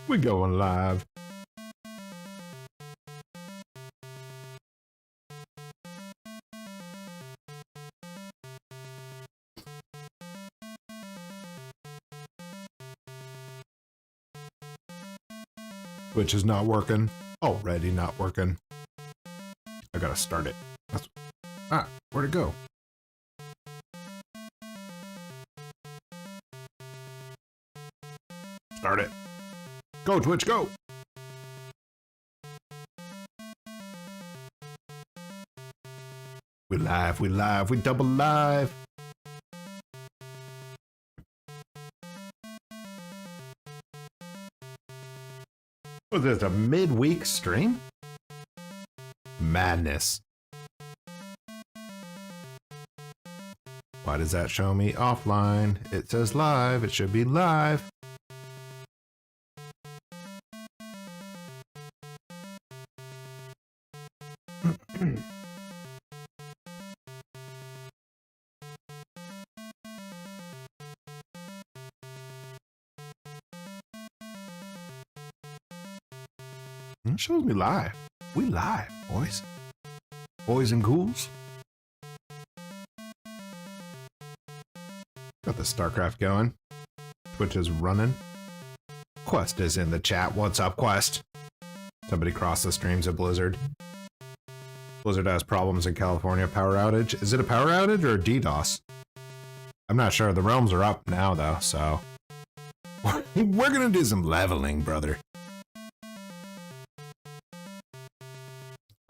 We going live. Which is not working. Already not working. I gotta start it. Where'd it go? Start it. Go, Twitch, go! We live, we double live. Was this a midweek stream? Madness. Why does that show me offline? It says live, it should be live. It shows me live. We live, boys. Boys and ghouls. Got the StarCraft going. Twitch is running. Quest is in the chat. What's up, Quest? Somebody crossed the streams at Blizzard. Blizzard has problems in California. Power outage. Is it a power outage or a DDoS? I'm not sure. The realms are up now, though, so... We're gonna do some leveling, brother.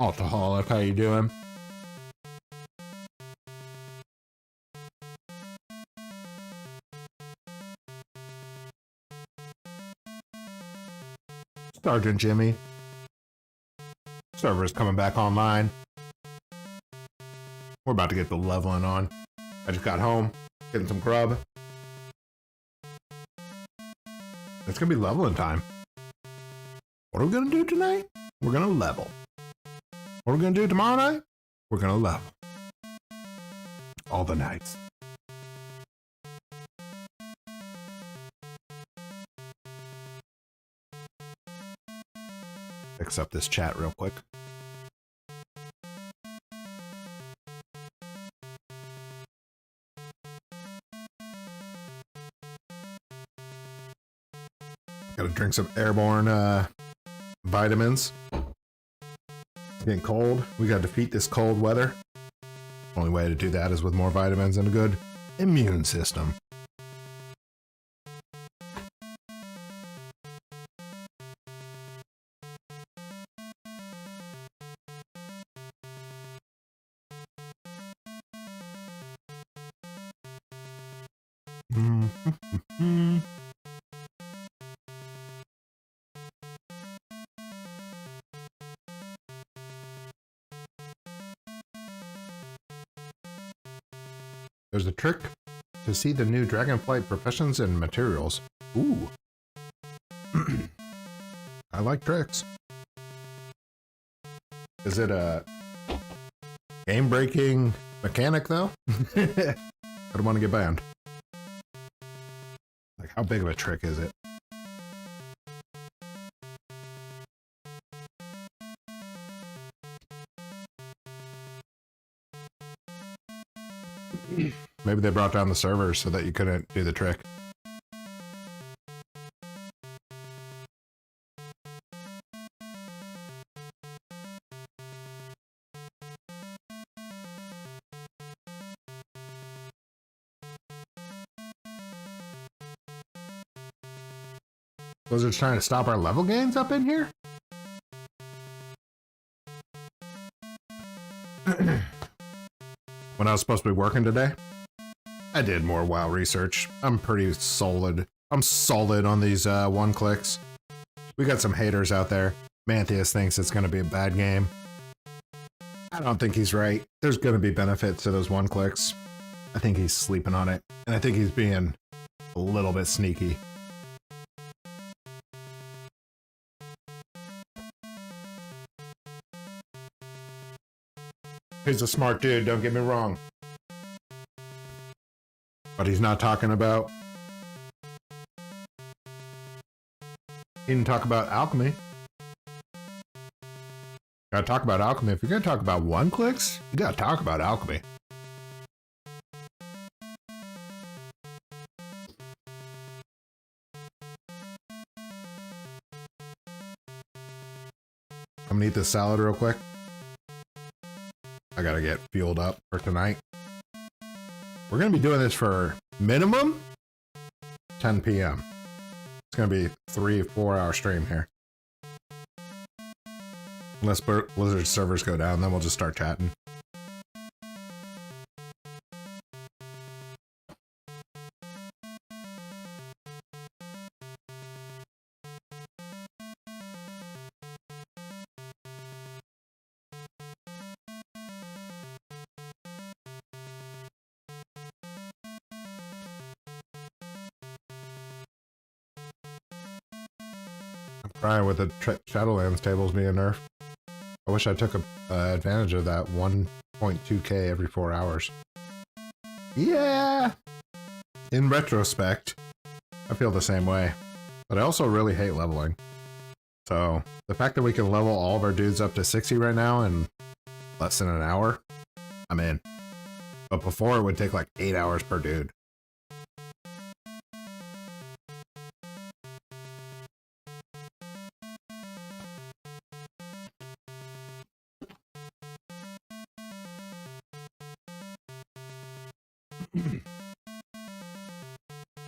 Alcoholic, how you doing? Sergeant Jimmy. Server's coming back online. We're about to get the leveling on. I just got home, getting some grub. It's gonna be leveling time. What are we gonna do tonight? We're gonna level. What are we gonna do tomorrow night? We're gonna level. All the nights. Fix up this chat real quick. Gotta drink some airborne vitamins. It's getting cold. We gotta defeat this cold weather. Only way to do that is with more vitamins and a good immune system. There's a trick to see the new Dragonflight professions and materials. Ooh. I like tricks. Is it a game-breaking mechanic, though? I don't want to get banned. Like, how big of a trick is it? Maybe they brought down the servers so that you couldn't do the trick. Blizzard's trying to stop our level gains up in here? When I was supposed to be working today, I did more WoW research. I'm pretty solid. I'm solid on these one clicks. We got some haters out there. Mantheus thinks it's going to be a bad game. I don't think he's right. There's going to be benefits to those one clicks. I think he's sleeping on it. And I think he's being a little bit sneaky. He's a smart dude, don't get me wrong. But he's not talking about He didn't talk about alchemy. Gotta talk about alchemy. If you're gonna talk about one clicks, you gotta talk about alchemy. I'm gonna eat this salad real quick. I gotta get fueled up for tonight. We're gonna be doing this for minimum 10 p.m. It's gonna be 3-4 hour stream here. Unless Blizzard servers go down, then we'll just start chatting. Crying with the Shadowlands tables being nerfed. I wish I took advantage of that 1.2k every 4 hours. Yeah! In retrospect, I feel the same way. But I also really hate leveling. So, the fact that we can level all of our dudes up to 60 right now in less than an hour, I'm in. But before, it would take like 8 hours per dude.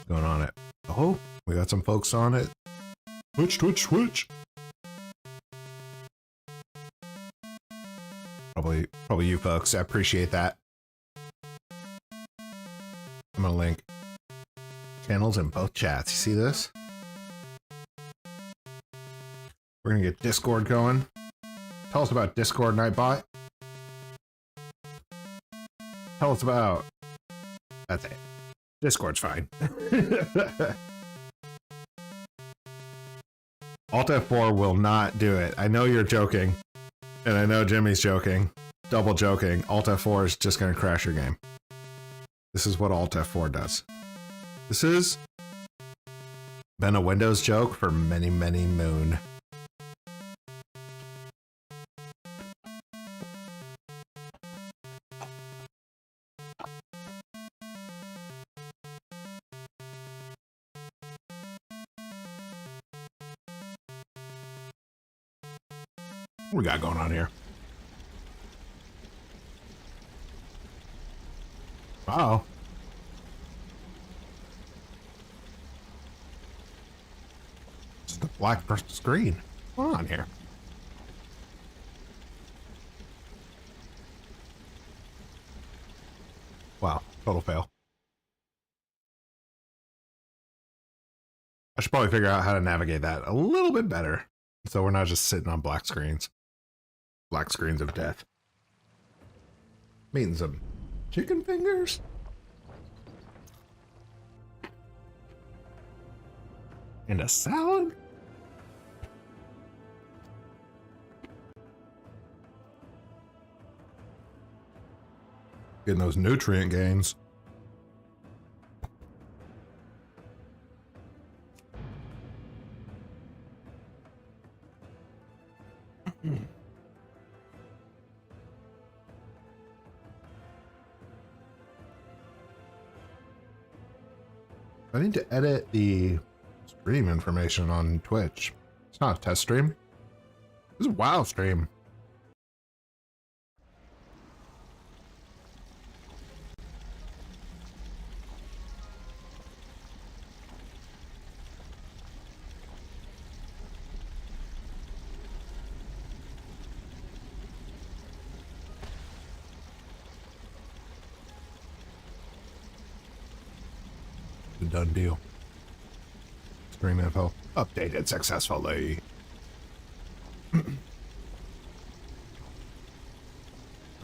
Going on it. Oh, we got some folks on it. Twitch. Probably you folks. I appreciate that. I'm gonna link channels in both chats. You see this? We're gonna get Discord going. Tell us about Discord, Nightbot. Tell us about... That's it. Discord's fine. Alt F4 will not do it. I know you're joking. And I know Jimmy's joking. Double joking. Alt F4 is just going to crash your game. This is what Alt F4 does. This has been a Windows joke for many, many moon. What we got going on here? Uh-oh. It's the black screen. What's on here? Wow, total fail. I should probably figure out how to navigate that a little bit better, so we're not just sitting on black screens. Black screens of death. Means some chicken fingers? And a salad? Getting those nutrient gains. I need to edit the stream information on Twitch. It's not a test stream. This is a WoW stream. Done deal. Stream info updated successfully. All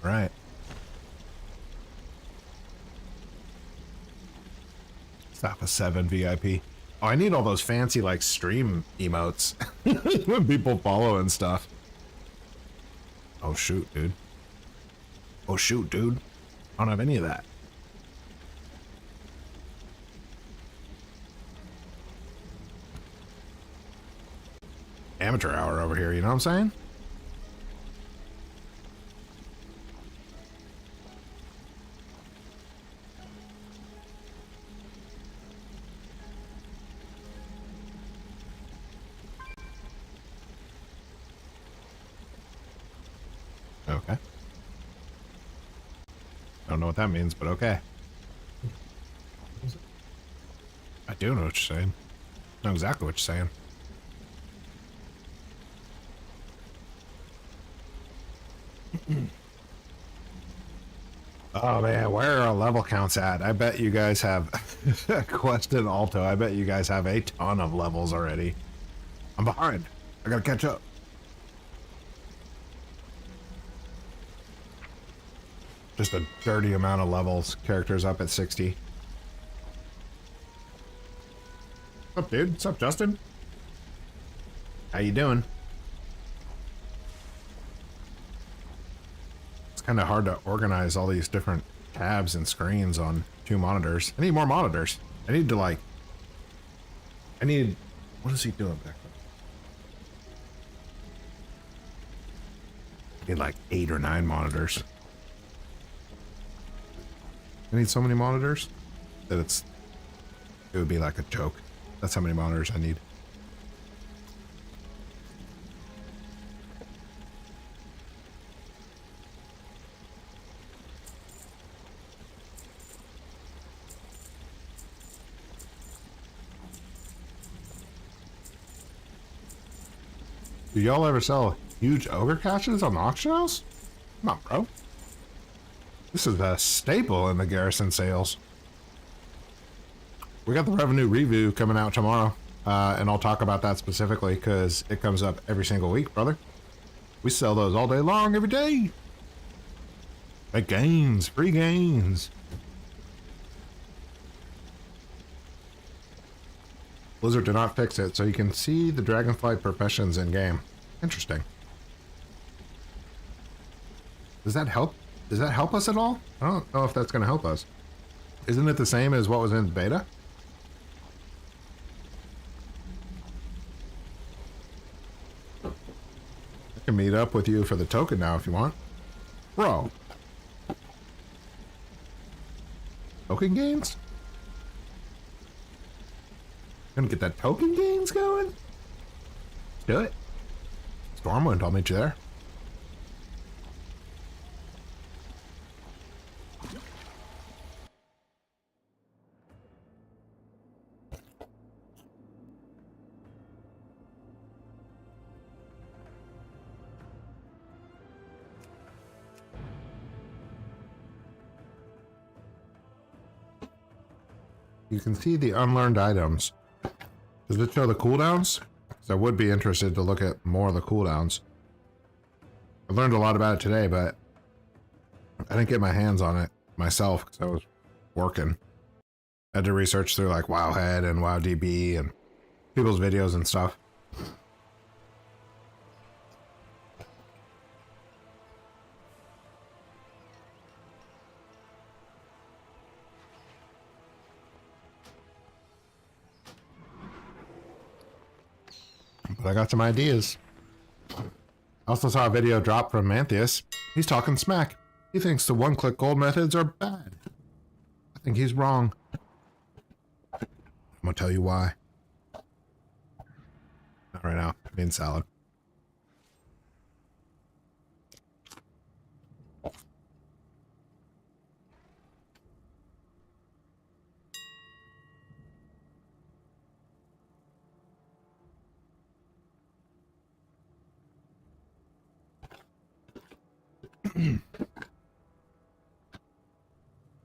right. Stop a 7 VIP. Oh, I need all those fancy like stream emotes when people follow and stuff. Oh shoot, dude. Oh shoot, dude. I don't have any of that. amateur hour over here, you know what I'm saying? Okay. I don't know what that means, but okay. I do know what you're saying. I know exactly what you're saying. Oh man, where are our level counts at? I bet you guys have Quest and Alto. I bet you guys have a ton of levels already. I'm behind. I gotta catch up. Just a dirty amount of levels. Characters up at 60. What's up, dude? What's up, Justin? How you doing? It's kind of hard to organize all these different tabs and screens on 2 monitors. I need more monitors. I need to like... What is he doing back there? I need like 8 or 9 monitors. I need so many monitors that it would be like a joke. That's how many monitors I need. Do y'all ever sell huge ogre caches on the auction house? Come on, bro. This is a staple in the Garrison sales. We got the revenue review coming out tomorrow, and I'll talk about that specifically because it comes up every single week, brother. We sell those all day long, every day. Make gains, free gains. Blizzard did not fix it, so you can see the Dragonflight professions in game. Interesting. Does that help? Does that help us at all? I don't know if that's going to help us. Isn't it the same as what was in beta? I can meet up with you for the token now if you want. Bro. Token gains? Gonna get that token gains going? Let's do it. Stormwind, I'll meet you there. You can see the unlearned items. Does it show the cooldowns? Because I would be interested to look at more of the cooldowns. I learned a lot about it today, but I didn't get my hands on it myself because I was working. I had to research through like Wowhead and WowDB and people's videos and stuff. But I got some ideas. I also saw a video drop from Mantheus. He's talking smack. He thinks the one-click gold methods are bad. I think he's wrong. I'm gonna tell you why. Not right now. Bean salad.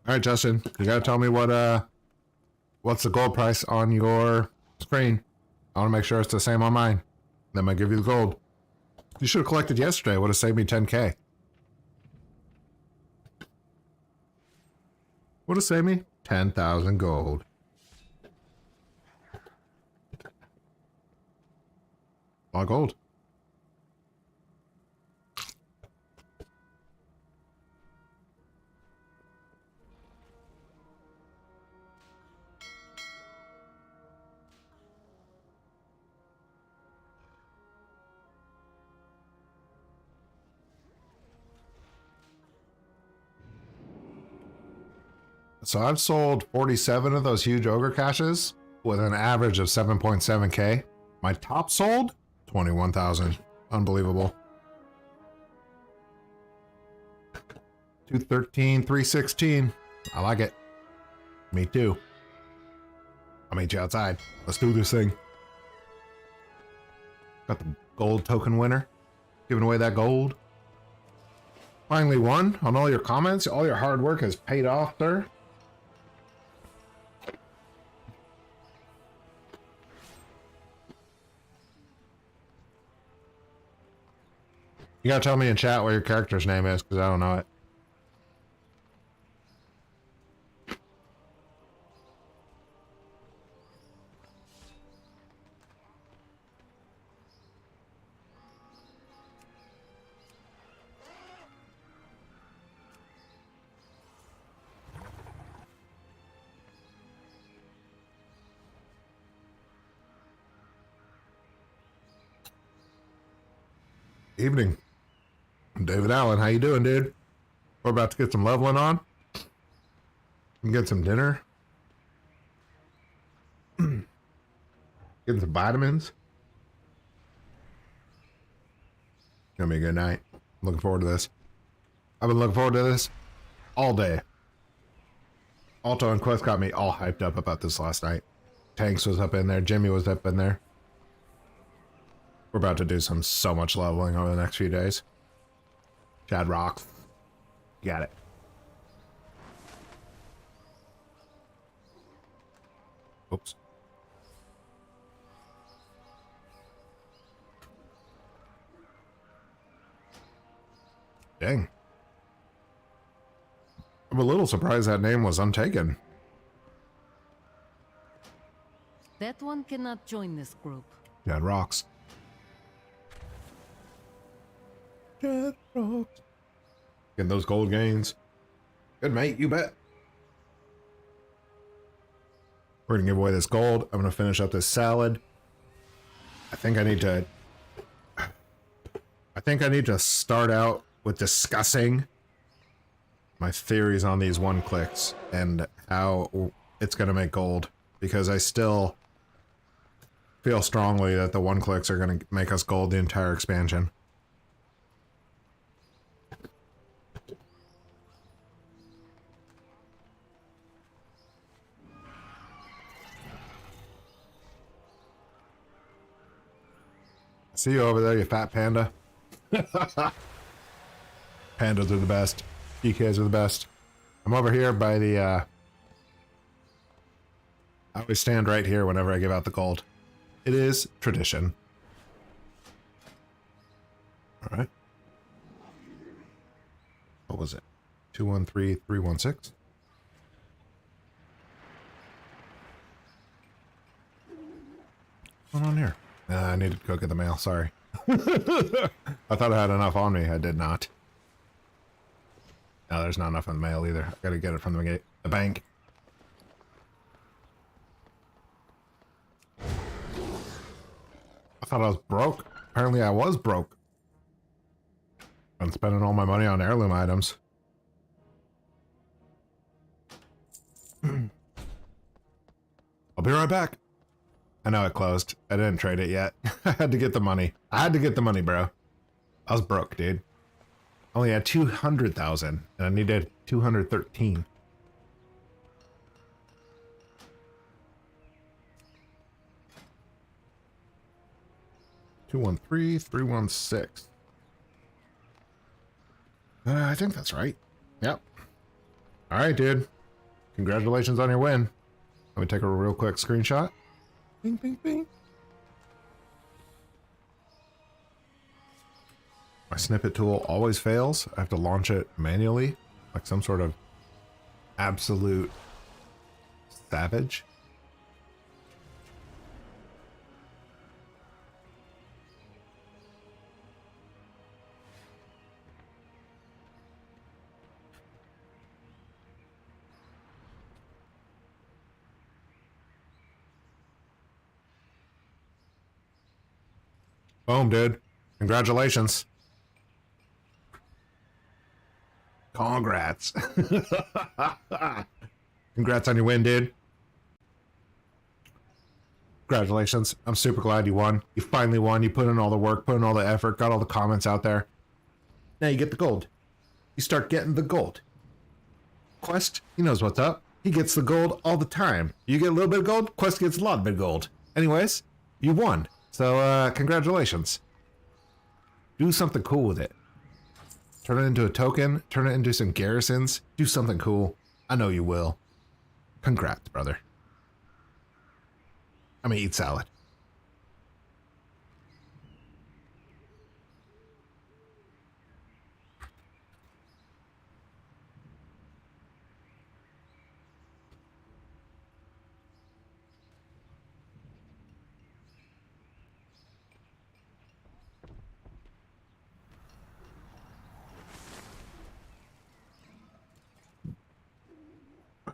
All right, Justin, you gotta tell me what's the gold price on your screen. I want to make sure it's the same on mine. Then I give you the gold. You should have collected yesterday. Would have saved me 10K. Would have saved me 10,000 gold. A lot of gold. So I've sold 47 of those huge ogre caches with an average of 7.7k. My top sold 21,000. Unbelievable. 213, 316. I like it. Me too. I'll meet you outside. Let's do this thing. Got the gold token winner. Giving away that gold. Finally won on all your comments. All your hard work has paid off, sir. You gotta tell me in chat what your character's name is, because I don't know it. Evening. David Allen, how you doing, dude? We're about to get some leveling on. And get some dinner. Getting some vitamins. Gonna be a good night. Looking forward to this. I've been looking forward to this all day. Alto and Quest got me all hyped up about this last night. Tanks was up in there. Jimmy was up in there. We're about to do so much leveling over the next few days. Chad rocks. Got it. Oops. Dang. I'm a little surprised that name was untaken. That one cannot join this group. Chad rocks. Chad rocks. Getting those gold gains. Good, mate. You bet. We're gonna give away this gold. I'm gonna finish up this salad. I think I need to start out with discussing my theories on these one clicks and how it's gonna make gold, because I still feel strongly that the one clicks are gonna make us gold the entire expansion. See you over there, you fat panda. Pandas are the best. DKs are the best. I'm over here by the, I always stand right here whenever I give out the gold. It is tradition. All right. What was it? 213316? What's going on here? I needed to go get the mail, sorry. I thought I had enough on me. I did not. No, there's not enough in the mail either. I gotta get it from the bank. I thought I was broke. Apparently I was broke. I'm spending all my money on heirloom items. I'll be right back. I know it closed. I didn't trade it yet. I had to get the money. I had to get the money, bro. I was broke, dude. I only had 200,000 and I needed 213. $213,316. I think that's right. Yep. All right, dude. Congratulations on your win. Let me take a real quick screenshot. Bing, bing, bing. My snippet tool always fails. I have to launch it manually, like some sort of absolute savage. Boom, dude. Congratulations. Congrats. Congrats on your win, dude. Congratulations. I'm super glad you won. You finally won. You put in all the work, put in all the effort, got all the comments out there. Now you get the gold. You start getting the gold. Quest, he knows what's up. He gets the gold all the time. You get a little bit of gold, Quest gets a lot of gold. Anyways, you won. So, congratulations. Do something cool with it. Turn it into a token, turn it into some garrisons, do something cool. I know you will. Congrats, brother. I'm gonna eat salad.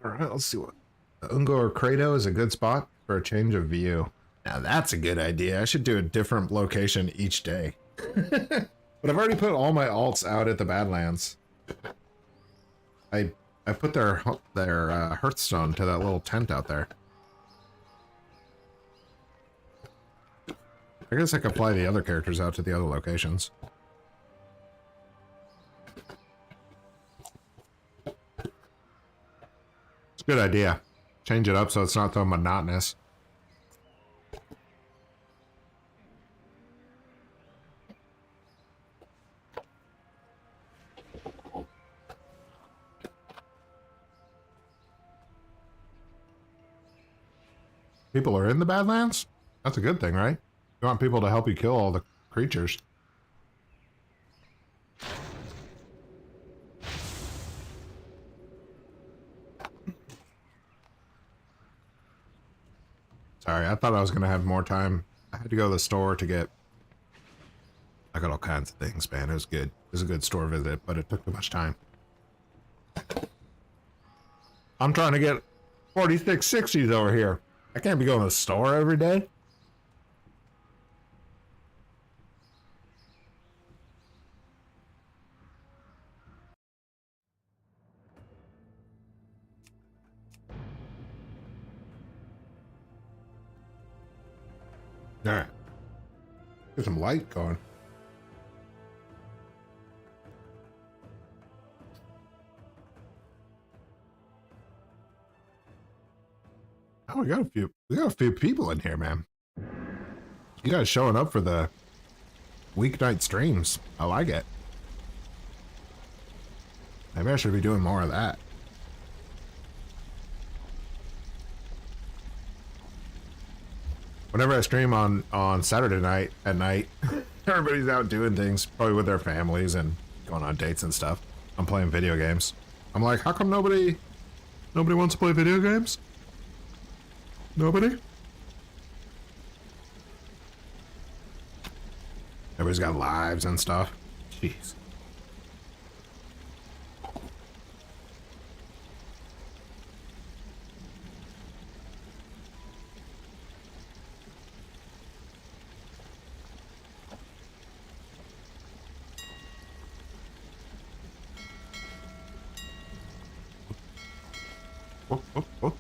All right, let's see what. Ungo or Credo is a good spot for a change of view. Now that's a good idea. I should do a different location each day. But I've already put all my alts out at the Badlands. I put their Hearthstone to that little tent out there. I guess I could fly the other characters out to the other locations. It's a good idea. Change it up so it's not so monotonous. People are in the Badlands? That's a good thing, right? You want people to help you kill all the creatures. Sorry, I thought I was going to have more time. I had to go to the store to get... I got all kinds of things, man. It was good. It was a good store visit, but it took too much time. I'm trying to get 4660s over here. I can't be going to the store every day. All right. Get some light going. Oh, we got a few people in here, man. You guys showing up for the weeknight streams. I like it. Maybe I should be doing more of that. Whenever I stream on Saturday night at night, everybody's out doing things, probably with their families and going on dates and stuff. I'm playing video games. I'm like, how come nobody wants to play video games? Nobody? Everybody's got lives and stuff. Jeez. Oh, oh, oh.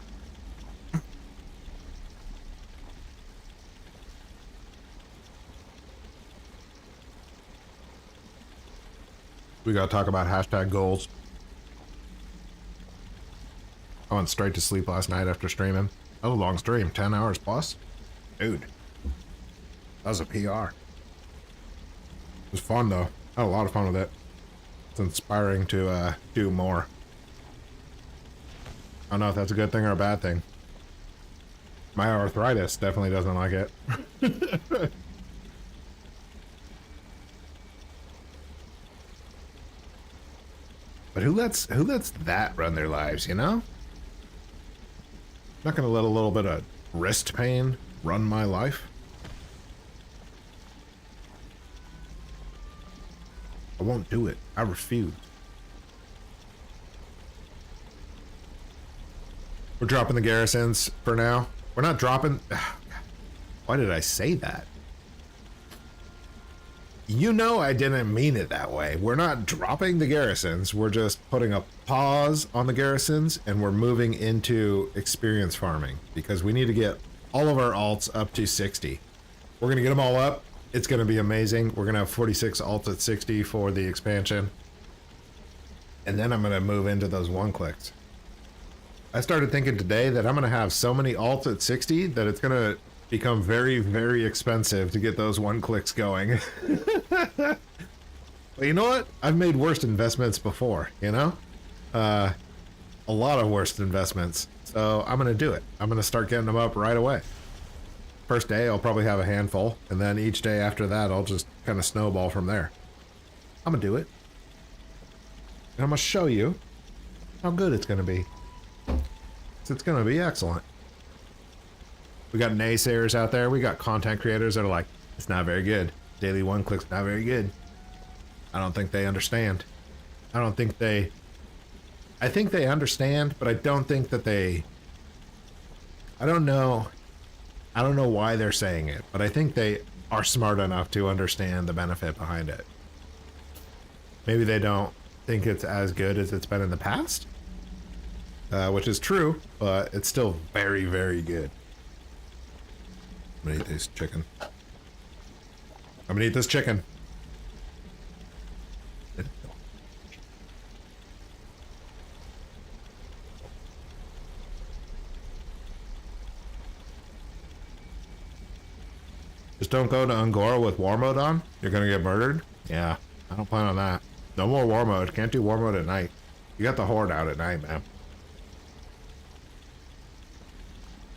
We gotta talk about hashtag goals. I went straight to sleep last night after streaming. That was a long stream, 10 hours plus. Dude, that was a PR. It was fun though. I had a lot of fun with it. It's inspiring to do more. I don't know if that's a good thing or a bad thing. My arthritis definitely doesn't like it. But who lets that run their lives, you know? I'm not gonna let a little bit of wrist pain run my life. I won't do it. I refuse. We're dropping the garrisons for now. We're not dropping... Why did I say that? You know I didn't mean it that way. We're not dropping the garrisons. We're just putting a pause on the garrisons and we're moving into experience farming because we need to get all of our alts up to 60. We're going to get them all up. It's going to be amazing. We're going to have 46 alts at 60 for the expansion. And then I'm going to move into those one clicks. I started thinking today that I'm going to have so many alts at 60 that it's going to become very, very expensive to get those one clicks going. But you know what? I've made worse investments before, you know? A lot of worst investments. So I'm going to do it. I'm going to start getting them up right away. First day, I'll probably have a handful. And then each day after that, I'll just kind of snowball from there. I'm going to do it. And I'm going to show you how good it's going to be. It's going to be excellent. We got naysayers out there. We got content creators that are like, it's not very good. Daily one click's not very good. I don't think they understand. I think they understand, but I don't think that they, I don't know why they're saying it, but I think they are smart enough to understand the benefit behind it. Maybe they don't think it's as good as it's been in the past, which is true, but it's still very, very good. I'm gonna eat this chicken. I'm gonna eat this chicken. Just don't go to Angora with war mode on. You're gonna get murdered. Yeah, I don't plan on that. No more war mode. Can't do war mode at night. You got the horde out at night, man.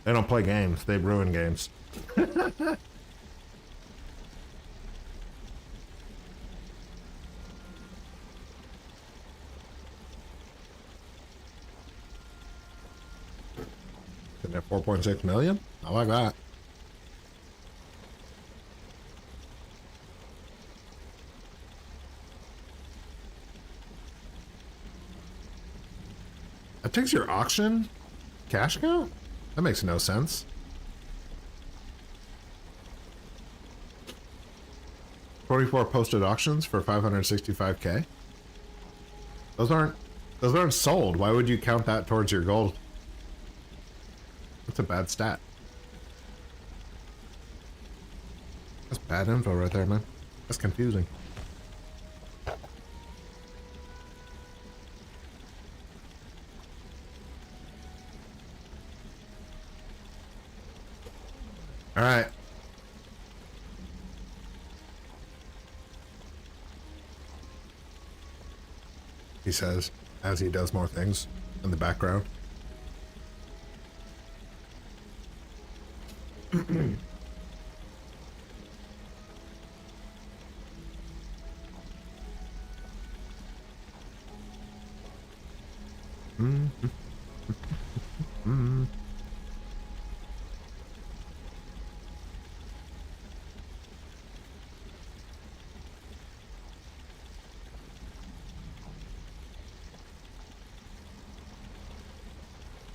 They don't play games. They ruin games. Sitting at 4.6 million? I like that. That takes your auction cash count? That makes no sense. 44 posted auctions for 565k. Those aren't sold. Why would you count that towards your gold? That's a bad stat. That's bad info right there, man. That's confusing. All right. He says, as he does more things in the background.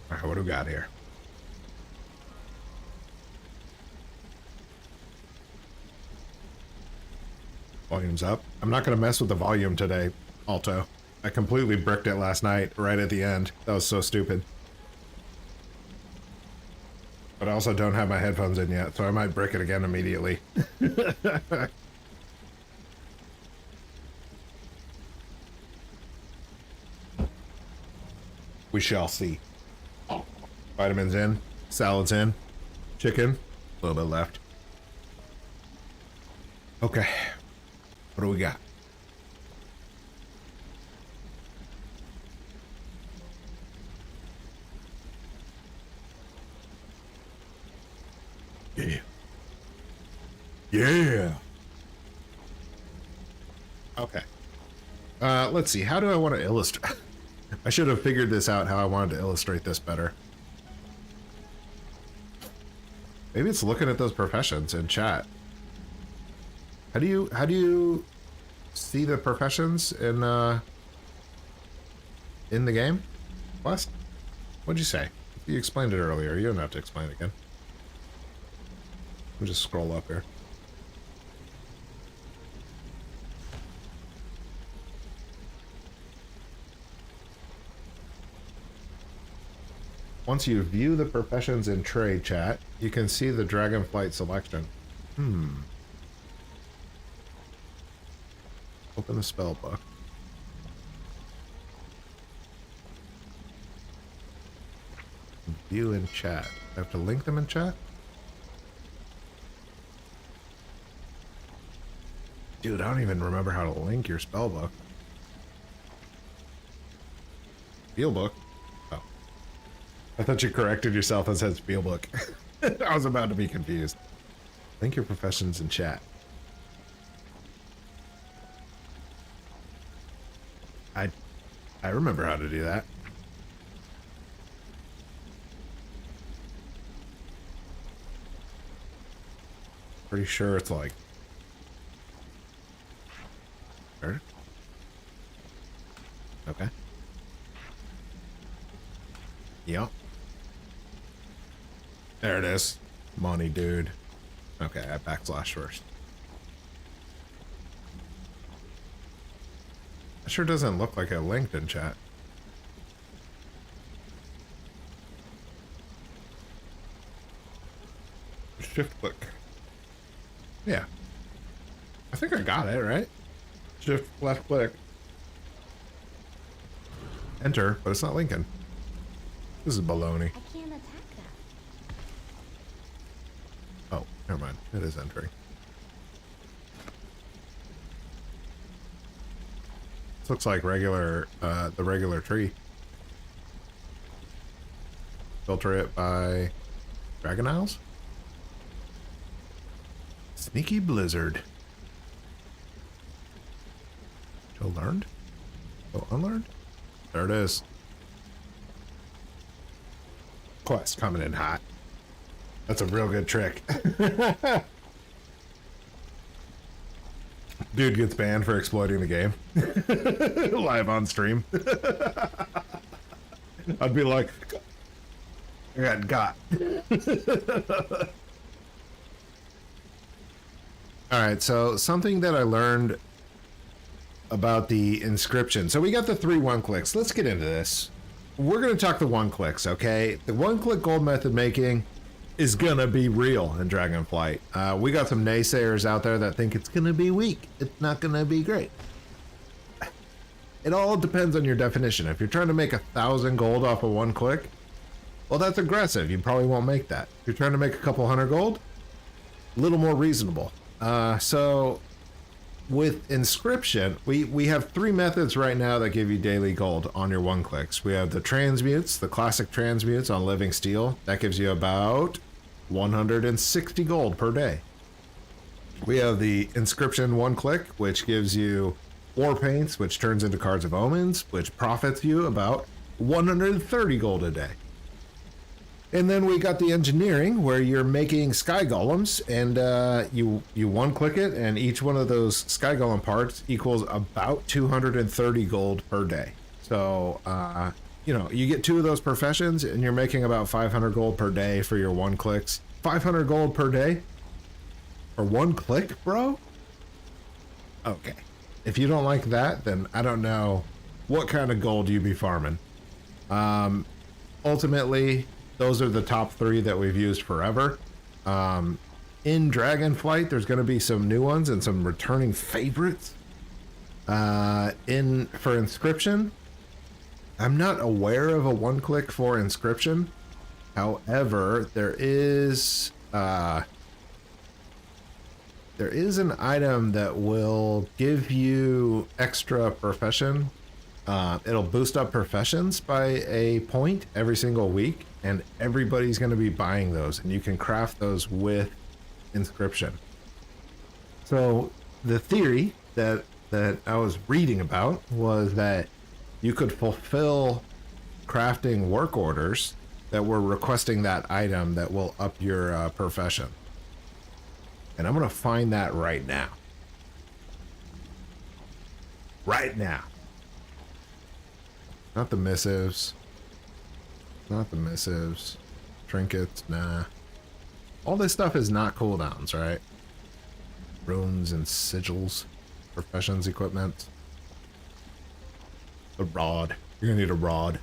All right, what do we got here? Volume's up. I'm not going to mess with the volume today, Alto. I completely bricked it last night, right at the end. That was so stupid. But I also don't have my headphones in yet, so I might brick it again immediately. We shall see. Vitamins in, salads in, chicken, a little bit left. Okay, what do we got? Yeah. Yeah. Okay. Let's see. How do I want to illustrate? I should have figured this out how I wanted to illustrate this better. Maybe it's looking at those professions in chat. How do you see the professions in the game? What'd you say? You explained it earlier. You don't have to explain it again. Let me just scroll up here. once you view the professions in trade chat, you can see the Dragonflight selection. Open the spell book. View in chat. I have to link them in chat? Dude, I don't even remember how to link your spell book. Spielbook? Oh. I thought you corrected yourself and said Spielbook. I was about to be confused. Link your professions in chat. I remember how to do that. Pretty sure it's like... There? Okay. Yep. There it is. Money, dude. Okay, I backslash first. It sure doesn't look like it linked in chat. Shift click. Yeah. I think I got it, right? Shift left click. Enter, but it's not linking. This is baloney. I can't attack that. Oh, never mind. It is entering. This looks like regular, the regular tree. Filter it by Dragon Isles? Sneaky Blizzard. Still learned? Oh, unlearned? There it is. Quest coming in hot. That's a real good trick. Dude gets banned for exploiting the game. Live on stream. I'd be like, I got. Alright, so something that I learned about the inscription. So we got the 3 one-clicks. Let's get into this. We're going to talk the one-clicks, okay? The one-click gold method making is going to be real in Dragonflight. We got some naysayers out there that think it's going to be weak. It's not going to be great. It all depends on your definition. If you're trying to make 1,000 gold off of one click, well, that's aggressive. You probably won't make that. If you're trying to make a couple hundred gold, a little more reasonable. So with inscription, we have 3 methods right now that give you daily gold on your one clicks. We have the transmutes, the classic transmutes on living steel. That gives you about 160 gold per day. We have the inscription one click, which gives you war paints, which turns into cards of omens, which profits you about 130 gold a day. And then we got the engineering, where you're making sky golems, and you one click it, and each one of those sky golem parts equals about 230 gold per day. So you know, you get 2 of those professions, and you're making about 500 gold per day for your one clicks. 500 gold per day for one click, bro? Okay. If you don't like that, then I don't know what kind of gold you be farming. Ultimately, those are the top 3 that we've used forever. In Dragonflight, there's going to be some new ones and some returning favorites. For inscription, I'm not aware of a one-click for inscription. However, there is an item that will give you extra profession. It'll boost up professions by a point every single week, and everybody's going to be buying those, and you can craft those with inscription. So the theory that I was reading about was that you could fulfill crafting work orders that were requesting that item that will up your profession. And I'm going to find that right now. Right now. Not the missives. Not the missives. Trinkets, nah. All this stuff is not cooldowns, right? Runes and sigils. Professions equipment. The rod. You're gonna need a rod.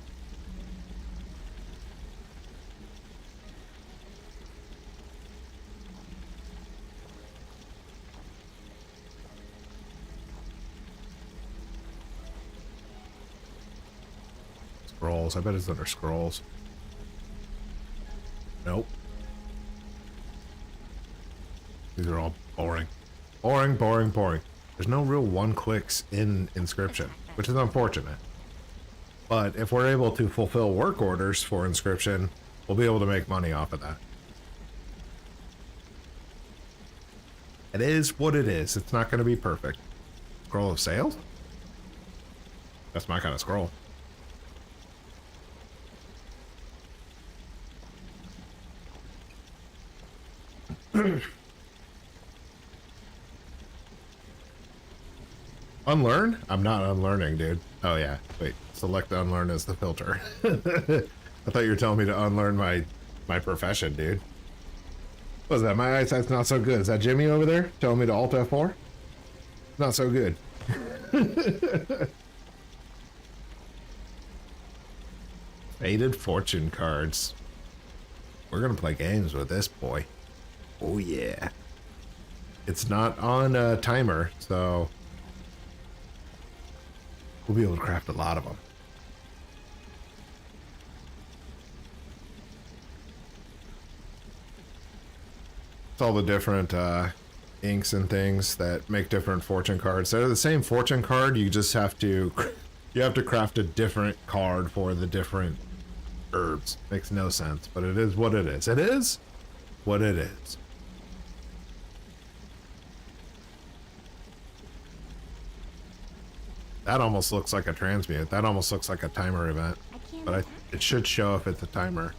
scrolls. I bet it's under scrolls. Nope. These are all boring. Boring, boring, boring. There's no real one-clicks in Inscription, which is unfortunate. But if we're able to fulfill work orders for Inscription, we'll be able to make money off of that. It is what it is. It's not going to be perfect. Scroll of Sales? That's my kind of scroll. Unlearn? I'm not unlearning, dude. Oh yeah. Wait. Select unlearn as the filter. I thought you were telling me to unlearn my profession, dude. What was that? My eyesight's not so good. Is that Jimmy over there telling me to Alt F4? Not so good. Faded fortune cards. We're gonna play games with this boy. Oh yeah. It's not on a timer, so we'll be able to craft a lot of them. It's all the different inks and things that make different fortune cards. They're the same fortune card, you just have to craft a different card for the different herbs. Makes no sense, but it is what it is. It is what it is. That almost looks like a transmute. That almost looks like a timer event. But it should show if it's a timer.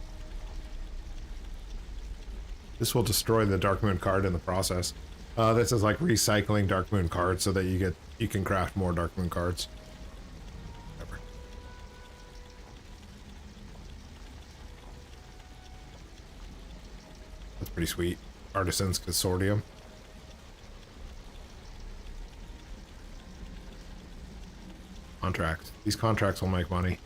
This will destroy the Dark Moon card in the process. This is like recycling Dark Moon cards so that you can craft more Dark Moon cards. Whatever. That's pretty sweet. Artisans Consortium. Contracts. These contracts will make money.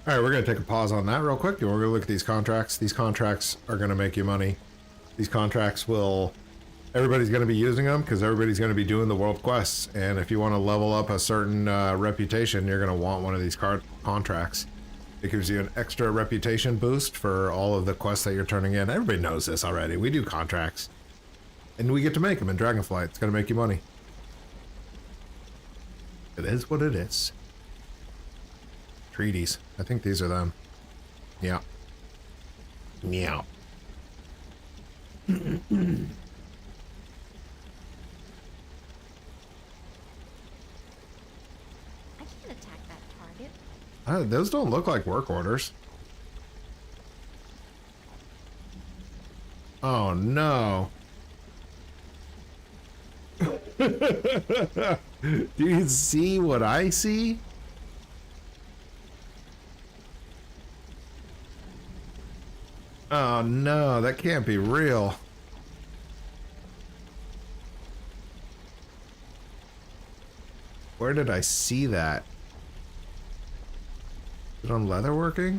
All right, we're going to take a pause on that real quick. And we're going to look at these contracts. These contracts are going to make you money. These contracts will... Everybody's going to be using them because everybody's going to be doing the world quests. And if you want to level up a certain reputation, you're going to want one of these contracts. It gives you an extra reputation boost for all of the quests that you're turning in. Everybody knows this already. We do contracts. And we get to make them in Dragonflight. It's going to make you money. It is what it is. Treaties. I think these are them. Yeah. Meow. I can't attack that target. Those don't look like work orders. Oh no. Do you see what I see? Oh no, that can't be real. Where did I see that? Is it on leatherworking?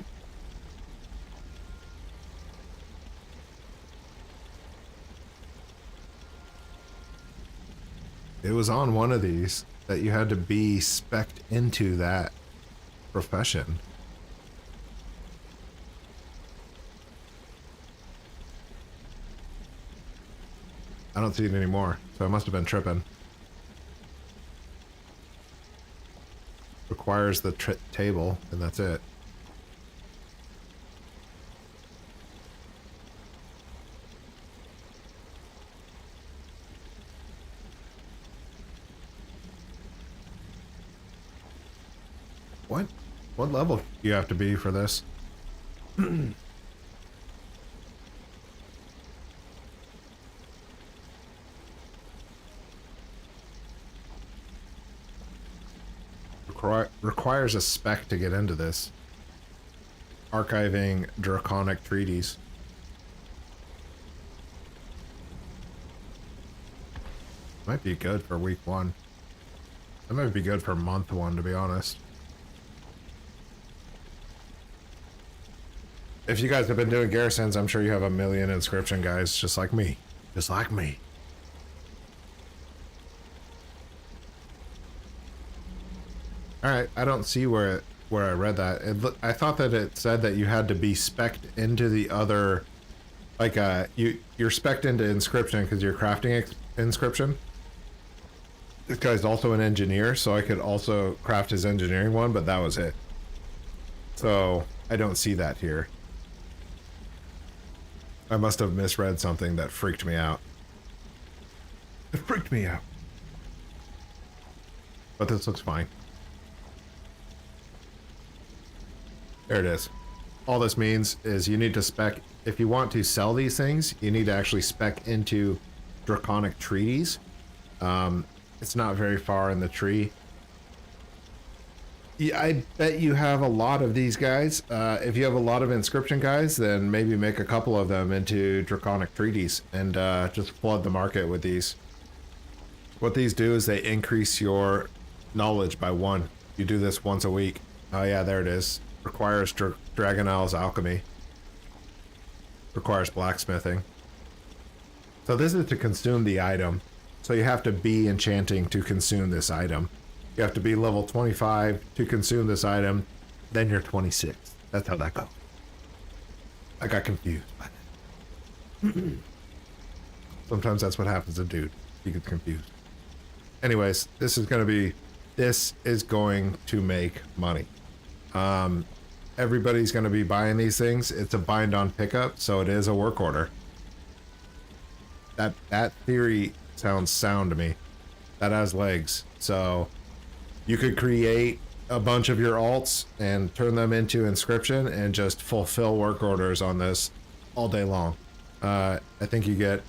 It was on one of these that you had to be spec'd into that profession. I don't see it anymore, so I must have been tripping. Requires the table, and that's it. What? What level do you have to be for this? Requires a spec to get into this. Archiving draconic treaties. Might be good for week 1. That might be good for month 1, to be honest. If you guys have been doing garrisons, I'm sure you have a million inscription guys just like me. Just like me. All right, I don't see where I read that. I thought that it said that you had to be spec'd into the other, like you're spec'd into Inscription because you're crafting Inscription. This guy's also an engineer, so I could also craft his engineering one, but that was it. So I don't see that here. I must have misread something that freaked me out. It freaked me out. But this looks fine. There it is. All this means is you need to spec, if you want to sell these things, you need to actually spec into Draconic Treaties. It's not very far in the tree. Yeah, I bet you have a lot of these guys. If you have a lot of Inscription guys, then maybe make a couple of them into Draconic Treaties and just flood the market with these. What these do is they increase your knowledge by 1. You do this once a week. Oh yeah, there it is. Requires Dragonflight's alchemy. Requires blacksmithing. So this is to consume the item. So you have to be enchanting to consume this item. You have to be level 25 to consume this item. Then you're 26. That's how that goes. I got confused. Sometimes that's what happens to dude. He gets confused. Anyways, this is going to make money. Everybody's going to be buying these things. It's a bind on pickup, so it is a work order. That theory sounds sound to me. That has legs. So you could create a bunch of your alts and turn them into Inscription and just fulfill work orders on this all day long. I think you get,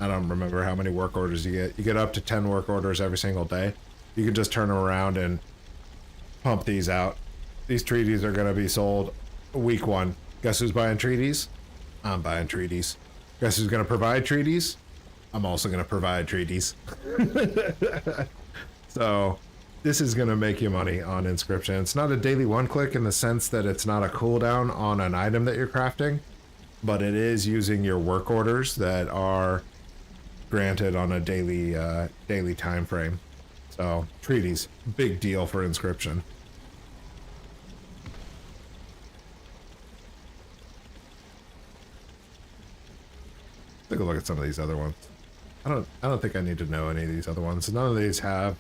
I don't remember how many work orders you get. You get up to 10 work orders every single day. You can just turn them around and pump these out. These treaties are going to be sold week 1. Guess who's buying treaties? I'm buying treaties. Guess who's going to provide treaties? I'm also going to provide treaties. So this is going to make you money on Inscription. It's not a daily 1-click in the sense that it's not a cooldown on an item that you're crafting, but it is using your work orders that are granted on a daily time frame. So treaties, big deal for Inscription. Take a look at some of these other ones. I don't think I need to know any of these other ones. None of these have.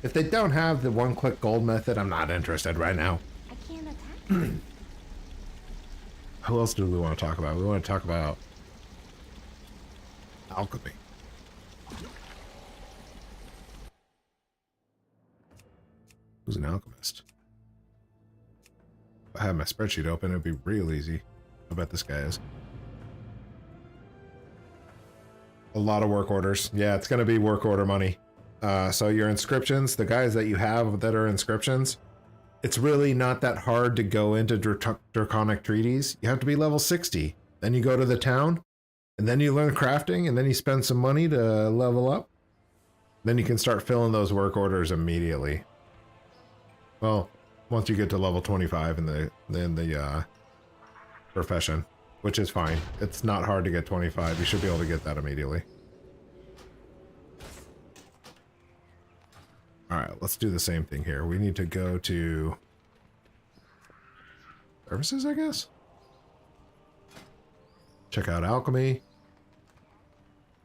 If they don't have the 1-click gold method, I'm not interested right now. I can't attack. Who else do we want to talk about? We want to talk about alchemy. Who's an alchemist? If I had my spreadsheet open, it'd be real easy. I bet this guy is. A lot of work orders. Yeah, it's going to be work order money. So your inscriptions, the guys that you have that are inscriptions, it's really not that hard to go into Draconic Treaties. You have to be level 60. Then you go to the town, and then you learn crafting, and then you spend some money to level up. Then you can start filling those work orders immediately. Well, once you get to level 25 in the profession, which is fine. It's not hard to get 25. You should be able to get that immediately. All right, let's do the same thing here. We need to go to services, I guess. Check out alchemy.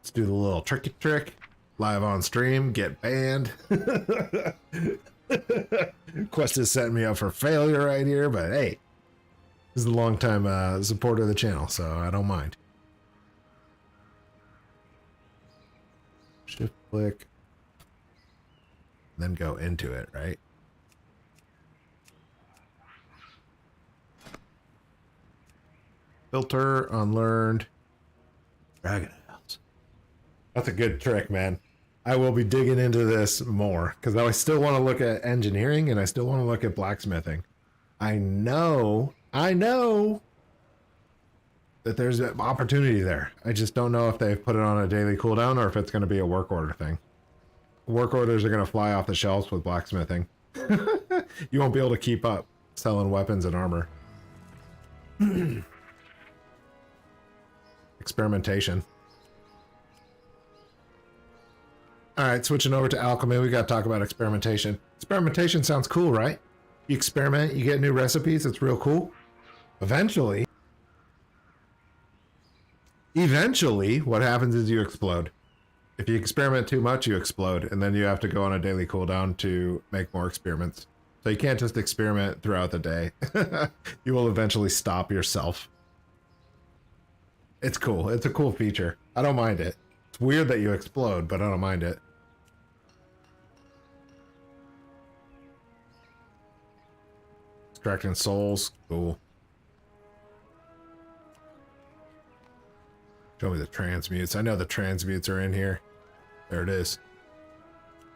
Let's do the little tricky trick. Live on stream, get banned. Quest is setting me up for failure right here, but hey, this is a long time supporter of the channel, so I don't mind. Shift click. Then go into it, right? Filter, unlearned. Dragon House. That's a good trick, man. I will be digging into this more because I still want to look at engineering and I still want to look at blacksmithing. I know that there's an opportunity there. I just don't know if they've put it on a daily cooldown or if it's going to be a work order thing. Work orders are going to fly off the shelves with blacksmithing. You won't be able to keep up selling weapons and armor. Experimentation. All right, switching over to alchemy, we got to talk about experimentation. Experimentation sounds cool, right? You experiment, you get new recipes, it's real cool. Eventually, what happens is you explode. If you experiment too much, you explode, and then you have to go on a daily cooldown to make more experiments. So you can't just experiment throughout the day. You will eventually stop yourself. It's cool. It's a cool feature. I don't mind it. It's weird that you explode, but I don't mind it. Extracting souls. Cool. Show me the transmutes. I know the transmutes are in here. There it is.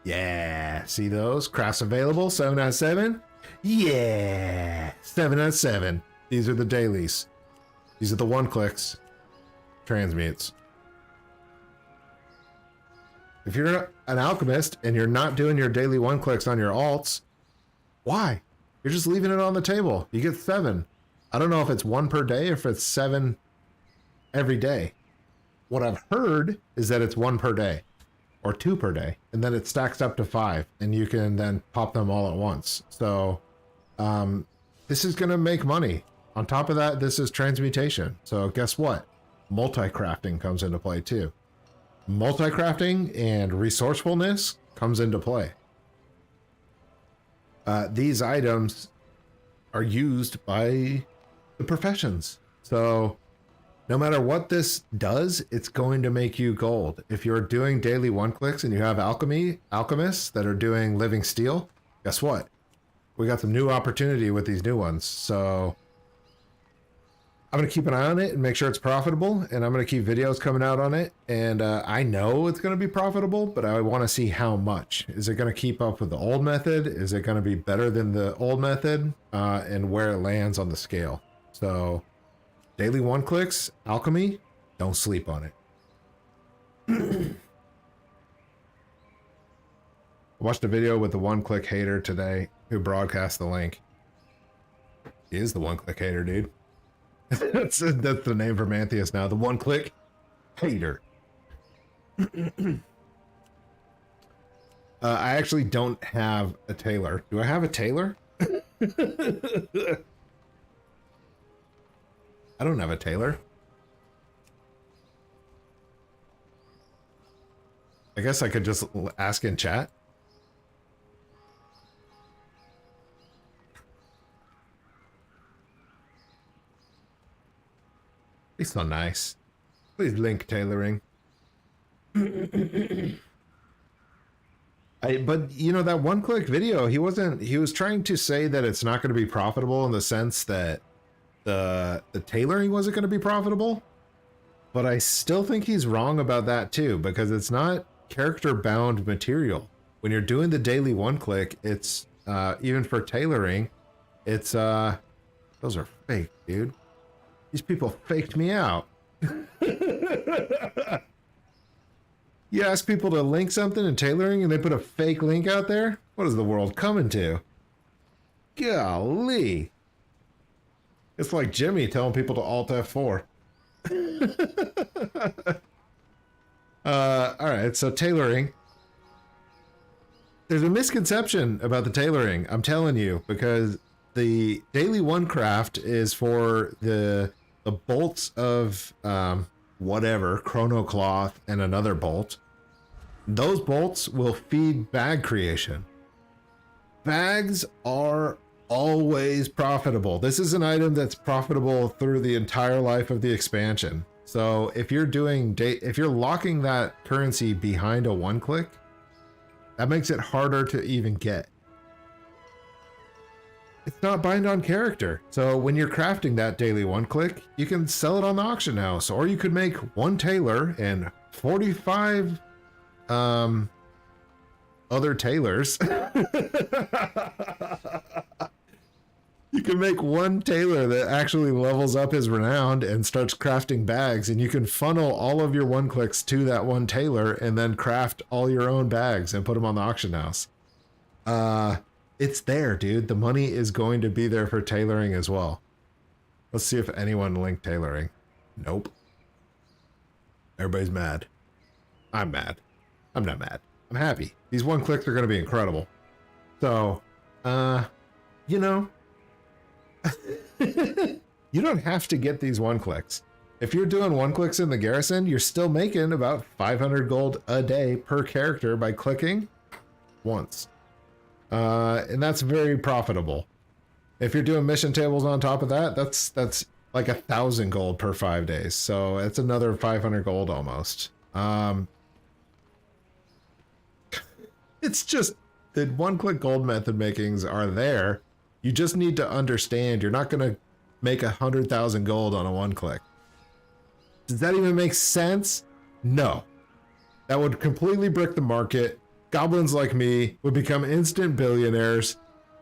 Yeah. See those? Crafts available. 7 out of 7. Yeah. 7 out of 7. These are the dailies. These are the one clicks. Transmutes. If you're an alchemist and you're not doing your daily one clicks on your alts, why? You're just leaving it on the table. You get 7. I don't know if it's 1 per day or if it's 7 every day. What I've heard is that it's 1 per day or 2 per day, and then it stacks up to 5, and you can then pop them all at once. So this is going to make money. On top of that, this is transmutation. So guess what? Multi-crafting comes into play too. Multi-crafting and resourcefulness comes into play. These items are used by the professions. So no matter what this does, it's going to make you gold. If you're doing daily one clicks and you have alchemists that are doing living steel, guess what? We got some new opportunity with these new ones. So I'm going to keep an eye on it and make sure it's profitable. And I'm going to keep videos coming out on it. And I know it's going to be profitable, but I want to see how much. Is it going to keep up with the old method? Is it going to be better than the old method? And where it lands on the scale. So daily one clicks, alchemy, don't sleep on it. I watched a video with the one click hater today who broadcast the link. He is the one click hater, dude. that's the name for Mantheus now, the one click hater. I actually don't have a tailor. Do I have a tailor? I don't have a tailor. I guess I could just ask in chat. He's so nice. Please link tailoring. But you know, that one click video, he was trying to say that it's not going to be profitable in the sense that the tailoring wasn't going to be profitable, but I still think he's wrong about that too, because it's not character bound material. When you're doing the daily one click, it's even for tailoring, it's those are fake, dude. These people faked me out. You ask people to link something in tailoring and they put a fake link out there? What is the world coming to? Golly. It's like Jimmy telling people to Alt F4. Alright, so tailoring. There's a misconception about the tailoring, I'm telling you, because the daily one craft is for the bolts of whatever, chrono cloth and another bolt. Those bolts will feed bag creation. Bags are always profitable. This is an item that's profitable through the entire life of the expansion. So if you're if you're locking that currency behind a one click, that makes it harder to even get. It's not bind on character. So when you're crafting that daily one click, you can sell it on the auction house, or you could make one tailor and 45 other tailors. You can make one tailor that actually levels up his renown and starts crafting bags, and you can funnel all of your one clicks to that one tailor and then craft all your own bags and put them on the auction house. It's there, dude. The money is going to be there for tailoring as well. Let's see if anyone linked tailoring. Nope. Everybody's mad. I'm mad. I'm not mad. I'm happy. These one clicks are going to be incredible. So, you know, you don't have to get these one clicks. If you're doing one clicks in the garrison, you're still making about 500 gold a day per character by clicking once. And that's very profitable. If you're doing mission tables on top of that, that's like 1,000 gold per 5 days. So it's another 500 gold almost. It's just the one-click gold method makings are there. You just need to understand you're not going to make 100,000 gold on a one-click. Does that even make sense? No. That would completely brick the market. Goblins like me would become instant billionaires.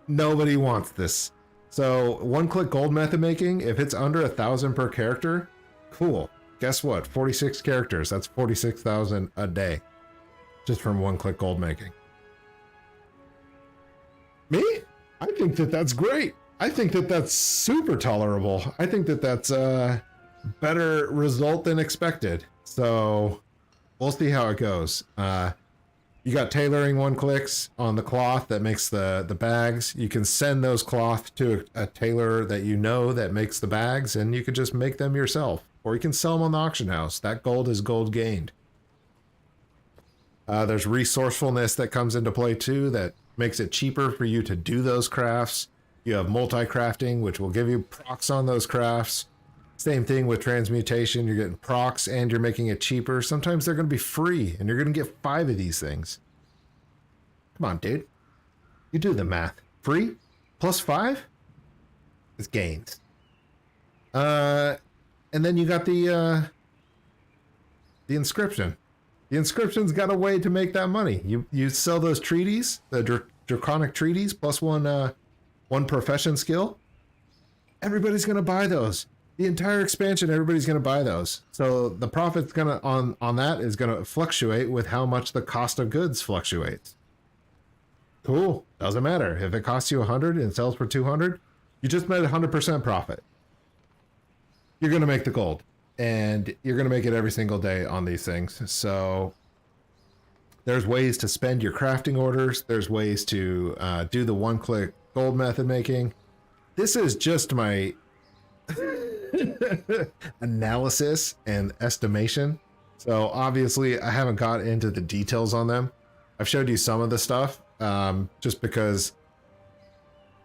Nobody wants this. So one-click gold method making, if it's under 1,000 per character, cool. Guess what? 46 characters. That's 46,000 a day. Just from one-click gold making. Me? I think that that's great. I think that that's super tolerable. I think that that's a better result than expected. So we'll see how it goes. You got tailoring one clicks on the cloth that makes the bags. You can send those cloth to a tailor that you know that makes the bags, and you could just make them yourself. Or you can sell them on the auction house. That gold is gold gained. There's resourcefulness that comes into play too that makes it cheaper for you to do those crafts. You have multi-crafting, which will give you procs on those crafts. Same thing with transmutation. You're getting procs and you're making it cheaper. Sometimes they're going to be free and you're going to get 5 of these things. Come on, dude. You do the math. Free plus 5 is gains. And then you got the inscription. The inscription's got a way to make that money. You sell those treaties, the draconic treaties, plus one profession skill. Everybody's going to buy those. The entire expansion, everybody's going to buy those. So the profit's going to on that is going to fluctuate with how much the cost of goods fluctuates. Cool. Doesn't matter. If it costs you 100 and sells for 200, you just made 100% profit. You're going to make the gold. And you're going to make it every single day on these things. So there's ways to spend your crafting orders. There's ways to do the one-click gold method making. This is just my analysis and estimation. So obviously I haven't got into the details on them. I've showed you some of the stuff just because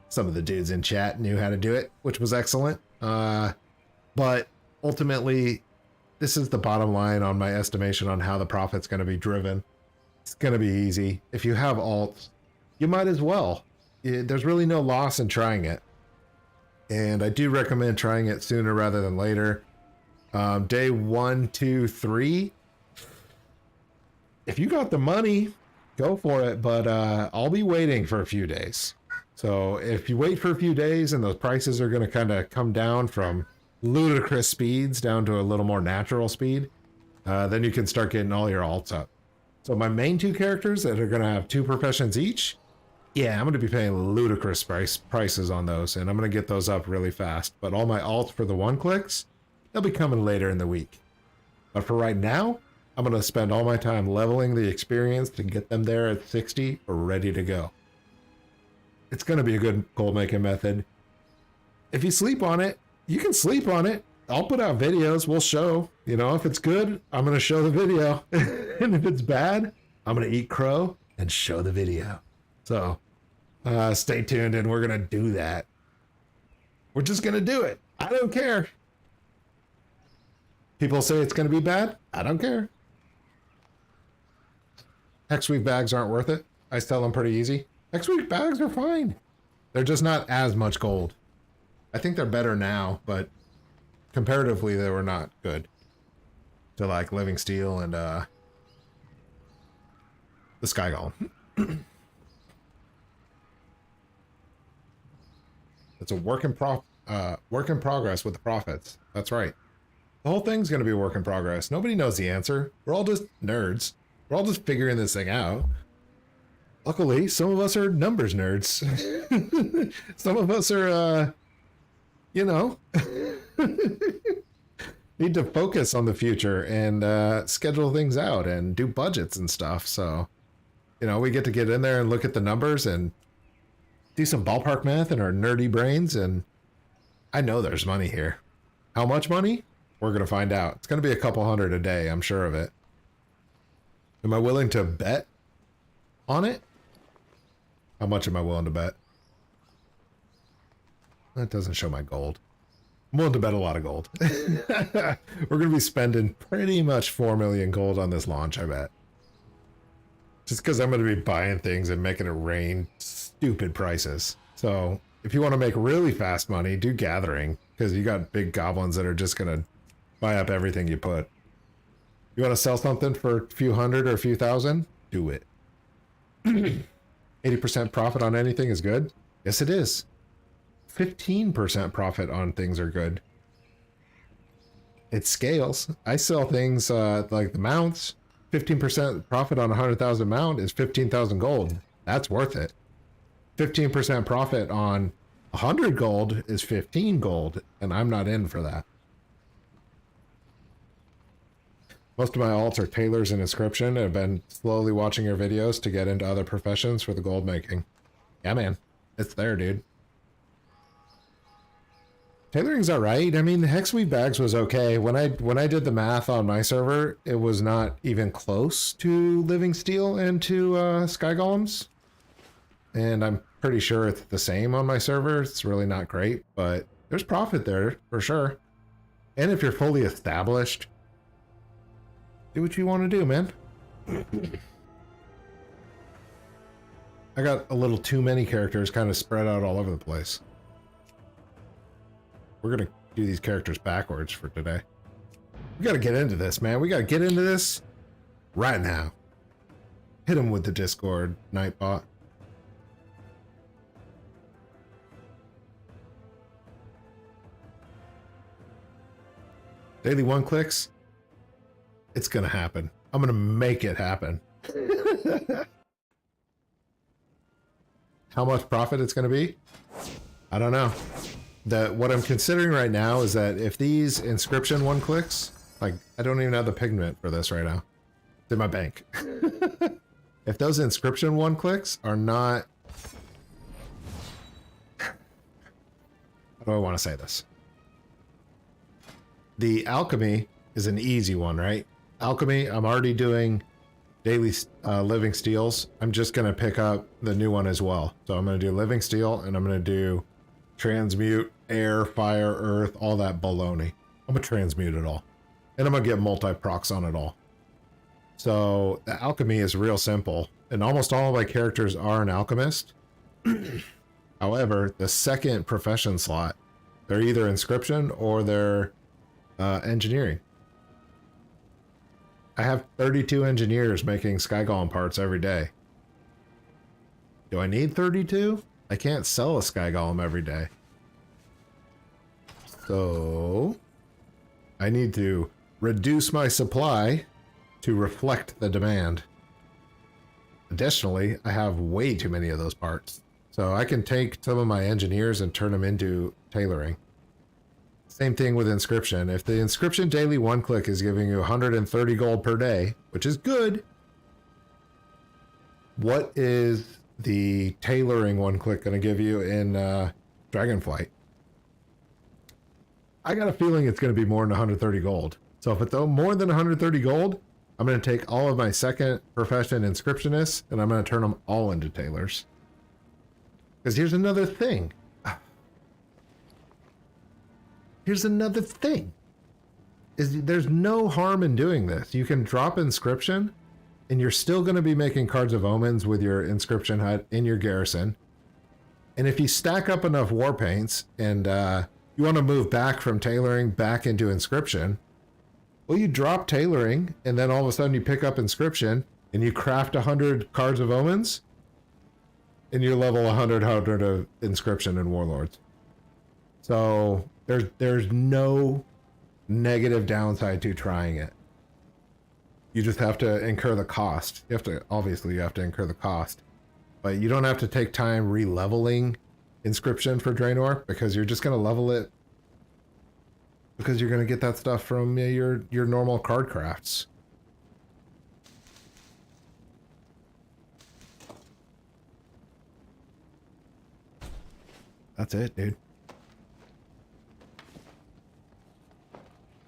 some of the dudes in chat knew how to do it, which was excellent. But ultimately, this is the bottom line on my estimation on how the profit's going to be driven. It's going to be easy. If you have alts, you might as well. There's really no loss in trying it. And I do recommend trying it sooner rather than later. Day 1, 2, 3. If you got the money, go for it. But I'll be waiting for a few days. So if you wait for a few days and those prices are going to kind of come down from ludicrous speeds down to a little more natural speed, then you can start getting all your alts up. So my main 2 characters that are going to have 2 professions each, yeah, I'm going to be paying ludicrous prices on those, and I'm going to get those up really fast. But all my alts for the one clicks, they'll be coming later in the week. But for right now, I'm going to spend all my time leveling the experience to get them there at 60 or ready to go. It's going to be a good gold making method. If you sleep on it, you can sleep on it. I'll put out videos. We'll show. You know, if it's good, I'm going to show the video. And if it's bad, I'm going to eat crow and show the video. So stay tuned and we're going to do that. We're just going to do it. I don't care. People say it's going to be bad. I don't care. Hex Week bags aren't worth it. I sell them pretty easy. Hex Week bags are fine. They're just not as much gold. I think they're better now, but comparatively they were not good to like Living Steel and the Sky Golem. It's a work in progress with the profits. That's right. The whole thing's going to be a work in progress. Nobody knows the answer. We're all just nerds. We're all just figuring this thing out. Luckily, some of us are numbers nerds. Some of us are, you know, need to focus on the future and schedule things out and do budgets and stuff. So, you know, we get to get in there and look at the numbers and do some ballpark math in our nerdy brains, and I know there's money here. How much money? We're going to find out. It's going to be a couple hundred a day, I'm sure of it. Am I willing to bet on it? How much am I willing to bet? That doesn't show my gold. I'm willing to bet a lot of gold. We're going to be spending pretty much 4 million gold on this launch, I bet. Just because I'm going to be buying things and making it rain stupid prices. So if you want to make really fast money, do gathering. Because you got big goblins that are just going to buy up everything you put. You want to sell something for a few hundred or a few thousand? Do it. 80% profit on anything is good? Yes, it is. 15% profit on things are good. It scales. I sell things like the mounts. 15% profit on 100,000 mount is 15,000 gold. That's worth it. 15% profit on 100 gold is 15 gold, and I'm not in for that. Most of my alts are tailors and inscription, and I've been slowly watching your videos to get into other professions for the gold making. Yeah, man. It's there, dude. Tailoring's alright. I mean, the Hexweave bags was okay. When I did the math on my server, it was not even close to Living Steel and to Sky Golems. And I'm pretty sure it's the same on my server. It's really not great, but there's profit there for sure. And if you're fully established, do what you want to do, man. I got a little too many characters kind of spread out all over the place. We're going to do these characters backwards for today. We got to get into this, man. We got to get into this right now. Hit him with the Discord, Nightbot. Daily 1 clicks. It's going to happen. I'm going to make it happen. How much profit it's going to be? I don't know. What I'm considering right now is that if these inscription 1 clicks, like I don't even have the pigment for this right now. It's in my bank. If those inscription 1 clicks are not... How do I want to say this? The alchemy is an easy one, right? Alchemy, I'm already doing daily living steels. I'm just going to pick up the new one as well. So I'm going to do living steel, and I'm going to do transmute, air, fire, earth, all that baloney. I'm going to transmute it all. And I'm going to get multi-procs on it all. So the alchemy is real simple. And almost all of my characters are an alchemist. However, the second profession slot, they're either inscription or they're engineering. I have 32 engineers making Sky Golem parts every day. Do I need 32? I can't sell a Sky Golem every day. So I need to reduce my supply to reflect the demand. Additionally, I have way too many of those parts. So I can take some of my engineers and turn them into tailoring. Same thing with inscription. If the inscription daily 1 click is giving you 130 gold per day, which is good, what is the tailoring 1 click going to give you in Dragonflight? I got a feeling it's going to be more than 130 gold. So if it's more than 130 gold, I'm going to take all of my second profession inscriptionists and I'm going to turn them all into tailors. Because here's another thing. Here's another thing. There's no harm in doing this. You can drop inscription and you're still going to be making cards of omens with your inscription hut in your garrison. And if you stack up enough war paints and you want to move back from tailoring back into inscription, well, you drop tailoring and then all of a sudden you pick up inscription and you craft 100 cards of omens and you level 100 of inscription and warlords. So there's no negative downside to trying it. You just have to incur the cost. Obviously you have to incur the cost, but you don't have to take time re-leveling inscription for Draenor because you're just going to level it because you're going to get that stuff from your normal card crafts. That's it, dude.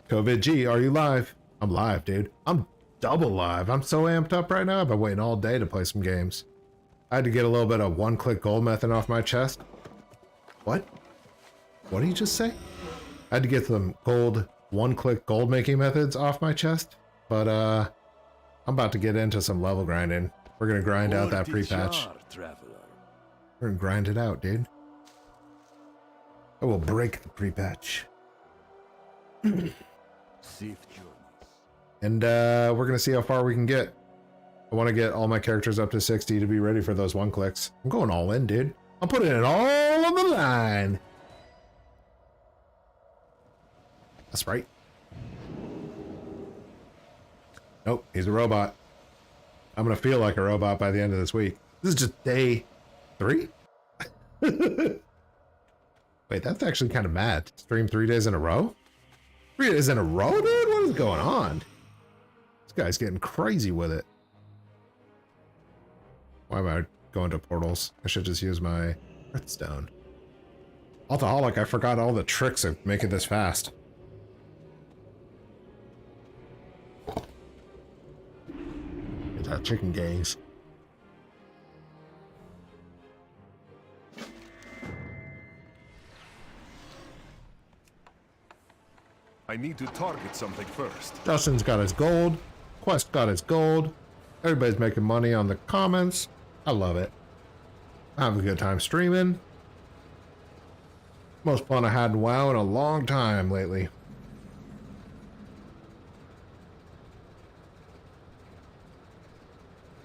COVID G, are you live? I'm live, dude. I'm double live. I'm so amped up right now. I've been waiting all day to play some games. I had to get a little bit of one-click gold method off my chest. What? What did you just say? I had to get some one-click gold making methods off my chest, but I'm about to get into some level grinding. We're gonna grind out that pre-patch. We're gonna grind it out, dude. I will break the pre-patch. And we're gonna see how far we can get. I want to get all my characters up to 60 to be ready for those one-clicks. I'm going all in, dude. I'm putting it all on the line. That's right. Nope, he's a robot. I'm gonna feel like a robot by the end of this week. This is just day 3? Wait, that's actually kind of mad. Stream 3 days in a row? 3 days in a row, dude? What is going on? This guy's getting crazy with it. Why am I going to portals? I should just use my redstone. Alcoholic, I forgot all the tricks of making this fast. Get that chicken gaze. I need to target something first. Justin's got his gold. Quest got his gold. Everybody's making money on the comments. I love it. I have a good time streaming. Most fun I had in WoW in a long time lately.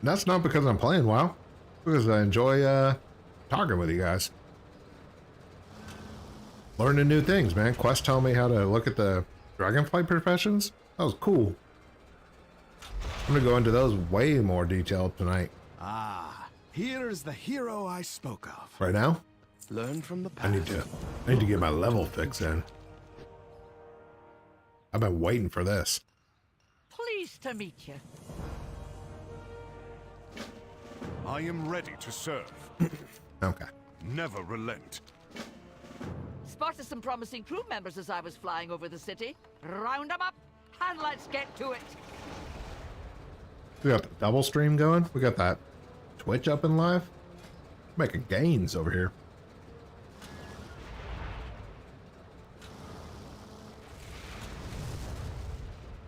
And that's not because I'm playing WoW. Because I enjoy talking with you guys. Learning new things, man. Quest told me how to look at the Dragonflight professions. That was cool. I'm gonna go into those way more detail tonight. Ah, here is the hero I spoke of. Right now? Learn from the I past. need to get my level fix in. I've been waiting for this. Pleased to meet you. I am ready to serve. Okay. Never relent. Spotted some promising crew members as I was flying over the city. Round them up, and let's get to it. We got the double stream going. We got that Twitch up and live. Making gains over here.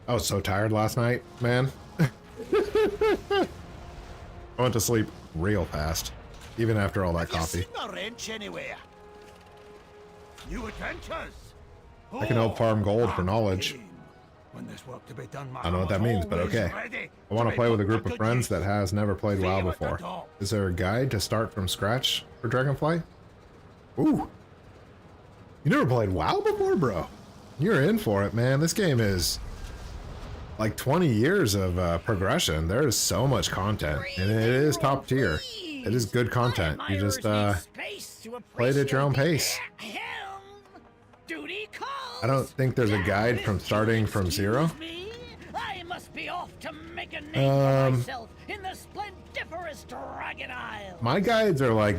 I was so tired last night, man. I went to sleep real fast, even after all that coffee. A wrench anywhere? New adventures. I can help farm gold for knowledge. When there's work to be done, I don't know what that means, but okay. I want to play with a group of friends that has never played WoW before. Is there a guide to start from scratch for Dragonflight? Ooh. You never played WoW before, bro? You're in for it, man. This game is like 20 years of progression. There is so much content, and it is top tier. It is good content. You just play it at your own pace. I don't think there's a guide from starting from zero. I must be off to make a name for myself in the splendiferous Dragon Isle. My guides are like,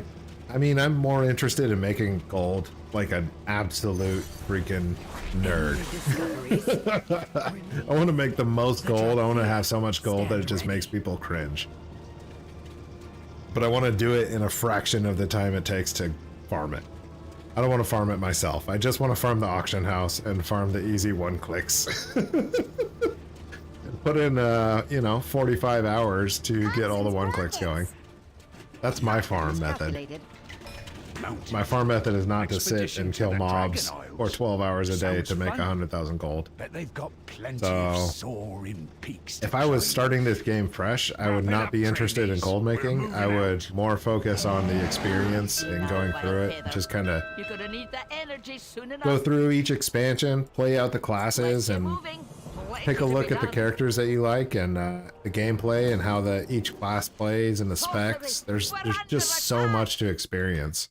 I mean, I'm more interested in making gold like an absolute freaking nerd. I want to make the most gold. I want to have so much gold that it just makes people cringe. But I want to do it in a fraction of the time it takes to farm it. I don't want to farm it myself. I just want to farm the auction house and farm the easy one-clicks. And put in, you know, 45 hours to get all the one-clicks going. That's my farm method. My farm method is not to sit and kill mobs for 12 hours a day to make 100,000 gold. Bet they've got plenty So, of soaring peaks. if I was starting this game fresh, I would not be interested in gold making. I would more focus on the experience and going through it. Just kind of You're gonna need the energy soon enough. go through each expansion, play out the classes, and take a look at the characters that you like and the gameplay and how each class plays and the specs. There's just so much to experience.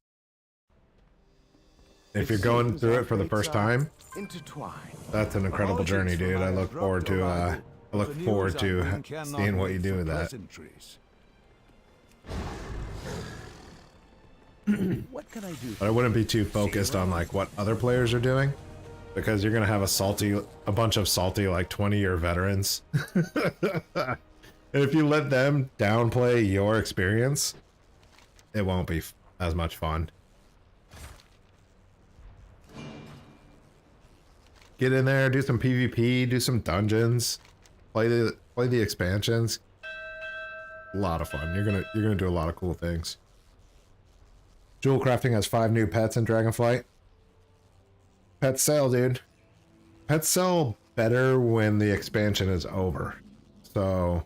If you're going through it for the first time, that's an incredible journey, dude. I look forward to seeing what you do with that. What can I do? But I wouldn't be too focused on like what other players are doing, because you're gonna have a bunch of salty like 20-year veterans. And if you let them downplay your experience, it won't be as much fun. Get in there, do some PvP, do some dungeons, play the expansions. A lot of fun. You're gonna do a lot of cool things. Jewel crafting has 5 new pets in Dragonflight. Pets sell, dude. Pets sell better when the expansion is over. So,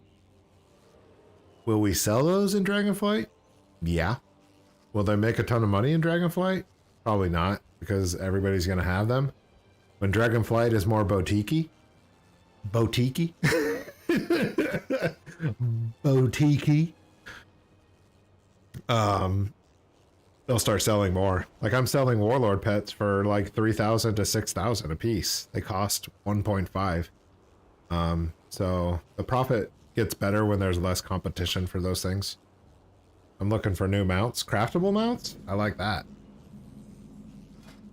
will we sell those in Dragonflight? Yeah. Will they make a ton of money in Dragonflight? Probably not, because everybody's gonna have them. When Dragonflight is more boutique-y. Boutique-y? Boutique-y. They'll start selling more. Like, I'm selling Warlord pets for like 3,000 to 6,000 a piece. They cost 1.5. So the profit gets better when there's less competition for those things. I'm looking for new mounts. Craftable mounts? I like that.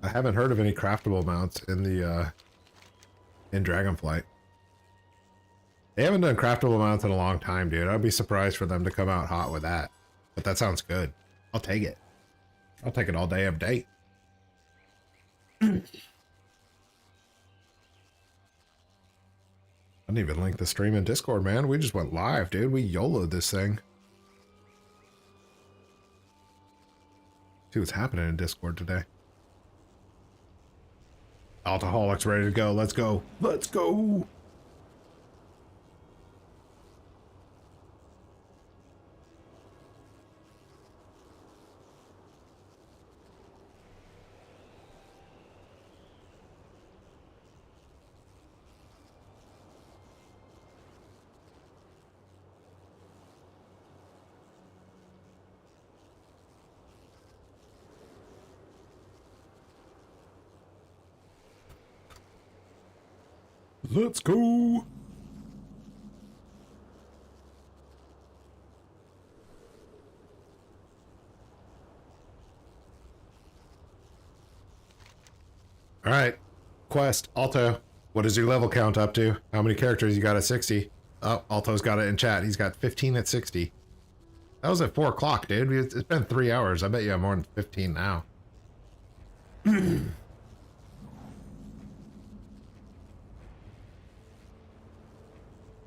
I haven't heard of any craftable mounts in the in Dragonflight. They haven't done craftable mounts in a long time, dude. I'd be surprised for them to come out hot with that. But that sounds good. I'll take it. I'll take it all day of day. I didn't even link the stream in Discord, man. We just went live, dude. We YOLO'd this thing. See what's happening in Discord today. Alcoholic's ready to go. Let's go. Let's go. Let's go. All right. Quest, Alto. What is your level count up to? How many characters you got at 60? Oh, Alto's got it in chat. He's got 15 at 60. That was at 4 o'clock, dude. It's been 3 hours. I bet you have more than 15 now.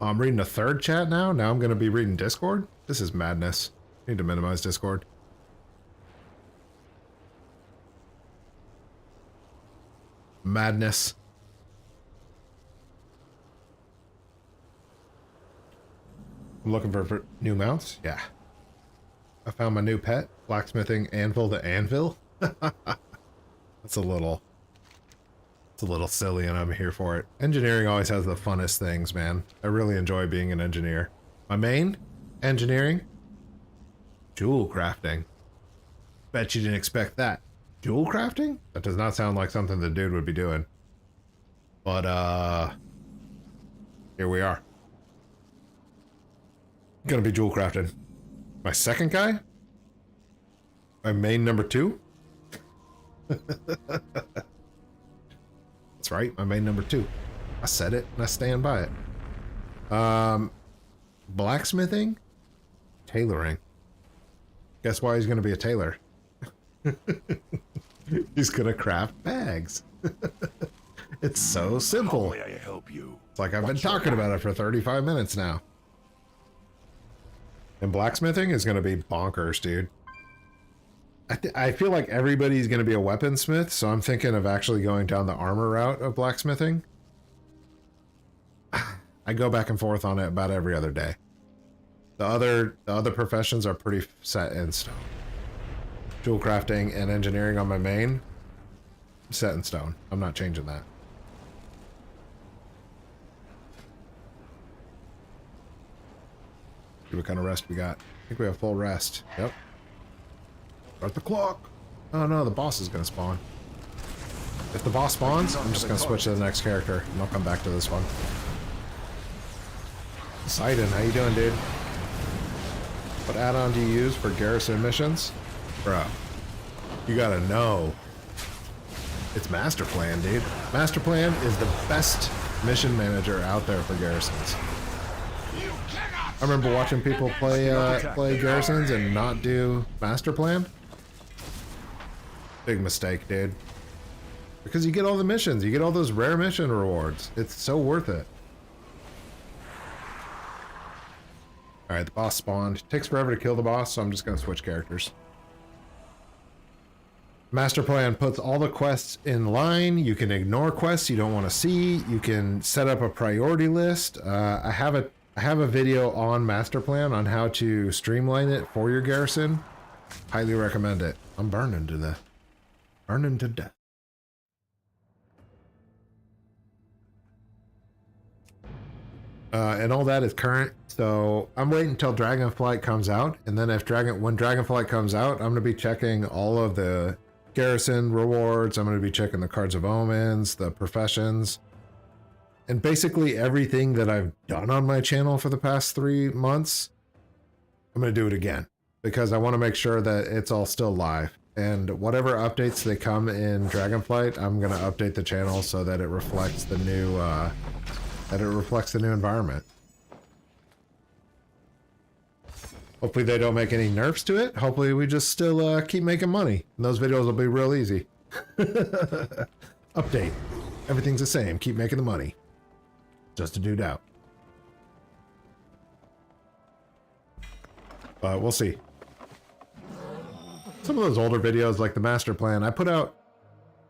I'm reading a third chat now. Now I'm going to be reading Discord. This is madness. I need to minimize Discord. Madness. I'm looking for new mounts. Yeah. I found my new pet. Blacksmithing anvil to anvil. That's a little silly, and I'm here for it. Engineering always has the funnest things, man. I really enjoy being an engineer. My main? Engineering? Jewel crafting. Bet you didn't expect that. Jewel crafting? That does not sound like something the dude would be doing. But, here we are. Gonna be jewel crafting. My second guy? My main number 2? That's right, my main number 2. I said it and I stand by it. Blacksmithing? Tailoring. Guess why he's gonna be a tailor? He's gonna craft bags. It's so simple. How may I help you? It's like I've been talking about it for 35 minutes now. And blacksmithing is gonna be bonkers, dude. I feel like everybody's going to be a weaponsmith, so I'm thinking of actually going down the armor route of blacksmithing. I go back and forth on it about every other day. The other professions are pretty set in stone. Jewel crafting and engineering on my main, set in stone. I'm not changing that. See what kind of rest we got. I think we have full rest. Yep. Start the clock. Oh no, the boss is gonna spawn. If the boss spawns, I'm just gonna switch to the next character and I'll come back to this one. Sidon, how you doing, dude? What add-on do you use for garrison missions? Bro, You gotta know. It's Master Plan, dude. Master Plan is the best mission manager out there for garrisons. I remember watching people play garrisons and not do Master Plan. Big mistake, dude. Because you get all the missions, you get all those rare mission rewards. It's so worth it. Alright, the boss spawned. It takes forever to kill the boss, so I'm just gonna switch characters. Master Plan puts all the quests in line. You can ignore quests you don't want to see. You can set up a priority list. I have a video on Master Plan on how to streamline it for your garrison. Highly recommend it. I'm burning to death. Burning to death. And all that is current, so I'm waiting until Dragonflight comes out, and then when Dragonflight comes out, I'm going to be checking all of the garrison rewards. I'm going to be checking the Cards of Omens, the professions, and basically everything that I've done on my channel for the past 3 months. I'm going to do it again because I want to make sure that it's all still live, and whatever updates they come in Dragonflight, I'm going to update the channel so that it reflects the new environment. Hopefully they don't make any nerfs to it. Hopefully we just still keep making money. And those videos will be real easy. Update. Everything's the same. Keep making the money. Just a dude out. But we'll see. Some of those older videos, like the Master Plan, I put out...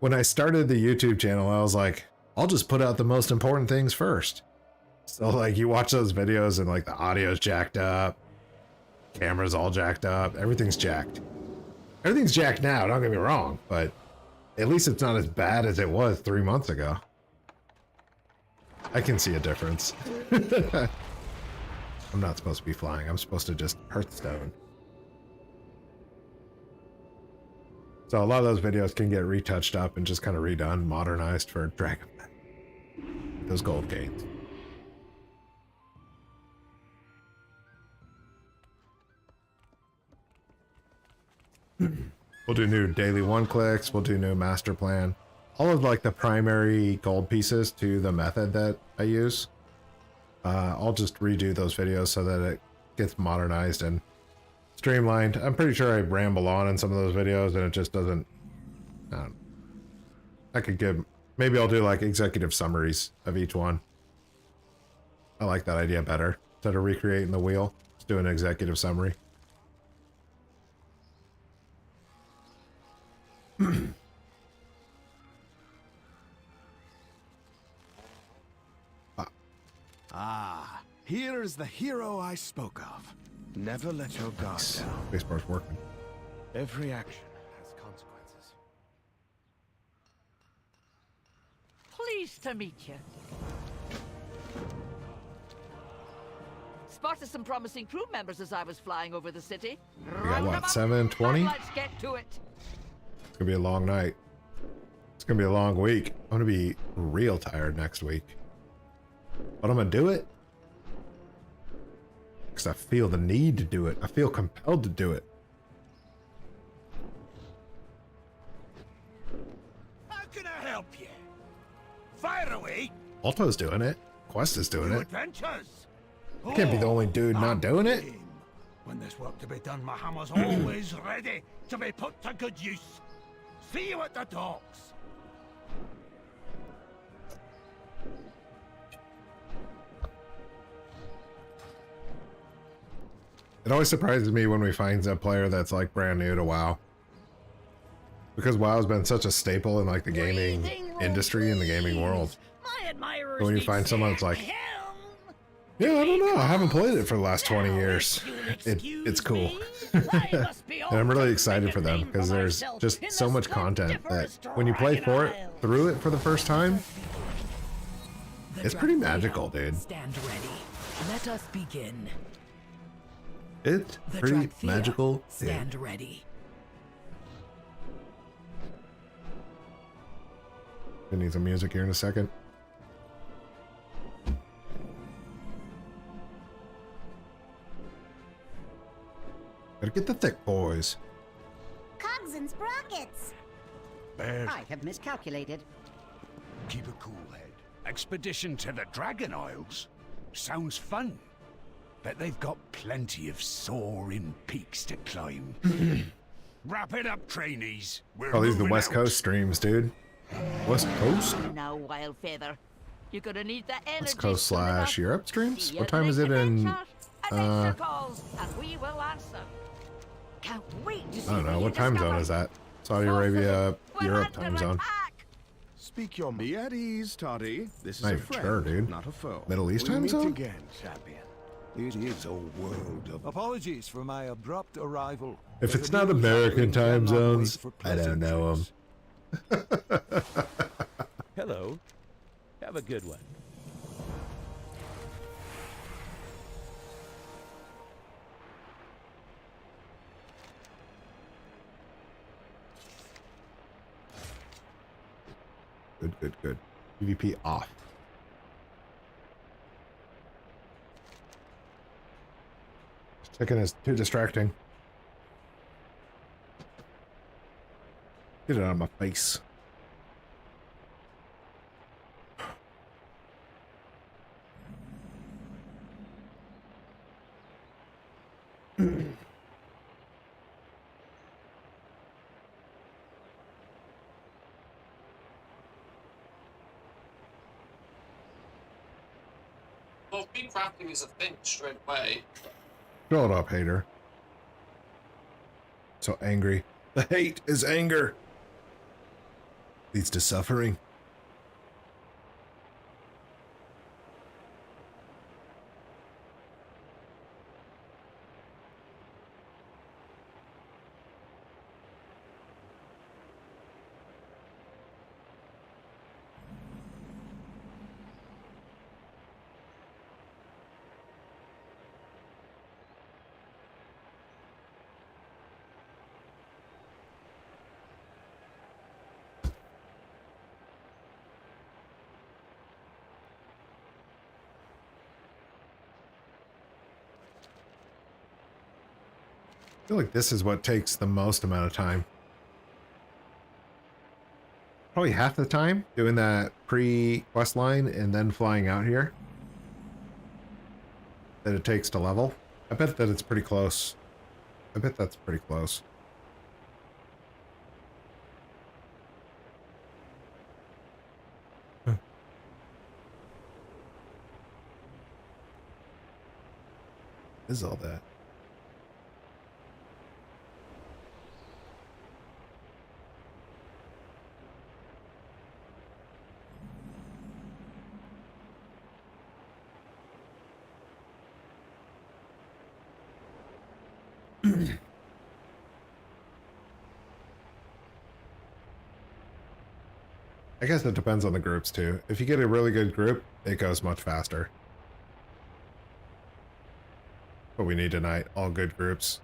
When I started the YouTube channel, I was like, I'll just put out the most important things first. So like you watch those videos and like the audio's jacked up, camera's all jacked up, everything's jacked. Everything's jacked now, don't get me wrong, but at least it's not as bad as it was 3 months ago. I can see a difference. I'm not supposed to be flying, I'm supposed to just Hearthstone. So a lot of those videos can get retouched up and just kind of redone, modernized for Dragonflight. Those gold gains. We'll do new daily one clicks. We'll do new Master Plan. All of like the primary gold pieces to the method that I use. I'll just redo those videos so that it gets modernized and streamlined. I'm pretty sure I ramble on in some of those videos and it just doesn't. I could give. Maybe I'll do like executive summaries of each one. I like that idea better. Instead of recreating the wheel, just do an executive summary. Here is the hero I spoke of. Never let your guard down. Spacebar's working. Every action has consequences. Pleased to meet you. Spotted some promising crew members as I was flying over the city. We got what, 7:20? Let's get to it. It's gonna be a long night. It's gonna be a long week. I'm gonna be real tired next week. But I'm gonna do it. Because I feel the need to do it. I feel compelled to do it. How can I help you? Fire away. Alto's doing it. Quest is doing New it. adventures. You can't be the only dude not doing it. When there's work to be done, my hammer's always ready to be put to good use. See you at the docks. It always surprises me when we find a player that's like brand new to WoW. Because WoW's been such a staple in like the gaming industry and the gaming world. My admirers But when you need find someone that's like, him. yeah, I don't know, I haven't played it for the last 20 years. It's cool. And I'm really excited for them because there's just so much content that when you play through it for the first time, it's pretty magical, dude. Stand ready. Let us begin. It's The pretty Dragonflight, magical, dude. Stand ready. We need some music here in a second. Gotta get the thick boys. Cogs and sprockets. targets. Bears, I have miscalculated. keep a cool head. Expedition to the Dragon Isles? Sounds fun. Bet they've got plenty of soaring peaks to climb. Wrap it up, trainees. We're Oh, these are the moving West out. Coast streams, dude. West Coast? Now, Wild Feather, you're gonna need the energy. West Coast soon enough. / Europe streams? See you What time is it next in... adventure. Adventure calls, and we will answer. Can't wait to see I don't know. you What time zone discover. is that? Saudi Arabia, We're Europe under time zone. attack. Speak your mind. Be at ease, Toddy. This is Not a even friend, sure, dude. not a foe. Middle East We time meet zone? again, champion. It is a world of... Apologies for my abrupt arrival. If but it's the not news American gathering time cannot wait zones, for I don't know them. pleasantries. Hello. Have a good one. Good, good, good. PvP off. Chicken is too distracting. Get it out of my face. Well, speed crafting is a thing straight away. Shut up, hater. So angry. The hate is anger. Leads to suffering. I feel like this is what takes the most amount of time. Probably half the time doing that pre-quest line and then flying out here that it takes to level. I bet that it's pretty close. I bet that's pretty close. Huh. What is all that? I guess it depends on the groups too. If you get a really good group, it goes much faster. What we need tonight, all good groups.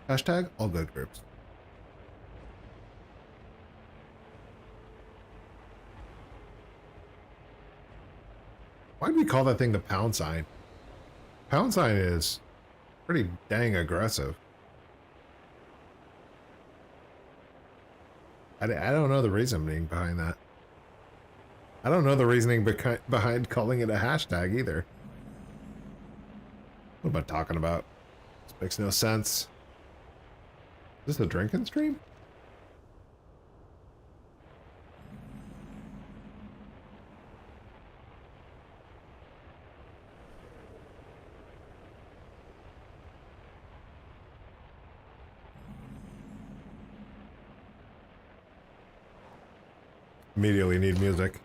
Hashtag all good groups. Why do we call that thing the pound sign? Pound sign is pretty dang aggressive. I don't know the reasoning behind that. I don't know the reasoning behind calling it a hashtag either. What am I talking about? This makes no sense. Is this a drinking stream? Immediately need music.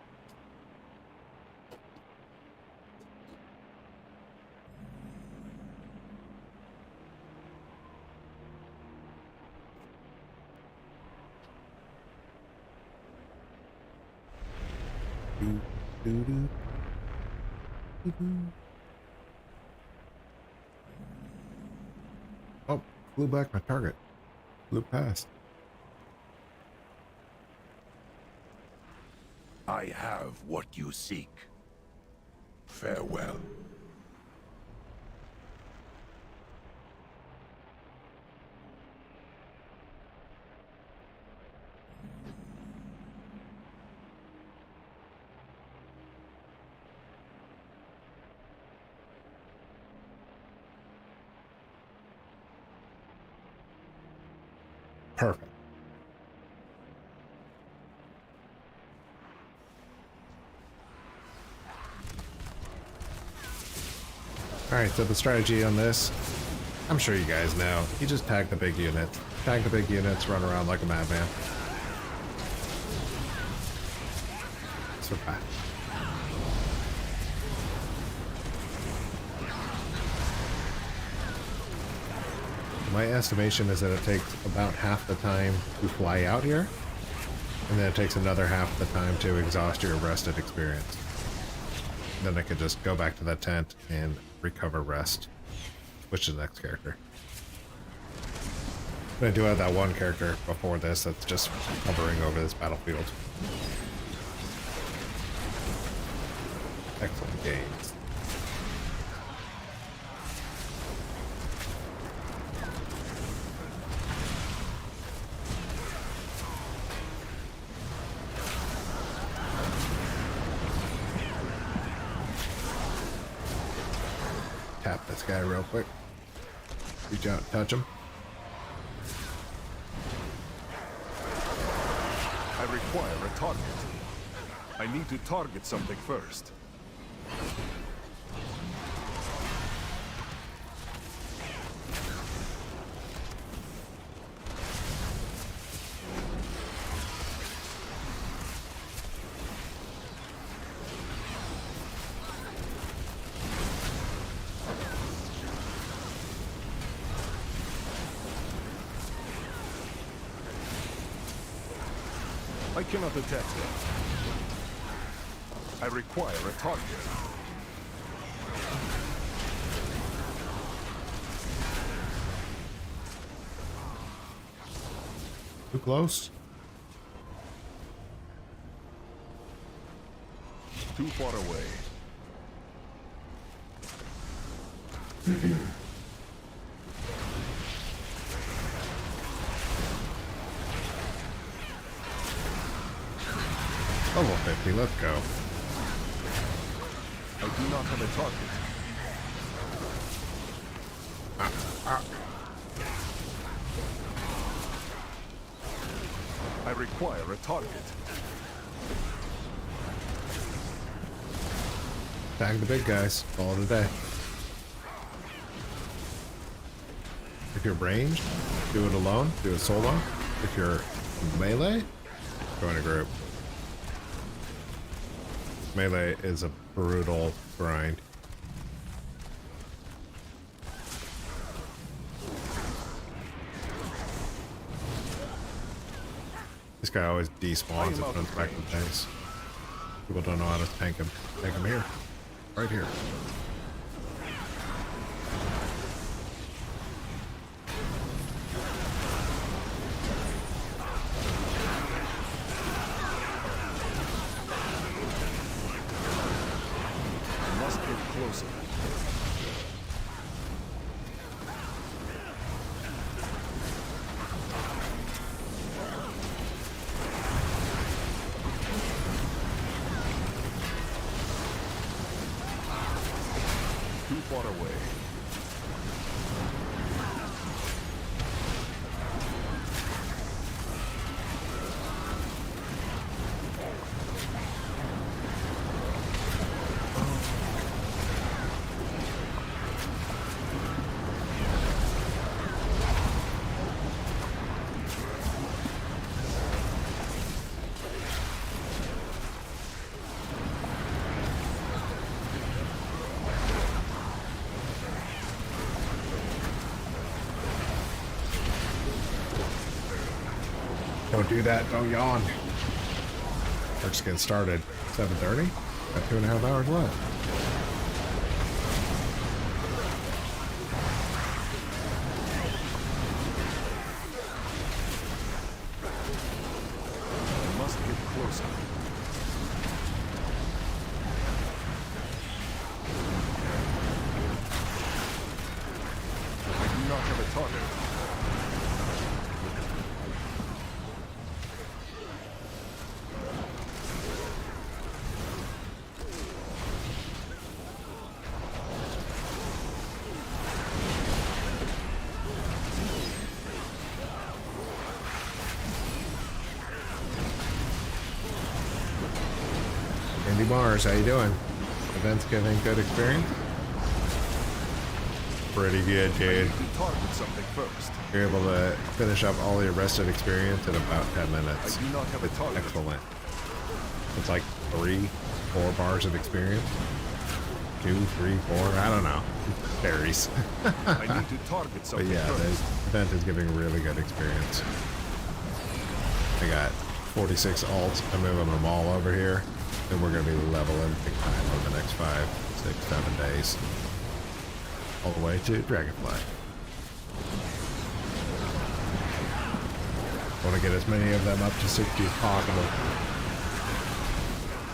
Oh, flew back my target. Flew past. I have what you seek. Farewell. Perfect. Alright, so the strategy on this, I'm sure you guys know. You just tag the big units. Tag the big units, run around like a madman. Survive. My estimation is that it takes about half the time to fly out here, and then it takes another half the time to exhaust your rested experience. Then I could just go back to that tent and recover rest. Switch to the next character. But I do have that one character before this that's just hovering over this battlefield. Excellent games. Tap this guy real quick. Reach out and touch him. I require a target. I need to target something first. I cannot detect them. I require a target. Too close? Too far away. Level 50, let's go. I do not have a target. I require a target. Tag the big guys. Call it a day. If you're ranged, do it alone. Do it solo. If you're melee, join a group. Melee is a brutal grind. This guy always despawns and runs back to tanks. People don't know how to tank him. Tank him here. Right here. I must get closer. Too far away. Don't do that. Don't yawn. We're just getting started. 7:30. Got 2.5 hours left. I must get closer. I do not have a target. Andy Mars, how you doing? Events giving good experience? Pretty good, dude. Target something first. You're able to finish up all your rested experience in about 10 I minutes. do not have a target. Excellent. It's like 3-4 bars of experience. 2, 3, 4, I don't know. Varies. I need to target But something yeah, the first. event is giving really good experience. I got 46 alts. I'm moving them all over here. And we're going to be leveling big time over the next 5, 6, 7 days. All the way to Dragonflight. Want to get as many of them up to 60 as possible.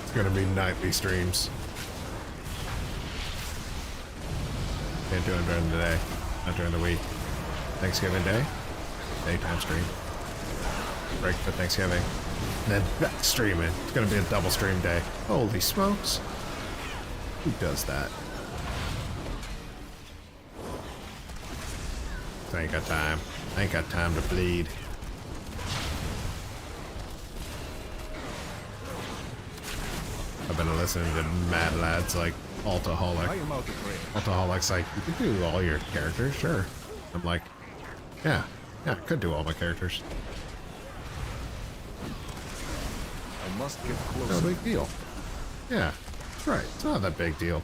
It's going to be nightly streams. Can't do them during the day, not during the week. Thanksgiving Day, daytime stream. Break for Thanksgiving. And then back streaming. It's going to be a double stream day. Holy smokes. Who does that? I ain't got time. I ain't got time to bleed. I've been listening to mad lads like Altaholic. I am out of range. Altaholic's like, you can do all your characters, sure. I'm like, yeah, I could do all my characters. I must get No closer. big deal. Yeah, that's right. It's not that big deal.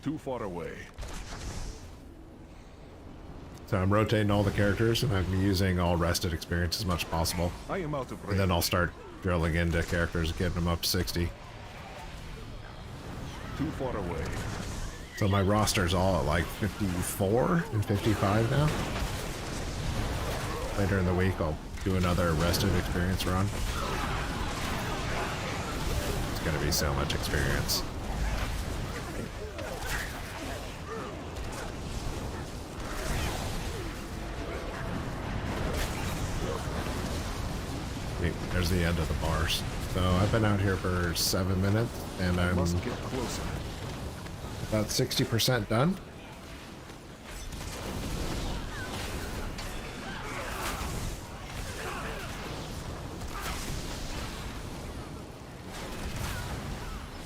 Too far away. So I'm rotating all the characters and I'm using all rested experience as much as possible. I am out of range. And then I'll start drilling into characters, getting them up to 60. Too far away. So my roster's all at like 54 and 55 now. Later in the week, I'll do another rested experience run. It's gonna be so much experience. Okay, there's the end of the bars. So I've been out here for 7 minutes and I I'm must get closer. about 60% done.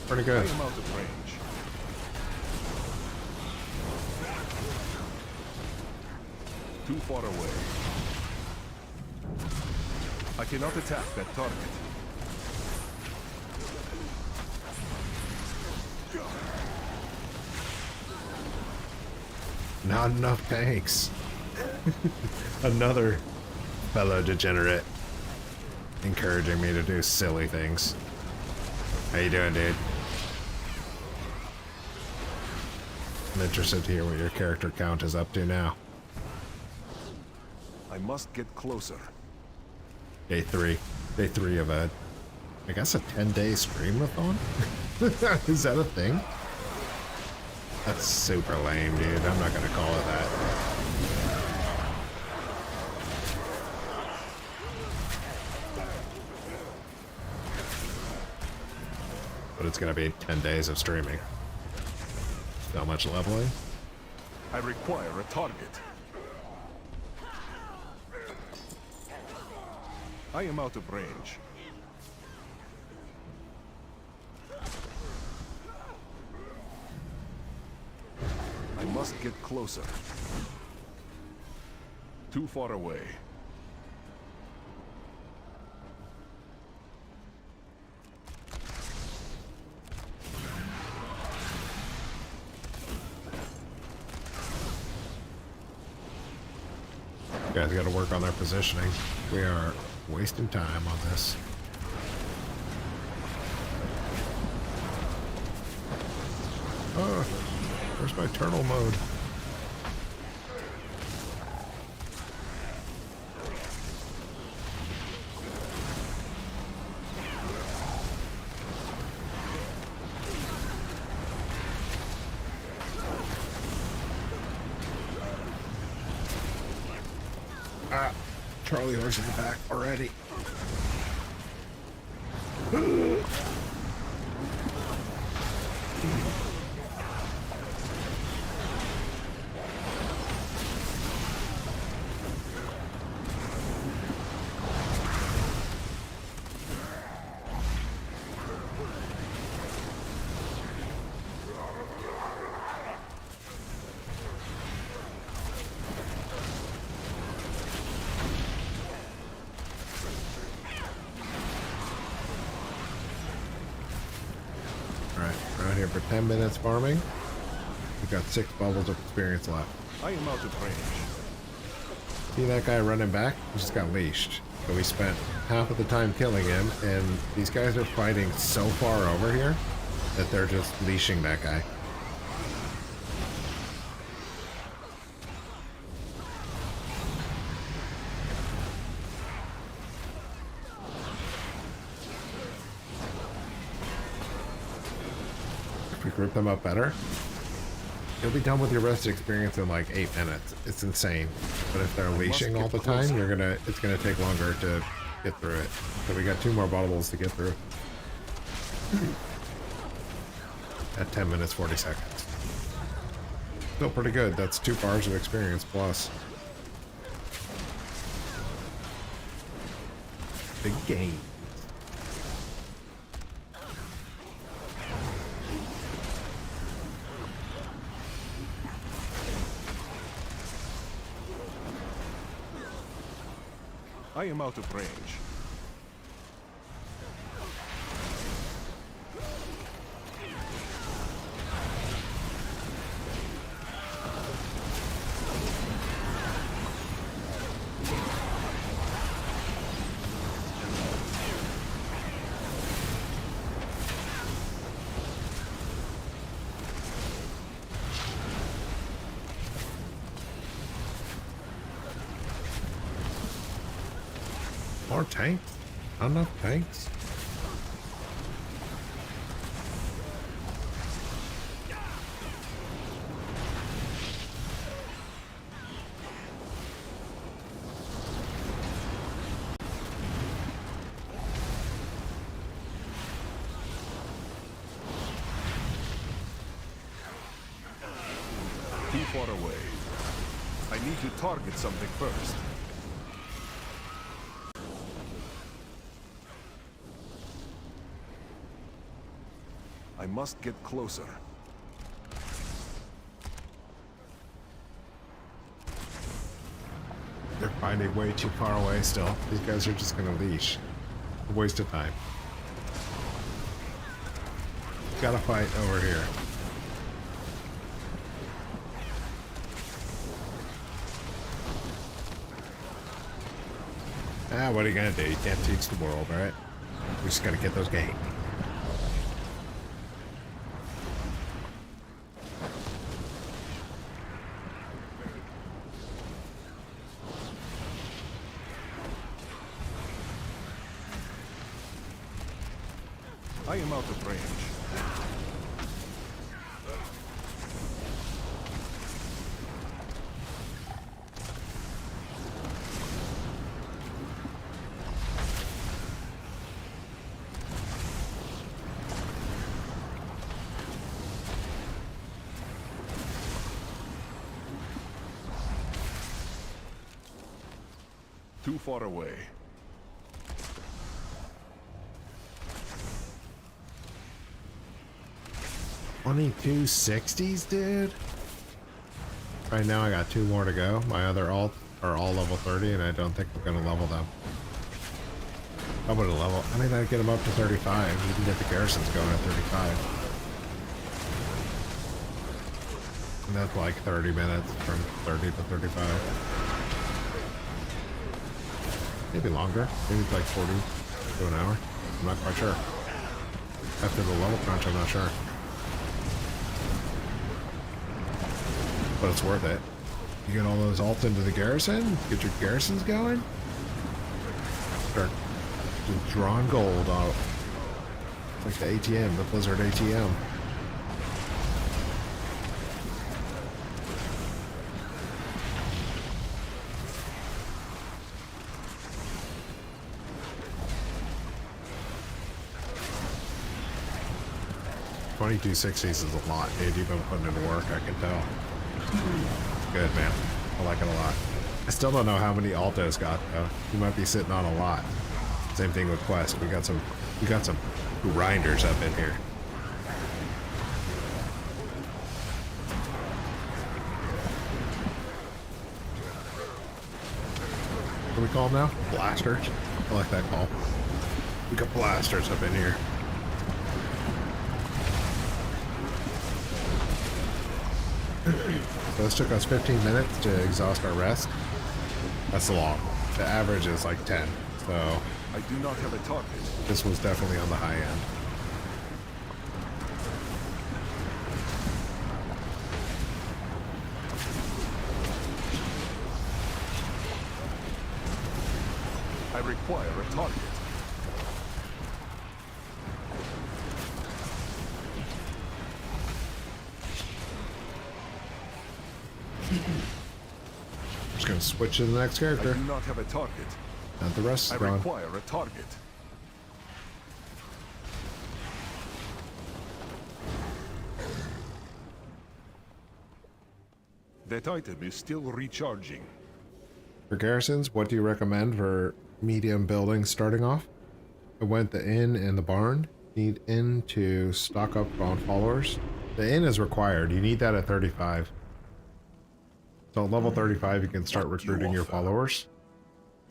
Pretty I good. am out of range. Too far away. I cannot attack that target. Not enough tanks. Another fellow degenerate encouraging me to do silly things. How you doing, dude? I'm interested to hear what your character count is up to now. I must get closer. Day 3. Day 3 of a, I guess a 10-day streamathon? Is that a thing? That's super lame, dude. I'm not gonna call it that. But it's gonna be 10 days of streaming. So much leveling. I require a target. I am out of range. I must get closer. Too far away. Guys gotta work on their positioning. We are wasting time on this. Oh, where's my turtle mode? Ah, Charlie horse in the back already. out here for 10 minutes farming. We've got 6 bubbles of experience left. I am out of range. See that guy running back? He just got leashed. So we spent half of the time killing him, and these guys are fighting so far over here that they're just leashing that guy. If we group them up better, you'll be done with your rest experience in like 8 minutes. It's insane. But if they're leashing all the time, it's gonna take longer to get through it. So we got 2 more bubbles to get through. At 10 minutes 40 seconds. Still pretty good. That's 2 bars of experience plus. Big game. I am out of range. More tanks? Not enough tanks? Too far away. I need to target something first. I must get closer. They're finding way too far away still. These guys are just gonna leash. A waste of time. Gotta fight over here. Ah, what are you gonna do? You can't teach the world, right? We just gotta get those games. I am out of range. Too far away. 2260s, dude. Right now I got 2 more to go. My other alts are all level 30 and I don't think we're gonna level them. How about a level? I mean, I'd get them up to 35. You can get the garrisons going at 35. And that's like 30 minutes from 30 to 35. Maybe longer. Maybe it's like 40 to an hour. I'm not quite sure. After the level crunch, I'm not sure. But it's worth it. You get all those alts into the garrison, get your garrisons going. Start drawing gold out. It's like the ATM, the Blizzard ATM. $22.60s is a lot, dude. You've been putting in work, I can tell. Good, man. I like it a lot. I still don't know how many Altos got, though. You might be sitting on a lot. Same thing with Quest. We got some grinders up in here. What do we call them now? Blasters? I like that call. We got blasters up in here. So this took us 15 minutes to exhaust our rest. That's long. The average is like 10. So I do not have a target. this was definitely on the high end. I require a target. I'm just gonna switch to the next I character. do not have a target. And the rest I is gone. require a target. That item is still recharging. For garrisons, what do you recommend for medium buildings starting off? I went the inn and the barn. Need inn to stock up on followers. The inn is required. You need that at 35. So at level 35, you can start recruiting your followers.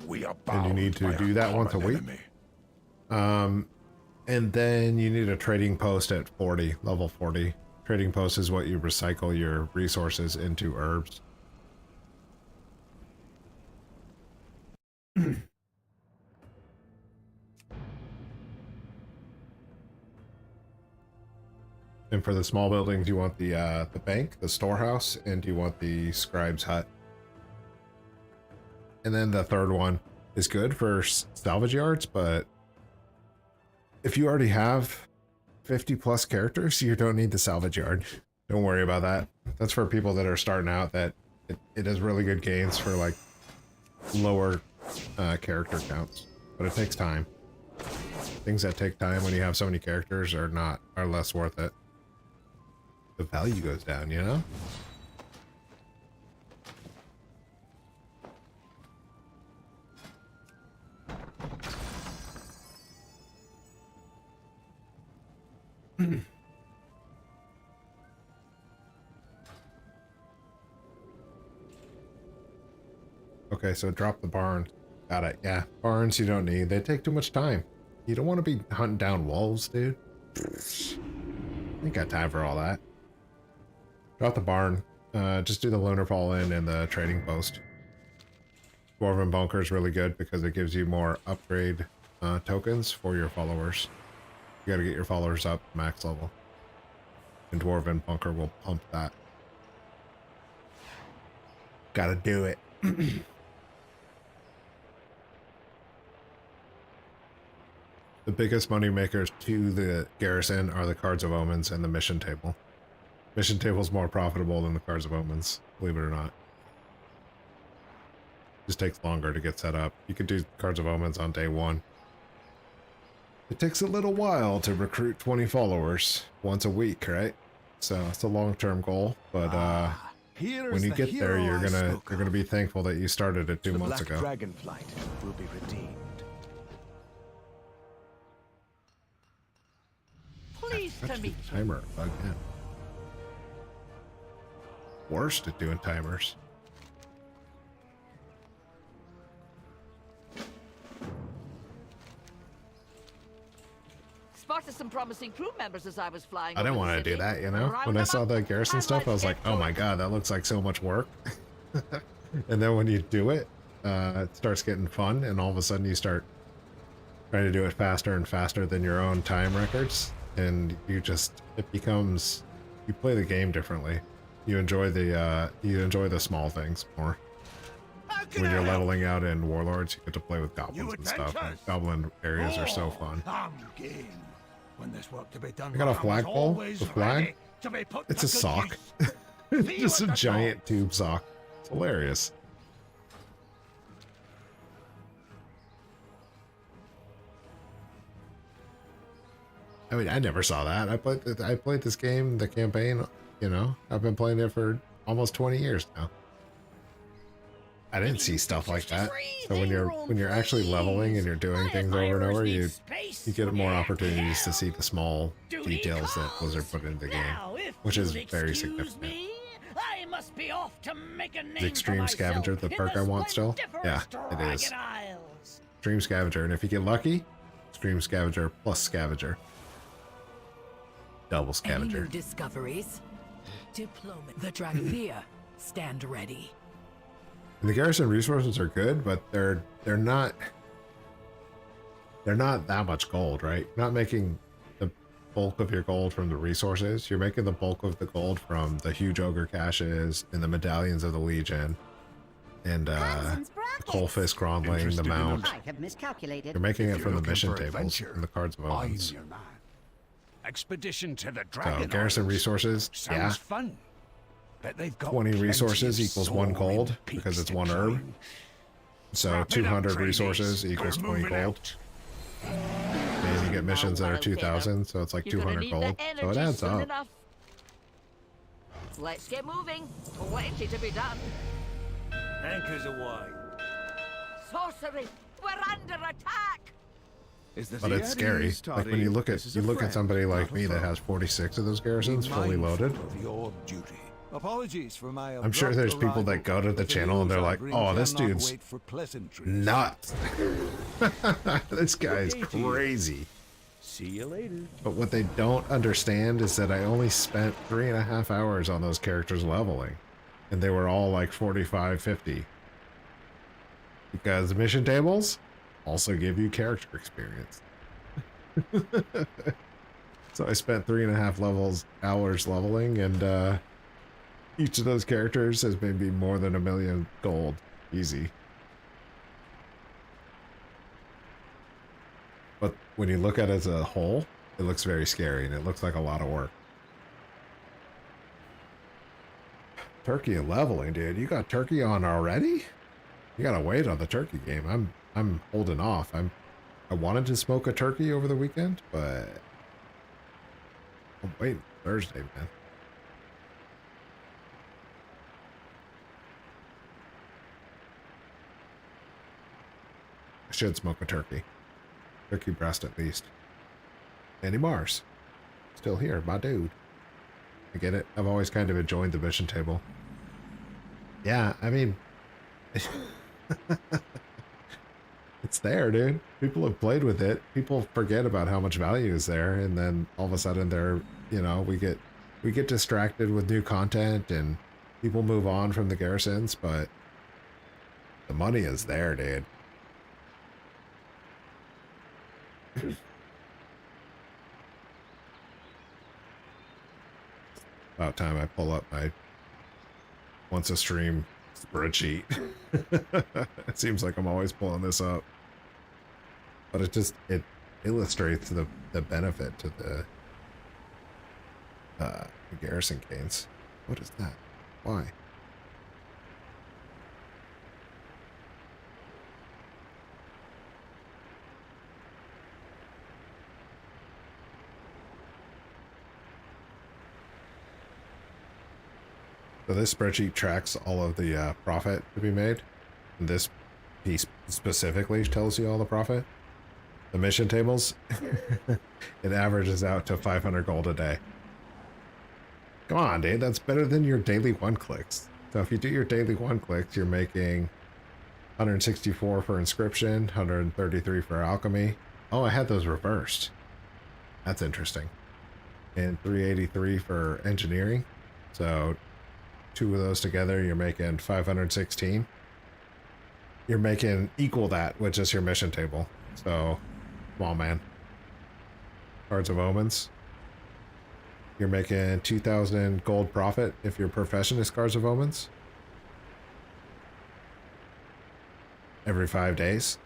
We are And you need to do that once a week. And then you need a trading post at 40, level 40. Trading post is what you recycle your resources into herbs. And for the small buildings, you want the bank, the storehouse, and you want the scribe's hut. And then the third one is good for salvage yards, but if you already have 50 plus characters, you don't need the salvage yard. Don't worry about that. That's for people that are starting out, that it has really good gains for like lower character counts, but it takes time. Things that take time when you have so many characters are less worth it. The value goes down, you know? Okay, so drop the barn. Got it. Yeah, barns you don't need. They take too much time. You don't want to be hunting down wolves, dude. Ain't got time for all that. Drop the barn. Just do the lunar fall in and the trading post. Dwarven bunker is really good because it gives you more upgrade tokens for your followers. You gotta get your followers up max level. And Dwarven bunker will pump that. Gotta do it. The biggest money makers to the garrison are the Cards of Omens and the mission table. Mission table is more profitable than the Cards of Omens, believe it or not. Just takes longer to get set up. You could do Cards of Omens on day one. It takes a little while to recruit 20 followers once a week, right? So it's a long-term goal, but when you get there, you're gonna be thankful that you started it 2 months ago. Dragonflight will be redeemed. Pleased to meet you. Timer again. Worst at doing timers. Spotted some promising crew members as I was flying. I didn't want to do that, you know? When I saw the garrison stuff, I was like, oh my god, that looks like so much work. And then when you do it, it starts getting fun, and all of a sudden you start trying to do it faster and faster than your own time records, and it becomes, you play the game differently. You enjoy the small things more. When you're leveling out in Warlords, you get to play with goblins and stuff. And goblin areas are so fun. I got a flagpole. The flag? It's a sock. Just a giant tube sock. It's hilarious. I mean, I never saw that. I played this game, the campaign, you know. I've been playing it for almost 20 years now. I didn't see stuff like that. So when you're actually leveling and you're doing things over and over, you get more opportunities to see the small details that Blizzard put into the game, which is very significant. I must be off to make a name The Extreme Scavenger, the perk I want still? Yeah, it is. Extreme Scavenger, and if you get lucky, Extreme Scavenger plus Scavenger. Double Scavenger. Any new discoveries? Diplomat. The Dragonflight. Stand ready. And the garrison resources are good, but they're not that much gold, right? You're not making the bulk of your gold from the resources. You're making the bulk of the gold from the huge ogre caches and the medallions of the Legion and the Coalfist Grondling, the mount. I have miscalculated. You're making it from the Looking mission for tables adventure? and the cards of I'm omens. your man. Expedition to the So Dragon garrison Isles. resources, Sounds yeah. fun. Bet they've got 20 plenty resources of equals 1 soaring gold peaks because it's to 1 herb. climb. So Wrap it up, 200 trainees. resources equals We're 20 moving gold. out. And you get missions that are 2,000, so it's like You're gonna 200 need gold. the So it energy adds soon up. enough. Let's get moving. Plenty to be done. Anchors away. Sorcery! We're under attack! But it's scary. Like when you look at somebody like me that has 46 of those garrisons fully loaded. Apologies for my I'm sure there's people that go to the channel and they're like, "Oh, this dude's nuts. This guy is crazy." See you later. But what they don't understand is that I only spent 3.5 hours on those characters leveling, and they were all like 45, 50. Because mission tables also give you character experience. So I spent 3.5 hours leveling, and each of those characters has maybe more than 1 million gold. Easy. But when you look at it as a whole, it looks very scary, and it looks like a lot of work. Turkey and leveling, dude. You got turkey on already? You gotta wait on the turkey game. I'm holding off. I wanted to smoke a turkey over the weekend, but I'm waiting Thursday, man. I should smoke a turkey. Turkey breast at least. Andy Mars. Still here, my dude. I get it. I've always kind of enjoyed the mission table. Yeah, I mean... it's there, dude. People have played with it. People forget about how much value is there, and then all of a sudden they're, you know, we get distracted with new content and people move on from the garrisons, but the money is there, dude. About time I pull up my once a stream spreadsheet. It seems like I'm always pulling this up, but it illustrates the benefit to the garrison gains. What is that? Why? So this spreadsheet tracks all of the profit to be made. And this piece specifically tells you all the profit. The mission tables, it averages out to 500 gold a day. Come on, dude, that's better than your daily 1-clicks. So if you do your daily 1-clicks, you're making 164 for inscription, 133 for alchemy. Oh, I had those reversed. That's interesting. And 383 for engineering. So 2 of those together, you're making 516. You're making equal that with just your mission table. So, come on, man. Cards of Omens. You're making 2,000 gold profit if your profession is Cards of Omens. Every 5 days.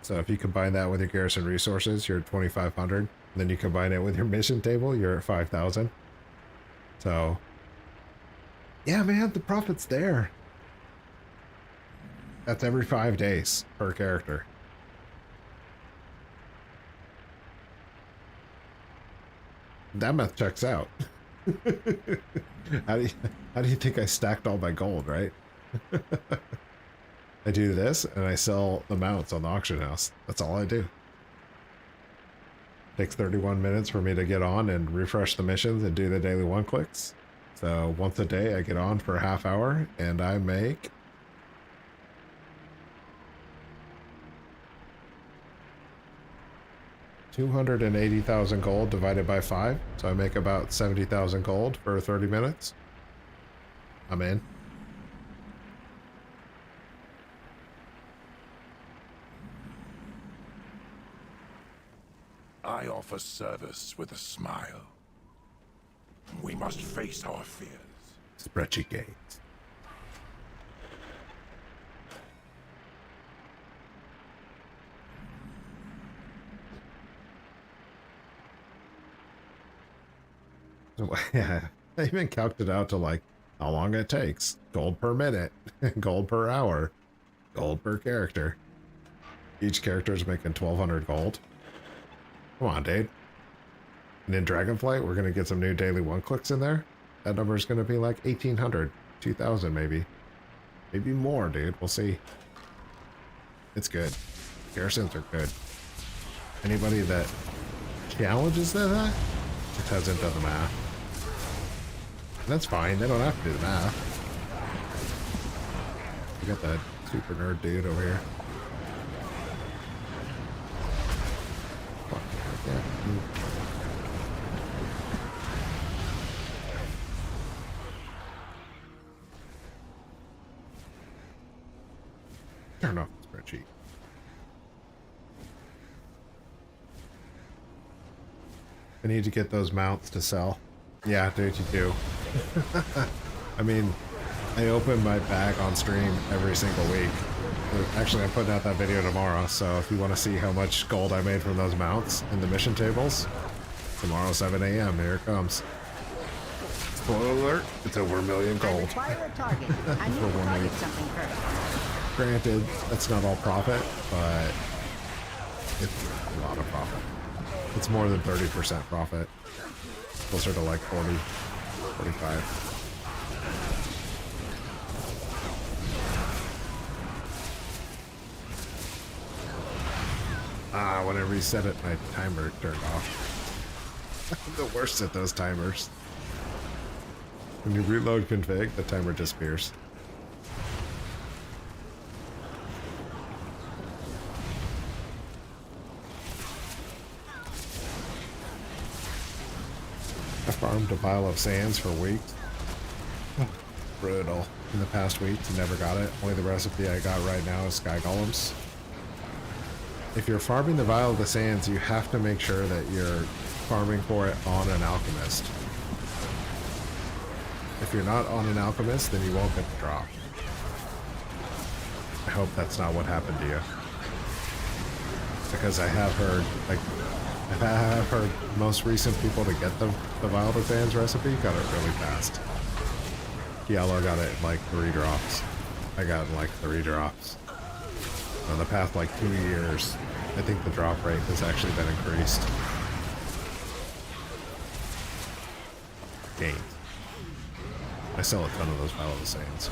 So if you combine that with your garrison resources, you're at 2,500. And then you combine it with your mission table, you're at 5,000. So... yeah, man, the profit's there. That's every 5 days per character. That math checks out. How do you think I stacked all my gold, right? I do this and I sell the mounts on the auction house. That's all I do. Takes 31 minutes for me to get on and refresh the missions and do the daily 1-clicks. So once a day I get on for a half hour and I make $280,000 gold divided by 5. So I make about 70,000 gold for 30 minutes. I'm in. I offer service with a smile. We must face our fears. Spreadsheet gates. Yeah, I even calculated it out to like how long it takes. Gold per minute, gold per hour, gold per character. Each character is making 1,200 gold. Come on, dude. And in Dragonflight, we're going to get some new daily one-clicks in there. That number is going to be like 1,800, 2,000 maybe. Maybe more, dude. We'll see. It's good. Garrisons are good. Anybody that challenges that, it doesn't do the math. And that's fine. They don't have to do the math. We got that super nerd dude over here. Yeah. Turn off the spreadsheet. I need to get those mounts to sell. Yeah, dude, you do. I mean, I open my bag on stream every single week. Actually, I'm putting out that video tomorrow, so if you want to see how much gold I made from those mounts in the mission tables, tomorrow 7 a.m. Here it comes. Spoiler alert, it's over 1 million gold. I require a target. I need to target something first. Granted, that's not all profit, but it's a lot of profit. It's more than 30% profit. Closer to like 40, 45. Ah, when I reset it, my timer turned off. I'm the worst at those timers. When you reload config, the timer disappears. I farmed a pile of sands for weeks. Brutal. In the past weeks, and never got it. Only the recipe I got right now is sky golems. If you're farming the vial of the sands, you have to make sure that you're farming for it on an alchemist. If you're not on an alchemist, then you won't get the drop. I hope that's not what happened to you. Because I have heard, like, I have heard most recent people to get the vial of the sands recipe got it really fast. Yellow got it in like 3 drops. I got in like 3 drops. In the past like 2 years, I think the drop rate has actually been increased. Gains. I sell a ton of those vial of the sands.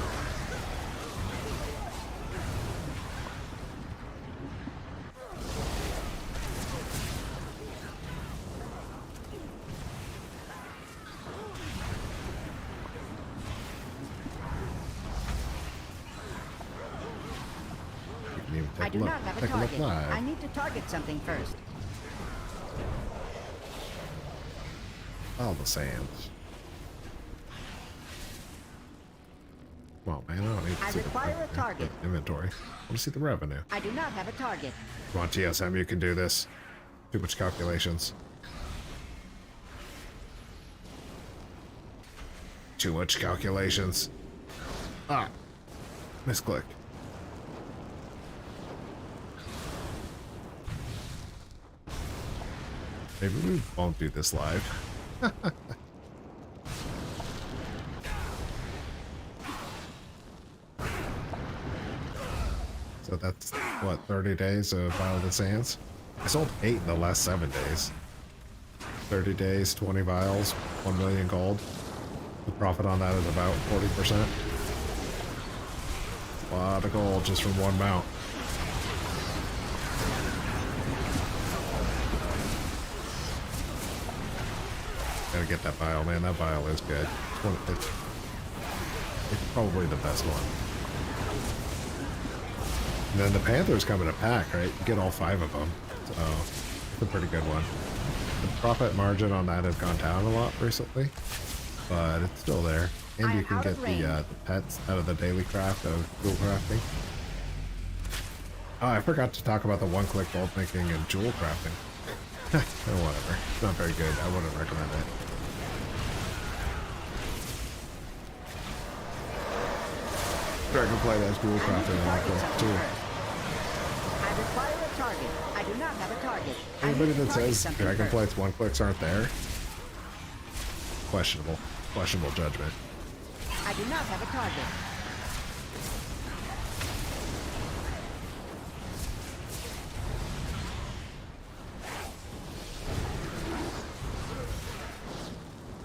I do not have a target. I need to target something first. All the sands. Well, man, I don't need to I see require a target. Inventory. I want to see the revenue. I do not have a target. Come on, TSM, you can do this. Too much calculations. Too much calculations. Ah. Misclick. Maybe we won't do this live. So that's, what, 30 days of Vial of the Sands? I sold 8 in the last 7 days. 30 days, 20 vials, 1 million gold. The profit on that is about 40%. A lot of gold just from one mount. Gotta get that vial, man. That vial is good. It's probably the best one. And then the Panther's come in a pack, right? You get all 5 of them. So, it's a pretty good one. The profit margin on that has gone down a lot recently, but it's still there. And you can get the pets out of the daily craft of jewel crafting. Oh, I forgot to talk about the one-click bolt making and jewel crafting. Oh, whatever. It's not very good. I wouldn't recommend it. Dragonflight has jewel crafting and one-click too. I require a target. I do not have a target. Anybody that says Dragonflight's one-clicks aren't there? Questionable. Questionable judgment. I do not have a target.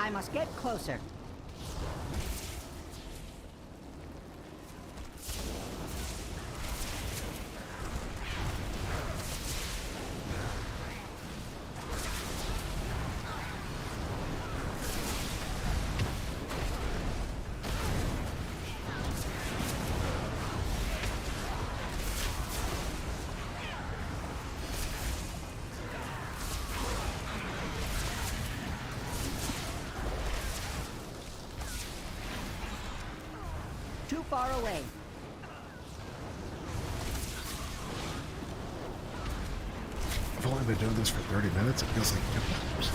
I must get closer. Too far away. I've only been doing this for 30 minutes. It feels like 2 hours.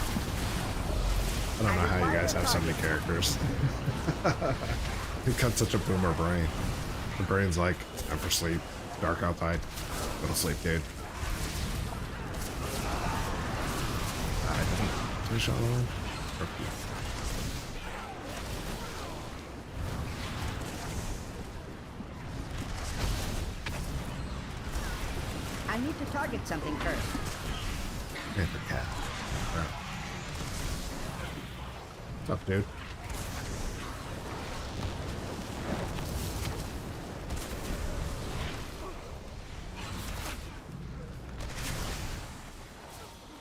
I don't know how you guys have so many characters. You've got such a boomer brain. The brain's like, time for sleep. It's dark outside. Go to sleep, dude. I didn't finish all on. I need to target something first. Paper cat. Oh. What's up, dude?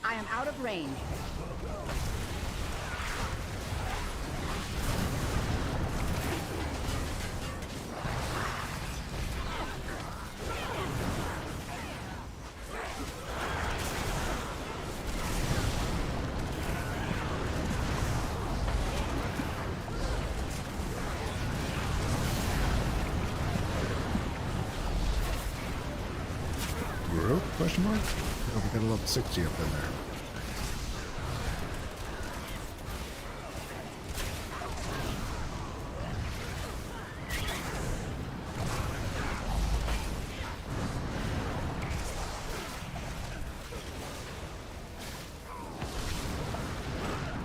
I am out of range. Group? Question mark? Oh, we got a level 60 up in there.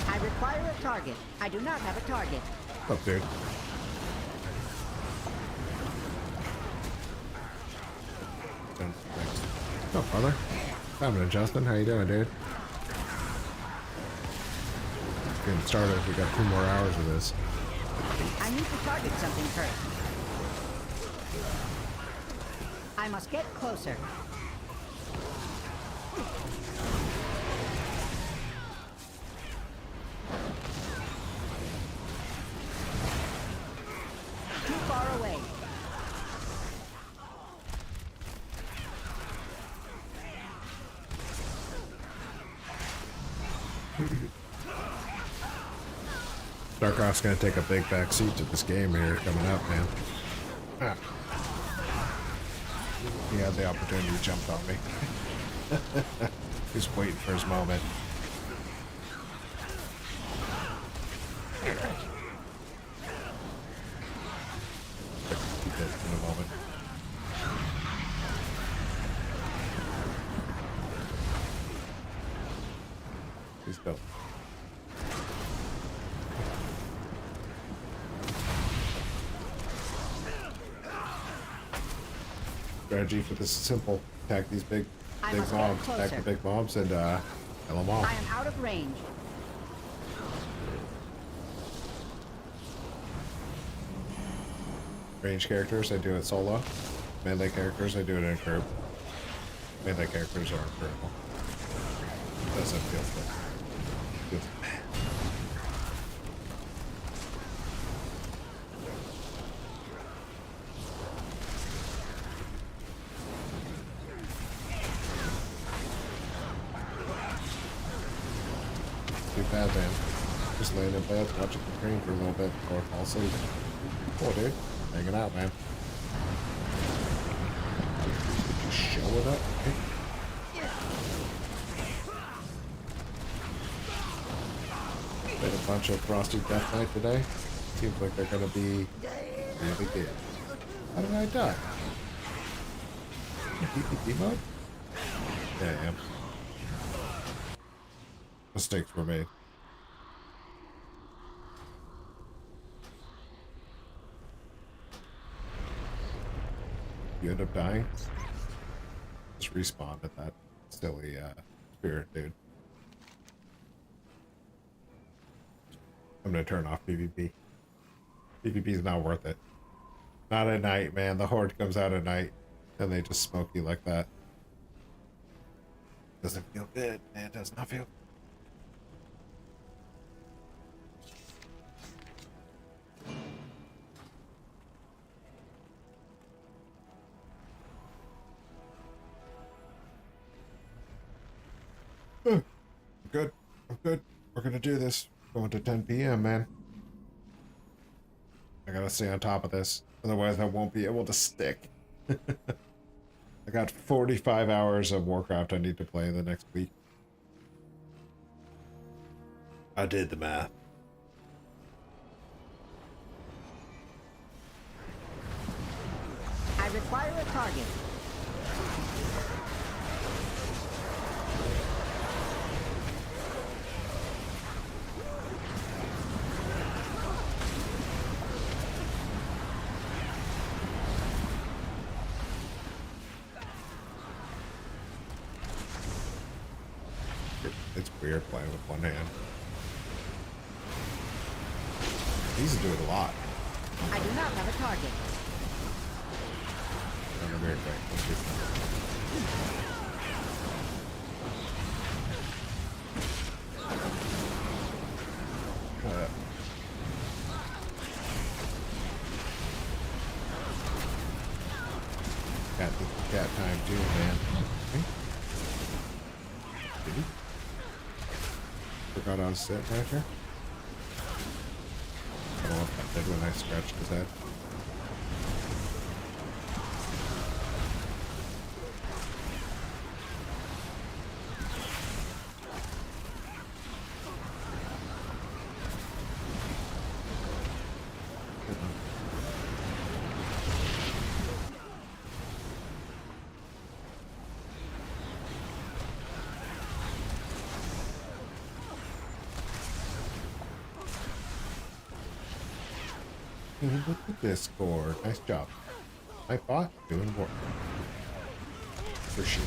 I require a target. I do not have a target. What's up, dude? What's up, brother? Happening, Justin? How you doing, dude? Getting started. We got 2 more hours of this. I need to target something first. I must get closer. Too far away. StarCraft's gonna take a big back seat to this game here coming up, man. Ah. He had the opportunity to jump on me. He's waiting for his moment. Keep it in a moment. He's dope. Strategy for this is simple. Attack these big mobs. Attack the big mobs and kill them all. I am out of range. Range characters, I do it solo. Melee characters, I do it in a group. Melee characters are critical. Doesn't feel good. Too bad, man. Just laying in bed, watching the screen for a little bit before I fall asleep. Cool, dude. Hanging out, man. Just showing up. Okay. Played a bunch of Frosty Death Knight today. Seems like they're gonna be really good. How did I die? PvP mode? Yeah, I am. Mistakes were made. You end up dying? Just respawn at that silly spirit, dude. I'm gonna turn off PvP. PvP is not worth it. Not at night, man. The horde comes out at night and they just smoke you like that. Doesn't feel good, man. It does not feel good. I'm good. We're gonna do this. Going to 10 p.m., man. I gotta stay on top of this. Otherwise, I won't be able to stick. I got 45 hours of Warcraft I need to play the next week. I did the math. I require a target. It's weird playing with one hand. These do it a lot. I do not have a target. In a weird way. Cat time too, man. Okay. Did he? Forgot I was sitting right here. I don't know if I did when I scratched his head. Look at this score. Nice job. My bot doing work. For sure.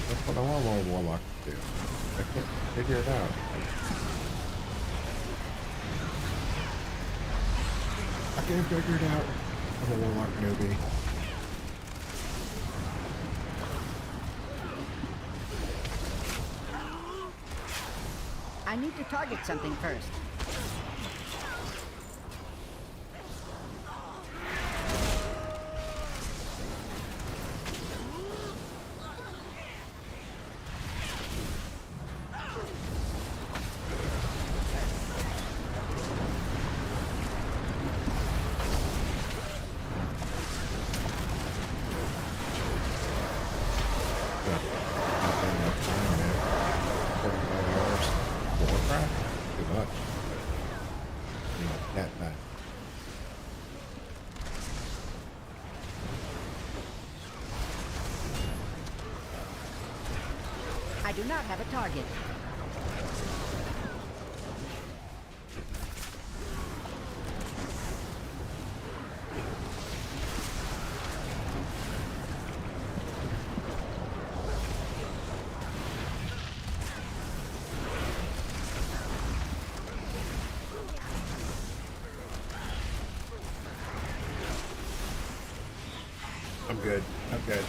That's what I want my warlock to do. I can't figure it out. I can't figure it out. I'm a warlock newbie. I need to target something first. I do not have a target. I'm good. I'm good.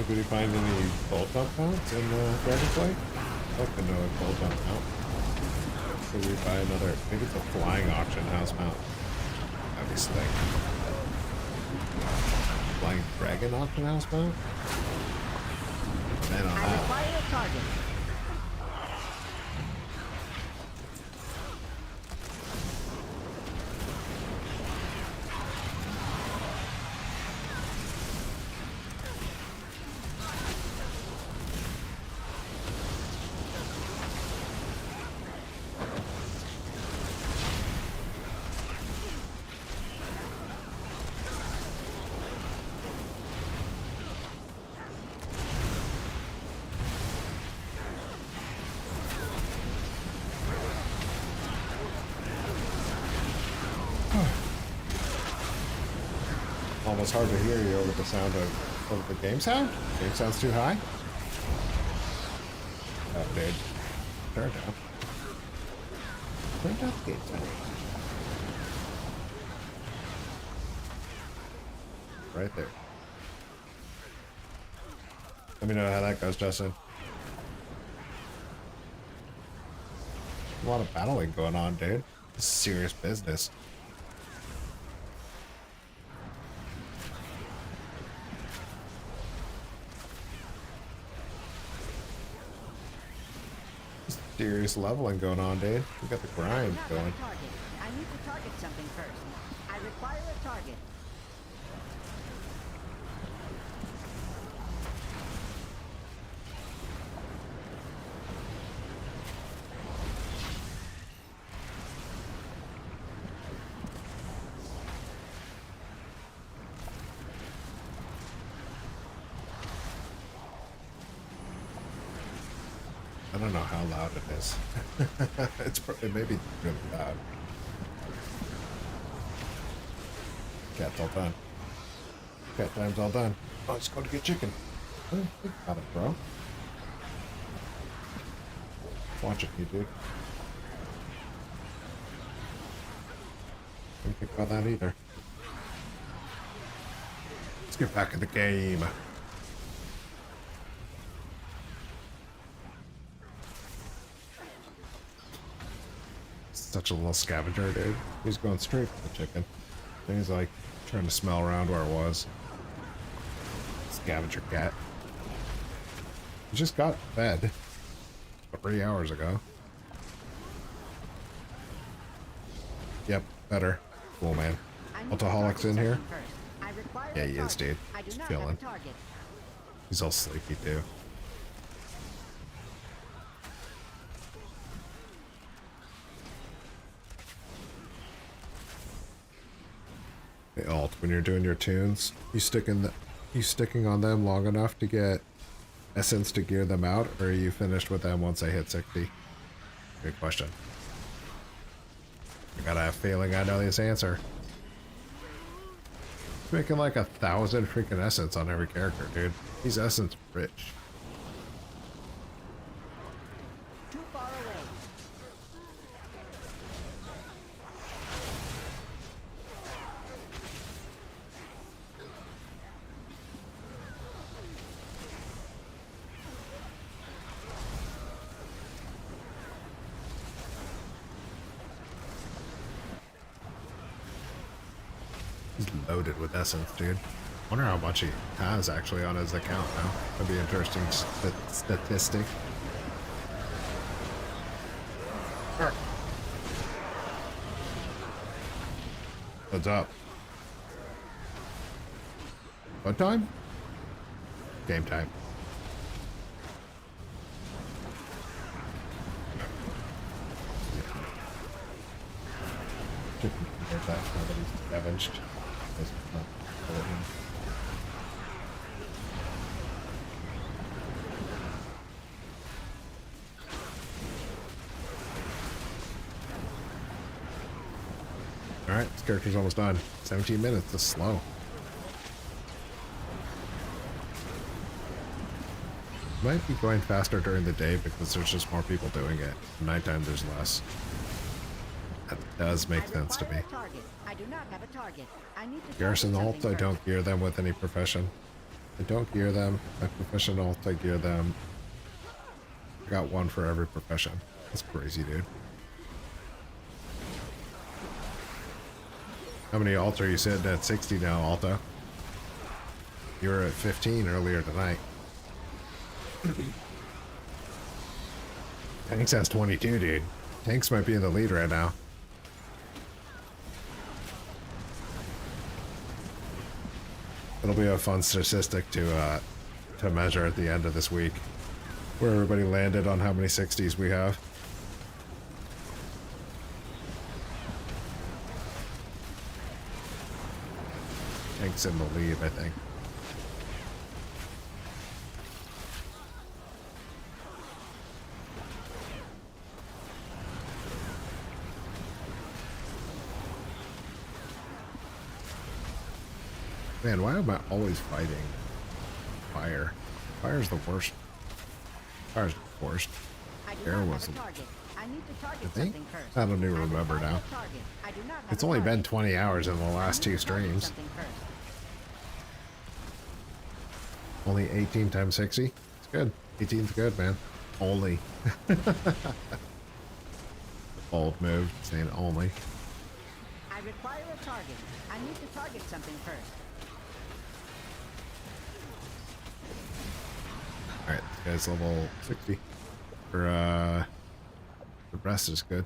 Anybody find any bolt jump mounts in Dragonflight? I'd like to know a bolt jump mount. Could we buy another? Maybe it's a flying auction house mount. That'd be slick. Flying dragon auction house mount? Man on that. Require a target. Almost hard to hear you over the sound of the game sound? Game sound's too high? Oh, dude. Turn it down. Turn down the game sound. Right there. Let me know how that goes, Justin. A lot of battling going on, dude. This is serious business. Serious leveling going on, dude. We got the grind going. I need to target something first. I require a target. I don't know how loud it is. It may be really loud. Cat's all done. Cat time's all done. Oh, let's go to get chicken. Oh, think about it, bro. Watch it, you dude. Didn't think about that either. Let's get back in the game. Such a little scavenger, dude. He's going straight for the chicken. And he's like trying to smell around where it was. Scavenger cat. He just got fed 3 hours ago. Yep, better. Cool, man. Alcoholic's in here? Yeah, he is, dude. He's chilling. He's all sleepy, too. Hey, Alt, when you're doing your tunes, you sticking on them long enough to get essence to gear them out, or are you finished with them once they hit 60? Good question. I got a feeling I know this answer. Making like 1,000 freaking essence on every character, dude. He's essence rich. Too far away. He's loaded with essence, dude. Wonder how much he has actually on his account now. That'd be an interesting statistic. What's up? What time? Game time. Get that now that he's scavenged. Alright, this character's almost done. 17 minutes, that's slow. Might be going faster during the day because there's just more people doing it. At nighttime there's less. That does make sense to me. I do not have a target. I need to Garrison ult, I don't gear them with any profession. I don't gear them. My professional, I gear them. I got one for every profession. That's crazy, dude. How many alts are you sitting at? 60 now, Alta. You were at 15 earlier tonight. Tanks has 22, dude. Tanks might be in the lead right now. It'll be a fun statistic to measure at the end of this week, where everybody landed on how many 60s we have. Tanks in the lead, I think. Man, why am I always fighting fire? Fire's the worst. Fire's the worst. Air was. I think? I don't even remember now. It's only been 20 hours in the last 2 streams. Only 18 times 60? It's good. 18's good, man. Only. Bold move, saying only. I require a target. I need to target something first. Alright, this guy's level 60. For, the rest is good.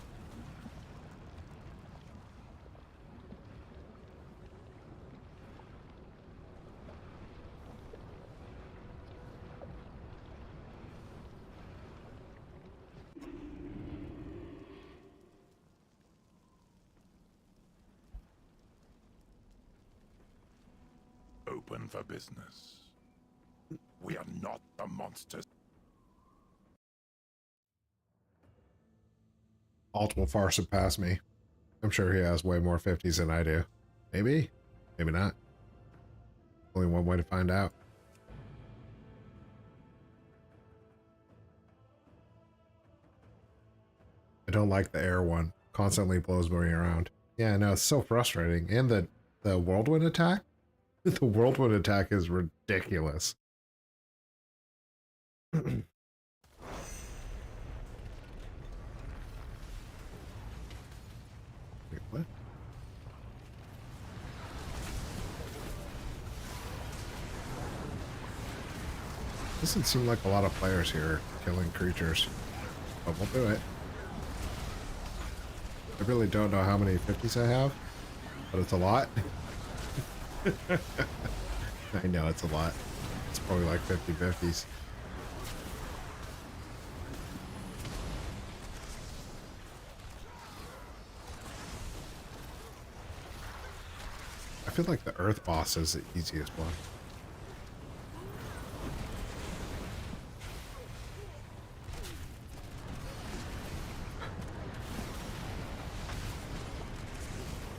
Open for business. We are not the monsters. Alt will far surpass me. I'm sure he has way more 50s than I do. Maybe? Maybe not. Only one way to find out. I don't like the air one. Constantly blows me around. Yeah, no, it's so frustrating. And the whirlwind attack? The whirlwind attack is ridiculous. Wait, what? Doesn't seem like a lot of players here killing creatures, but we'll do it. I really don't know how many 50s I have, but it's a lot. I know it's a lot. It's probably like 50 50s. I feel like the Earth boss is the easiest one.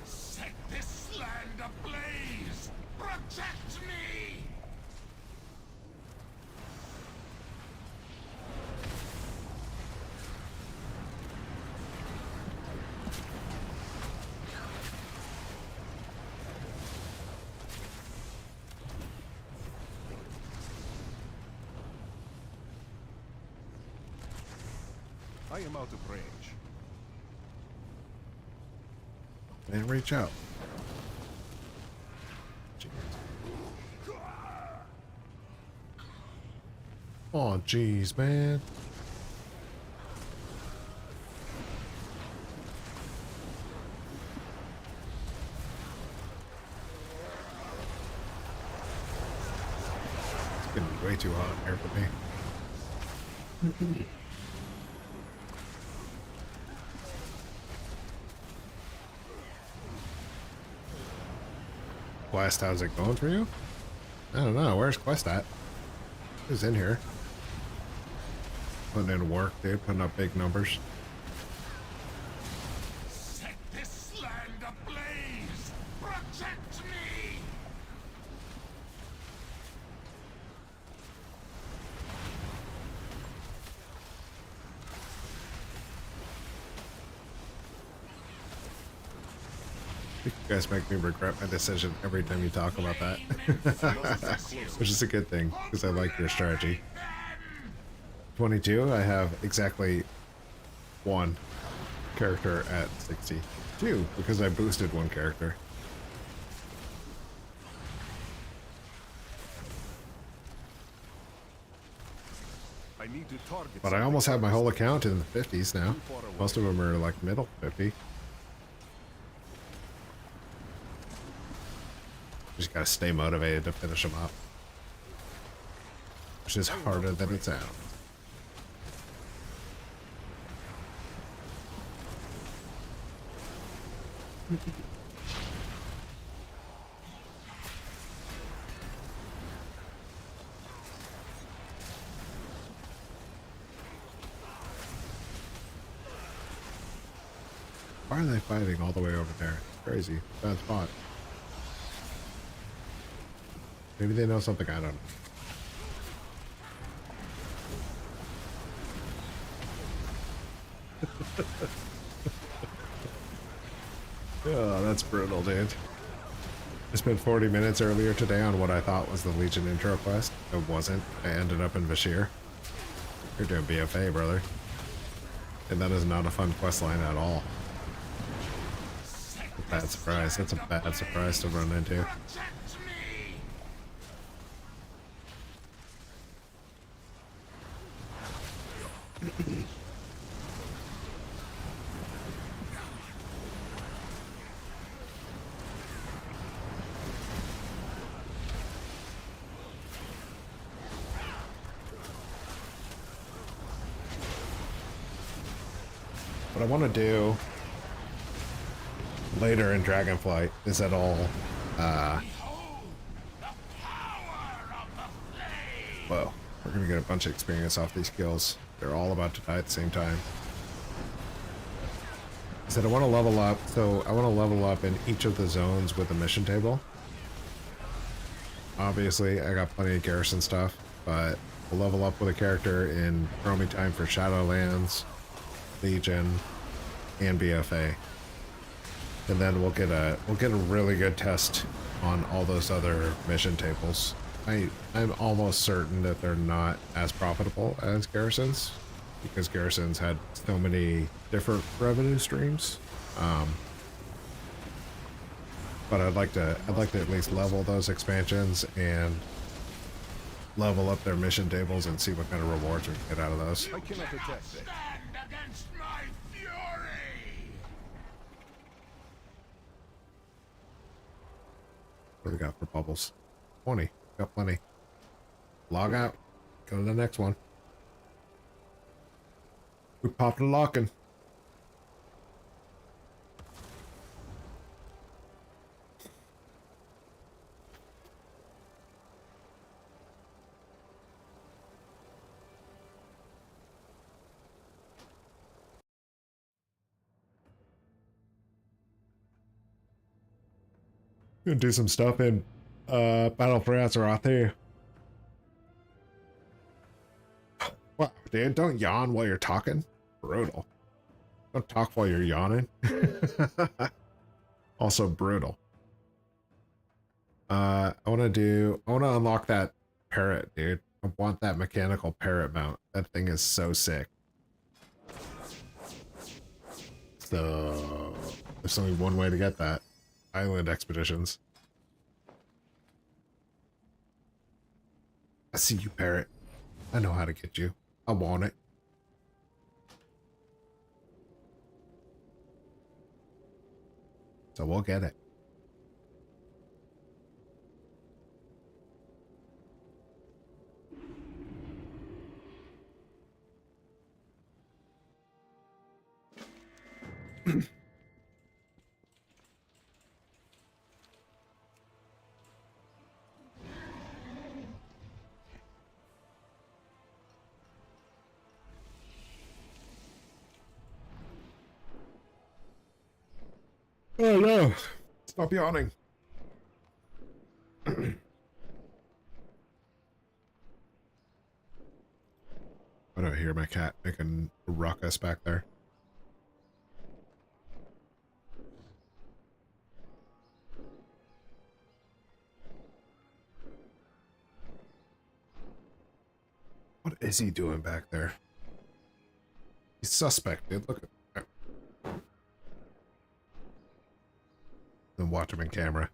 Set this land ablaze! Protect me! I am out of range. And reach out. Oh, jeez, man. It's getting way too hot here for me. Quest, how's it going for you? I don't know. Where's Quest at? Who's in here? Putting in work, dude. Putting up big numbers. Set this land ablaze! Protect me! You guys make me regret my decision every time you talk about that. Which is a good thing, because I like your strategy. 22, I have exactly 1 character at 62, because I boosted 1 character. I need to target. But I almost have my whole account in the 50s now. Most of them are like middle 50. Just gotta stay motivated to finish them up. Which is harder than it sounds. Why are they fighting all the way over there? It's crazy. Bad spot. Maybe they know something I don't know. Oh, that's brutal, dude. I spent 40 minutes earlier today on what I thought was the Legion intro quest. It wasn't. I ended up in Bashir. You're doing BFA, brother. And that is not a fun quest line at all. A bad surprise. That's a bad surprise to run into. What I want to do later in Dragonflight is that whoa, we're gonna get a bunch of experience off these kills. They're all about to die at the same time. I said I want to level up, so I want to level up in each of the zones with the mission table. Obviously, I got plenty of garrison stuff, but we'll level up with a character in roaming time for Shadowlands, Legion, and BFA, and then we'll get a really good test on all those other mission tables. I'm almost certain that they're not as profitable as garrisons, because garrisons had so many different revenue streams. But I'd like to at least level those expansions and level up their mission tables and see what kind of rewards we can get out of those. I cannot attack this. What do we got for bubbles? 20. Got plenty. Log out. Go to the next one. We popped a locking. Gonna do some stuff in Battle for Azeroth here. Wow, dude, don't yawn while you're talking. Brutal. Don't talk while you're yawning. Also brutal. I want to unlock that parrot, dude. I want that mechanical parrot mount. That thing is so sick. So there's only one way to get that. Island expeditions. I see you, parrot. I know how to get you. I want it. So we'll get it. Oh no! Stop yawning. Why do I hear my cat making a ruckus back there? is he doing back there? He's suspect, dude. Look at... Then watch him in camera.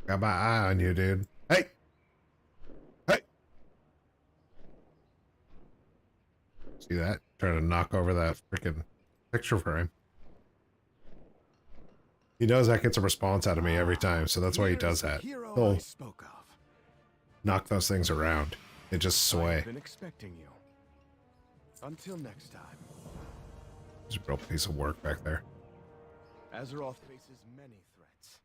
Got my eye on you, dude. Hey! Hey! See that? Trying to knock over that freaking picture frame. He knows that gets a response out of me every time, so that's why he does that. He'll knock those things around. They just sway. I've been expecting you. Until next time. There's a real piece of work back there. Azeroth faces many threats.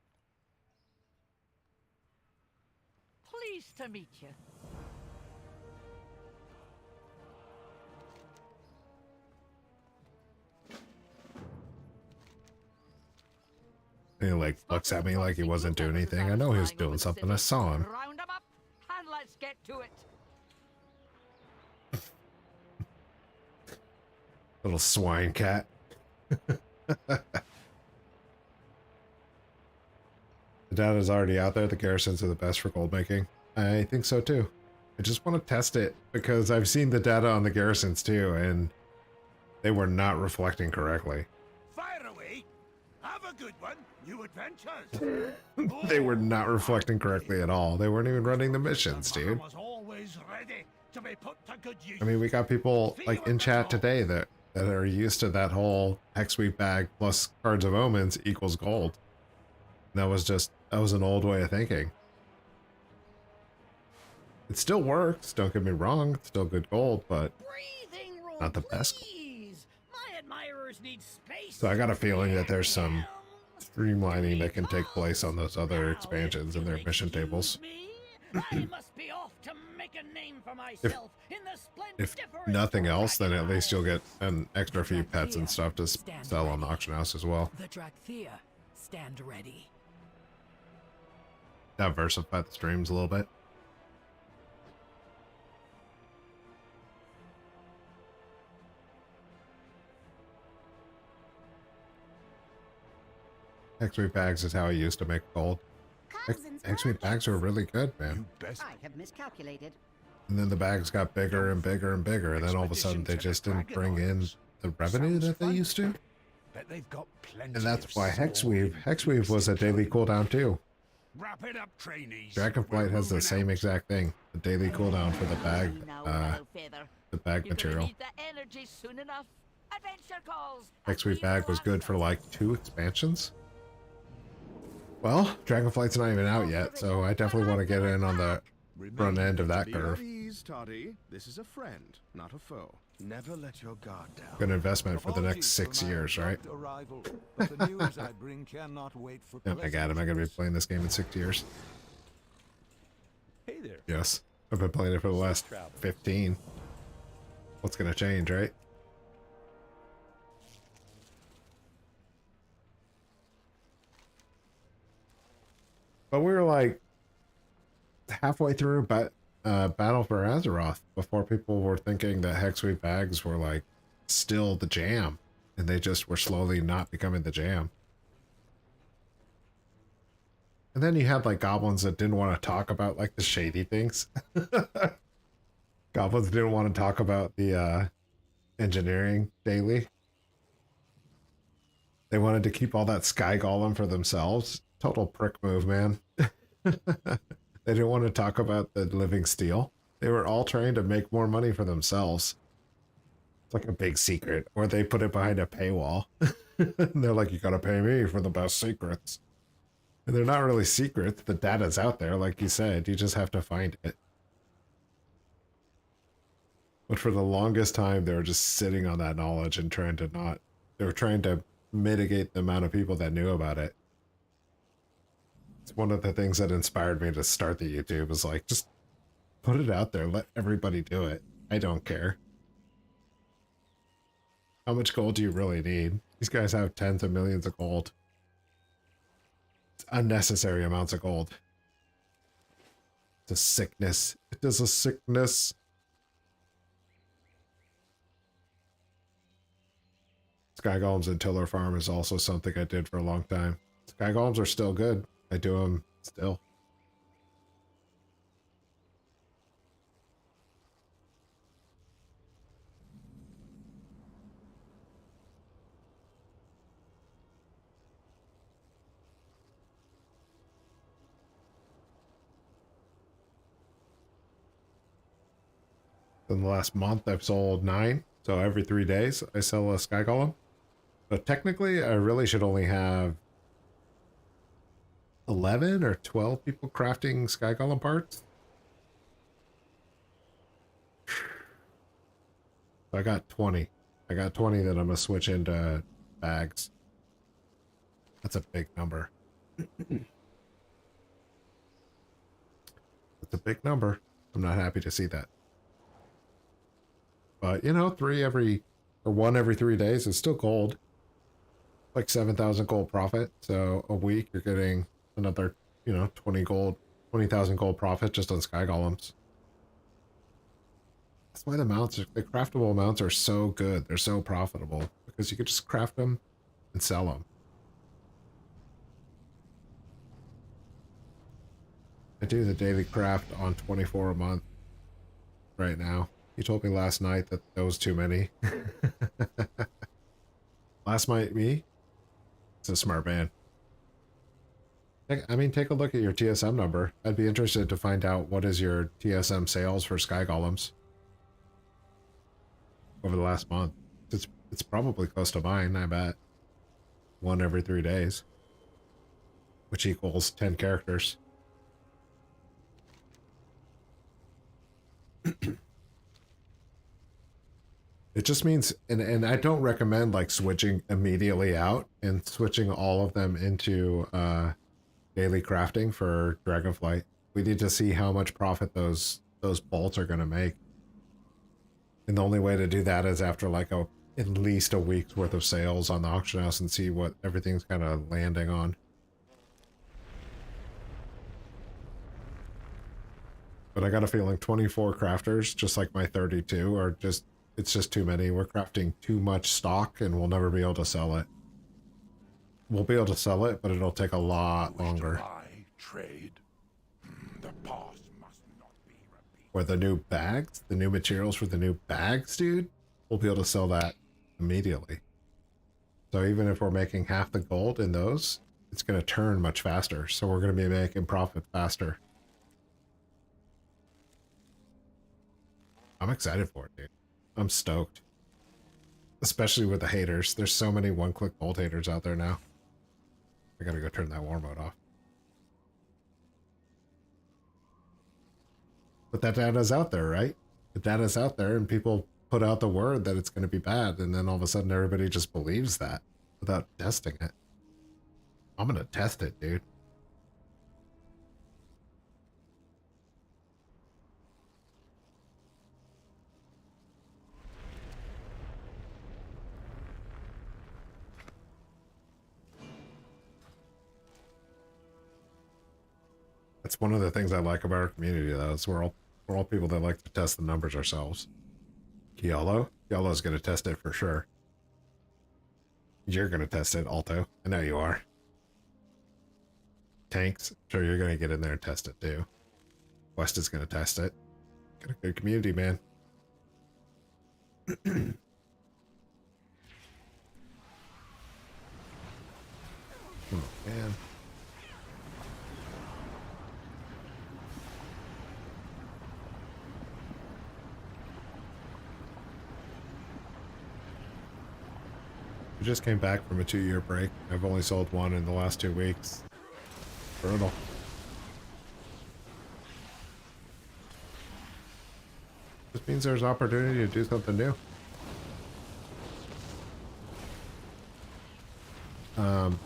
Pleased to meet you. He like looks at me like he wasn't doing anything. I know he was doing something. I saw him. Round 'em up and let's get to it. Little swine cat. The data's already out there. The garrisons are the best for gold making. I think so too. I just want to test it because I've seen the data on the garrisons too, and they were not reflecting correctly. Fire away! Have a good one! New adventures! They were not reflecting correctly at all. They weren't even running the missions, dude. Was always ready to be put to good use. I mean, we got people like in chat today that are used to that whole Hexweave bag plus Cards of Omens equals gold. And that was an old way of thinking. It still works, don't get me wrong, it's still good gold, but Breathing room, not the best. please. My admirers need space. So I got a feeling that there's some streamlining that can take place on those other expansions and their mission tables. I must be off to make a name for myself in the If splendiferous nothing else, then at least Dragonflight. you'll get an extra few pets and stuff to sell on the auction house as well. The Dragonflight, stand ready. Diversify the streams a little bit. Hexweave bags is how I used to make gold. Hexweave bags were really good, man. I have miscalculated. And then the bags got bigger and bigger and bigger, and then all of a sudden they just didn't bring in the revenue that they used to. Bet they've got plenty. And that's of why store Hexweave was a daily cooldown too. Wrap it up, trainees. Dragonflight has the same exact thing. The daily cooldown for the bag, the bag material. Need the energy soon enough. Adventure calls. Hexweave bag was good for like 2 expansions. Well, Dragonflight's not even out yet, so I definitely want to get in on the front end of that curve. Toddy. This is a friend, not a foe. Never let your guard down. Good investment for the next 6 years, right? But the news I bring cannot wait for Oh my god, am I going to be playing this game in 6 years? Hey there. Yes. I've been playing it for the last 15. What's going to change, right? But we were like halfway through Battle for Azeroth before people were thinking that Hexweave bags were like still the jam, and they just were slowly not becoming the jam. And then you had like goblins that didn't want to talk about like the shady things. Goblins didn't want to talk about the engineering daily. They wanted to keep all that sky golem for themselves. Total prick move, man. They didn't want to talk about the living steel. They were all trying to make more money for themselves. It's like a big secret, or they put it behind a paywall. And they're like, you gotta pay me for the best secrets. And they're not really secrets. The data's out there, like you said. You just have to find it. But for the longest time, they were just sitting on that knowledge and trying to not... They were trying to mitigate the amount of people that knew about it. It's one of the things that inspired me to start the YouTube, was like, just put it out there. Let everybody do it. I don't care. How much gold do you really need? These guys have tens of millions of gold. It's unnecessary amounts of gold. It's a sickness. It is a sickness. Sky Golems and Tiller Farm is also something I did for a long time. Sky Golems are still good. I do them Still. In the last month, I've sold 9. So every 3 days, I sell a Sky Golem. But technically, I really should only have 11 or 12 people crafting Sky Golem parts. So I got 20. I got 20 that I'm going to switch into bags. That's a big number. That's a big number. I'm not happy to see that. But, you know, 1 every 3 days is still gold. Like 7,000 gold profit. So a week you're getting another, 20,000 gold profit just on Sky Golems. That's why the craftable mounts are so good. They're so profitable because you could just craft them and sell them. I do the daily craft on 24 a month right now. You told me last night that there was too many. Last night, me? It's a smart man. Take a look at your TSM number. I'd be interested to find out what is your TSM sales for Sky Golems over the last month. It's probably close to mine, I bet. 1 every 3 days. Which equals 10 characters. It just means, and I don't recommend like switching immediately out and switching all of them into daily crafting for Dragonflight. We need to see how much profit those bolts are going to make. And the only way to do that is after like at least a week's worth of sales on the auction house and see what everything's kind of landing on. But I got a feeling 24 crafters, just like my 32, are just... It's just too many. We're crafting too much stock and we'll never be able to sell it. We'll be able to sell it, but it'll take a lot longer. Trade. The past must not be repeated. Or the new bags, the new materials for the new bags, dude, we'll be able to sell that immediately. So even if we're making half the gold in those, it's going to turn much faster. So we're going to be making profit faster. I'm excited for it, dude. I'm stoked. Especially with the haters. There's so many one-click bolt haters out there now. I gotta go turn that war mode off. But that data's out there, right? The data's out there and people put out the word that it's going to be bad, and then all of a sudden everybody just believes that without testing it. I'm gonna test it, dude. That's one of the things I like about our community, though. Is we're all people that like to test the numbers ourselves. Yolo's going to test it for sure. You're going to test it, Alto. I know you are. Tanks, sure you're going to get in there and test it too. West is going to test it. Got a good community, man. Oh, man. I just came back from a 2-year break. I've only sold 1 in the last 2 weeks. Brutal. This means there's opportunity to do something new. Hold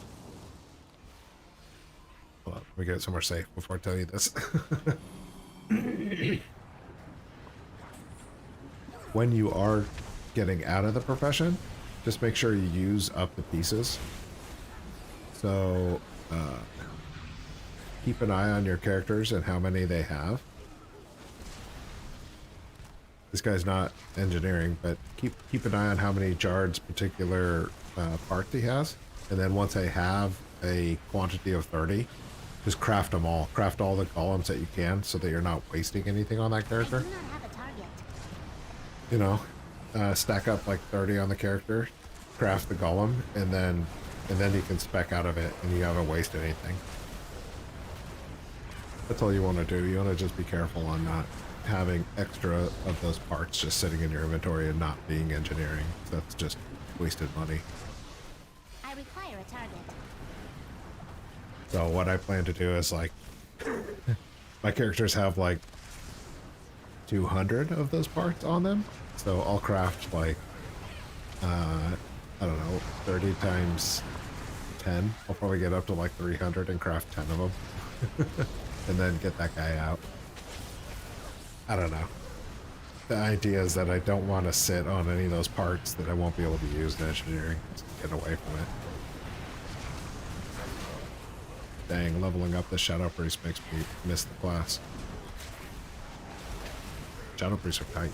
on, let me get somewhere safe before I tell you this. When you are getting out of the profession, just make sure you use up the pieces. So, keep an eye on your characters and how many they have. This guy's not engineering, but keep an eye on how many Jard's particular parts he has. And then once I have a quantity of 30, Just craft them all. Craft all the golems that you can so that you're not wasting anything on that character. I do not have a target. You know, stack up like 30 on the character, craft the golem, and then you can spec out of it and you haven't wasted anything. That's all you want to do. You want to just be careful on not having extra of those parts just sitting in your inventory and not being engineering. That's just wasted money. I require a target. So what I plan to do is like, my characters have like 200 of those parts on them. So I'll craft like, I don't know, 30 times 10. I'll probably get up to like 300 and craft 10 of them. And then get that guy out. I don't know. The idea is that I don't want to sit on any of those parts that I won't be able to use in engineering. Just get away from it. Dang, leveling up the Shadow Priest makes me miss the class. Shadow Priests are tight,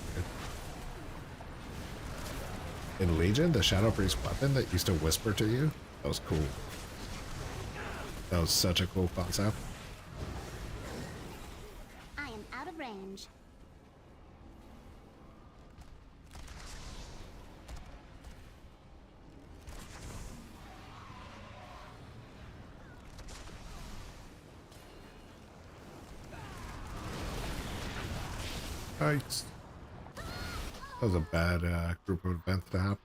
dude. In Legion, the Shadow Priest weapon that used to whisper to you, that was cool. That was such a cool concept. I am out of range. Nice. That was a bad group of events to happen.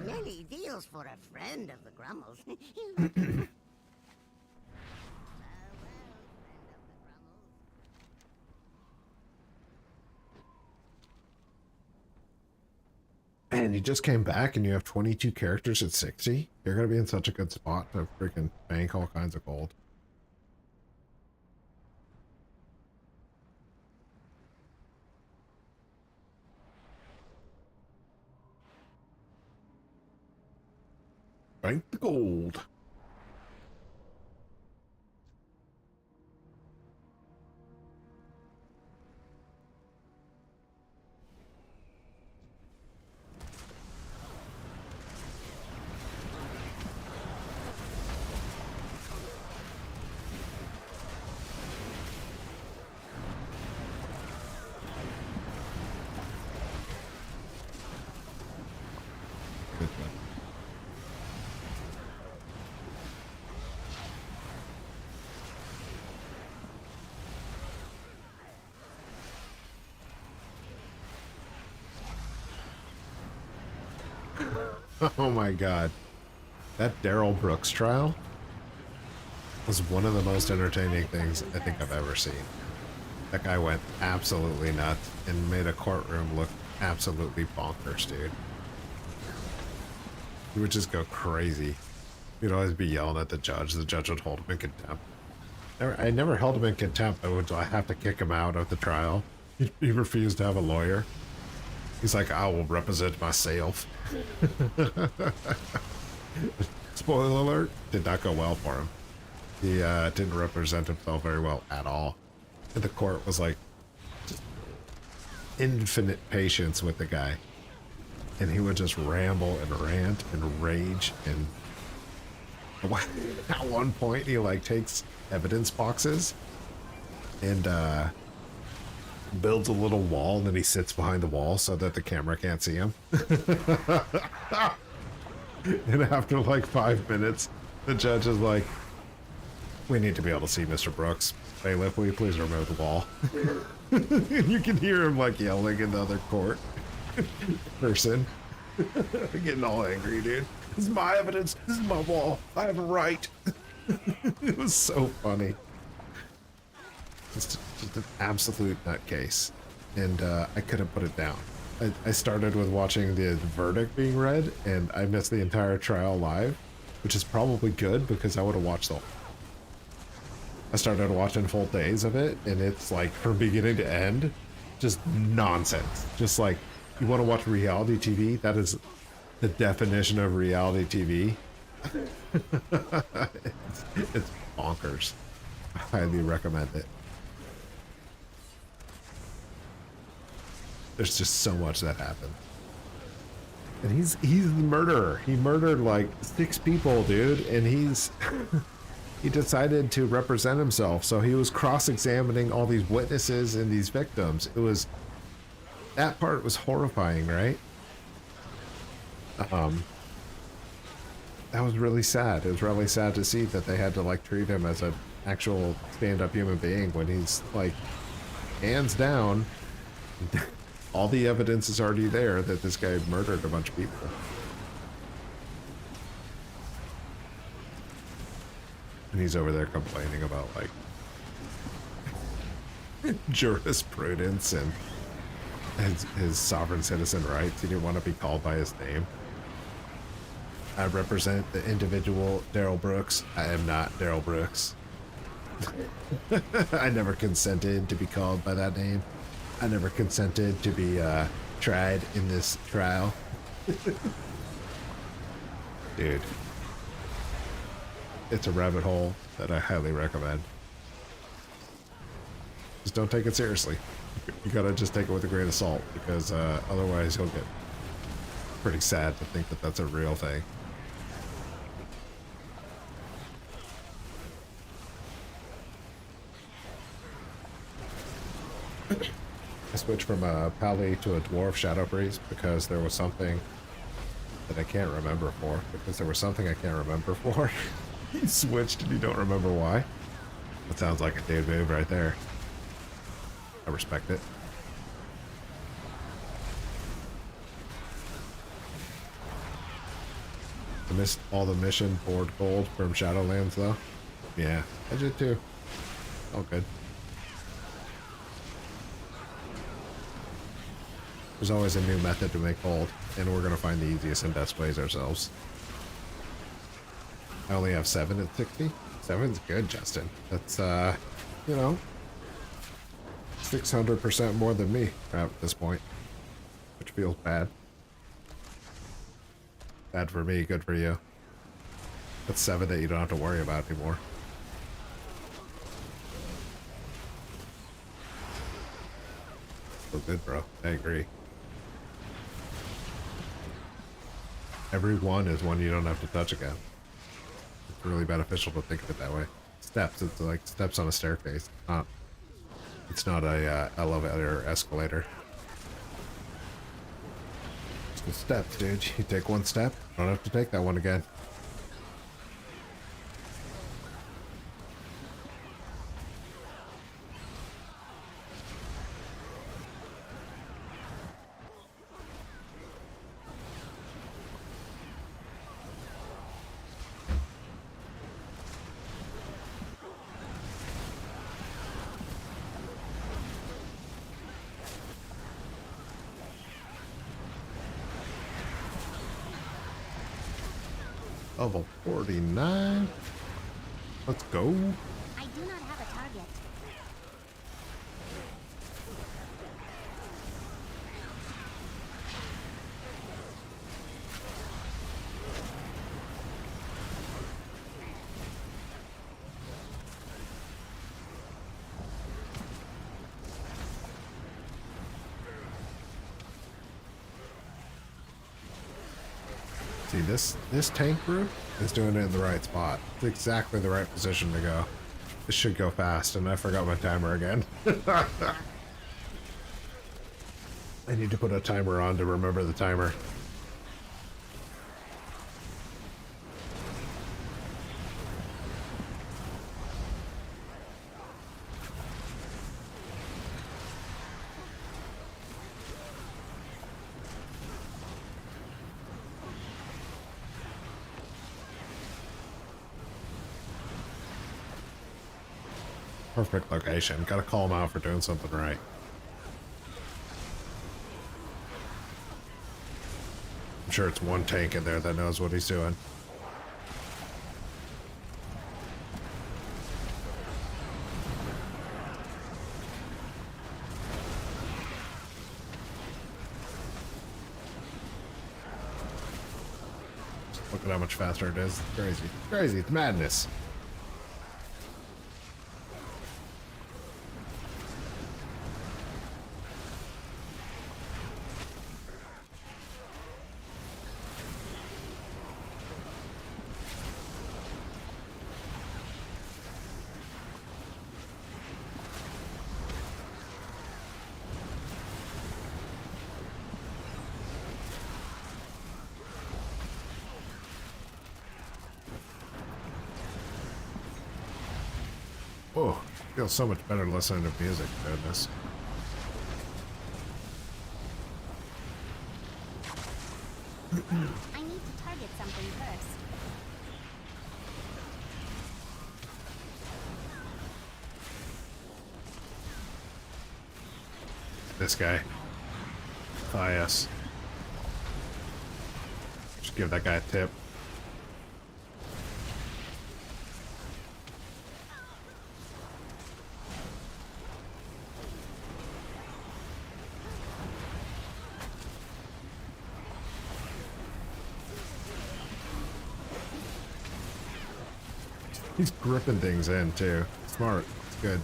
Many deals for a friend of the Grummles. Man, you just came back and you have 22 characters at 60? You're going to be in such a good spot to freaking bank all kinds of gold. Bank the gold. Oh my god. That Daryl Brooks trial was one of the most entertaining things I think I've ever seen. That guy went absolutely nuts and made a courtroom look absolutely bonkers, dude. He would just go crazy. He'd always be yelling at the judge. The judge would hold him in contempt. I never held him in contempt. I have to kick him out of the trial. He refused to have a lawyer. He's like, I will represent myself. Spoiler alert, did not go well for him. He didn't represent himself very well at all. And the court was like, just infinite patience with the guy. And he would just ramble and rant and rage. And at one point, he like takes evidence boxes and builds a little wall, and then he sits behind the wall so that the camera can't see him. And after like 5 minutes, the judge is like, we need to be able to see Mr. Brooks. Bailiff, will you please remove the wall? You can hear him like yelling in the other court person. Getting all angry, dude. This is my evidence. This is my wall. I have a right. It was so funny. Just an absolute nutcase. And I couldn't put it down. I started with watching the verdict being read, and I missed the entire trial live, which is probably good because I would have watched I started watching full days of it, and it's like from beginning to end, just nonsense. Just like, you want to watch reality TV? That is the definition of reality TV. It's bonkers. I highly recommend it. There's just so much that happened. And he's the murderer. He murdered like 6 people, dude, and he's he decided to represent himself. So he was cross-examining all these witnesses and these victims. It was, that part was horrifying, right? That was really sad. It was really sad to see that they had to like treat him as an actual stand-up human being when he's like, hands down, all the evidence is already there that this guy murdered a bunch of people. And he's over there complaining about like jurisprudence and his sovereign citizen rights. He didn't want to be called by his name. I represent the individual Daryl Brooks. I am not Daryl Brooks. I never consented to be called by that name. I never consented to be tried in this trial. Dude. It's a rabbit hole that I highly recommend. Just don't take it seriously. You gotta just take it with a grain of salt, because otherwise you'll get pretty sad to think that that's a real thing. I switched from a Pally to a Dwarf Shadow Priest because there was something that I can't remember for. You switched and you don't remember why. That sounds like a dude move right there. I respect it. I missed all the mission board gold from Shadowlands though. Yeah, I did too. All good. There's always a new method to make gold, and we're gonna find the easiest and best ways ourselves. I only have 7 at 60. 7's good, Justin. That's, you know, 600% more than me at this point, which feels bad. Bad for me, good for you. That's 7 that you don't have to worry about anymore. So good, bro. I agree. Every one is one you don't have to touch again. It's really beneficial to think of it that way. Steps, it's like steps on a staircase. It's not a elevator or escalator. It's the steps, dude. You take one step, don't have to take that one again. Level 49. Let's go. I do not have a target. See, this tank group is doing it in the right spot. It's exactly the right position to go. This should go fast, and I forgot my timer again. I need to put a timer on to remember the timer. Perfect location. Gotta call him out for doing something right. I'm sure it's one tank in there that knows what he's doing. Just look at how much faster it is. It's crazy. It's crazy. It's madness. Oh, feels so much better listening to music than this. I need to target something first. This guy. Oh, yes. Just give that guy a tip. He's gripping things in too. Smart. It's good.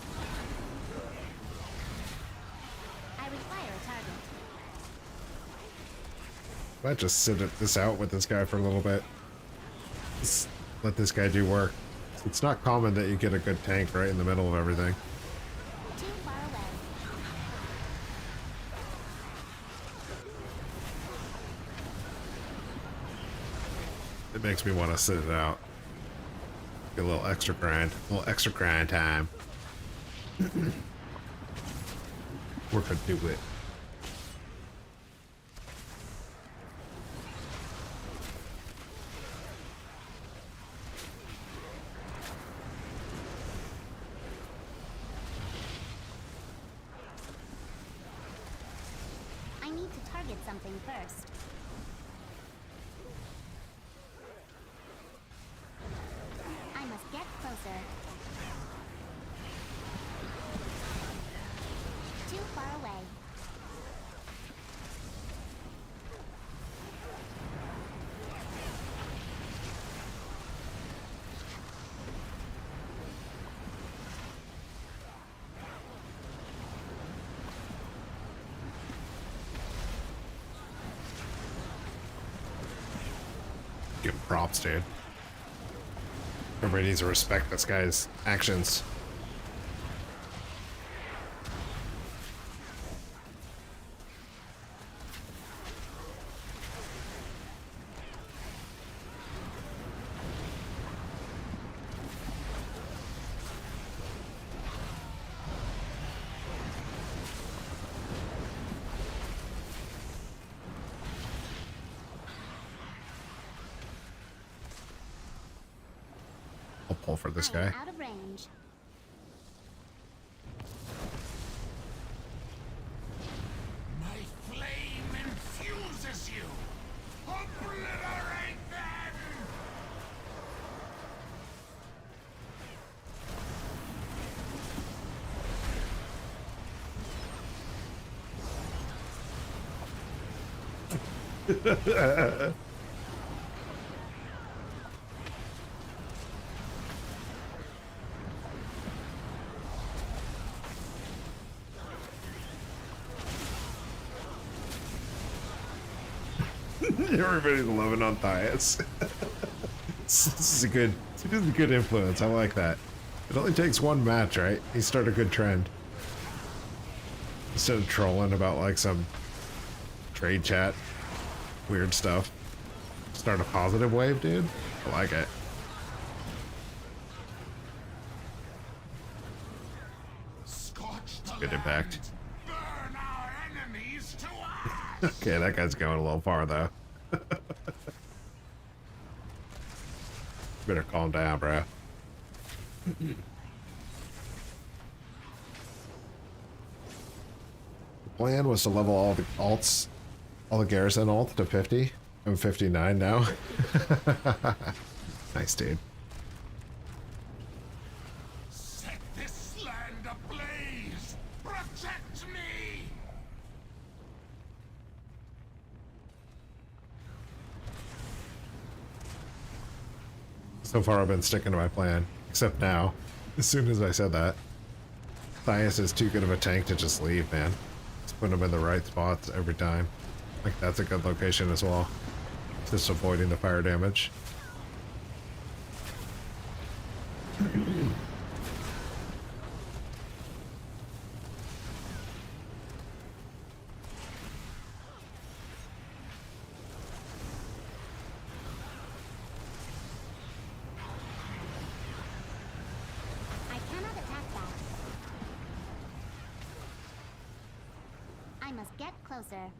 I require a target. Might just this out with this guy for a little bit. Just let this guy do work. It's not common that you get a good tank right in the middle of everything. Too far away. It makes me want to sit it out. Get a little extra grind time. We're gonna do it. I need to target something first. I must get closer. Too far away. Give him props, dude. Everybody needs to respect this guy's actions. I'll pull for this I am guy. out of range. My flame infuses you. Obliterate them! Everybody's loving on Thias. This is a good influence. I like that. It only takes one match, right? You start a good trend. Instead of trolling about like some trade chat, weird stuff. Start a positive wave, dude. I like it. Good impact. Burn our enemies to ash! Okay, that guy's going a little far though. Better calm down, bro. The plan was to level all the alts, all the garrison alt to 50. I'm 59 now. Nice, dude. Set this land ablaze! Protect me! So far, I've been sticking to my plan. Except now, as soon as I said that, Thias is too good of a tank to just leave, man. Just put him in the right spots every time. Like, that's a good location as well. Just avoiding the fire damage. I cannot attack must get closer.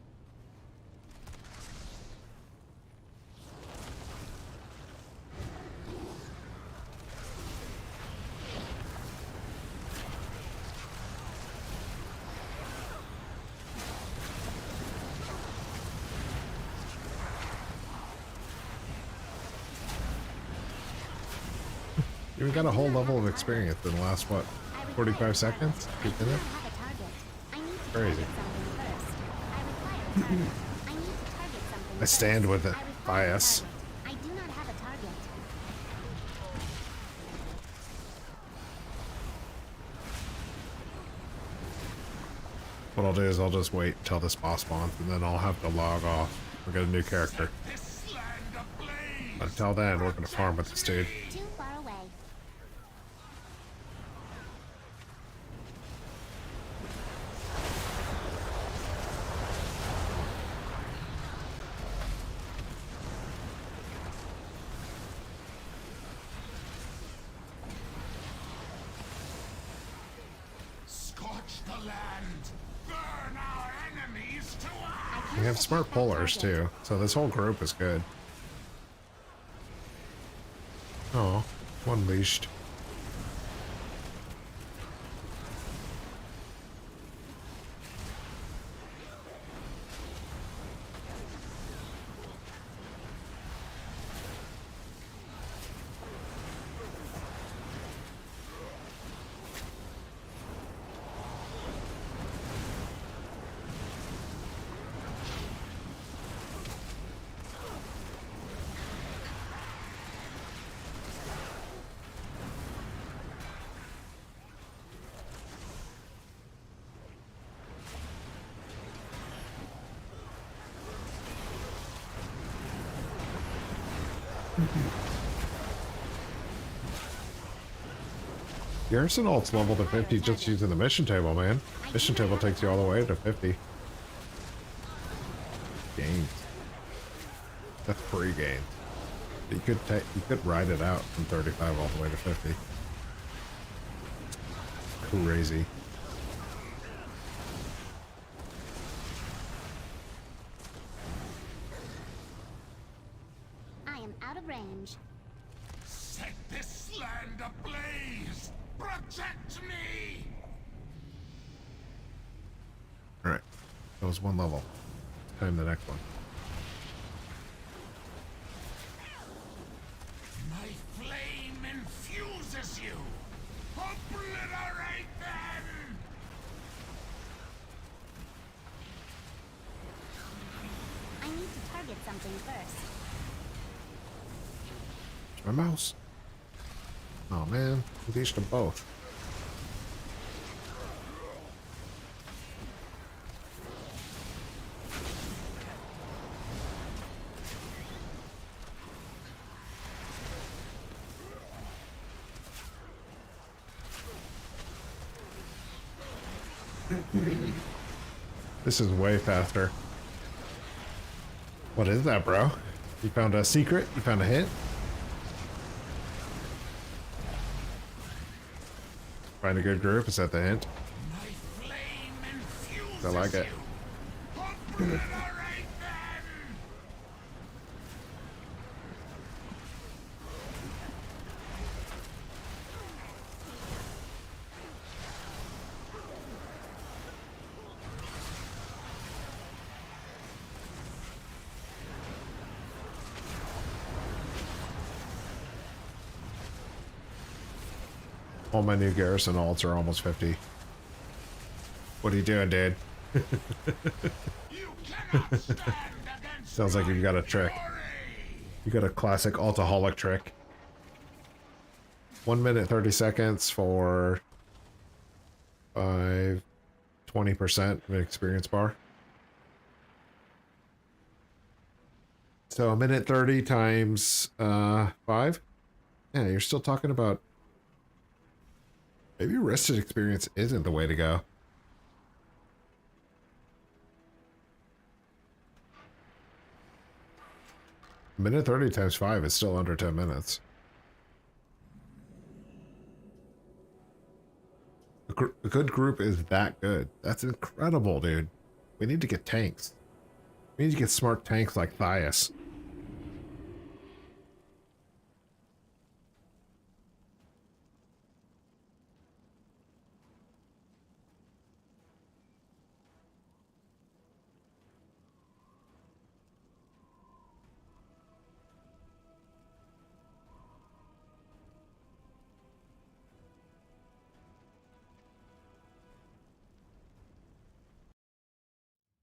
You got a whole level of experience in the last, what, 45 seconds? Keeping it? Crazy. I stand with it. Bias. I do not have a target. What I'll do is I'll just wait until this boss spawns, and then I'll have to log off. We'll get a new character. Until then, we're gonna farm with this dude. Too far away. Scorch the land! Burn our enemies to us! We have smart pullers too, so this whole group is good. Oh, one leashed. Garrison ult's level to 50 just using the mission table, man. Mission table takes you all the way to 50. Gains. That's free gains. You could ride it out from 35 all the way to 50. Crazy. I am out of range. Set this land ablaze! Protect me! Alright. That was one level. Time the next one. My flame infuses you! Obliterate them! I need to target something first. My mouse. Oh man, we leashed them both. This is way faster. What is that, bro? You found a secret? You found a hint? Find a good group, is that the hint? I like it. All my new garrison alts are almost 50. What are you doing, dude? Sounds like you've got a trick. You got a classic altaholic trick. 1 minute 30 seconds for 20% of an experience bar. So a minute 30 times 5. Yeah, you're still talking about. Maybe rested experience isn't the way to go. Minute 30 times 5 is still under 10 minutes. A good group is that good. That's incredible, dude. We need to get tanks. We need to get smart tanks like Thias.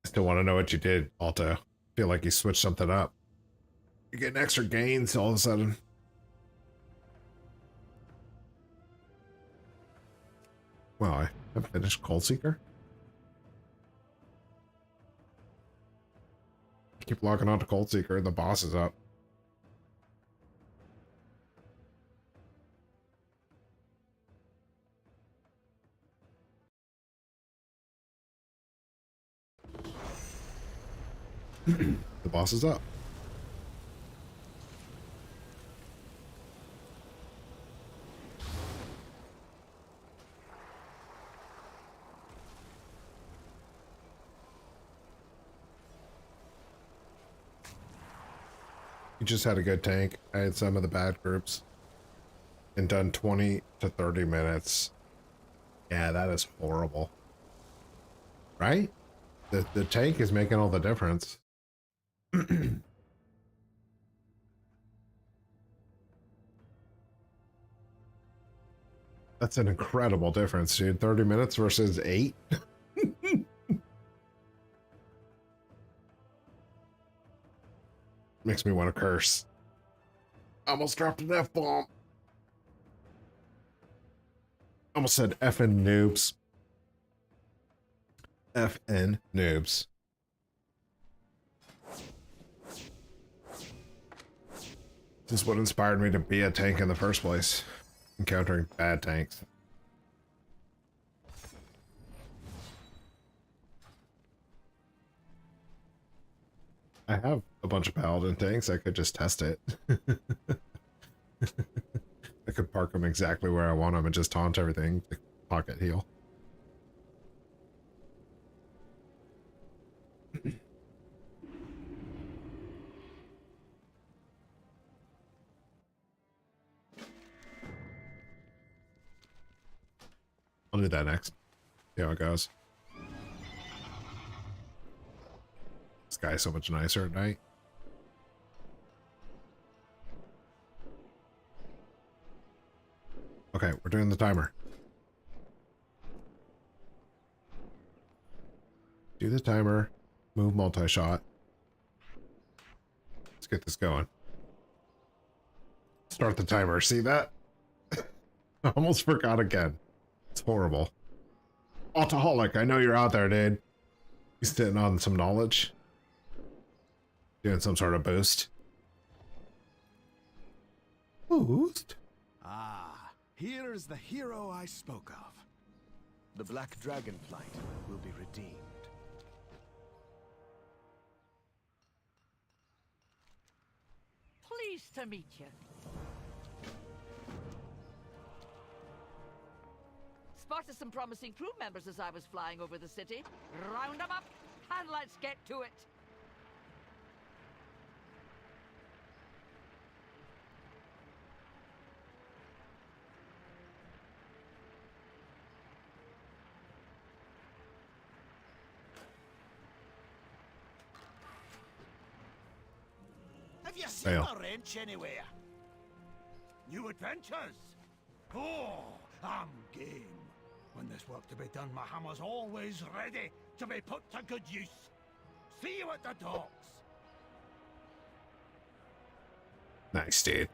Still want to know what you did, Alto. Feel like you switched something up. You're getting extra gains all of a sudden. Well, I have finished Cold Seeker. Keep logging on to Cold Seeker and the boss is up. The boss is up. You just had a good tank. I had some of the bad groups. And done 20 to 30 minutes. Yeah, that is horrible. Right? The tank is making all the difference. That's an incredible difference, dude. 30 minutes versus 8. Makes me want to curse. Almost dropped an F-bomb. Almost said effing noobs. FN noobs. This is what inspired me to be a tank in the first place. Encountering bad tanks. I have a bunch of paladin tanks. I could just test it. I could park them exactly where I want them and just taunt everything to pocket heal. I'll do that next. See how it goes. This guy's so much nicer at night. Okay, we're doing the timer. Do the timer. Move multi-shot. Let's get this going. Start the timer. See that? I almost forgot again. It's horrible. Alcoholic, I know you're out there, dude. You sitting on some knowledge? Doing some sort of boost? Boost? Ah, here is the hero I spoke of. The Black Dragonflight will be redeemed. Pleased to meet you. Spotted some promising crew members as I was flying over the city. Round them up, and let's get to it. Have you seen a wrench anywhere? New adventures? Oh, I'm game. When there's work to be done, my hammer's always ready to be put to good use. See you at the docks. Nice, dude.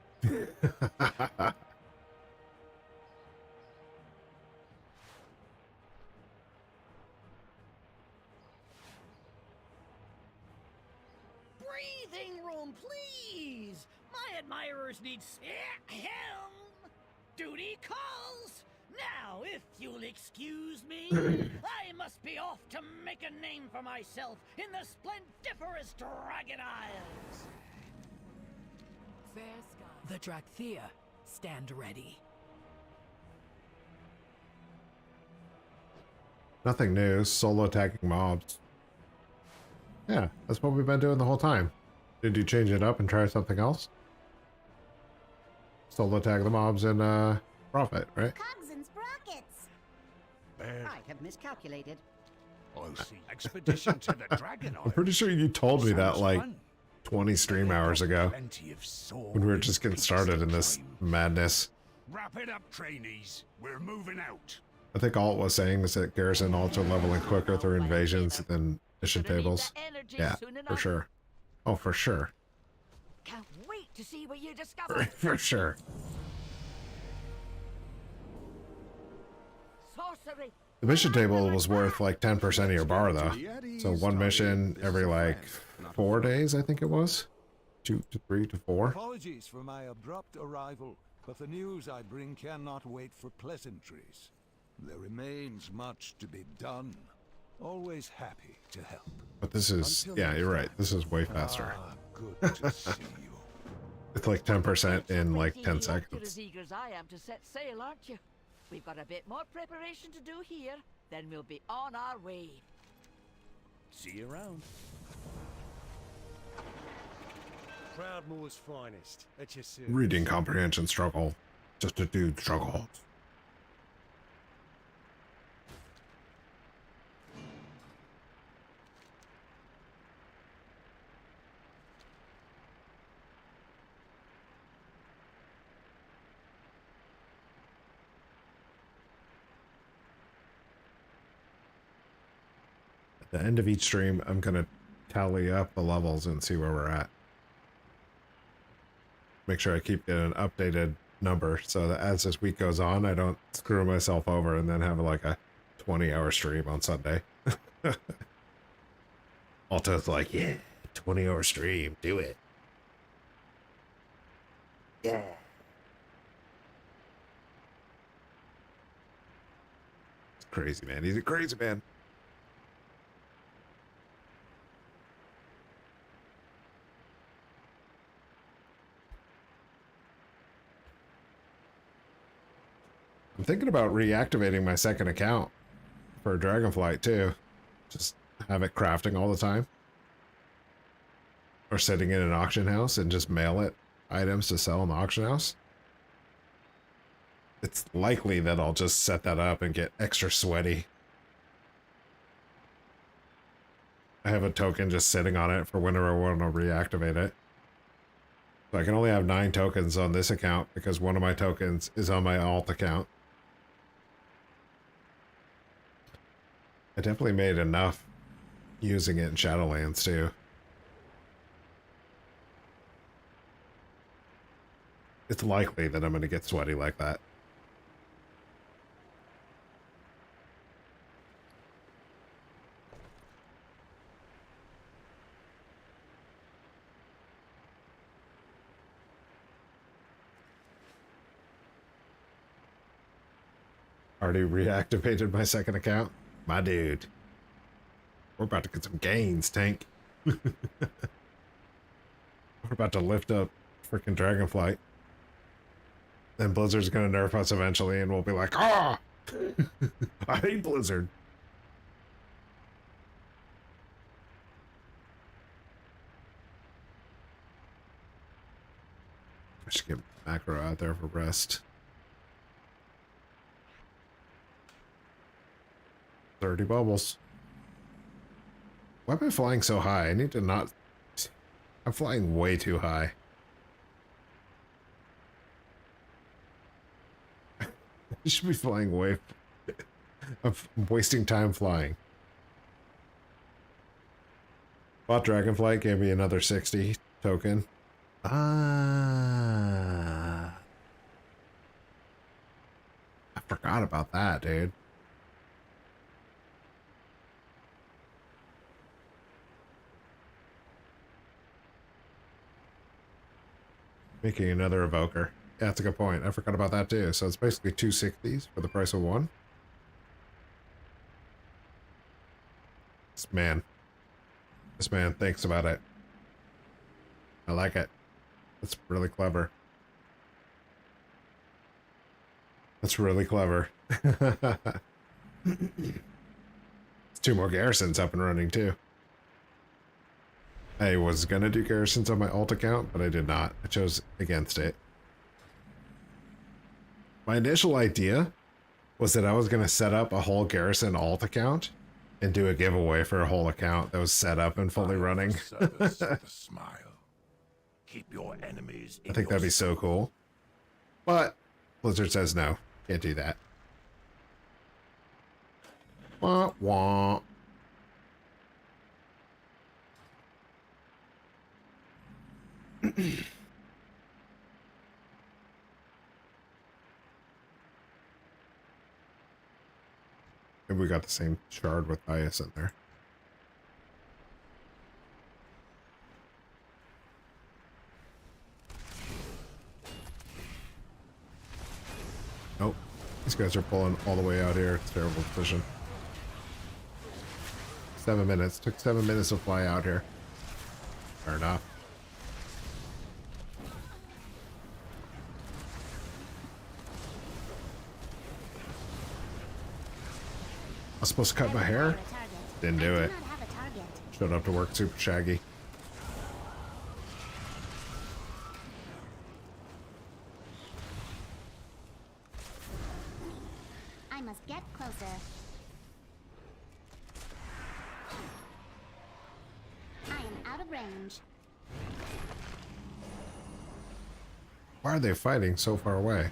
Breathing room, please! My admirers need helm! Duty calls! Now, if you'll excuse me, I must be off to make a name for myself in the splendiferous Dragon Isles! Fair sky. The Drakthea, stand ready. Nothing new. Solo attacking mobs. Yeah, that's what we've been doing the whole time. Did you change it up and try something else? Still attack the mobs and profit, right? Cogs and sprockets. I have miscalculated. I'll see. Expedition to the Dragon Isles. I'm pretty sure you told me that Sounds like fun. 20 stream hours ago Plenty of sword when we were and just getting peaks started to in this climb. madness. Wrap it up, trainees. We're moving out. I think all it was saying is that Garrison also leveling quicker through invasions than mission Gonna need tables. the energy Yeah, soon for enough. sure. Oh, for sure. Can't wait to see what you discover. For sure. Sorcery. The mission table was worth like 10% of your bar though. So one mission every like 4 days, I think it was. 2 to 3 to 4. Apologies for my abrupt arrival, but the news I bring cannot wait for pleasantries. There remains much to be done. Always happy to help. But this is, yeah, you're right. This is way faster. Ah, good to see you. It's like 10% in like Pretty 10 You're seconds. as eager as I am to set sail, aren't you? We've got a bit more preparation to do here, then we'll be on our way. See you around. Proudmoor's finest. At your service. Reading comprehension struggle. Just a dude struggle. At the end of each stream, I'm going to tally up the levels and see where we're at. Make sure I keep it an updated number so that as this week goes on, I don't screw myself over and then have like a 20-hour stream on Sunday. Alto's like, yeah, 20-hour stream, do it. Yeah. It's crazy, man. He's a crazy man. I'm thinking about reactivating my second account for Dragonflight too. Just have it crafting all the time. Or sitting in an auction house and just mail it items to sell in the auction house. It's likely that I'll just set that up and get extra sweaty. I have a token just sitting on it for whenever I want to reactivate it. So I can only have 9 tokens on this account because one of my tokens is on my alt account. I definitely made enough using it in Shadowlands too. It's likely that I'm going to get sweaty like that. Already reactivated my second account. My dude. We're about to get some gains, Tank. We're about to lift up freaking Dragonflight. Then Blizzard's gonna nerf us eventually and we'll be like, ah! I hate Blizzard. I should get macro out there for rest. 30 bubbles. Why am I flying so high? I need to not... I'm flying way too high. I should be flying way... I'm wasting time flying. Bought Dragonflight, gave me another 60 token. Ah. I forgot about that, dude. Making another evoker. Yeah, that's a good point. I forgot about that too. So it's basically 260s for the price of one. This man thinks about it. I like it. That's really clever. That's really clever. It's 2 more garrisons up and running too. I was gonna do garrisons on my alt account, but I did not. I chose against it. My initial idea was that I was gonna set up a whole garrison alt account and do a giveaway for a whole account that was set up and fully running. Service with a smile. Keep your enemies in I think your that'd be so cool. But Blizzard says no. Can't do that. Wah, wah. And we got the same shard with bias in there. Nope. These guys are pulling all the way out here. It's a terrible position. 7 minutes. Took 7 minutes to fly out here. Fair enough. I was supposed to cut my hair? Didn't do it. Showed up to work super shaggy. I must get closer. I am out of range. Why are they fighting so far away?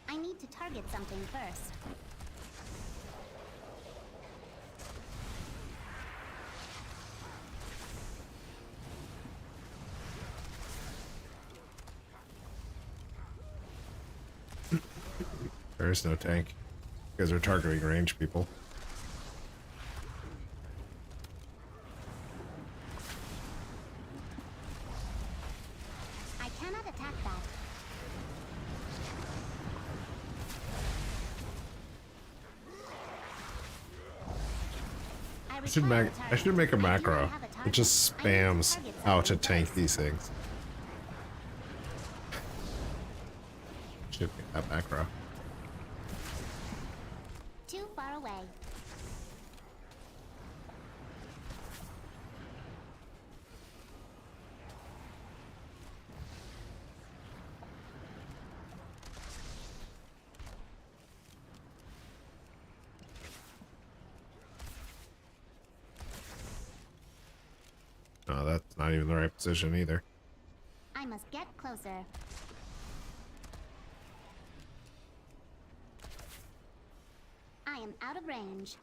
I need to target something first. There is no tank. You guys are targeting range people. I cannot attack that. I should make a macro. It just spams how to tank these things. Should make that macro. Too far away. No, that's not even the right position either. I must get closer. I am out of range.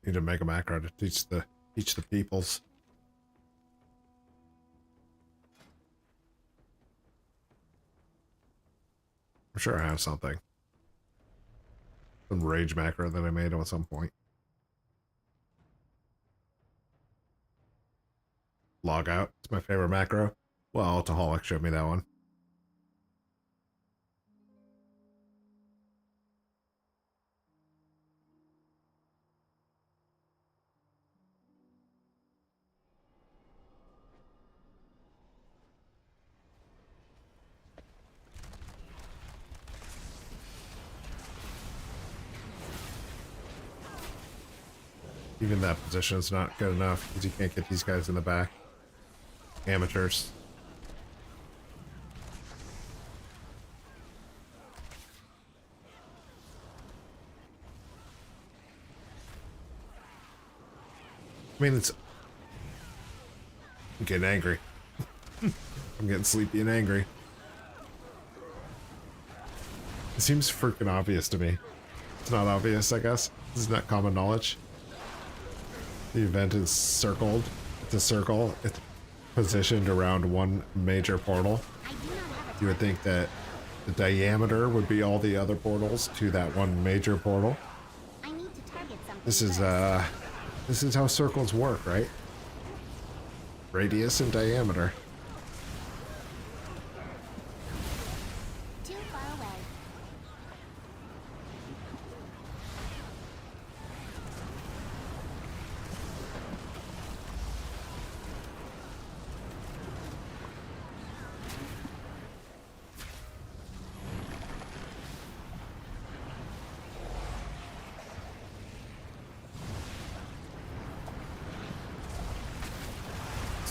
Need to make a macro to teach the peoples. I'm sure I have something. Some rage macro that I made at some point. Log out. It's my favorite macro. Well, Taholic showed me that one. Even that position is not good enough because you can't get these guys in the back. Amateurs. I mean, I'm getting angry. I'm getting sleepy and angry. It seems freaking obvious to me. It's not obvious, I guess. This is not common knowledge. The event is circled. It's a circle. It's positioned around one major portal. You would think that The diameter would be all the other portals to that one major portal. I need to target something. This is how circles work, right? Radius and diameter. Too far away.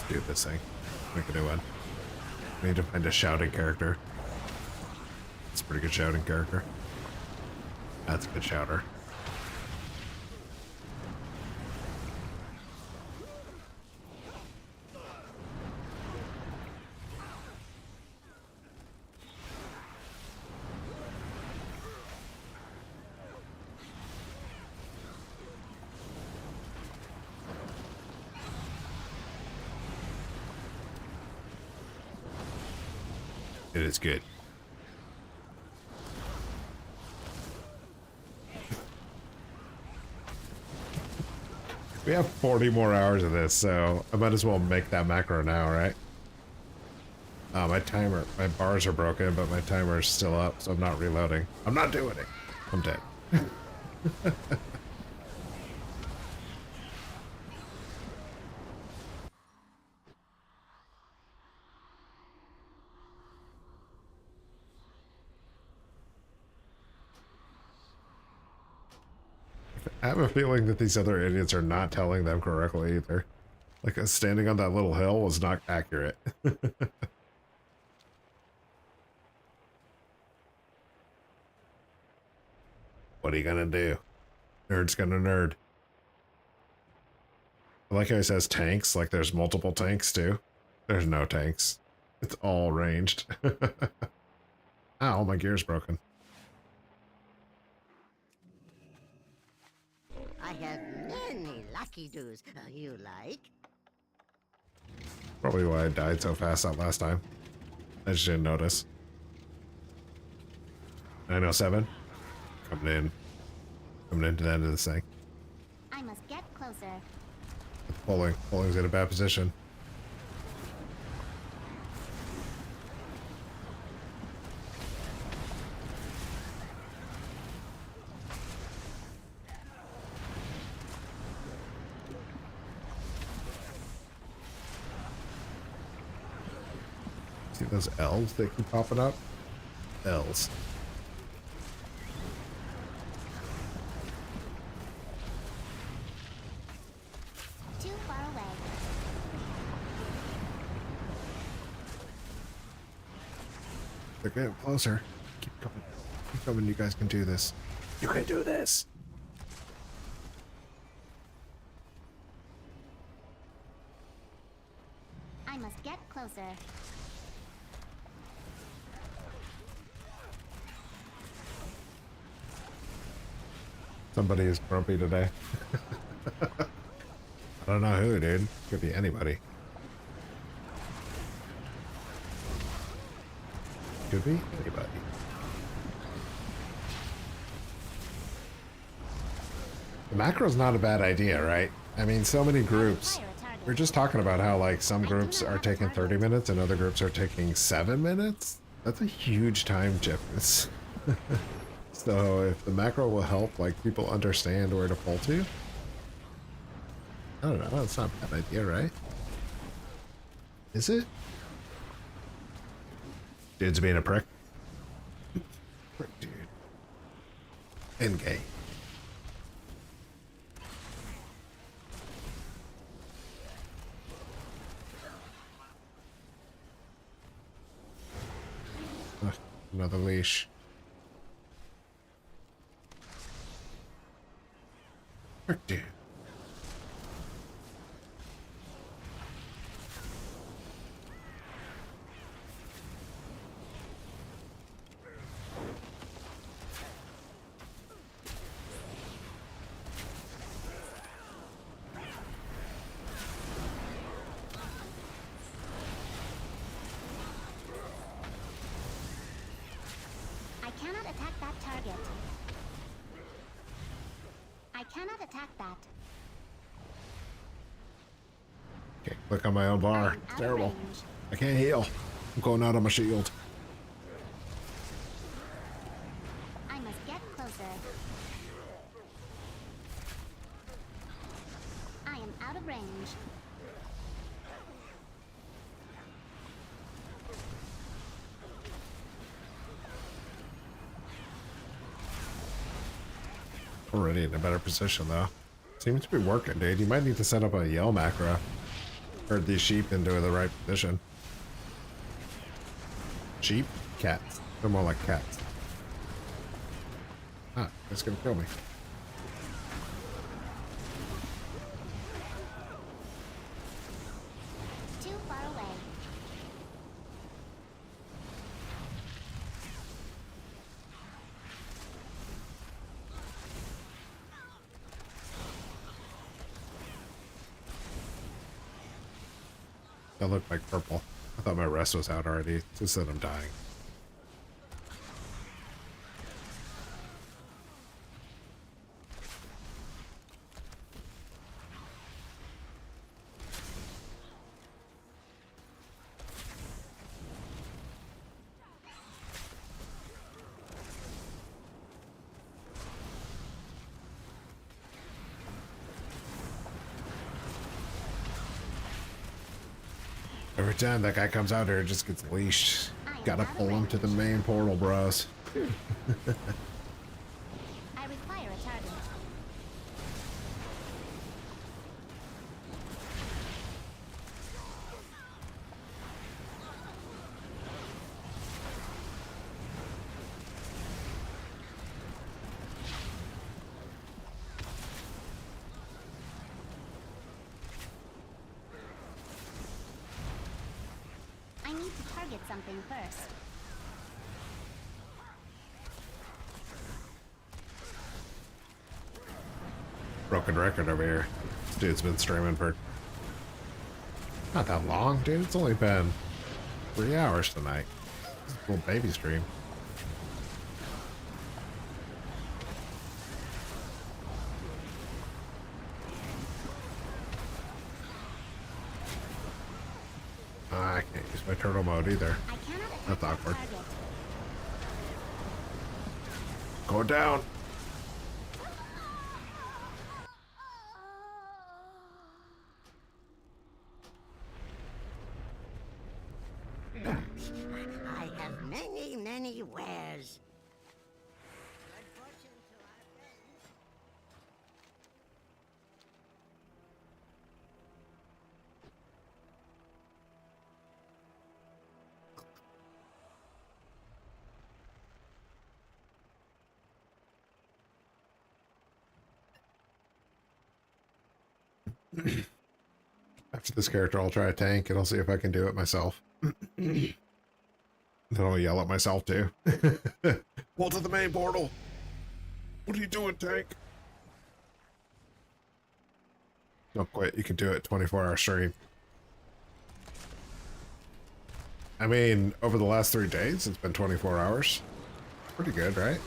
Do this thing. Make a new one. We need to find a shouting character. It's a pretty good shouting character. That's a good shouter. It is good. We have 40 more hours of this, so I might as well make that macro now, right? My bars are broken, but my timer is still up, so I'm not reloading. I'm not doing it. I'm dead. I have a feeling that these other idiots are not telling them correctly either. Like, standing on that little hill was not accurate. What are you gonna do? Nerd's gonna nerd. I like how he says tanks, like there's multiple tanks too. There's no tanks. It's all ranged. Ow, my gear's broken. I have many lucky doos. You like? Probably why I died so fast that last time. I just didn't notice. 907. Coming in. Coming into the end of this thing. I must get closer. Pulling. Pulling's in a bad position. See those L's that keep popping up? L's. Too far away. They're getting closer. Keep coming. Keep coming. You guys can do this. You can do this. I must get closer. Somebody is grumpy today. I don't know who, dude. Could be anybody. Could be anybody. The macro's not a bad idea, right? I mean, so many groups. We're just talking about how, like, some groups are taking 30 minutes and other groups are taking 7 minutes. That's a huge time difference. So if the macro will help, like, people understand where to pull to, I don't know, that's not a bad idea, right? Is it? Dude's being a prick. Prick dude. And gay. Ugh, another leash. Prick dude. cannot attack that target. I cannot attack that. Okay, click on my own bar. It's terrible. I can't heal. I'm going out on my shield. I must get closer. I am out of range. Already in a better position though. Seems to be working, dude. You might need to set up a yell macro. Herd these sheep into the right position. Sheep? Cats. They're more like cats. Ah, it's gonna kill me. Too far away. That looked like purple. I thought my rest was out already. Just that I'm dying. Every time that guy comes out here, it just gets leashed. Gotta pull him to the main portal, bros. I require a target. I need to target something first. Broken record over here. This dude's been streaming for not that long, dude. It's only been 3 hours tonight. It's a little baby stream. I can't use my turtle mode either. I cannot attack That's that awkward. target. Go down. I have many, many wares. Good fortune to our friends. After this character, I'll try a tank and I'll see if I can do it myself. Then I'll yell at myself too. Pull to the main portal. What are you doing, tank? Don't quit. You can do it 24-hour stream. I mean, over the last 3 days, it's been 24 hours. Pretty good, right?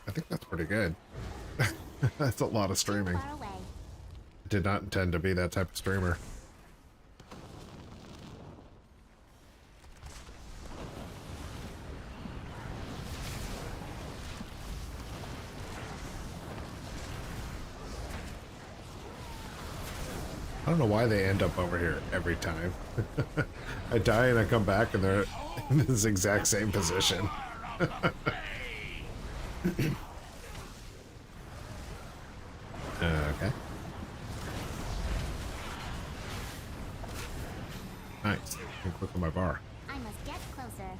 I think that's pretty good. That's a lot of streaming. Far away. I did not intend to be that type of streamer. I don't know why they end up over here every time. I die and I come back and they're in this exact same position. Okay. Nice. I can click on my bar. I must get closer.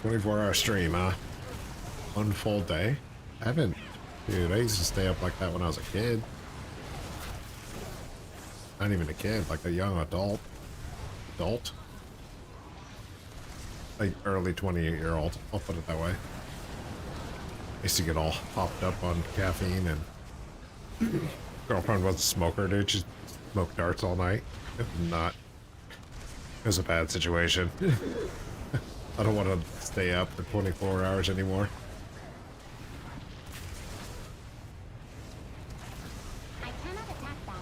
$24-hour stream, huh? One full day? I haven't. Dude, I used to stay up like that when I was a kid. Not even a kid, like a young adult. Like early 28-year-old. I'll put it that way. I used to get all hopped up on caffeine and girlfriend was a smoker, dude. She's smoke darts all night. If not, it was a bad situation. I don't want to stay up for 24 hours anymore. I cannot attack that.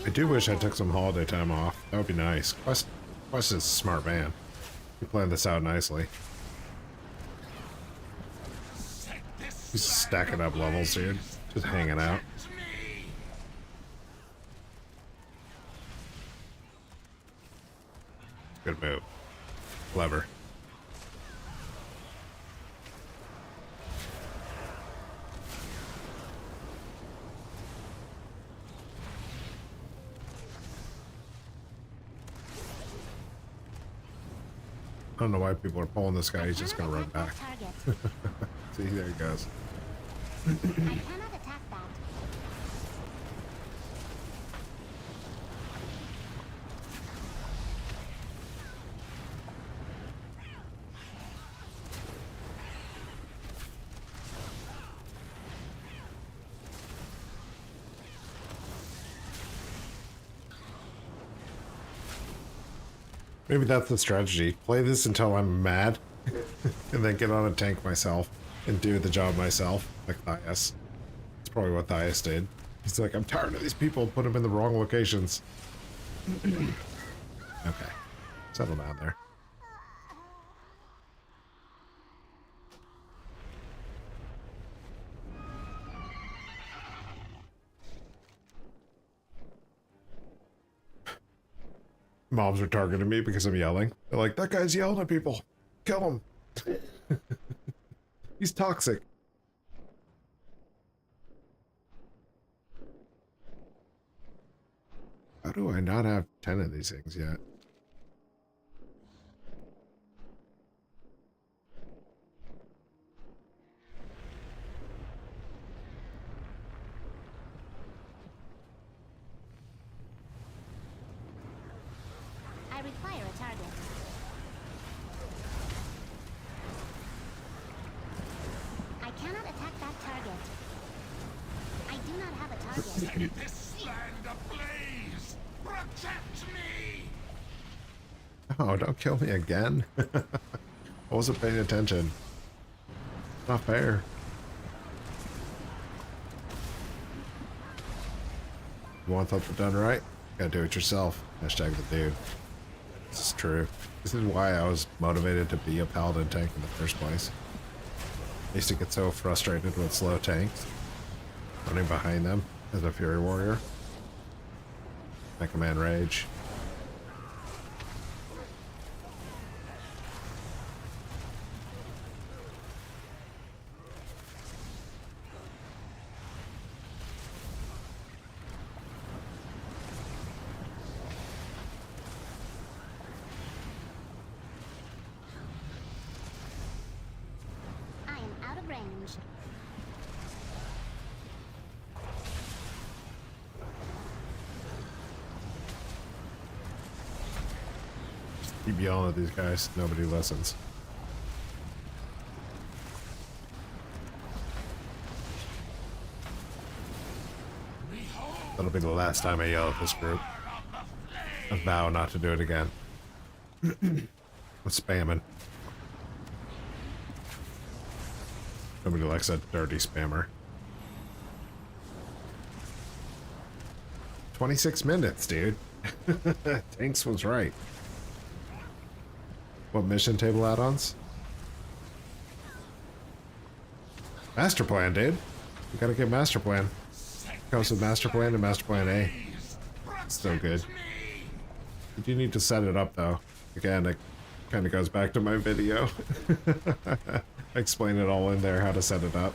I do wish I took some holiday time off. That would be nice. Quest is a smart man. He planned this out nicely. He's stacking up levels, dude. Just hanging out. Good move. Clever. I don't know why people are pulling this guy. He's just gonna run back. See, there he goes. I cannot attack that. Maybe that's the strategy. Play this until I'm mad, and then get on a tank myself and do the job myself, like Thias. That's probably what Thias did. He's like, I'm tired of these people, put them in the wrong locations. Okay. Settle down there. Mobs are targeting me because I'm yelling. They're like, that guy's yelling at people. Kill him. He's toxic. How do I not have 10 of these things yet? I require a target. I cannot attack that target. I do not have a target. Set this land ablaze! Protect me! Oh, don't kill me again. I wasn't paying attention. Not fair. You want something done right? Gotta do it yourself. Hashtag the dude. This is true. This is why I was motivated to be a paladin tank in the first place. I used to get so frustrated with slow tanks. Running behind them as a fury warrior. Mega Man rage. I am out of range. Keep yelling at these guys. Nobody listens. That'll be the last time I yell at this group. I vow not to do it again. I'm spamming. Nobody likes a dirty spammer. 26 minutes, dude. Tanks was right. What mission table add-ons? Master plan, dude. You gotta get master plan. Comes with master plan and master plan A. So good. You do need to set it up though. Again, it kind of goes back to my video. I explain it all in there how to set it up.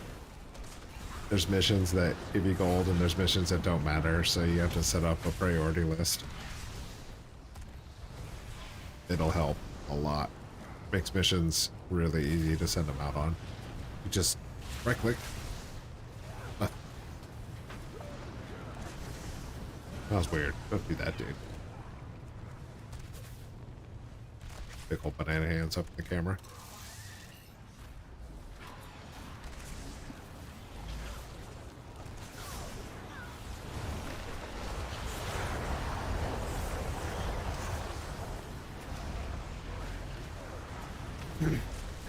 There's missions that give you gold and there's missions that don't matter, so you have to set up a priority list. It'll help. a lot. Makes missions really easy to send them out on. You just right click. That was weird. Don't do that, dude. Big old banana hands up in the camera.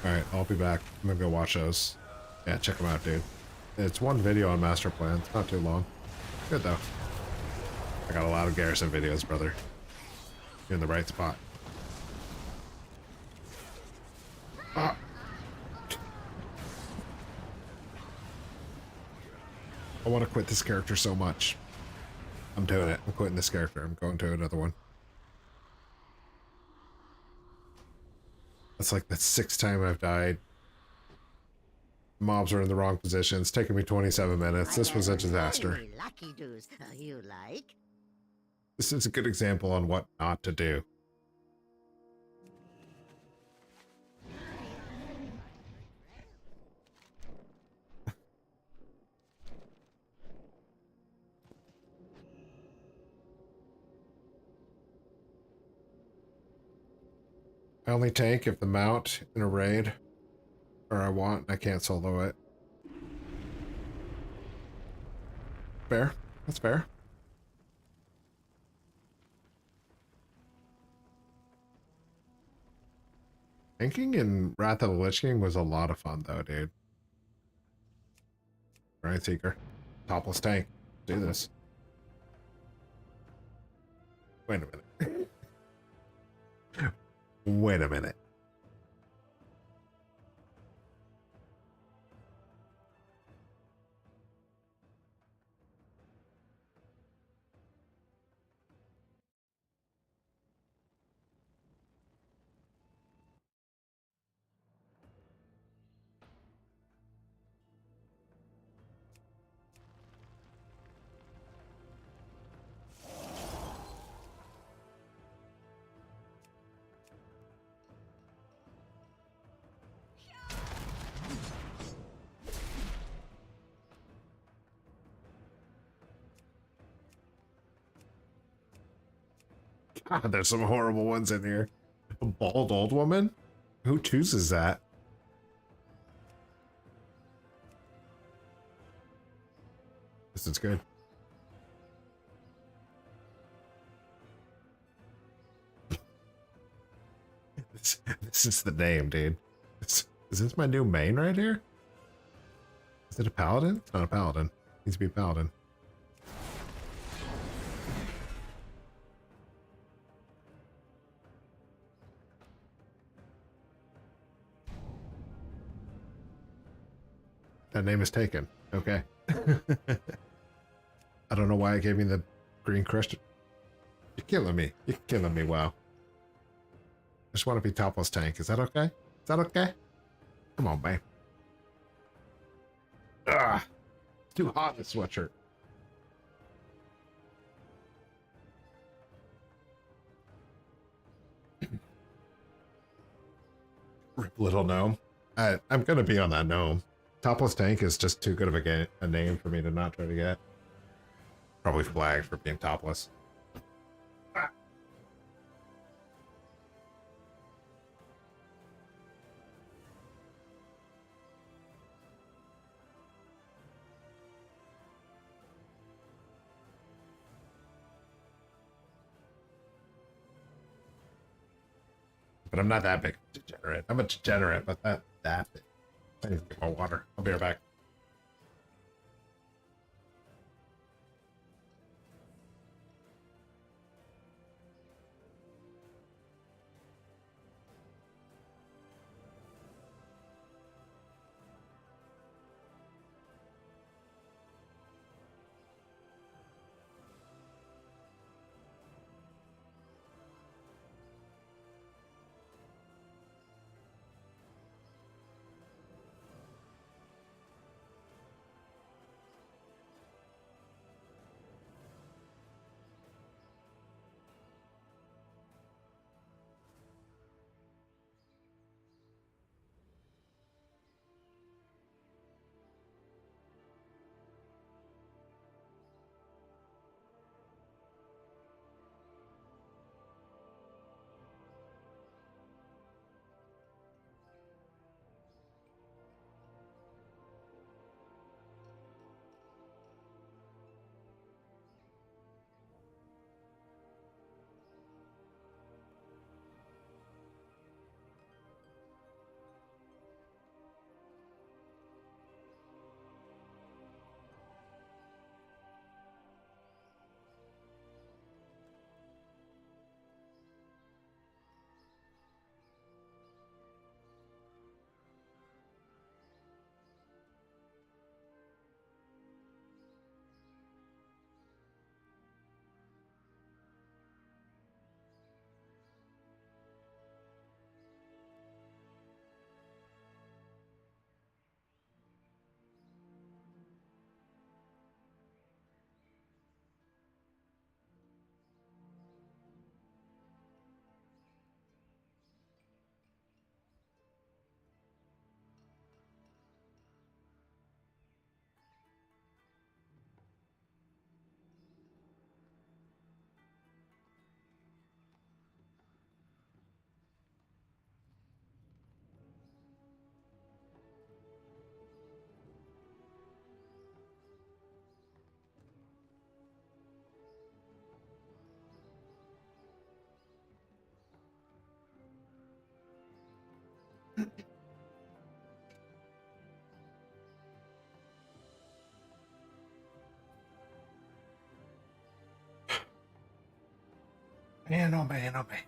Alright, I'll be back. I'm gonna go watch those. Yeah, check them out, dude. It's one video on Master Plan. It's not too long. Good, though. I got a lot of Garrison videos, brother. You're in the right spot. Ah. I want to quit this character so much. I'm doing it. I'm quitting this character. I'm going to another one. That's like the 6th time I've died. Mobs are in the wrong position. It's taking me 27 minutes. This was a disaster. Lucky doos you like? This is a good example on what not to do. I only tank if the mount in a raid, or I want, and I can't solo it. Fair. That's fair. Tanking in Wrath of the Lich King was a lot of fun, though, dude. Right, Seeker. Topless tank. Do this. Wait a minute. Wait a minute. God, there's some horrible ones in here. A bald old woman? Who chooses that? This is good. This is the name, dude. Is this my new main right here? Is it a paladin? It's not a paladin. It needs to be a paladin. That name is taken. Okay. I don't know why it gave me the green crest. You're killing me. You're killing me, wow. I just want to be topless tank. Is that okay? Is that okay? Come on, man. Ah, it's too hot in this sweatshirt. Rip little gnome. I'm going to be on that gnome. Topless tank is just too good of a name for me to not try to get. Probably flagged for being topless. But I'm not that big of a degenerate. I'm a degenerate, but not that big. I need to get more water. I'll be right back. Man, oh man, oh man.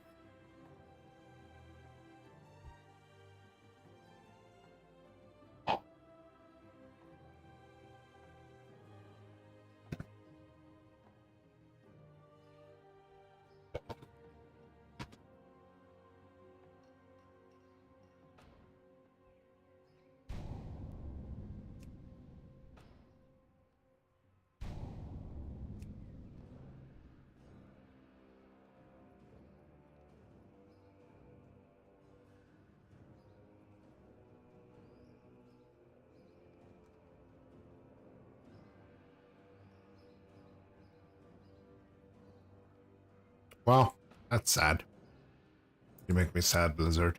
Well, that's sad. You make me sad, Blizzard.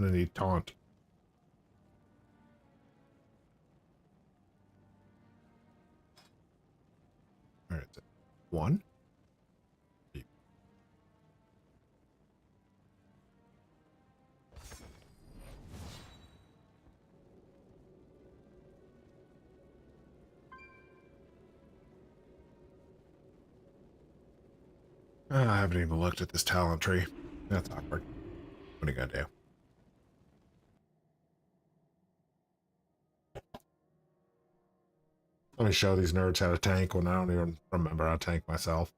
I'm gonna need taunt. Alright, one. I haven't even looked at this talent tree. That's awkward. What are you gonna do? Let me show these nerds how to tank when I don't even remember how to tank myself.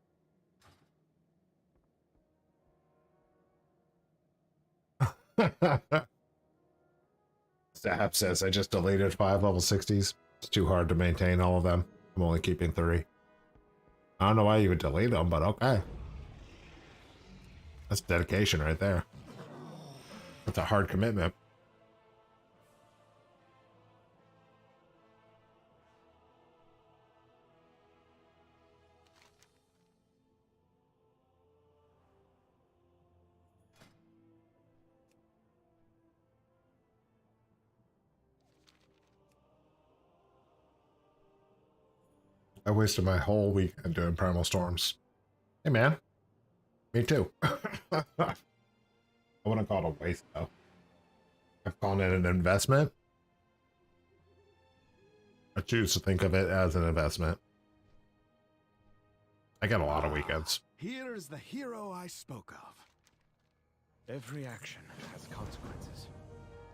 Stab says, I just deleted 5 level 60s. It's too hard to maintain all of them. I'm only keeping 3. I don't know why you would delete them, but okay. That's dedication right there. That's a hard commitment. I wasted my whole weekend doing Primal Storms. Hey, man. Me too. I wouldn't call it a waste, though. I'm calling it an investment. I choose to think of it as an investment. I got a lot of weekends. Here is the hero I spoke of. Every action has consequences.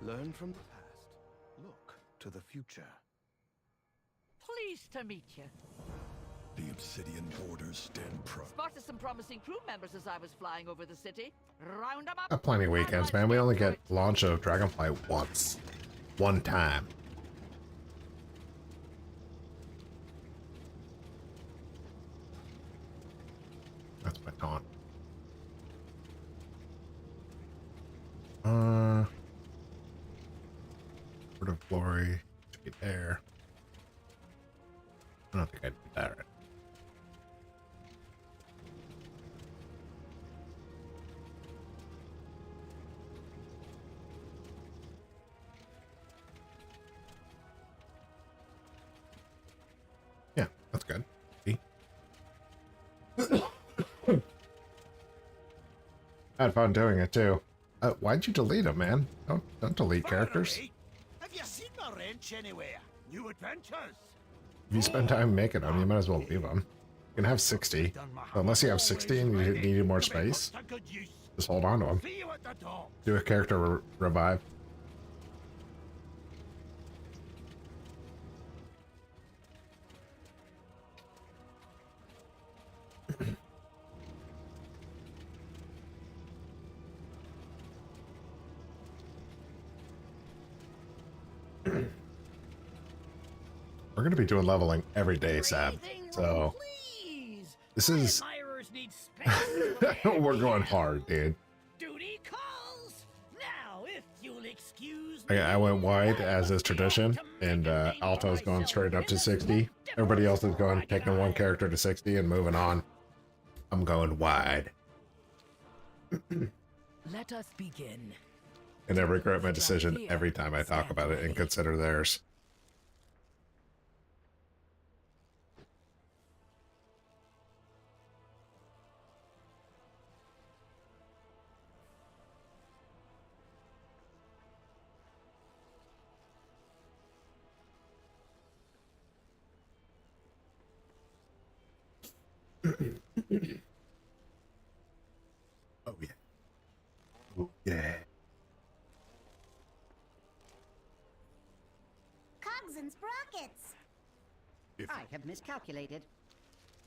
Learn from the past. Look to the future. Pleased to meet you. The Obsidian borders stand proud. Spotted some promising crew members as I was flying over the city. Round them up. Got plenty of weekends, man. We only get launch of Dragonflight once. One time. That's my taunt. Word of Glory to be there. I don't think I did that right. Yeah, that's good. See? I had fun doing it too. Why'd you delete them, man? Don't delete characters. Have you seen my wrench anywhere? New adventures? If you spend time making them, you might as well leave them. You can have 60. But unless you have 60 and you need more space, just hold on to them. Do a character revive. We're going to be doing leveling every day, Sab. So this is need space. We're going hard, dude. Duty calls. Now, if you'll excuse me, I went wide as is tradition, and Alto's going straight up to 60. Everybody else is going taking one character to 60 and moving on. I'm going wide. Let us begin. And I regret my decision every time I talk about it and consider theirs. Oh yeah. Oh yeah. Cogs and sprockets. I have miscalculated.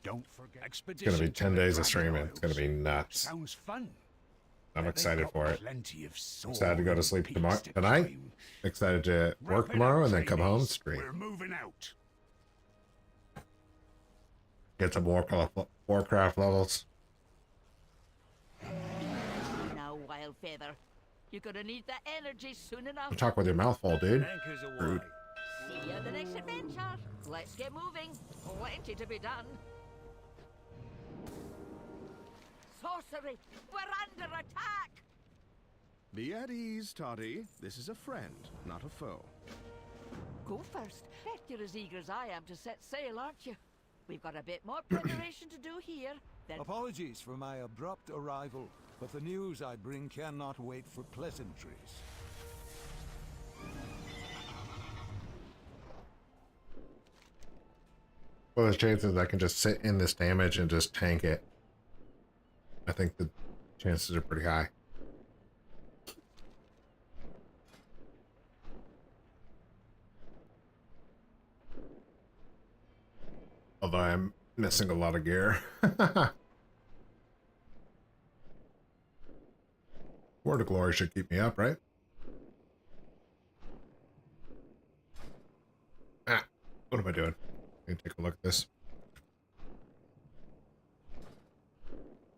Don't forget It's expedition. gonna be 10 days of streaming. It's gonna be nuts. Sounds fun. I'm excited for it. Plenty of Excited to go to sleep tomorrow peaks to tonight. climb. Excited to work Wrap it tomorrow up, and then come home and trainees. stream. We're moving out. Get some Warcraft levels. Now, Wild Feather, you're gonna need that energy soon enough. Talk with your mouth full, dude. Anchors away. Rude. See you at the next adventure. Let's get moving. Plenty to be done. Sorcery! We're under attack! Be at ease, Toddy. This is a friend, not a foe. Go first. Bet you're as eager as I am to set sail, aren't you? We've got a bit more preparation to do here. Then Apologies for my abrupt arrival, but the news I bring cannot wait for pleasantries. Well, there's chances I can just sit in this damage and just tank it. I think the chances are pretty high. Although I'm missing a lot of gear. Word of Glory should keep me up, right? Ah, what am I doing? Let me take a look at this.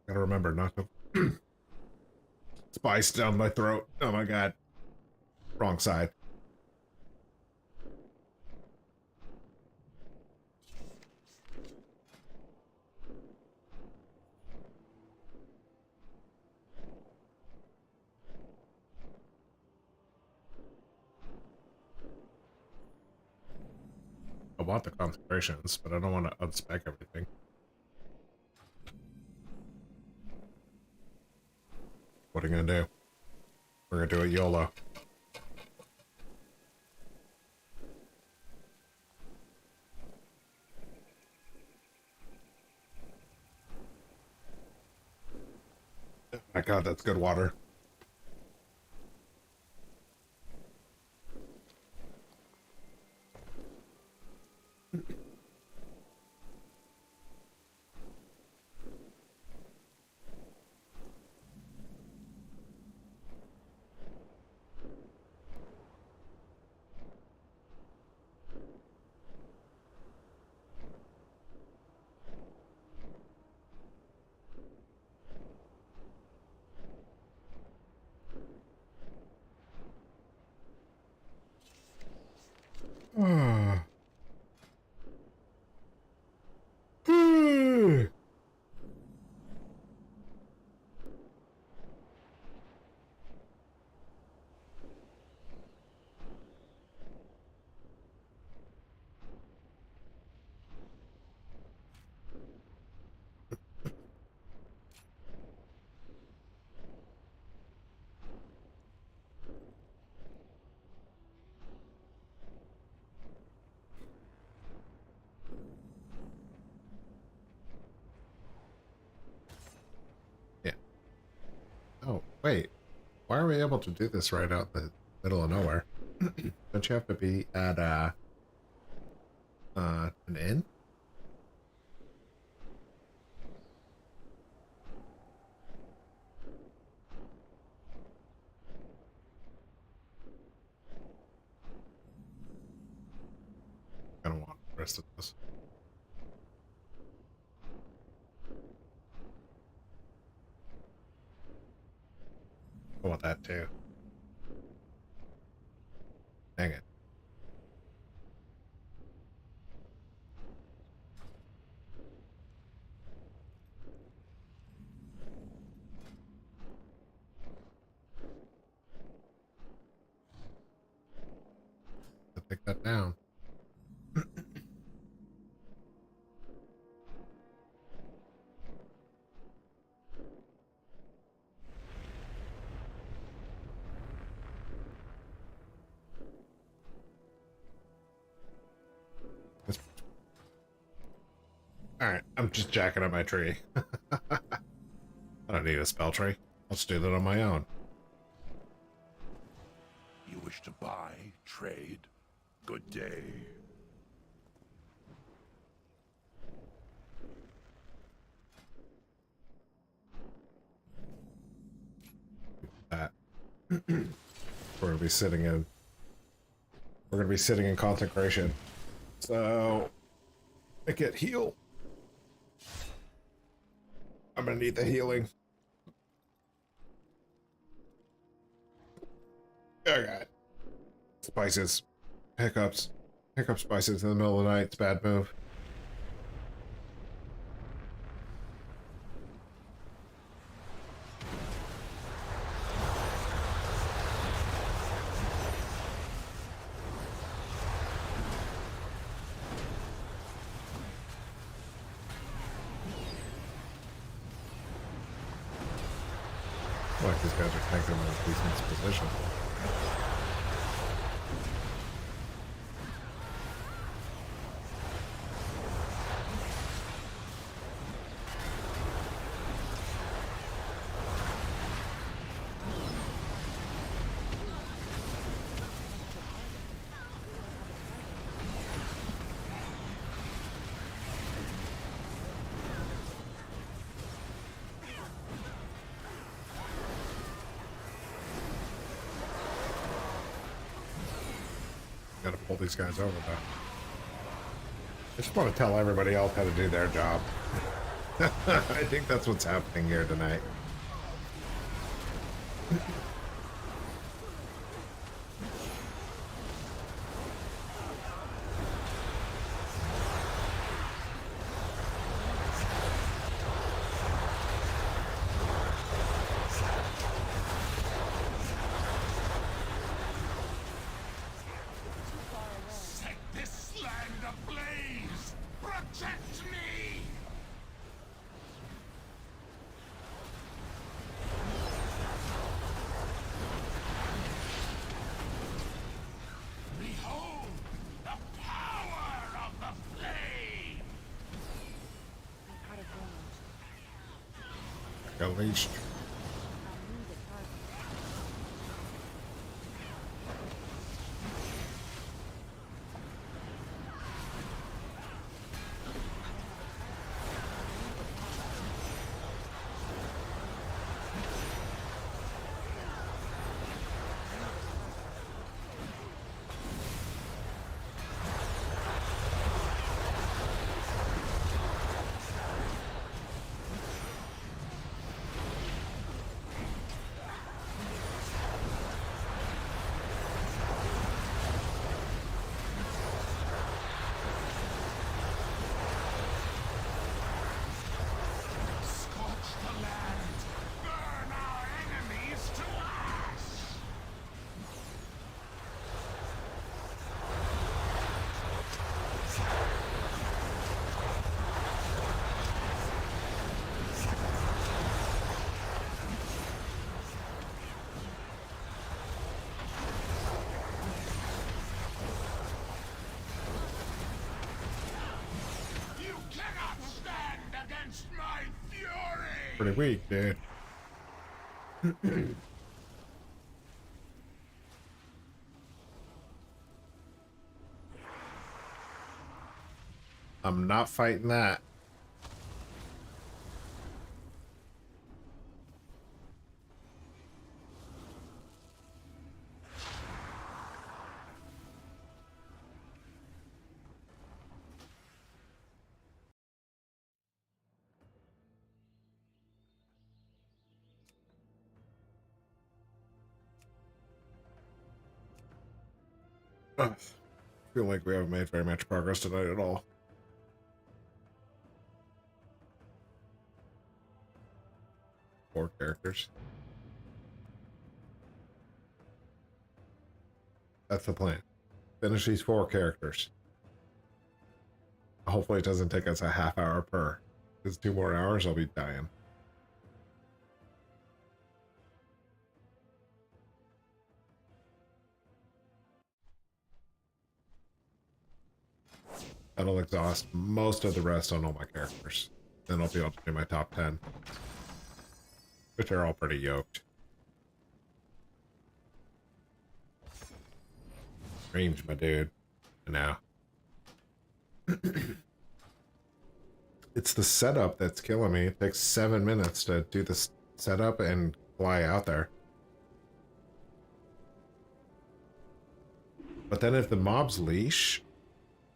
Gotta remember not to spice down my throat. Oh my god. Wrong side. I want the concentrations, but I don't want to unspec everything. What are you gonna do? We're gonna do it YOLO. Oh my god, that's good water. Oh, wait. Why are we able to do this right out in the middle of nowhere? Don't you have to be at an inn? I don't want the rest of this. I want that too. Dang it. Pick that down. Alright, I'm just jacking up my tree. I don't need a spell tree. I'll just do that on my own. You wish to buy, trade? Good day. That. We're gonna be sitting in. We're gonna be sitting in consecration. So I get heal. I'm gonna need the healing. Okay. Spices. Hiccups. Hiccup spices in the middle of the night. It's a bad move. Like these guys are tanking in a decent position. Gotta pull these guys over though. I just want to tell everybody else how to do their job. I think that's what's happening here tonight. Set this land ablaze! Protect me! Behold the power of the flame! Got leashed. Scorch the land! Burn our enemies to ash! You cannot stand against my fury! Pretty weak, dude. I'm not fighting that. I feel like we haven't made very much progress tonight at all. Four characters. That's the plan. Finish these 4 characters. Hopefully it doesn't take us a half hour per. Because 2 more hours, I'll be dying. That'll exhaust most of the rest on all my characters. Then I'll be able to do my top 10. Which are all pretty yoked. Range, my dude. Now. It's the setup that's killing me. It takes 7 minutes to do this setup and fly out there. But then if the mobs leash,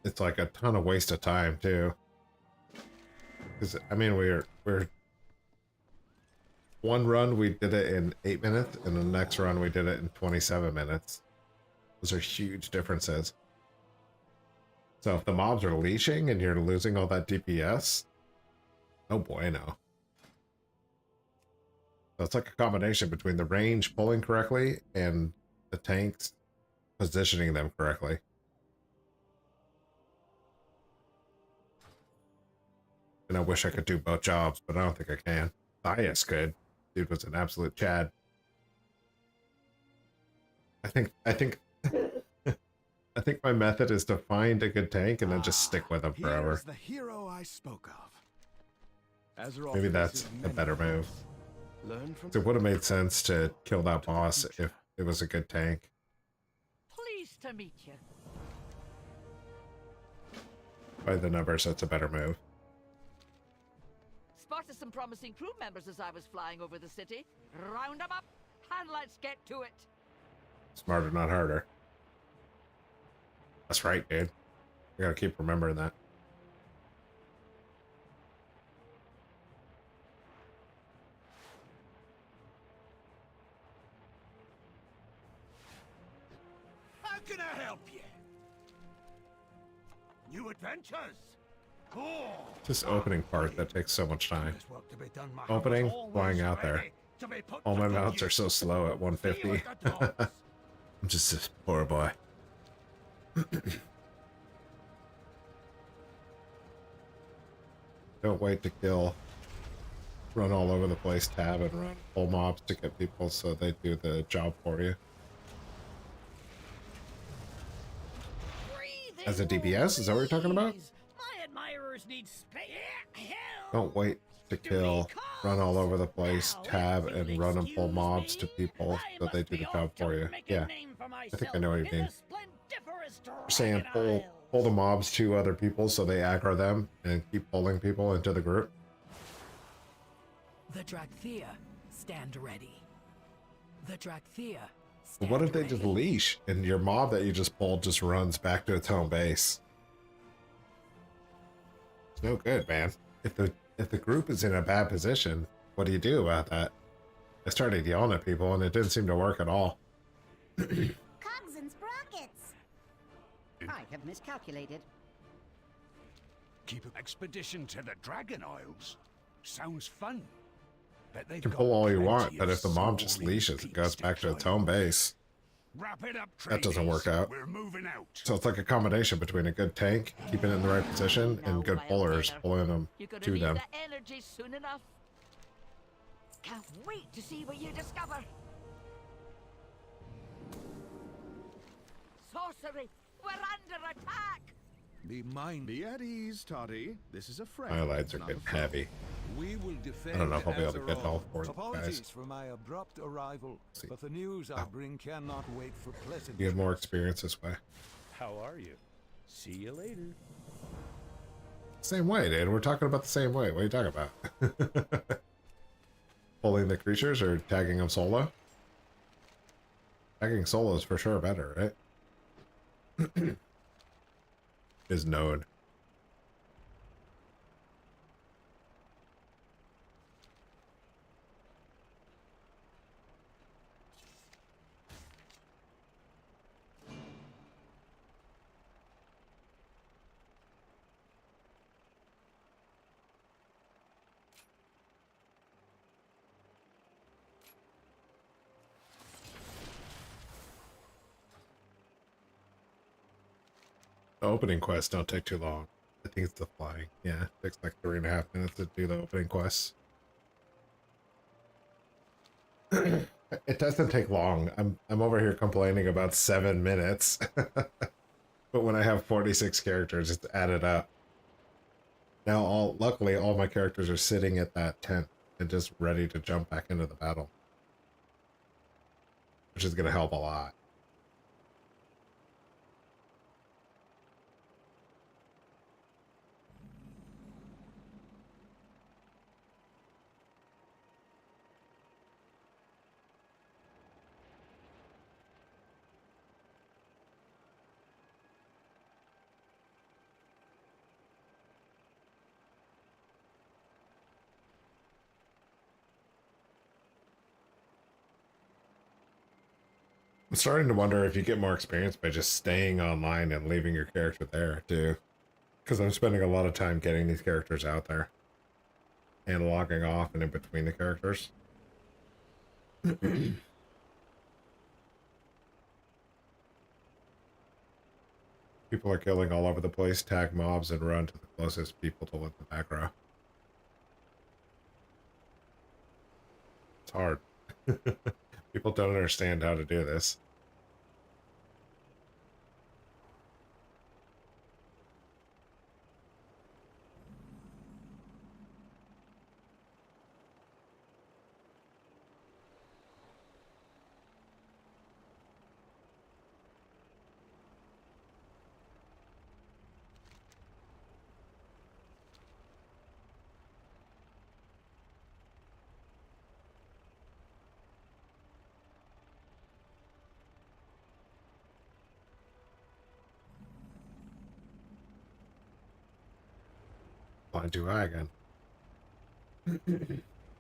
it's like a ton of waste of time too. Because I mean we're one run we did it in 8 minutes, and the next run we did it in 27 minutes. Those are huge differences. So if the mobs are leashing and you're losing all that DPS, no bueno. So it's like a combination between the range pulling correctly and the tanks positioning them correctly. And I wish I could do both jobs, but I don't think I can. Thias could. Dude was an absolute Chad. I think I think my method is to find a good tank and then just stick with them forever. Here's the hero I spoke of. Maybe that's a better move. It would have made sense to kill that boss if it was a good tank. Pleased to meet you. By the numbers, that's a better move. Spotted some promising crew members as I was flying over the city. Round them up, and let's get to it. Smarter, not harder. That's right, dude. We gotta keep remembering that. How can I help you? New adventures? Oh, This opening part that takes so much time. Opening, flying out there. All my mounts are so slow at 150. I'm just a poor boy. Don't wait to kill. Run all over the place, tab and run full mobs to get people so they do the job for you. As a DPS, is that what you're talking about? My admirers need Don't wait to kill. Run all over the place, tab and run and pull mobs to people so they do the job for you. Yeah, I think I know what you mean. You're saying pull the mobs to other people so they aggro them and keep pulling people into the group. The Dragthea, stand ready. The Dragthea, But what if they just leash and your mob that you just pulled just runs back to its home base? It's no good, man. If the group is in a bad position, what do you do about that? I started yelling at people and it didn't seem to work at all. Cogs and sprockets. I have miscalculated. keep an expedition to the Dragon Isles. Sounds fun. Bet they've You can got pull all you plenty want, but of if the mob just soaring leashes, it goes peaks back to its climb. home base. Wrap it up, That doesn't work out. We're moving out. So it's like a combination between a good tank, keeping it in the right position, and good pullers, pulling them You're gonna to need them. the energy soon enough. Can't wait to see what you discover. Sorcery! We're under attack! Be at ease, Toddy. This is a friend. My lights are not getting a foe. heavy. We will defend I don't know if I'll be able to get Azeroth. all four of you Apologies guys. for my abrupt arrival, See. but the news I bring cannot wait for pleasant. You have more experience this way. How are you? See you later. Same way, dude. We're talking about the same way. What are you talking about? Pulling the creatures or tagging them solo? Tagging solo is for sure better, right? Is known. Opening quests don't take too long. I think it's the flying. Yeah, it takes like 3.5 minutes to do the opening quests. It doesn't take long. I'm over here complaining about 7 minutes. But when I have 46 characters, it's added up. Now luckily all my characters are sitting at that tent and just ready to jump back into the battle. Which is gonna help a lot. I'm starting to wonder if you get more experience by just staying online and leaving your character there, too. Because I'm spending a lot of time getting these characters out there. And logging off and in between the characters. People are killing all over the place, tag mobs, and run to the closest people to let the back row. It's hard. People don't understand how to do this. Flying too high again.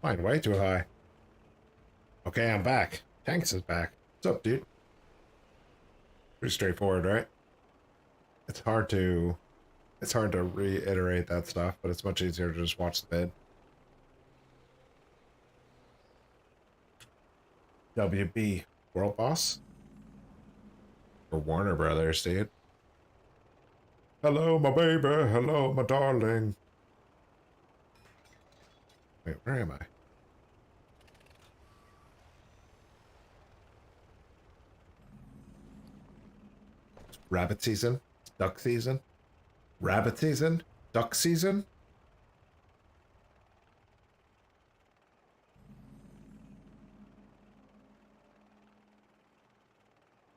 Flying way too high. Okay, I'm back. Tanks is back. What's up, dude? Pretty straightforward, right? It's hard to reiterate that stuff, but it's much easier to just watch the vid. WB World Boss? For Warner Brothers, dude. Hello, my baby. Hello, my darling. Wait, where am I? It's rabbit season? It's duck season? Rabbit season? Duck season?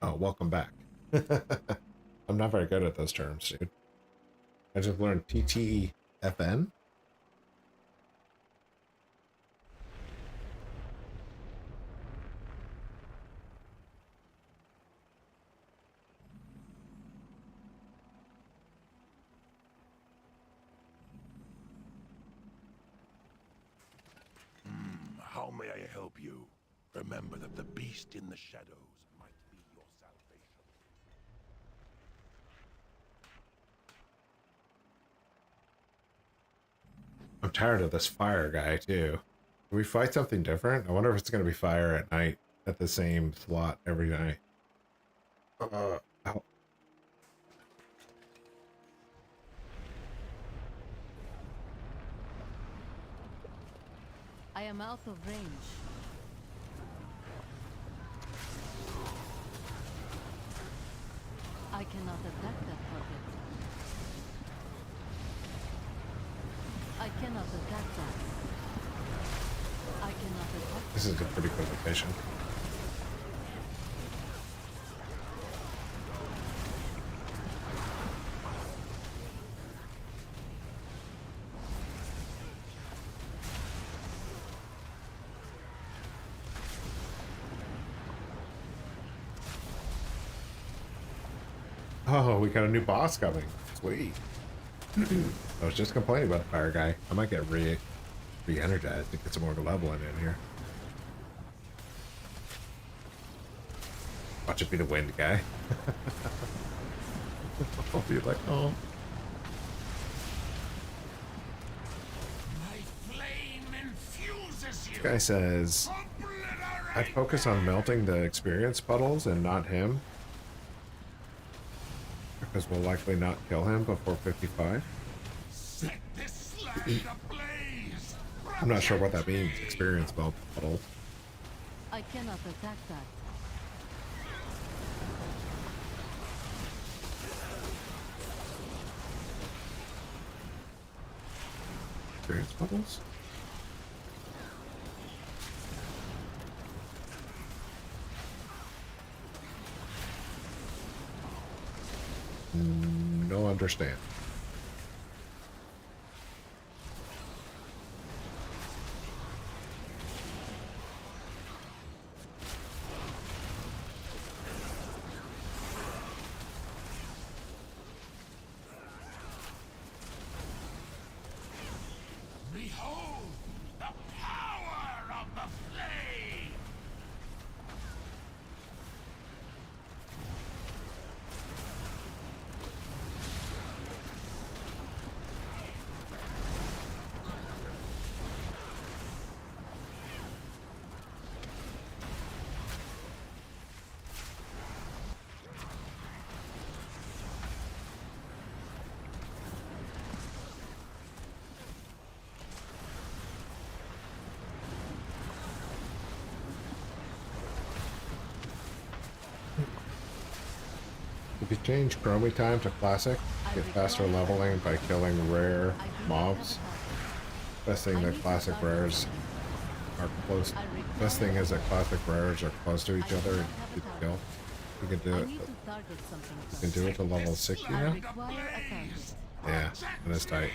Oh, welcome back. I'm not very good at those terms, dude. I just learned TTFN. How may I help you? Remember that the beast in the shadows might be your salvation. I'm tired of this fire guy, too. Can we fight something different? I wonder if it's going to be fire at night at the same slot every night. Ow. I am out of range. I cannot attack that target. I cannot attack that. I cannot attack. This is a pretty good location. Oh, we got a new boss coming. Sweet. I was just complaining about the fire guy. I might get re-energized to get some more leveling in here. Watch it be the wind guy. I'll be like, oh. My flame infuses you. This guy says, I focus on melting the experience puddles and not him. because we'll likely not kill him before 55. Set this land ablaze! I'm not sure what that means. Experience bubble. I cannot attack that. Experience bubbles? No understand. Behold the power of the flame! If you change chromie time to classic, get faster leveling by killing rare mobs. Best thing that classic rares are close. Best thing is that classic rares are close to each other and you can kill. You can do it. You can do it to level 60 now. Yeah, and it's tight.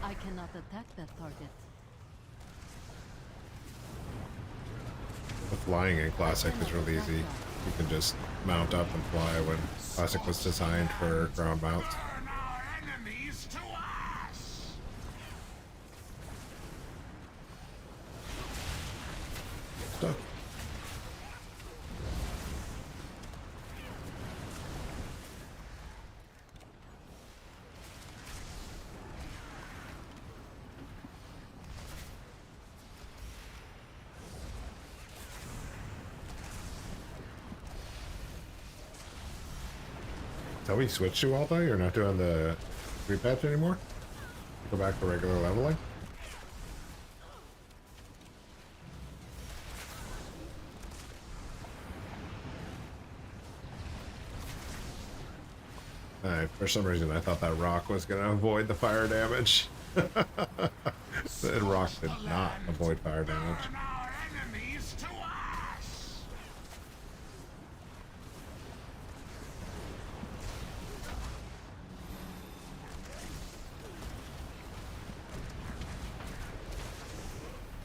I cannot attack that target. The flying in classic is really easy. You can just mount up and fly when classic was designed for ground mounts. Burn our enemies to ash! Stuck. Tell me, switch to all day? You're not doing the prepatch anymore? Go back to regular leveling? For some reason, I thought that rock was going to avoid the fire damage. The rock did not avoid fire damage. Burn our enemies to ash!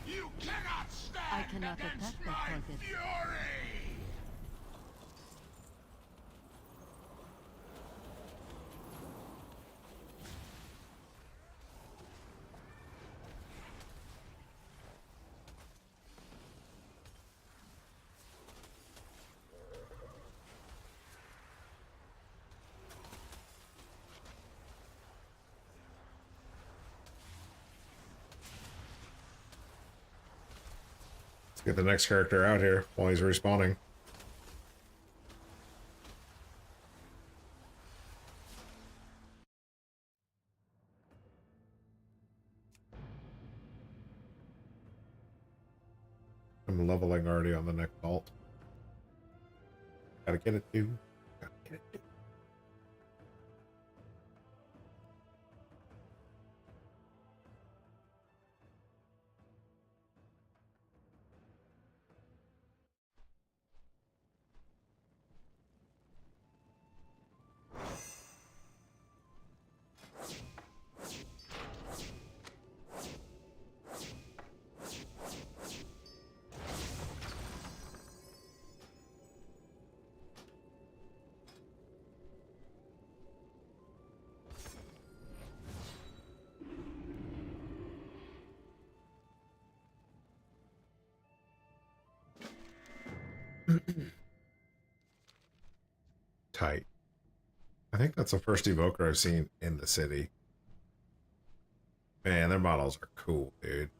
You cannot stand I cannot against attack that my target. fury! Let's get the next character out here while he's respawning. I'm leveling already on the next vault. Gotta get it too. Gotta get it too. Tight. I think that's the first evoker I've seen in the city. Man, their models are cool, dude.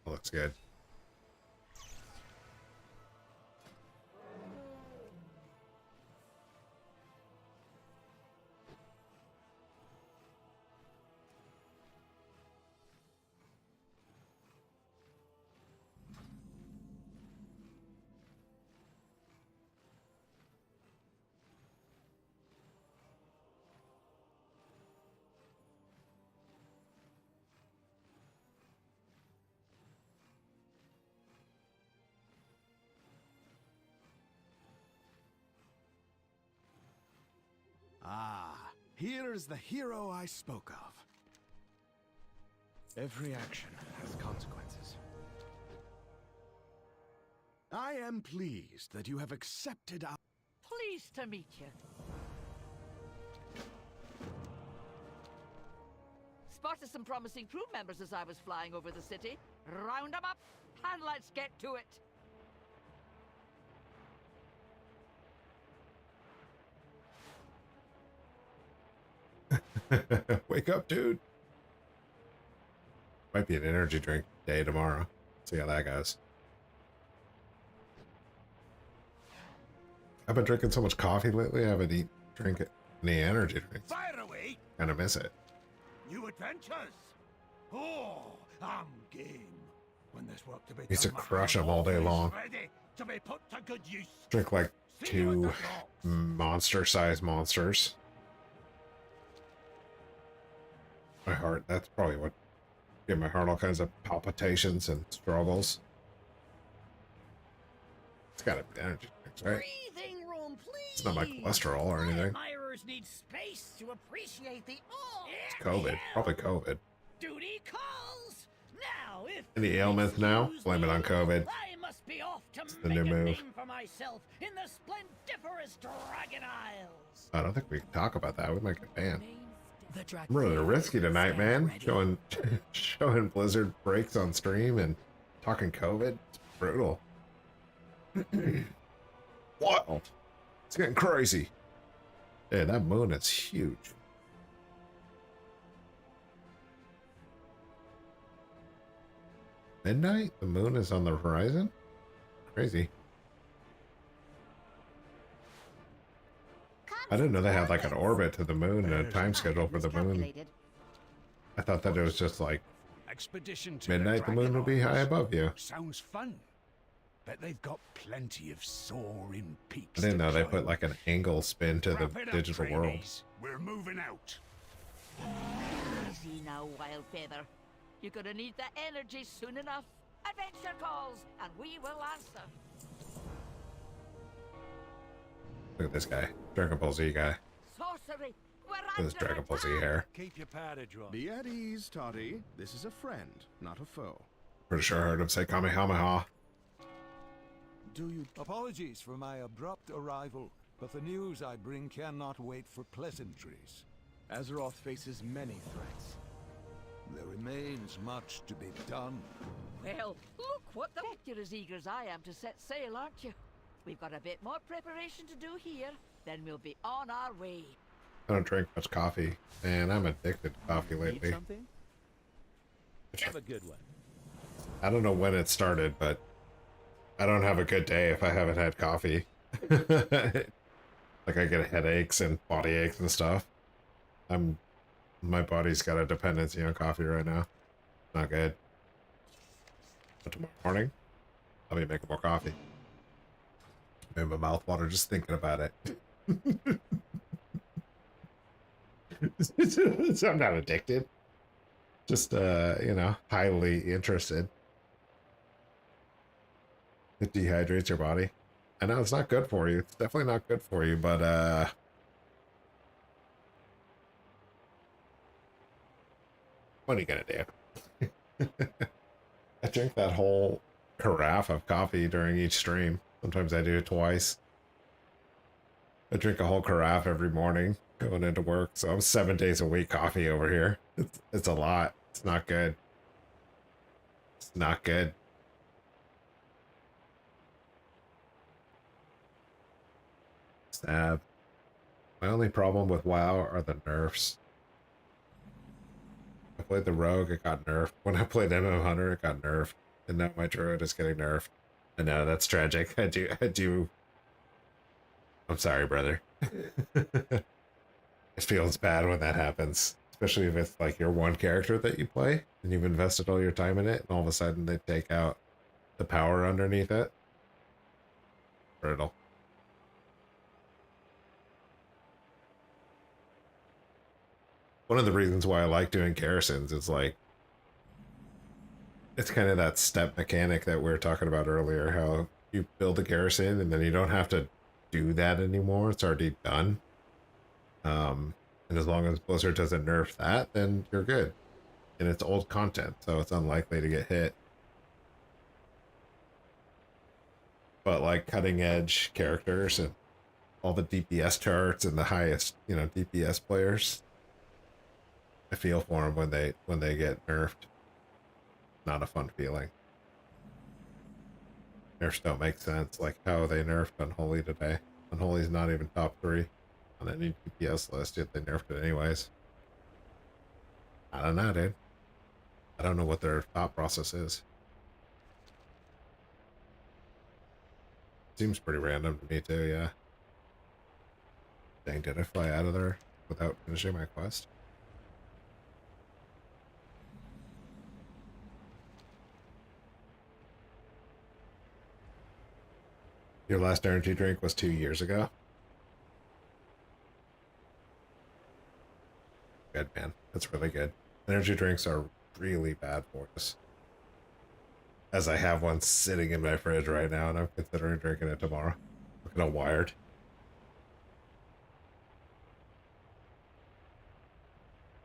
That looks good. Here is the hero I spoke of. Every action has consequences. I am pleased that you have accepted our... Pleased to meet you. Spotted some promising crew members as I was flying over the city. Round 'em up, and let's get to it. Wake up, dude. Might be an energy drink day tomorrow. See how that goes. I've been drinking so much coffee lately, I haven't drinking any energy drinks. Fire away! Kinda miss it. New adventures! Oh, I'm game. When there's work to be Used to done, crush I'm them all day always long. ready to be put to good use. Drink like See you at the 2 docks. monster-sized monsters. My heart, that's probably what gave my heart all kinds of palpitations and struggles. It's gotta be energy drinks, right? Breathing room, please. It's not my cholesterol or My anything. admirers need space to appreciate the It's COVID. Probably COVID. Duty calls. Now, if Any you'll ailments now? excuse Blame it on me, COVID. I must be off to the make new a move. name for myself in the splendiferous Dragon Isles. I don't think we can talk about that. We might get banned. The I'm really risky tonight, man. Ready. Showing Blizzard breaks on stream and talking COVID. It's brutal. Wild. It's getting crazy. Yeah, that moon is huge. Midnight? The moon is on the horizon? Crazy. I didn't know they had like an orbit to the moon and a time schedule for the moon. I thought that it was just like Expedition to midnight, the moon will be high above you. Sounds fun. Bet they've got plenty of soaring peaks. I didn't to know they climb. put like an angle spin to the Wrap it up, digital world. trainees. We're moving out. Easy now, Wild Feather. You're gonna need the energy soon enough. Adventure calls, and we will answer. Look at this guy. Dragon Ball Z guy. Sorcery, we're With his under Dragon Ball Z attack. hair. Keep your powder dry. Be at ease, Toddy. This is a friend, not a foe. Pretty sure I heard him say Kamehameha. Do you... Apologies for my abrupt arrival, but the news I bring cannot wait for pleasantries. Azeroth faces many threats. There remains much to be done. Well, look what the... You're as eager as I am to set sail, aren't you? We've got a bit more preparation to do here, then we'll be on our way. I don't drink much coffee. Man, I'm addicted to coffee Need lately. something? Have a good one. I don't know when it started, but I don't have a good day if I haven't had coffee. Like I get headaches and body aches and stuff. My body's got a dependency on coffee right now. Not good. But tomorrow morning, I'll be making more coffee. Made my mouth water just thinking about it. So I'm not addicted. Just you know, highly interested. It dehydrates your body. I know it's not good for you. It's definitely not good for you, but what are you gonna do? I drink that whole carafe of coffee during each stream. Sometimes I do it twice. I drink a whole carafe every morning going into work, so I'm 7 days a week coffee over here. It's a lot. It's not good. It's not good. Stab. My only problem with WoW are the nerfs. I played the Rogue, it got nerfed. When I played MMO Hunter, it got nerfed. And now my Druid is getting nerfed. I know, that's tragic. I do. I'm sorry, brother. It feels bad when that happens. Especially if it's like your one character that you play, and you've invested all your time in it, and all of a sudden they take out the power underneath it. Brutal. One of the reasons why I like doing garrisons is like, it's kind of that step mechanic that we were talking about earlier, how you build a garrison and then you don't have to do that anymore. It's already done. And as long as Blizzard doesn't nerf that, then you're good. And it's old content, so it's unlikely to get hit. But like cutting edge characters and all the DPS charts and the highest, you know, DPS players, I feel for them when they get nerfed. Not a fun feeling. Nerfs don't make sense, like how they nerfed Unholy today. Unholy's not even top 3 on any DPS list, yet they nerfed it anyways. I don't know, dude. I don't know what their thought process is. Seems pretty random to me too, yeah. Dang, did I fly out of there without finishing my quest? Your last energy drink was 2 years ago? Good, man. That's really good. Energy drinks are really bad for us. As I have one sitting in my fridge right now, and I'm considering drinking it tomorrow. Looking all wired.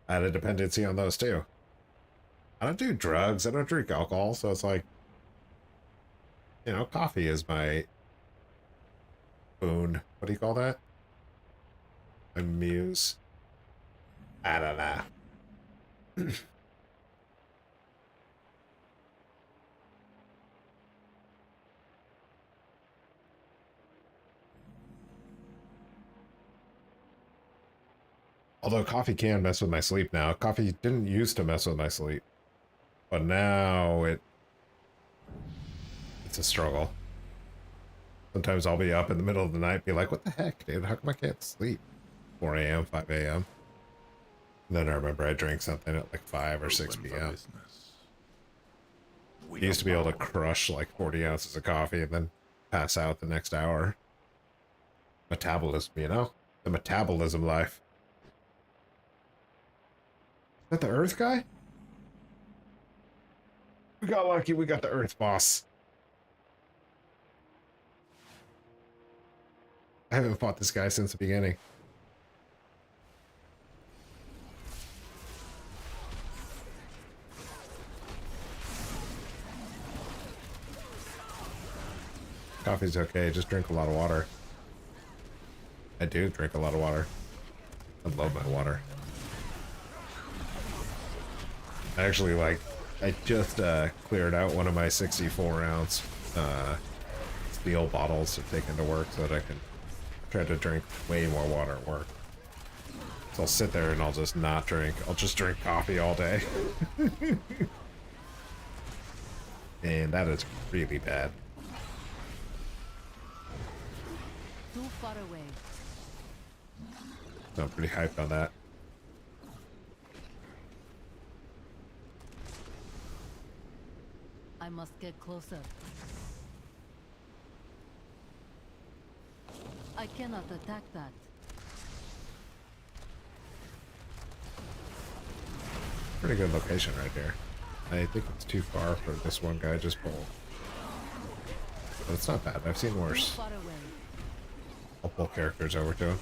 I had a dependency on those too. I don't do drugs, I don't drink alcohol, so it's like, you know, coffee is my boon. What do you call that? My muse. I don't know. Although coffee can mess with my sleep now. Coffee didn't used to mess with my sleep. But now it's a struggle. Sometimes I'll be up in the middle of the night, be like, what the heck, dude? How come I can't sleep? 4 a.m., 5 a.m. And then I remember I drank something at like 5 or 6 p.m. I used to be able to crush like 40 ounces of coffee and then pass out the next hour. Metabolism, you know? The metabolism life. Is that the Earth guy? We got lucky, we got the Earth boss. I haven't fought this guy since the beginning. Coffee's okay, just drink a lot of water. I do drink a lot of water. I love my water. Actually, like, I just cleared out one of my 64-ounce steel bottles to take into work so that I can try to drink way more water at work. So I'll sit there and I'll just not drink. I'll just drink coffee all day. And that is really bad. Too far away. So I'm pretty hyped on that. I must get closer. I cannot attack that. Pretty good location right here. I think it's too far for this one guy just pulled. But it's not bad. I've seen worse. Too far away. I'll pull characters over to him.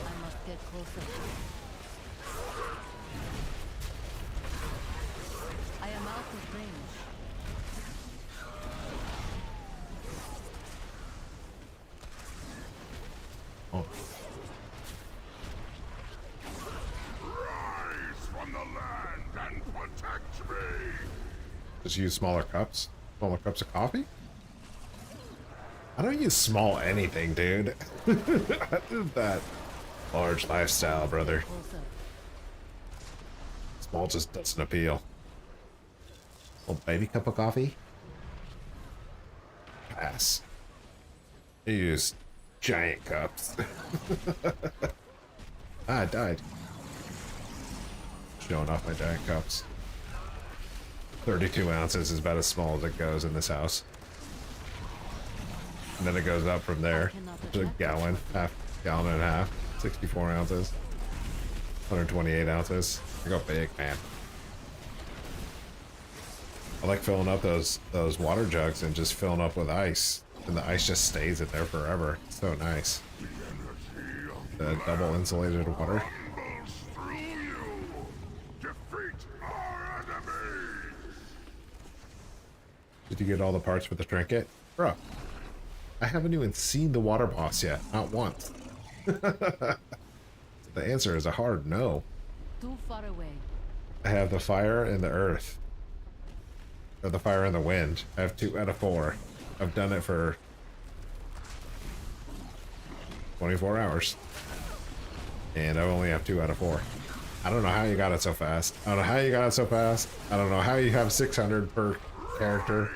I must get closer. I am out of range. Oh. Rise from the land and protect me! Just use smaller cups? Smaller cups of coffee? I don't use small anything, dude. I live that large lifestyle, brother. Closer. Small just doesn't appeal. Little baby cup of coffee? Pass. I use giant cups. I died. Showing off my giant cups. 32 ounces is about as small as it goes in this house. And then it goes up from there to a gallon, gallon and a half, 64 ounces, 128 ounces. I go big, man. I like filling up those water jugs and just filling up with ice, and the ice just stays in there forever. It's so nice. The double insulated water. Did you get all the parts for the trinket? Bro, I haven't even seen the water boss yet. Not once. The answer is a hard no. Too far away. I have the fire and the earth. Or the fire and the wind. I have 2 out of 4. I've done it for 24 hours. And I only have 2 out of 4. I don't know how you got it so fast. I don't know how you got it so fast. I don't know how you have 600 per character.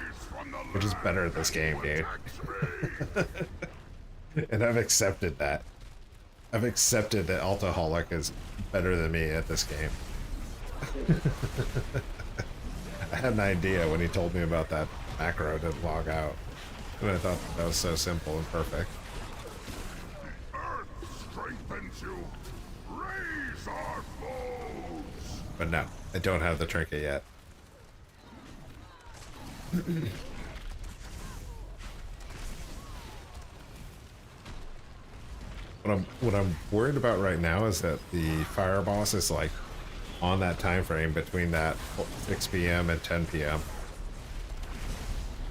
Which is better at this game, dude. And I've accepted that. I've accepted that Altaholic is better than me at this game. I had an idea when he told me about that macro to log out. And I thought that was so simple and perfect. The earth strengthens you. Raise our foes. But no, I don't have the trinket yet. What I'm worried about right now is that the fire boss is like on that time frame between that 6 p.m. and 10 p.m.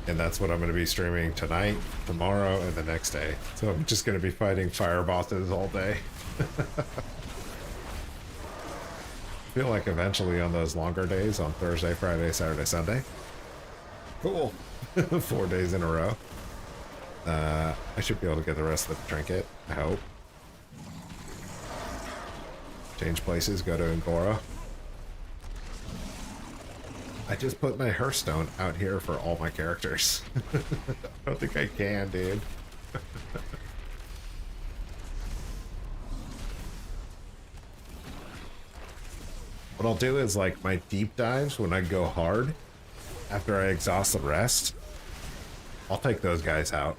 And that's what I'm going to be streaming tonight, tomorrow, and the next day. So I'm just going to be fighting fire bosses all day. I feel like eventually on those longer days, on Thursday, Friday, Saturday, Sunday. Cool. 4 days in a row. I should be able to get the rest of the trinket, I hope. Change places, go to Angora. I just put my Hearthstone out here for all my characters. I don't think I can, dude. What I'll do is like my deep dives when I go hard, after I exhaust the rest, I'll take those guys out.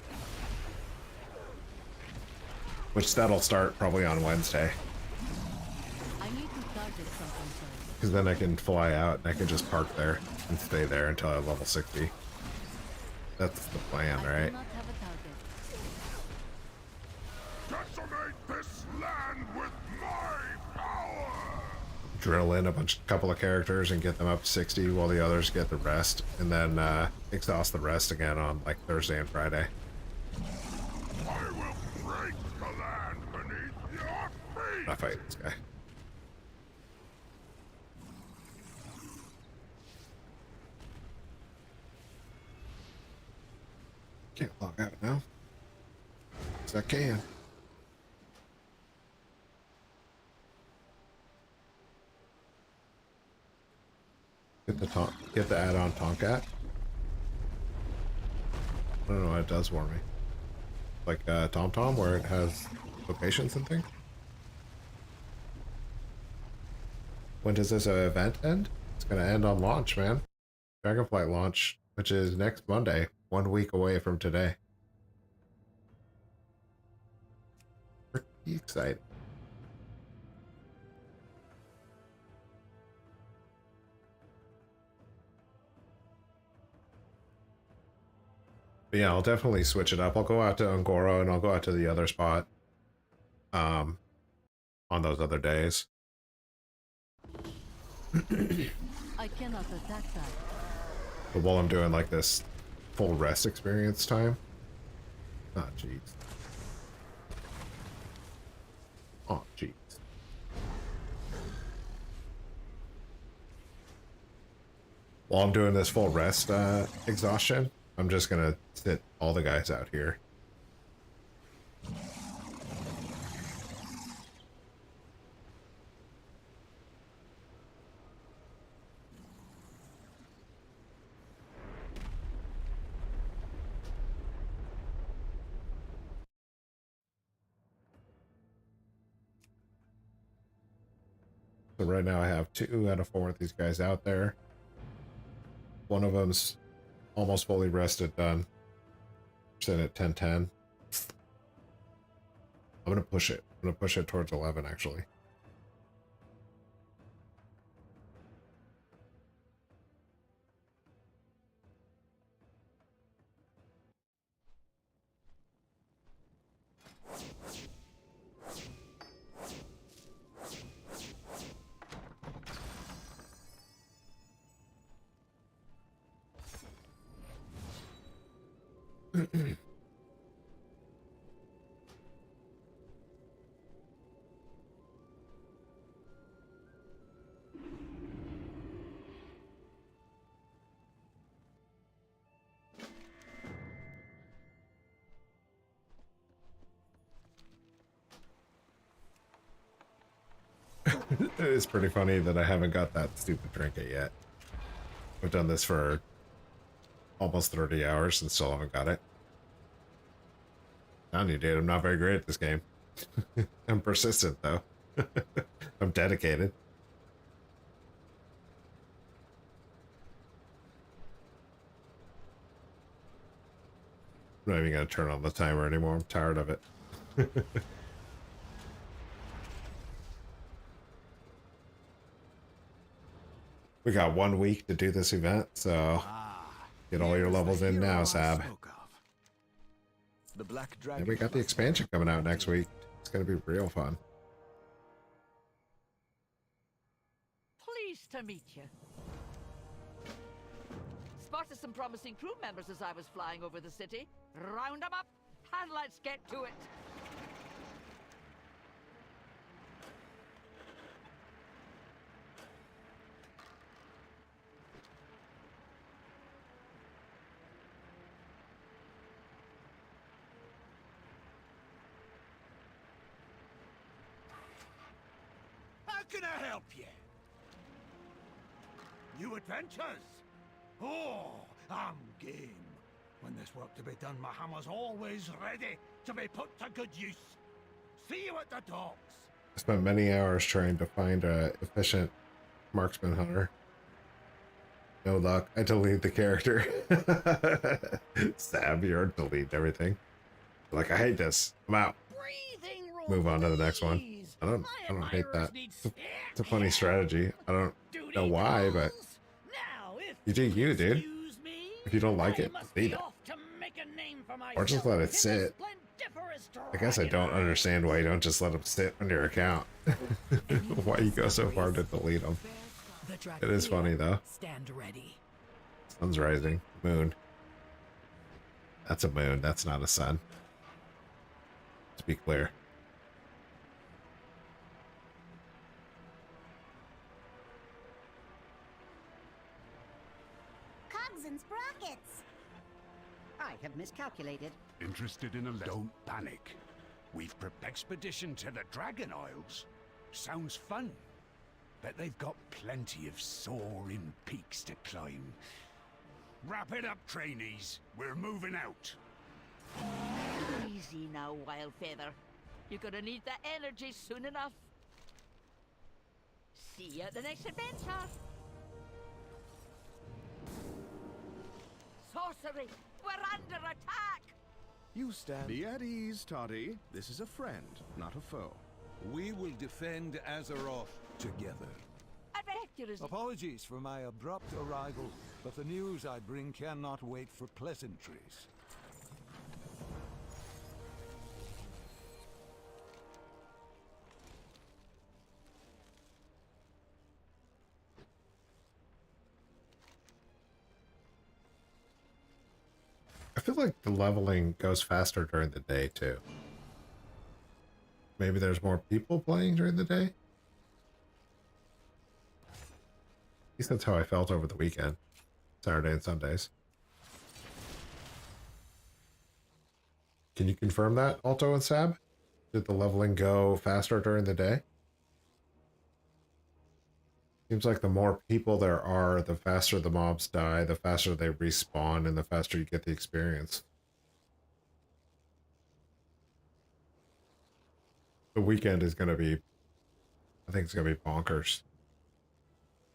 Which that'll start probably on Wednesday. Because then I can fly out and I can just park there and stay there until I level 60. That's the plan, right? Decimate this land with my power. Drill in couple of characters and get them up to 60 while the others get the rest, and then exhaust the rest again on like Thursday and Friday. I will break the land beneath your feet. I fight this guy. Can't log out now. Yes, I can. Get the add-on Tonkat. I don't know what it does for me. Like TomTom, where it has locations and things. When does this event end? It's gonna end on launch, man. Dragonflight launch, which is next Monday, 1 week away from today. Pretty exciting. But yeah, I'll definitely switch it up. I'll go out to Angora and I'll go out to the other spot on those other days. I cannot attack that. But while I'm doing like this full rest experience time. Oh, jeez. Oh, jeez. While I'm doing this full rest exhaustion, I'm just gonna sit all the guys out here. So right now I have 2 out of 4 of these guys out there. One of them's almost fully rested, done. Sitting at 10-10. I'm gonna push it. I'm gonna push it towards 11 actually. It's pretty funny that I haven't got that stupid trinket yet. I've done this for almost 30 hours and still haven't got it. On you, dude. I'm not very great at this game. I'm persistent, though. I'm dedicated. I'm not even going to turn on the timer anymore. I'm tired of it. We got 1 week to do this event, so get all your levels in now, Sab. The Black And Dragon. we got the expansion coming out next week. It's going to be real fun. Pleased to meet you. Spotted some promising crew members as I was flying over the city. Round them up, and let's get to it. How can I help you? New adventures? Oh, I'm game. When there's work to be done, my hammer's always ready to be put to good use. See you at the docks. I spent many hours trying to find a efficient marksman hunter. No luck. I deleted the character. Sab, you're deleting everything. Like, I hate this. I'm out. Move on to the next one. I don't hate that. It's a funny strategy. I don't know why, but you do you, dude. If you don't like it, delete it. Or just let it sit. I guess I don't understand why you don't just let them sit on your account. Why you go so far to delete them. It is funny though. Stand ready. Sun's rising. Moon. That's a moon. That's not a sun. Let's be clear. Cogs and sprockets. I have miscalculated. Interested in a... Don't panic. We've prepared expedition to the Dragon Isles. Sounds fun. Bet they've got plenty of soaring peaks to climb. Wrap it up, trainees. We're moving out. Easy now, Wildfeather. You're gonna need that energy soon enough. See you at the next adventure. Sorcery! We're under attack! You stand. Be at ease, Toddy. This is a friend, not a foe. We will defend Azeroth together. Apologies for my abrupt arrival, but the news I bring cannot wait for pleasantries. I feel like the leveling goes faster during the day too. Maybe there's more people playing during the day? At least that's how I felt over the weekend. Saturday and Sundays. Can you confirm that, Alto and Sab? Did the leveling go faster during the day? Seems like the more people there are, the faster the mobs die, the faster they respawn, and the faster you get the experience. The weekend is going to be, I think it's going to be bonkers.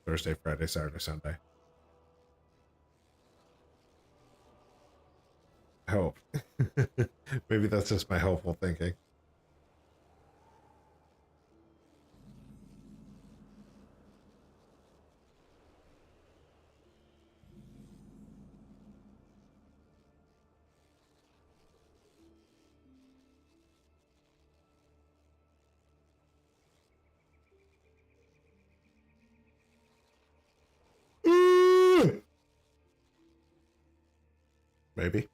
Thursday, Friday, Saturday, Sunday. I hope. Maybe that's just my hopeful thinking. Maybe.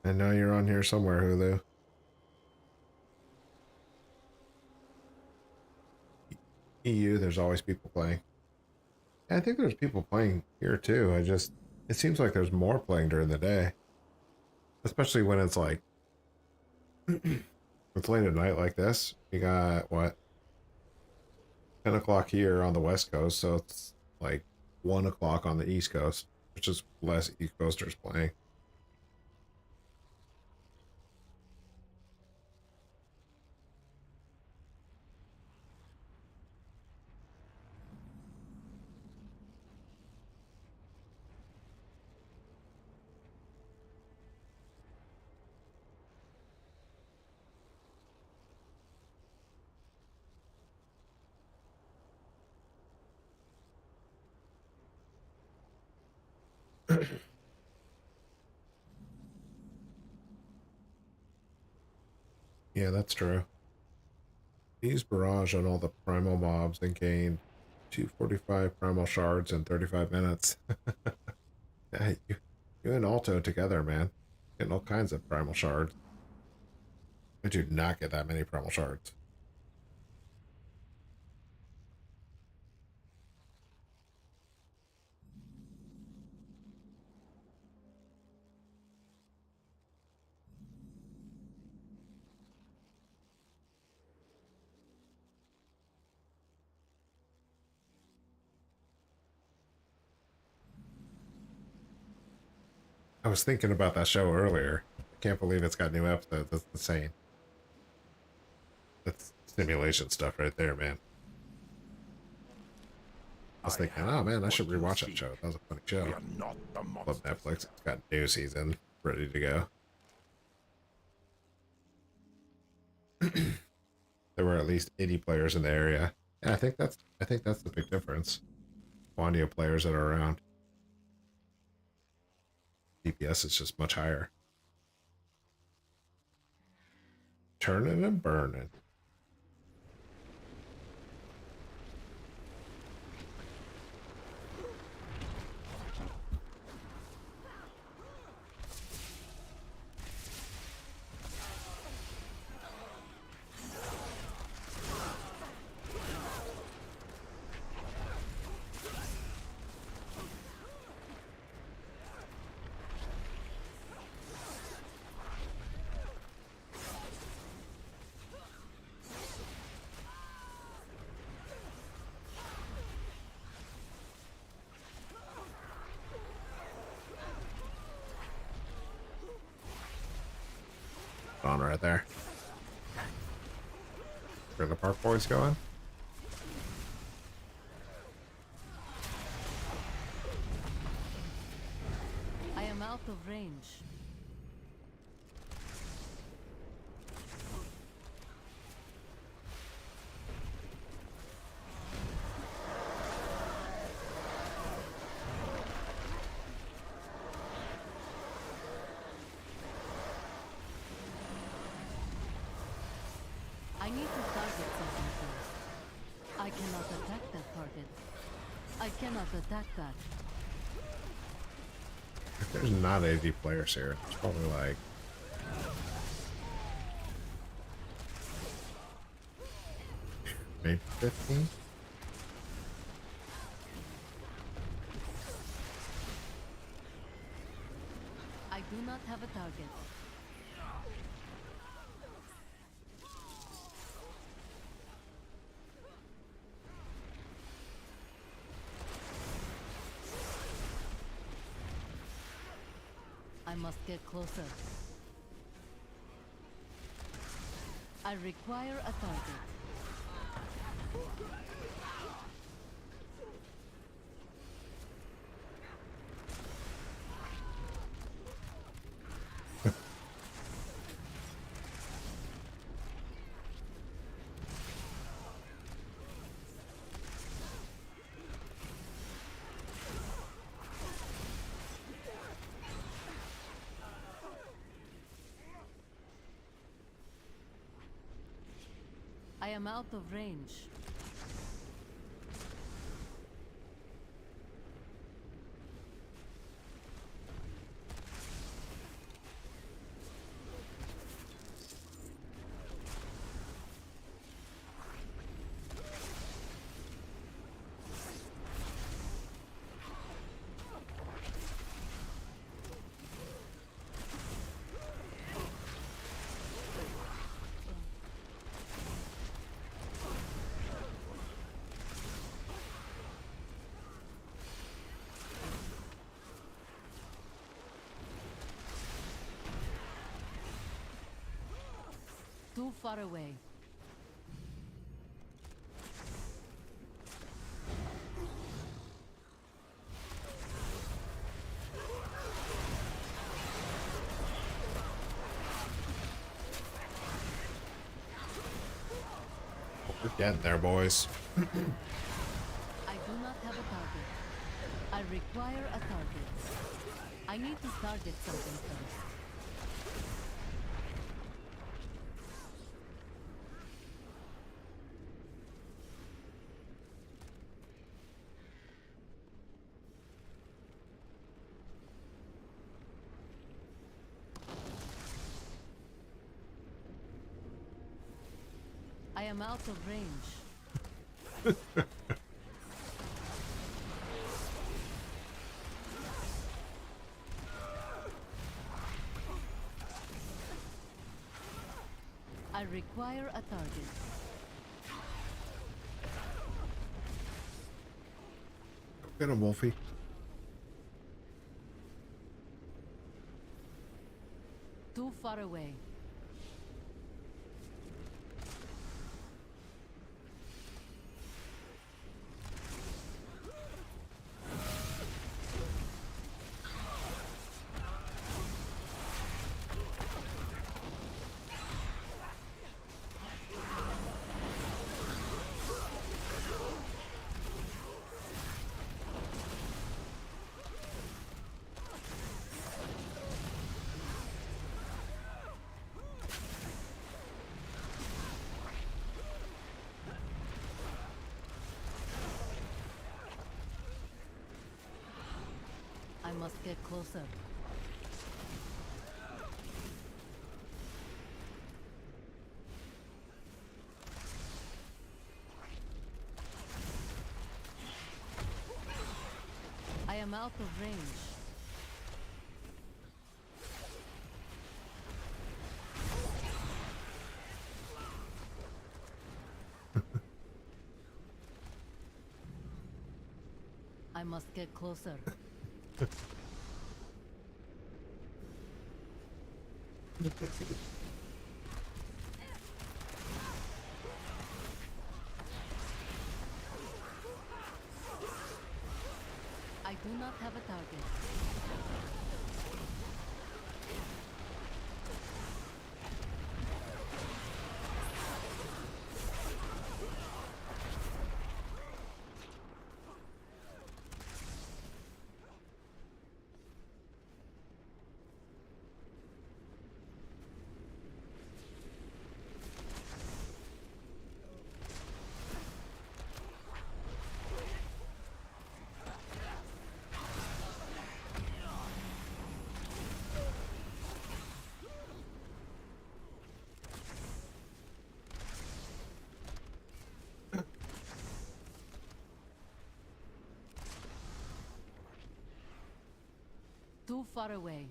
I know you're on here somewhere, Hulu. EU, there's always people playing. I think there's people playing here too. It seems like there's more playing during the day. Especially when it's like, it's late at night like this. You got, what, 10 o'clock here on the West Coast, so it's like 1 o'clock on the East Coast, which is less East Coasters playing. Yeah, that's true. Use barrage on all the primal mobs and gain 245 primal shards in 35 minutes. Yeah, you and Alto together, man. Getting all kinds of primal shards. I do not get that many primal shards. I was thinking about that show earlier. I can't believe it's got new episodes. That's insane. That's simulation stuff right there, man. I was thinking, oh man, I should rewatch that show. That was a funny show. Love Netflix. It's got new season ready to go. There were at least 80 players in the area. Yeah, I think that's the big difference. Quantity of players that are around. DPS is just much higher. Turning and burning. On right there. Where the park boys going? I am out of range. I need to target something first. I cannot attack that target. I cannot attack that. If there's not 80 players here, it's probably like maybe 15. I do not have a target. I must get closer. I require a target. I am out of range. far away. We're getting there, boys. I do not have a target. I require a target. I need to target something first. I am out of range. I require a target. Get him, Wolfie. Too far away. I must get closer. I am out of range. I must get closer. I do not have a target. Too far away.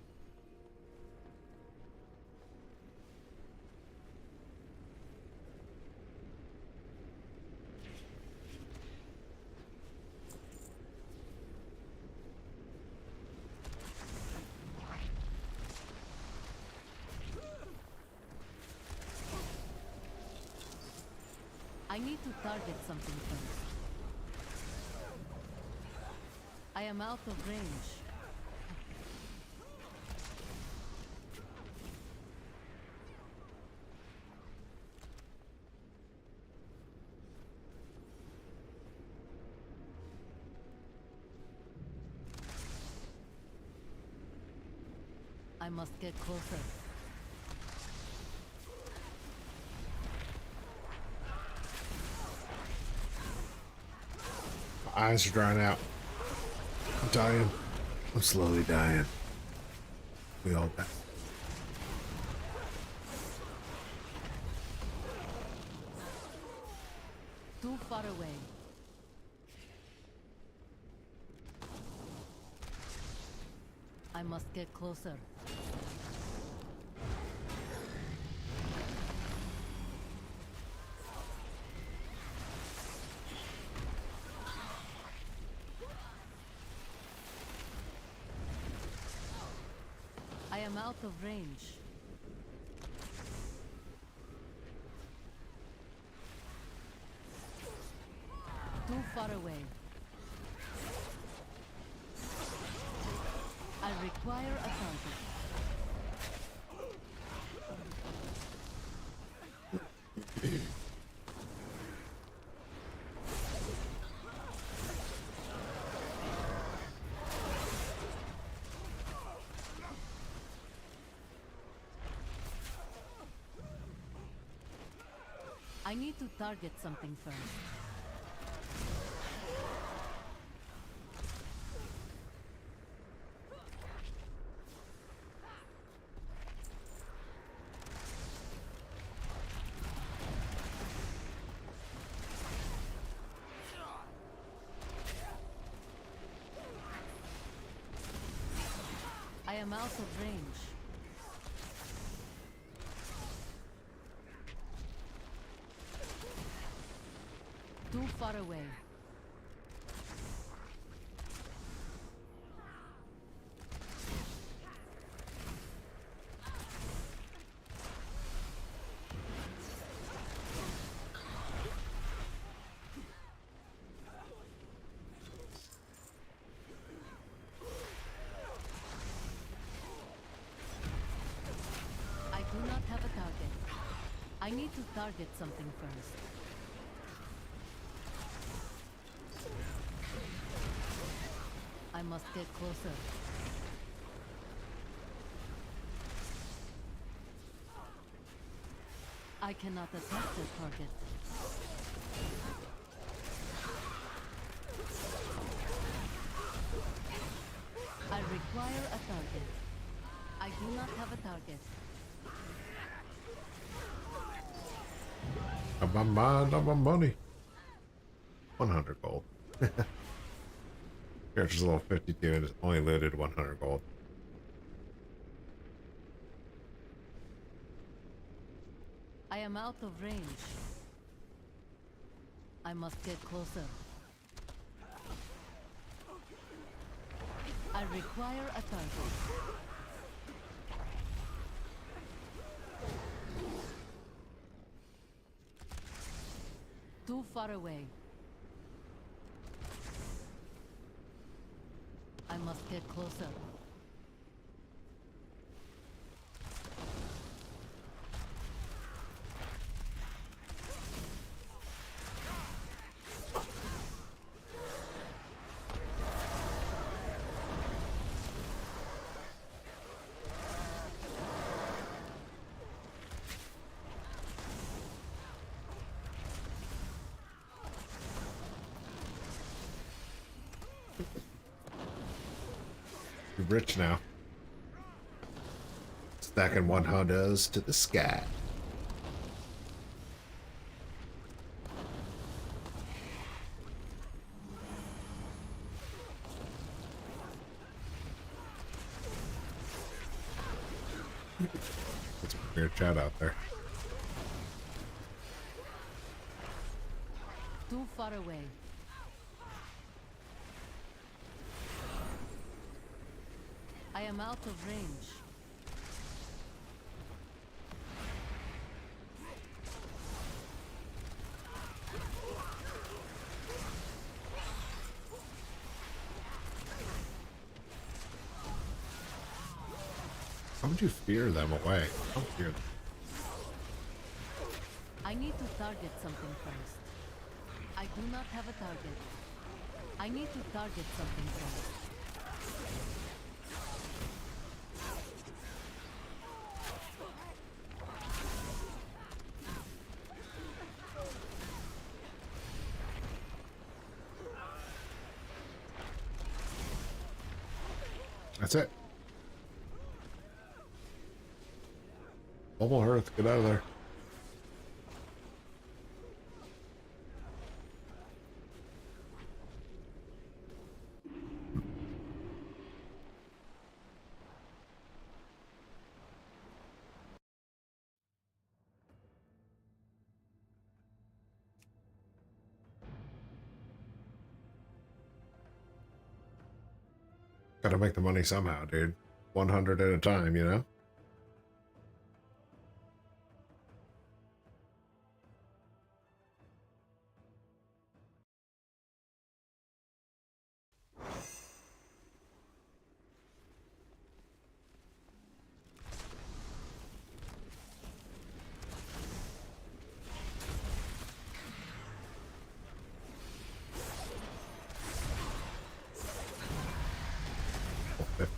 I need to target something first. I am out of range. I must get closer. My eyes are drying out. I'm dying. I'm slowly dying. We all die. Too far away. I must get closer. I am out of range. far away. I require a target. I need to target something first. I am out of range. Too far away. I do not have a target. I need to target something first. I must get closer. I cannot attack the target. I require a target. I do not have a target. Of my mind, of my money. 100 gold. Character's level 52 and it's only looted 100 gold. I am out of range. I must get closer. I require a target. Too far away. I must get closer. You're rich now. Stacking 100s to the sky. That's a weird chat out there. Too far away. I am out of range. How would you fear them away? Don't fear them. I need to target something first. I do not have a target. I need to target something first. That's it. Bubble Earth, get out of there. Gotta make the money somehow, dude. 100 at a time, you know?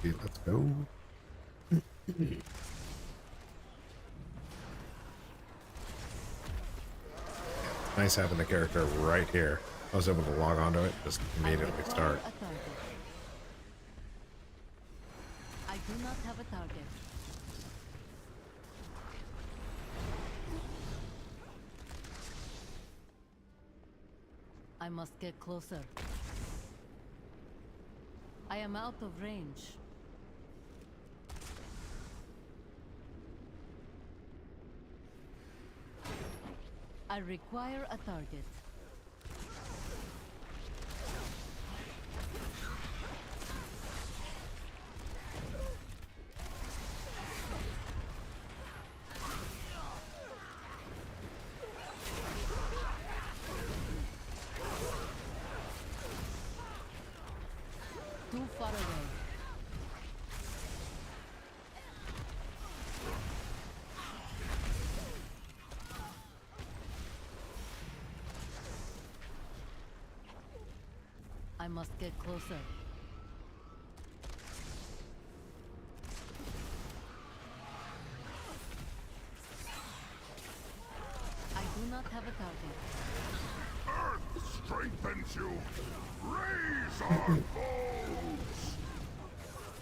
Let's go. Nice having the character right here. I was able to log onto it, just immediately start. I do not have a target. I must get closer. I am out of range. I require a target. Too far away. I must get closer. I do not have a target. Earth strengthens you. Raise our foes.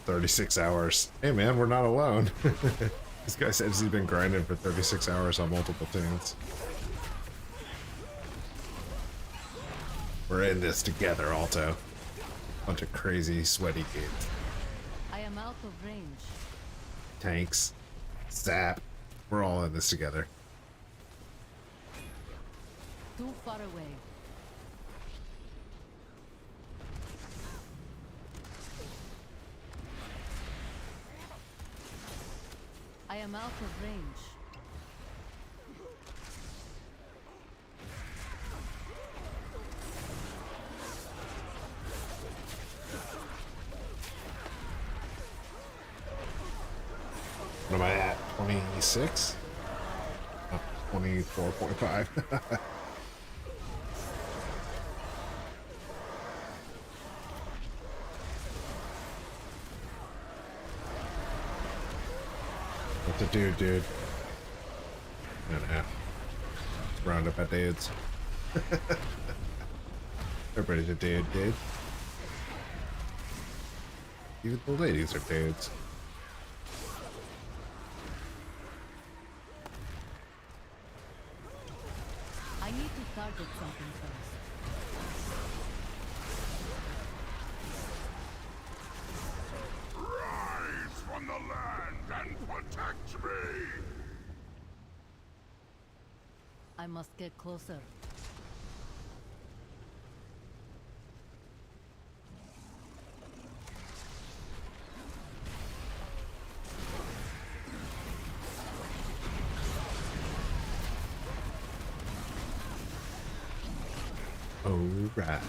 36 hours. Hey man, we're not alone. This guy says he's been grinding for 36 hours on multiple tunes. We're in this together, Alto. Bunch of crazy, sweaty kids. I am out of range. Tanks. Zap. We're all in this together. Too far away. I am out of range. What am I at? 26? Oh, 24.5. What to do, dude? I don't know. Let's round up our dudes. Everybody's a dude, dude. Even the ladies are dudes. I need to target something first. Rise from the land and protect me. I must get closer. Alright.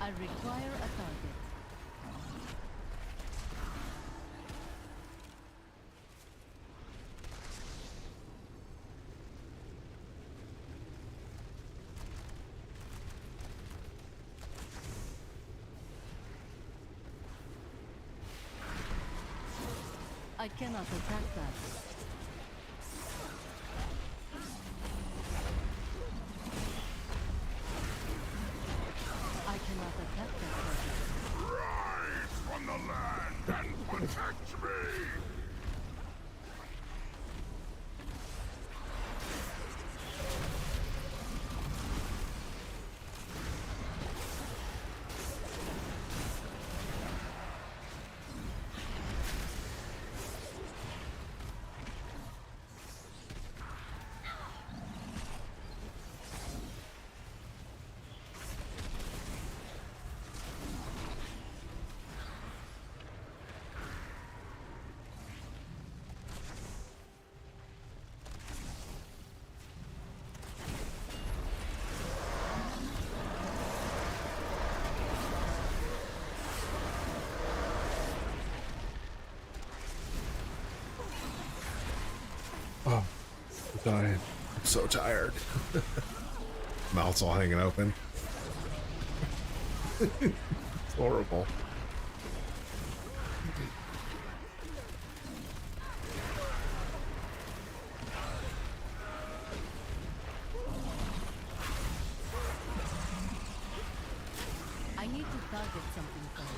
I require a target. I cannot attack that. I cannot attack that. Rise from the land and protect me. Oh, I'm dying. I'm so tired. Mouth's all hanging open. It's horrible. I need to target something first.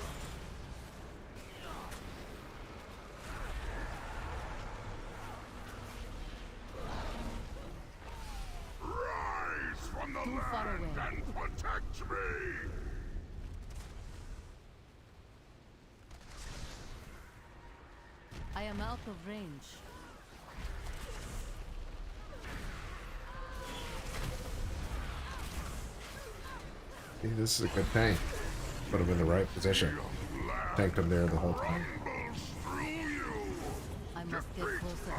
Rise from the Too far land away. and protect me! I am out of range. See, this is a good tank. Put him in the right position. Tanked him there the whole time. I must get closer.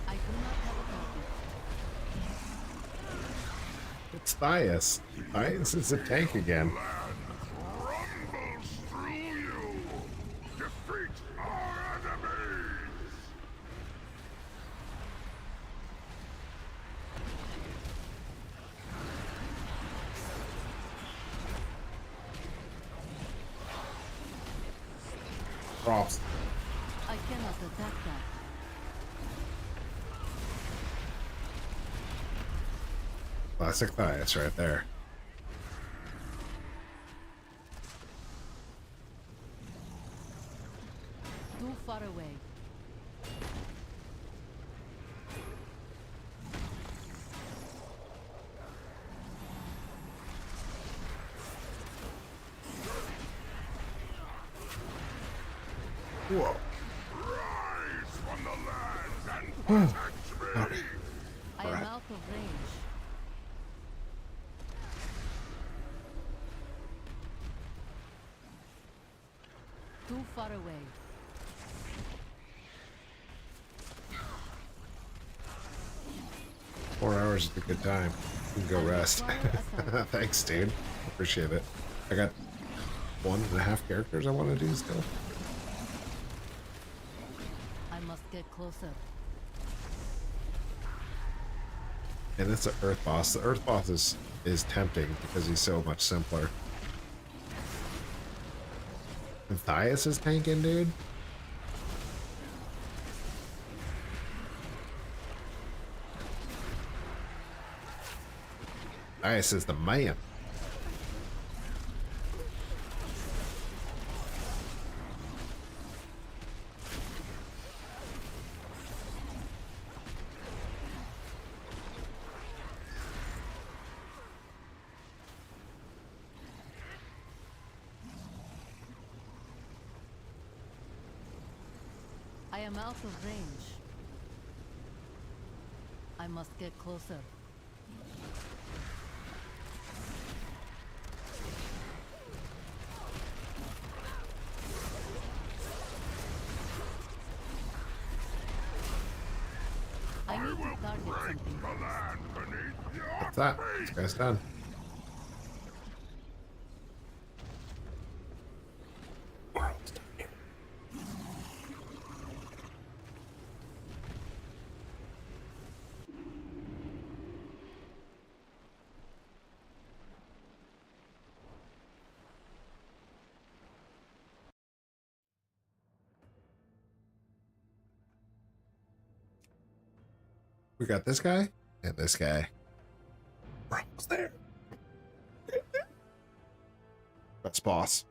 I do not have a target. It's Thias. Thias is a tank again. Rumbles through you! Defeat our enemies! Props. I cannot attack that. Classic Thias right there. Too far away. Whoa. Rise from the land and protect me! I am out of range. Too far away. 4 hours is a good time. You can go rest. Thanks, dude. Appreciate it. I got 1.5 characters I want to do still. I must get closer. And it's an Earth boss. The Earth boss is tempting because he's so much simpler. And Thias is tanking, dude. Thias is the man. I am out of range. I must get closer. I need to target something. The land beneath your What's that? This guy's done. We got this guy and this guy. We're almost there. That's boss.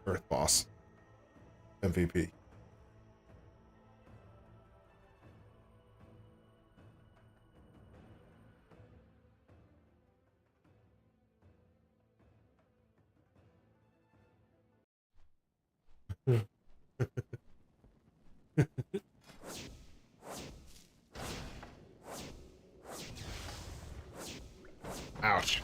Earth boss. MVP. Ouch.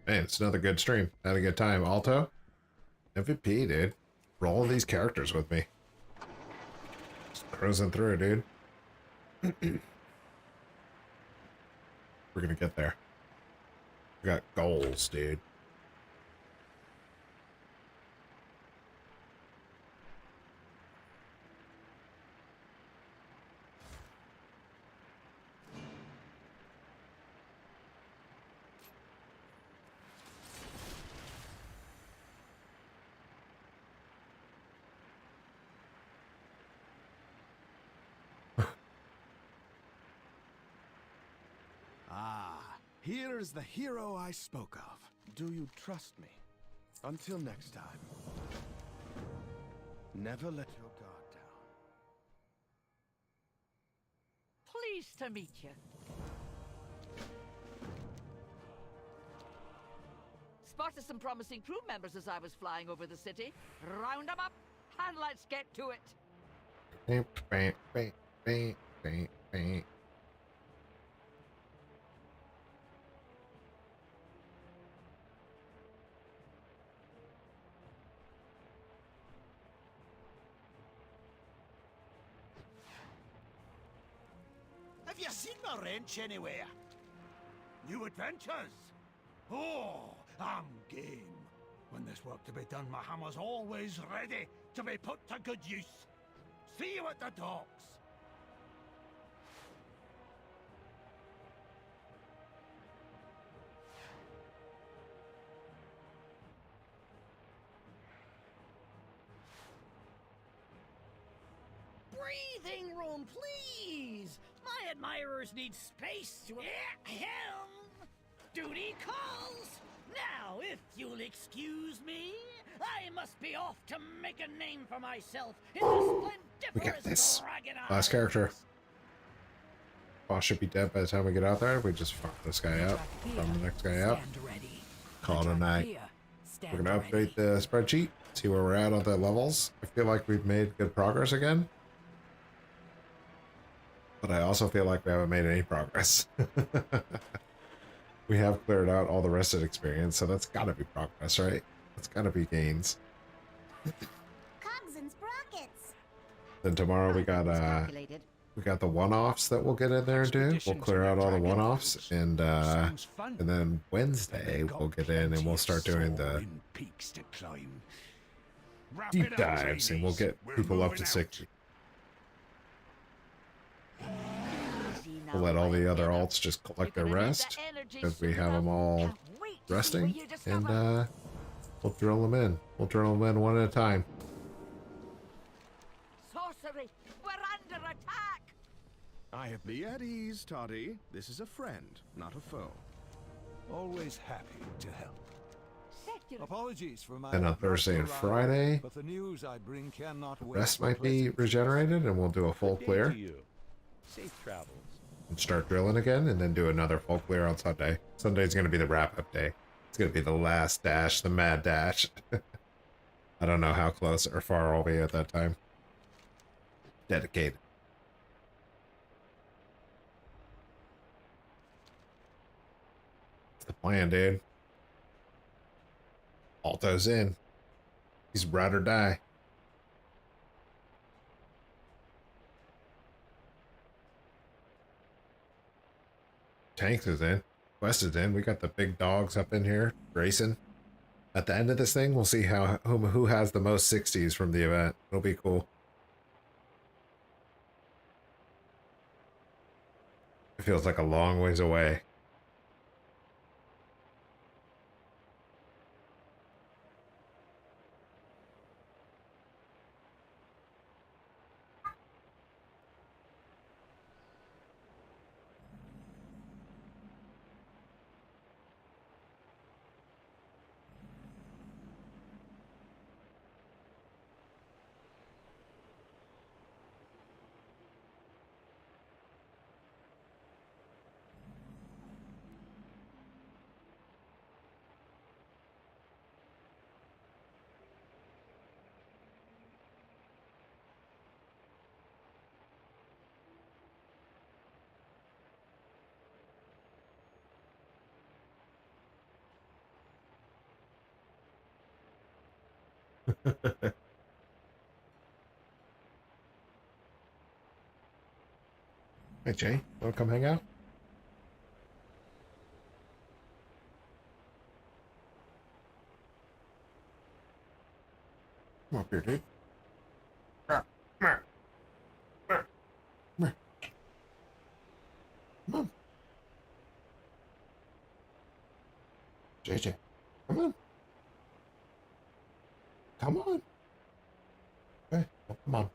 Man, it's another good stream. Had a good time. Alto, MVP, dude. Rolling these characters with me. Just cruising through, dude. We're gonna get there. We got goals, dude. Here is the hero I spoke of. Do you trust me? Until next time. Never let your guard down. Pleased to meet you. Spotted some promising crew members as I was flying over the city. Round them up, and let's get to it. Have you seen my wrench anywhere? New adventures? Oh, I'm game. When there's work to be done, my hammer's always ready to be put to good use. See you at the docks. Breathing room, please! My admirers need space to... Helm! Duty calls! Now, if you'll excuse me, I must be off to make a name for myself in the We got this. Dragon Last character. Boss should be dead by the time we get out there. We just fuck this guy up. Farm the next guy up. Call it a night. We're gonna update the spreadsheet. See where we're at on the levels. I feel like we've made good progress again. But I also feel like we haven't made any progress. We have cleared out all the rested experience, so that's gotta be progress, right? That's gotta be gains. Cogs and sprockets. Then tomorrow we got the one-offs that we'll get in there and do. We'll clear out all the one-offs, and then Wednesday we'll get in and we'll start doing the deep dives, and we'll get people up to 60. We'll let all the other alts just collect their rest, because we have them all resting, and we'll drill them in. We'll drill them in one at a time. Sorcery! We're under attack! Be at ease, Toddy. This is a friend, not a foe. Always happy to help. Apologies for my... And on Thursday and Friday, but the news I bring cannot wait rest for might be regenerated, and we'll do a full clear. Safe travels. And start drilling again, and then do another full clear on Sunday. Sunday's going to be the wrap-up day. It's going to be the last dash, the mad dash. I don't know how close or far I'll be at that time. Dedicated. That's the plan, dude. Alto's in. He's ride or die. Tanks is in. quest is in. We got the big dogs up in here racing. At the end of this thing, we'll see who has the most 60s from the event. It'll be cool. It feels like a long ways away. Hey Jay, wanna come hang out? Come up here, dude. Come on. JJ, come on. Come on. Hey, oh, come on.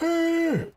Hey!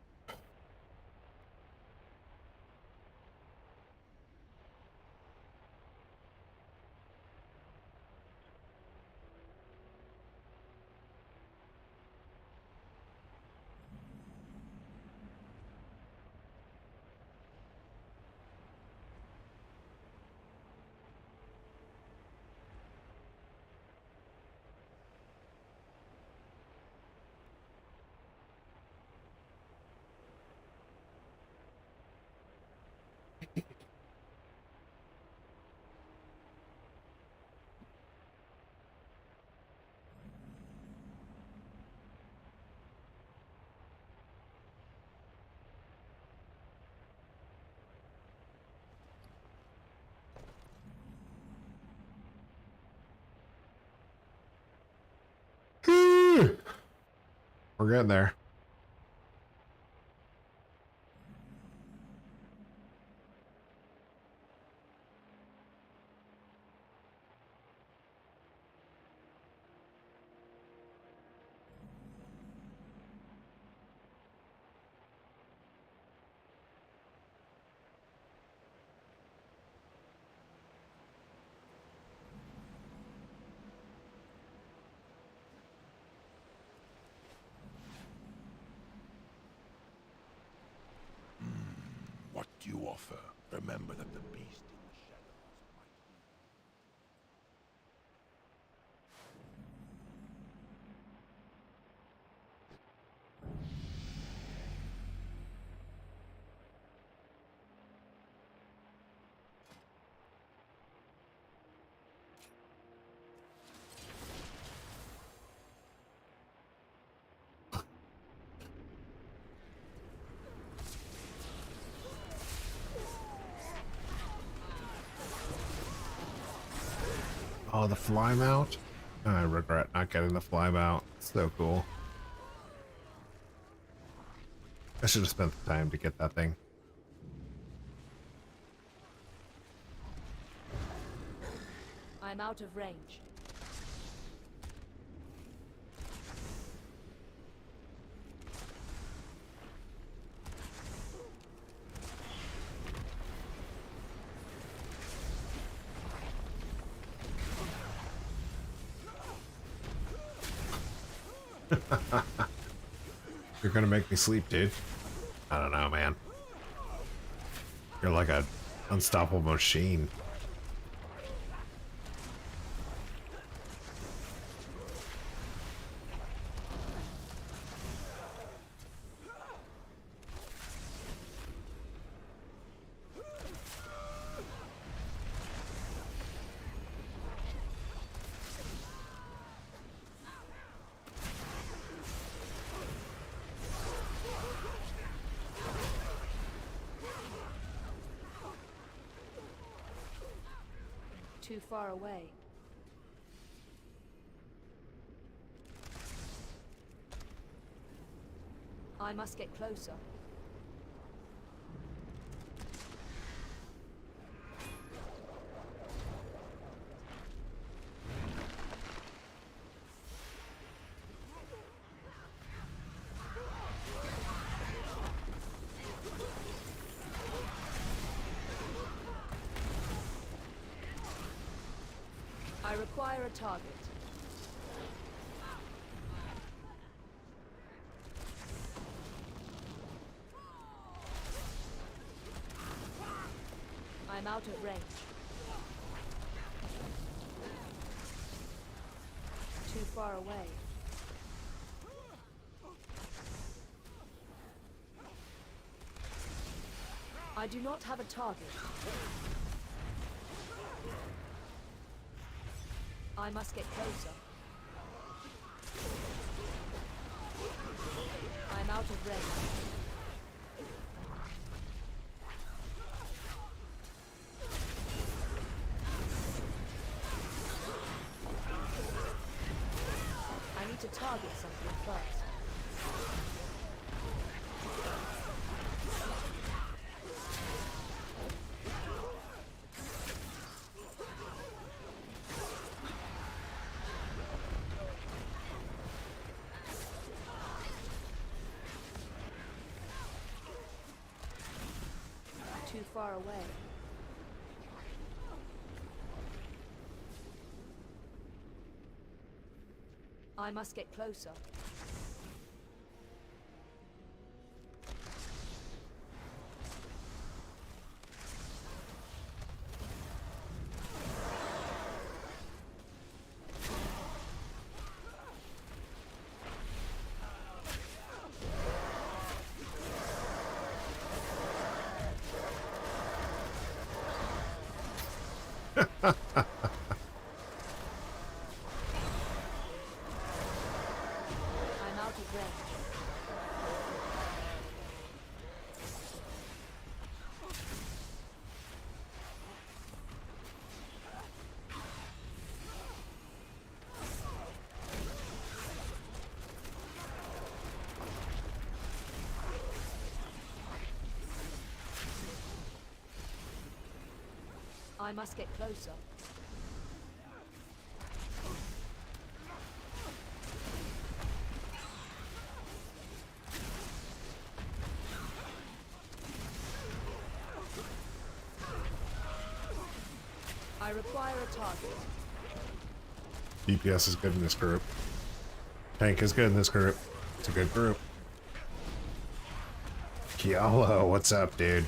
We're getting there. What do you offer? Remember that the beast in the shadows might be. Oh, the fly mount? I regret not getting the fly mount. So cool. I should have spent the time to get that thing. I'm out of range. You're gonna make me sleep, dude. I don't know, man. You're like a unstoppable machine. Too far away. I must get closer. I require a target. I'm out of range. Too far away. I do not have a target. I must get closer. I'm out of range. I need to target something first. Too far away. I must get closer. I'm out of range. I must get closer. I require a target. DPS is good in this group. Tank is good in this group. It's a good group. Kiala, what's up, dude?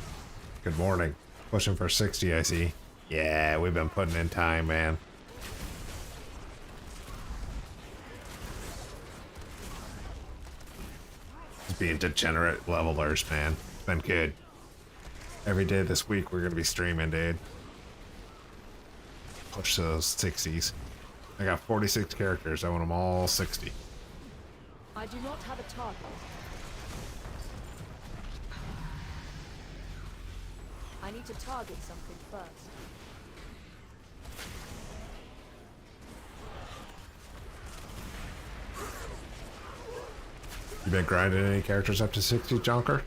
Good morning. Pushing for 60, I see. Yeah, we've been putting in time, man. Just being degenerate levelers, man. It's been good. Every day this week we're gonna be streaming, dude. Push those 60s. I got 46 characters. I want them all 60. I do not have a target. I need to target something first. You been grinding any characters up to 60, Jonker?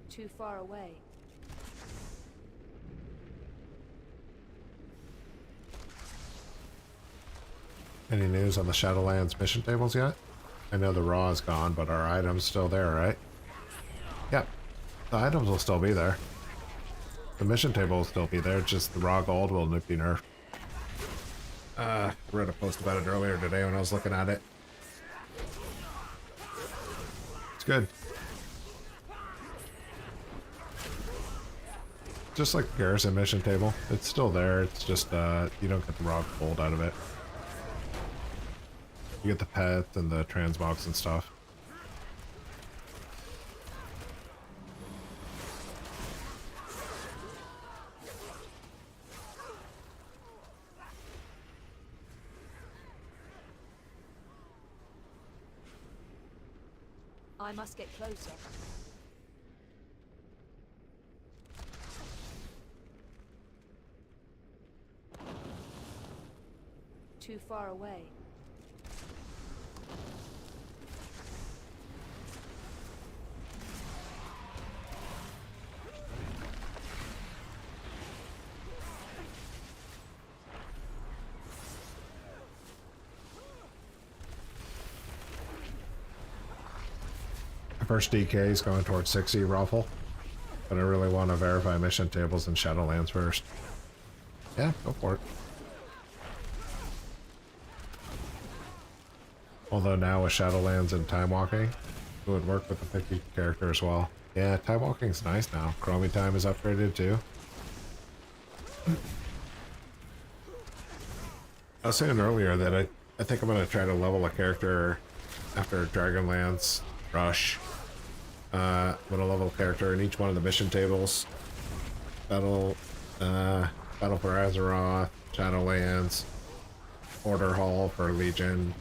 Too far away. Any news on the Shadowlands mission tables yet? I know the raw is gone, but our items still there, right? Yep. The items will still be there. The mission table will still be there, just the raw gold will be nerfed. I read a post about it earlier today when I was looking at it. It's good. Just like the Garrison mission table. It's still there, it's just you don't get the raw gold out of it. You get the pets and the transmogs and stuff. I must get closer. Too far away. First DK is going towards 60 Ruffle, but I really want to verify mission tables in Shadowlands first. Yeah, go for it. Although now with Shadowlands and Time Walking, it would work with the picky character as well. Yeah, Time Walking's nice now. Chromie Time is upgraded too. I was saying earlier that I think I'm going to try to level a character after Dragonlance Rush. I'm gonna level a character in each one of the mission tables. Battle for Azeroth, Shadowlands, Order Hall for Legion.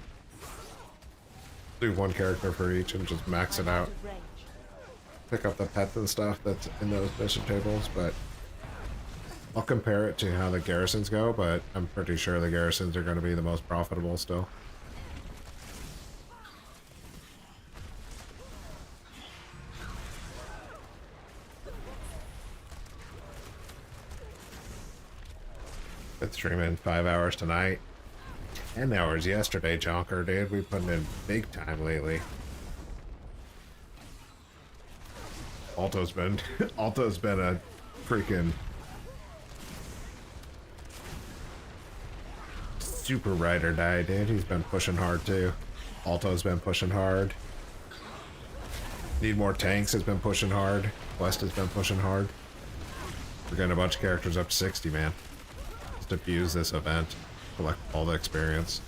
Do one character for each and just max it out. Pick up the pets and stuff that's in those mission tables, but I'll compare it to how the garrisons go, but I'm pretty sure the garrisons are going to be the most profitable still. Been streaming 5 hours tonight. 10 hours yesterday, Jonker, dude. We've put in big time lately. Alto's been a freaking super ride or die, dude. He's been pushing hard too. Alto's been pushing hard. Need More Tanks has been pushing hard. Quest has been pushing hard. We're getting a bunch of characters up to 60, man. Just abuse this event. Collect all the experience.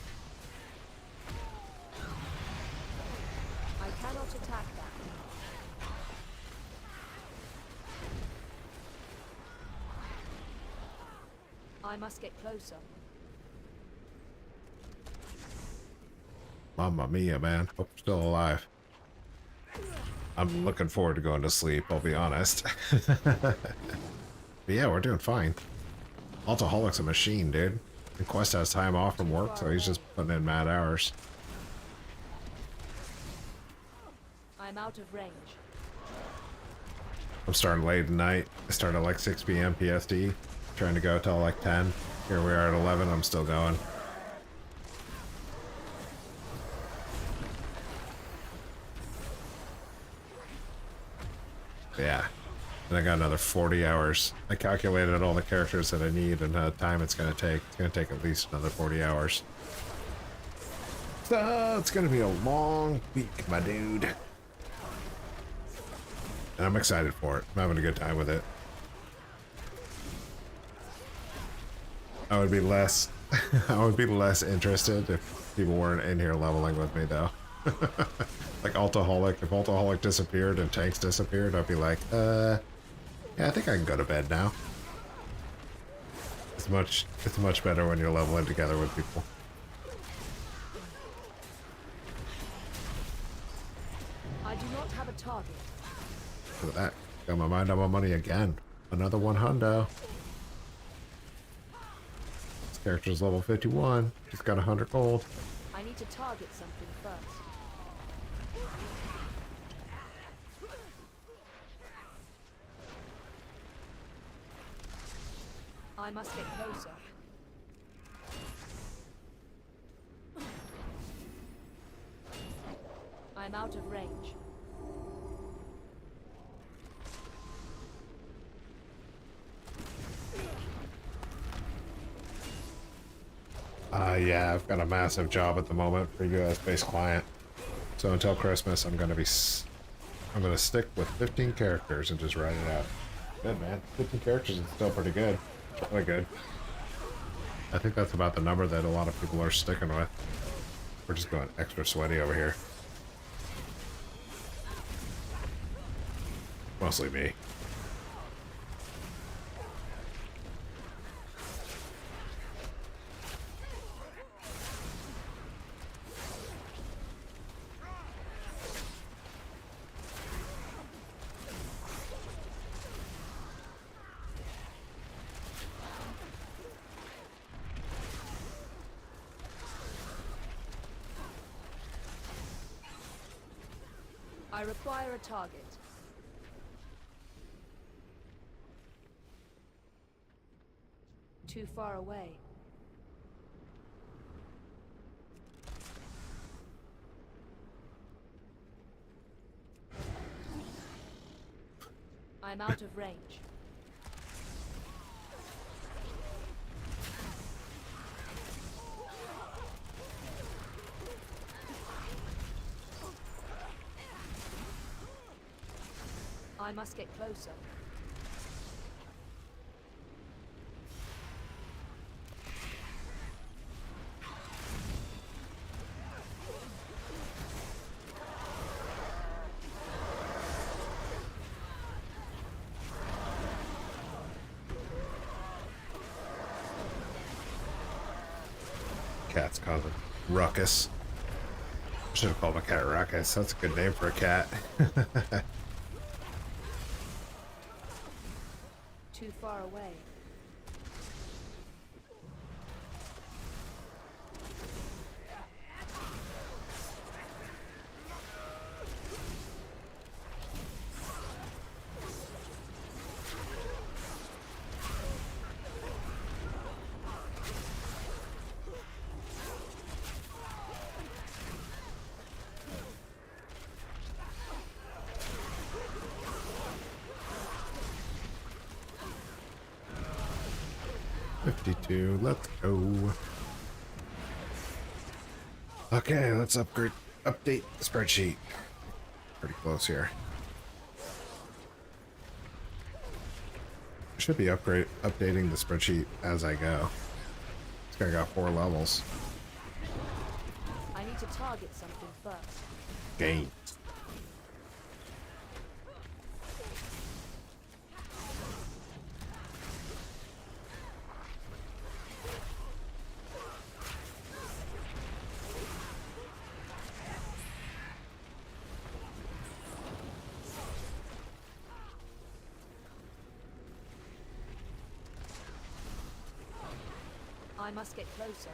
I cannot attack that. I must get closer. Mamma mia, man. Hope I'm still alive. I'm looking forward to going to sleep, I'll be honest. But yeah, we're doing fine. Altoholic's a machine, dude. And Quest has time off from work, so he's just putting in mad hours. I'm out of range. I'm starting late at night. I start at like 6 p.m. PST. Trying to go till like 10. Here we are at 11. I'm still going. Yeah. And I got another 40 hours. I calculated all the characters that I need and the time it's going to take. It's going to take at least another 40 hours. So it's going to be a long week, my dude. And I'm excited for it. I'm having a good time with it. I would be less interested if people weren't in here leveling with me, though. Like Altoholic. If Altoholic disappeared and Tanks disappeared, I'd be like, yeah, I think I can go to bed now. It's much better when you're leveling together with people. I do not have a target. Look at that. Got my mind on my money again. Another 100. This character's level 51. He's got 100 gold. I need to target something first. I must get closer. I'm out of range. Yeah, I've got a massive job at the moment for US-based client. So until Christmas, I'm gonna stick with 15 characters and just ride it out. Good, man. 15 characters is still pretty good. It's really good. I think that's about the number that a lot of people are sticking with. We're just going extra sweaty over here. Mostly me. I require a target. Too far away. I'm out of range. I must get closer. Cat's causing ruckus. Should have called my cat Ruckus. That's a good name for a cat. Too far away. Let's go. Okay, let's update the spreadsheet. Pretty close here. I should be updating the spreadsheet as I go. This guy got 4 levels. I need to target something first. Games. I must get closer.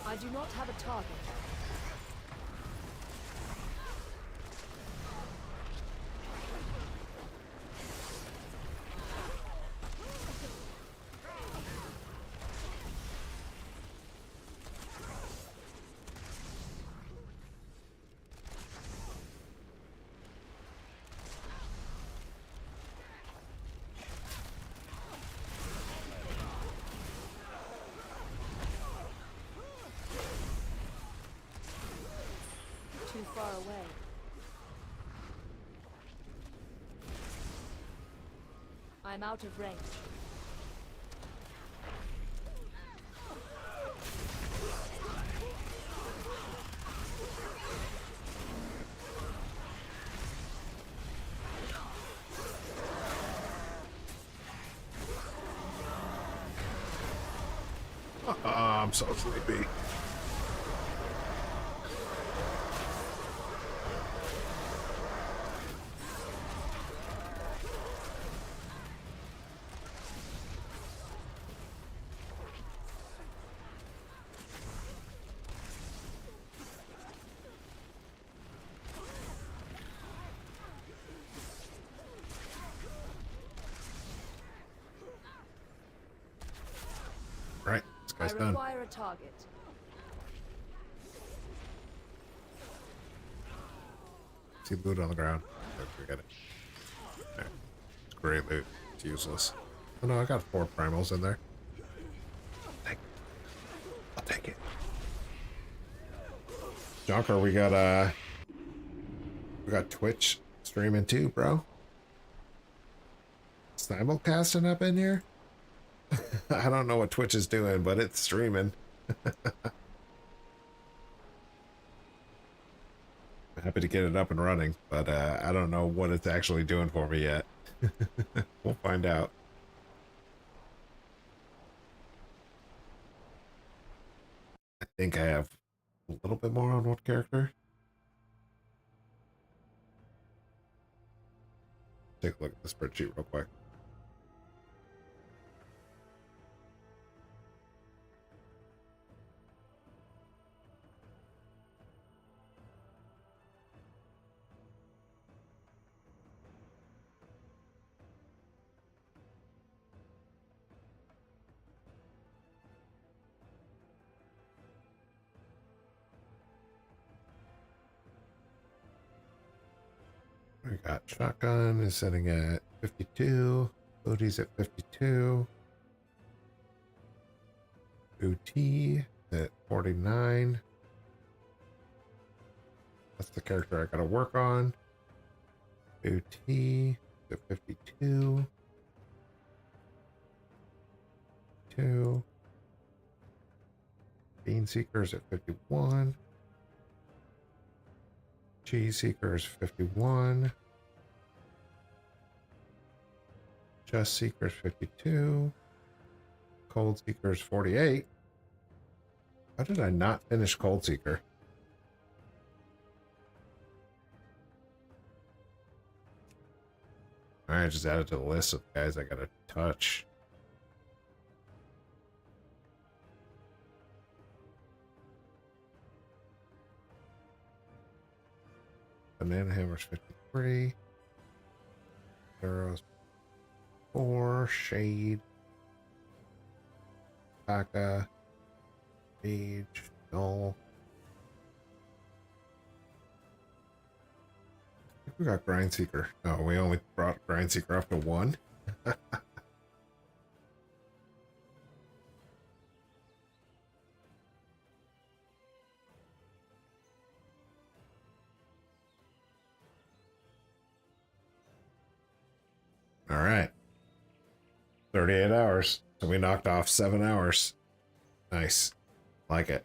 I do not have a target. Too far away. I'm out of range. I'm so sleepy. Right, this guy's done. I require a target. See loot on the ground. Don't forget it. Yeah. It's great loot. It's useless. Oh no, I got 4 primals in there. I'll take it. Junker, we got Twitch streaming too, bro. Simulcasting up in here? I don't know what Twitch is doing, but it's streaming. I'm happy to get it up and running, but I don't know what it's actually doing for me yet. We'll find out. I think I have a little bit more on what character. Take a look at the spreadsheet real quick. Got shotgun is sitting at 52. Booty's at 52. Booty at 49. That's the character I gotta work on. Booty at 52. 2. Bean Seekers at 51. Cheese Seekers 51. Just Seekers 52. Cold Seekers 48. How did I not finish Cold Seeker? Alright, just add it to the list of guys I gotta touch. Banana Hammer's 53. Arrows 4. Shade. Paka. Mage. Null. I think we got Grindseeker. Oh, we only brought Grindseeker up to 1. All right. 38 hours. So we knocked off 7 hours. Nice. Like it.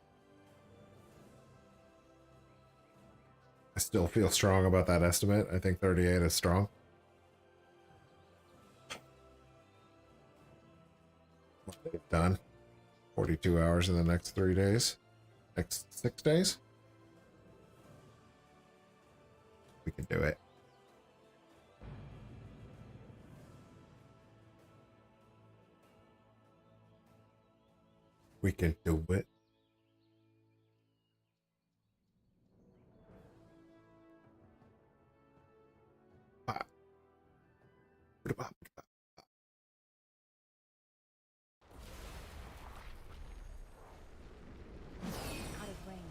I still feel strong about that estimate. I think 38 is strong. Done. 42 hours in the next 3 days. Next 6 days. We can do it. We can do it. Out of range.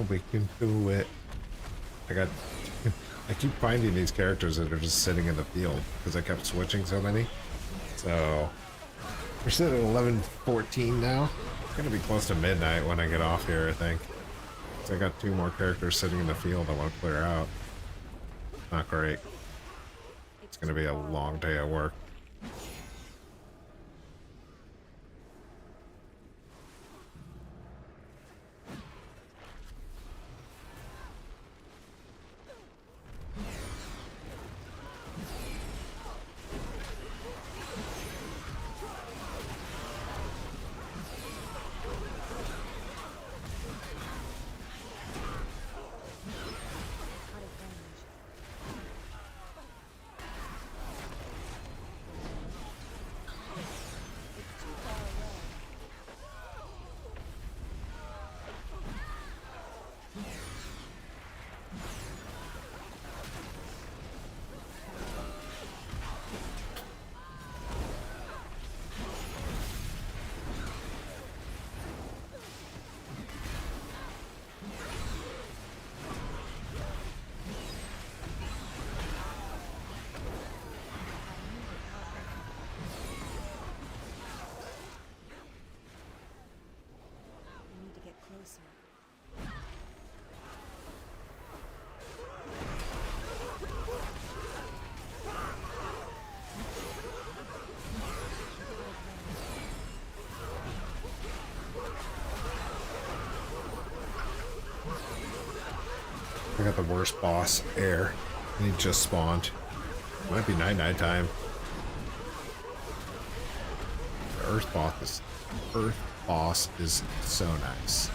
We can do it. I keep finding these characters that are just sitting in the field because I kept switching so many. So we're sitting at 11:14 now. It's gonna be close to midnight when I get off here, I think. So I got 2 more characters sitting in the field I want to clear out. Not great. It's gonna be a long day at work. I got the worst boss, Air. And he just spawned. Might be night time. The Earth boss is so nice.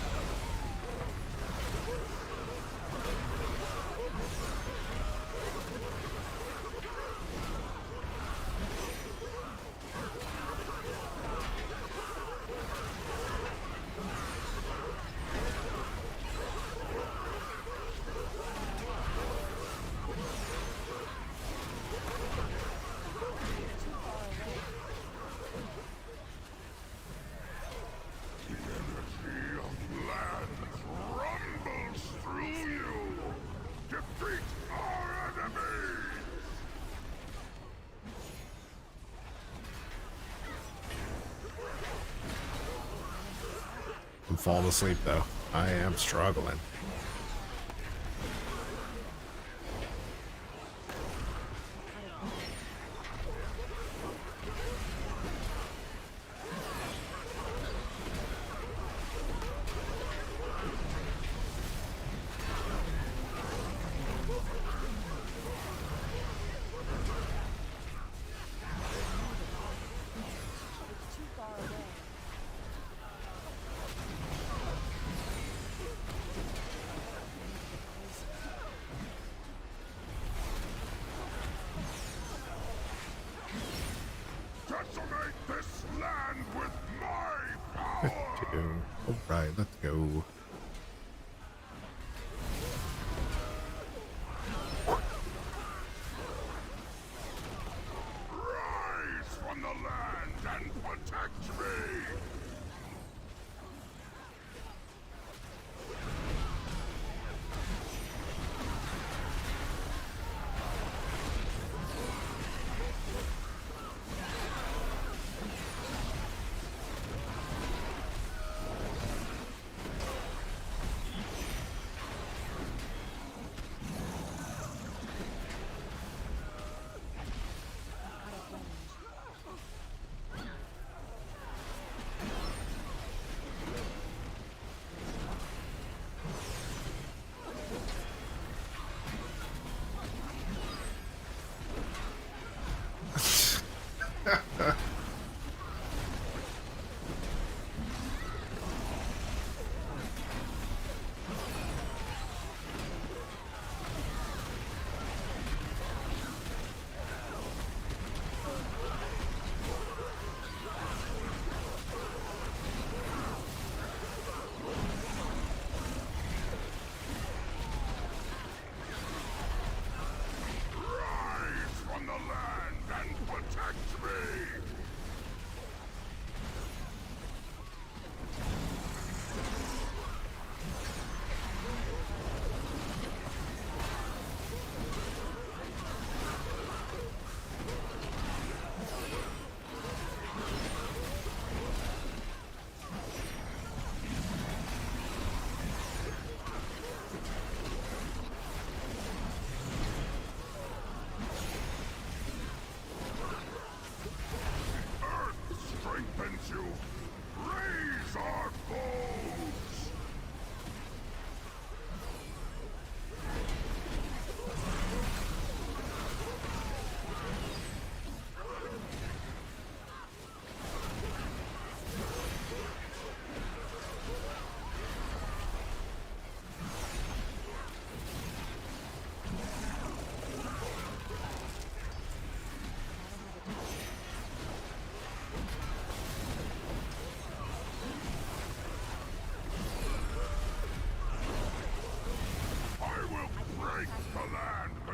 I'm falling asleep though. I am struggling. Alright, let's go. Rise from the land and protect me!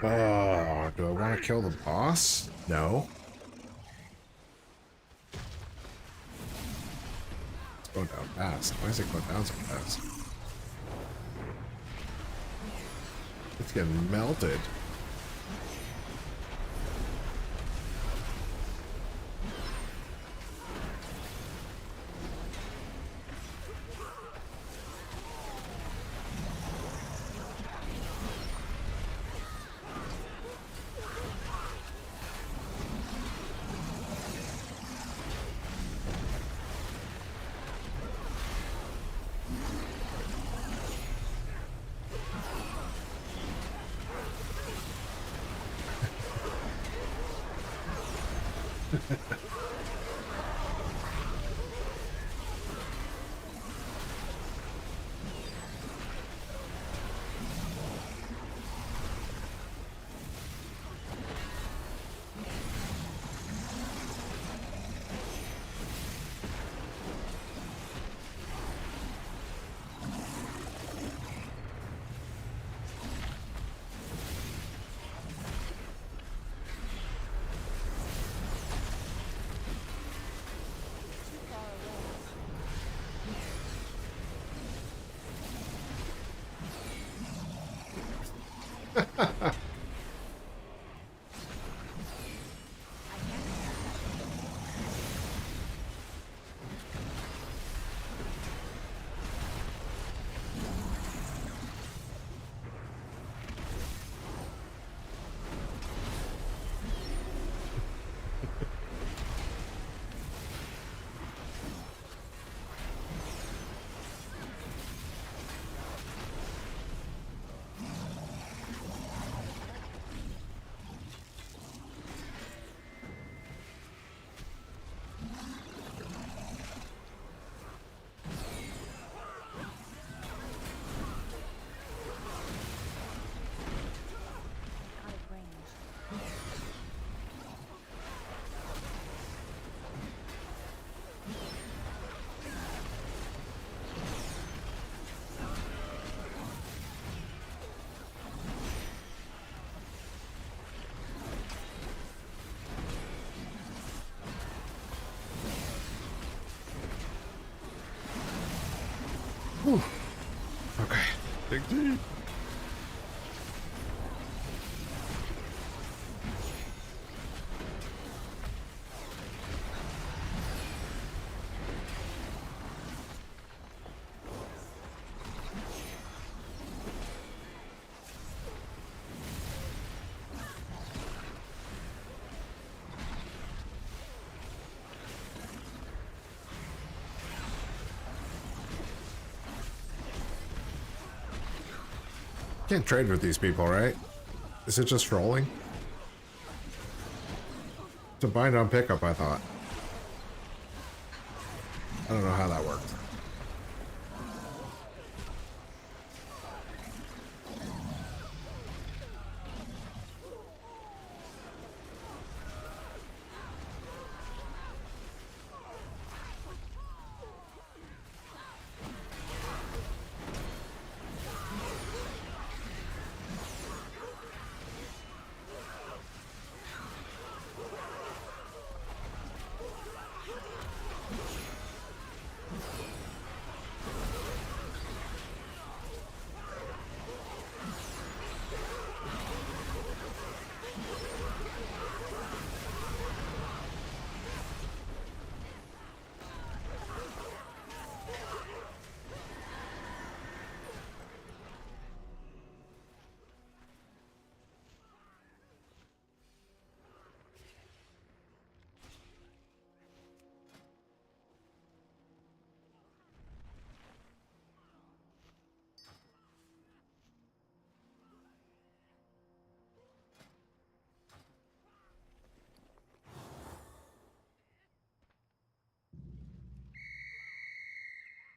Oh, do I want to kill the boss? No. It's going down fast. Why is it going down so fast? It's getting melted. Whew. Okay. Dig deep. Can't trade with these people, right? Is it just trolling? To bind on pickup, I thought. I don't know how that worked.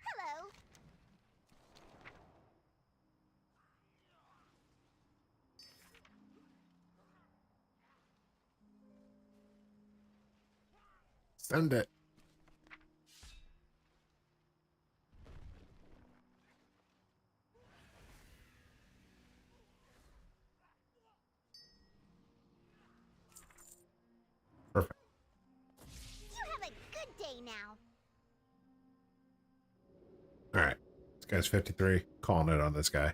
Hello. Send it. Perfect. You have a good day now. All right. This guy's 53. Calling it on this guy.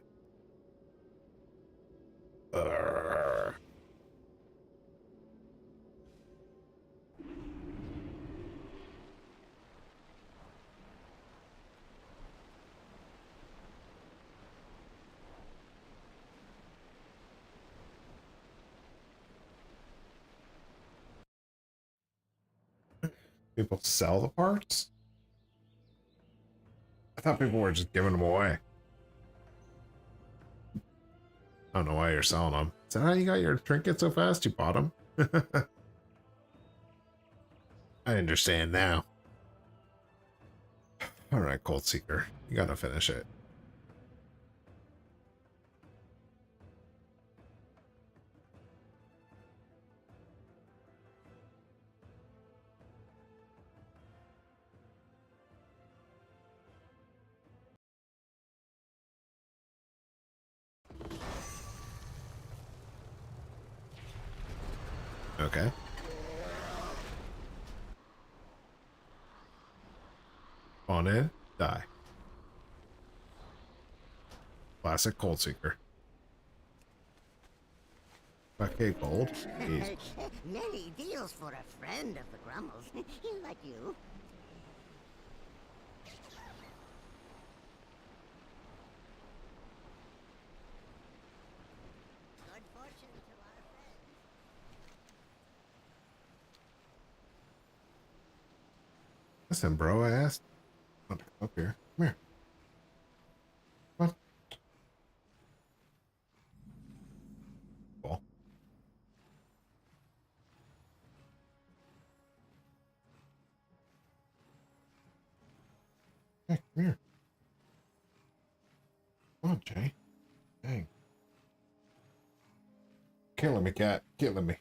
People sell the parts? I thought people were just giving them away. I don't know why you're selling them. Is that how you got your trinket so fast? You bought them? I understand now. Alright, Cold Seeker. You gotta finish it. Okay. Spawn in, die. Classic Cold Seeker. Okay, gold. Jeez. Many deals for a friend of the Grummles. Like you. Good fortune to our friends. Listen, bro, I asked. Up here. Come here. Come on. Cool. Hey, come here. Come on, Jay. Dang. Killing me, cat. Killing me.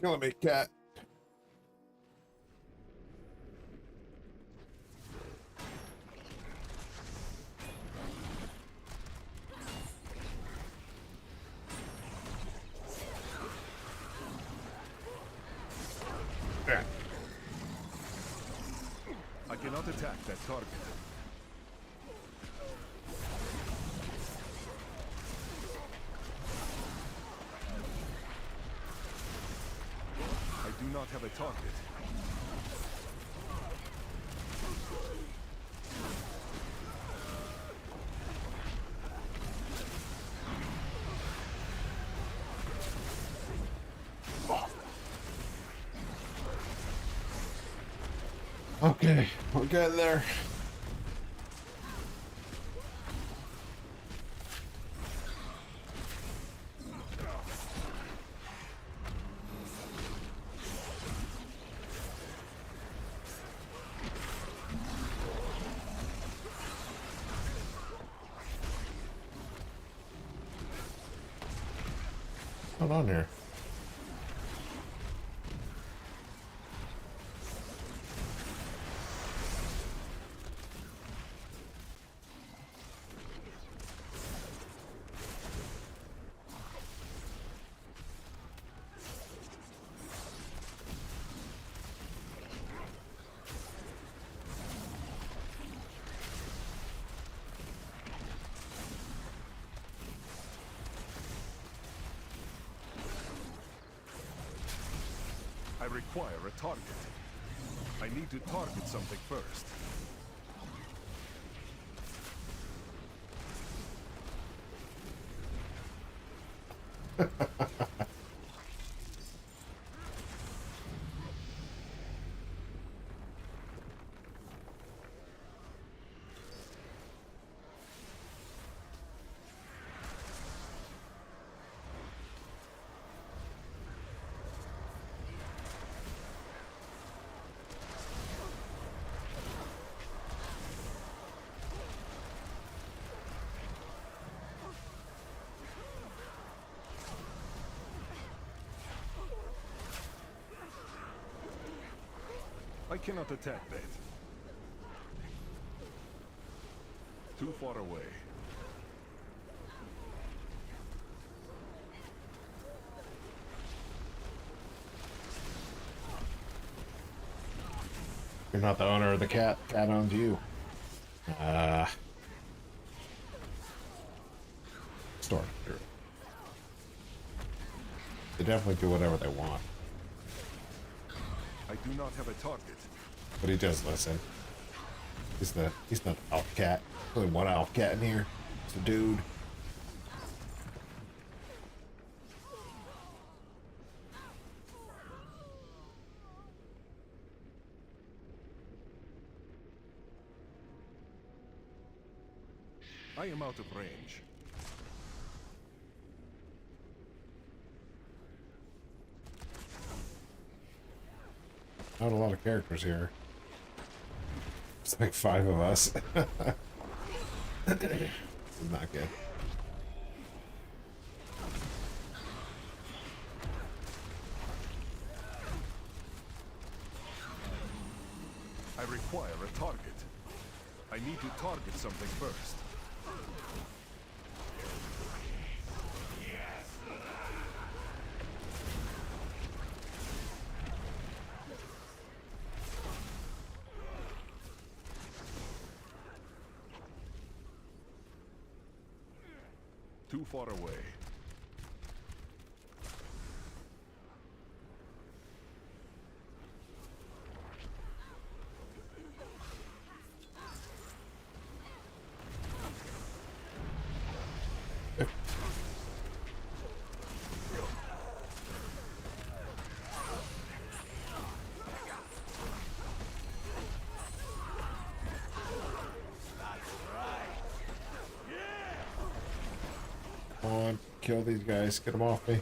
Killing me, cat. I cannot attack that target. I do not have a target. Okay, we're getting there. What's going on here? I require a target. I need to target something first. I cannot attack that. Too far away. You're not the owner of the cat. Cat owns you. Store. They definitely do whatever they want. I do not have a target. But he does listen. He's not the elf cat. Only one elf cat in here. It's a dude. I am out of range. Not a lot of characters here. It's like 5 of us. This is not good. I require a target. I need to target something first. Too far away. Come on, kill these guys. Get them off me.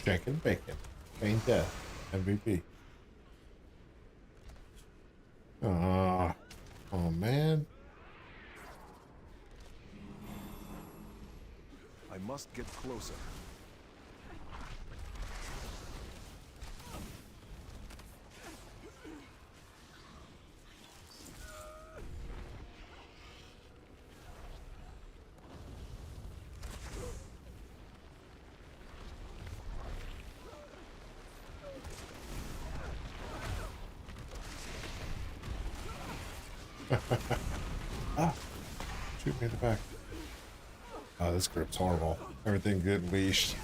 Chicken bacon. Main death. MVP. Ah. Oh, man. I must get closer. Ah. Shoot me in the back. Oh, this grip's horrible. Everything good leashed.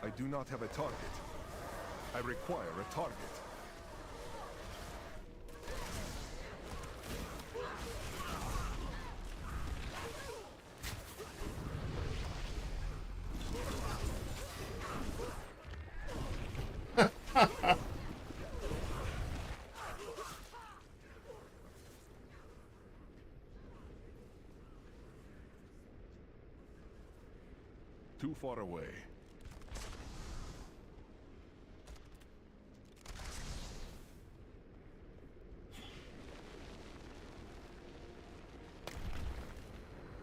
I do not have a target. I require a target. Too far away.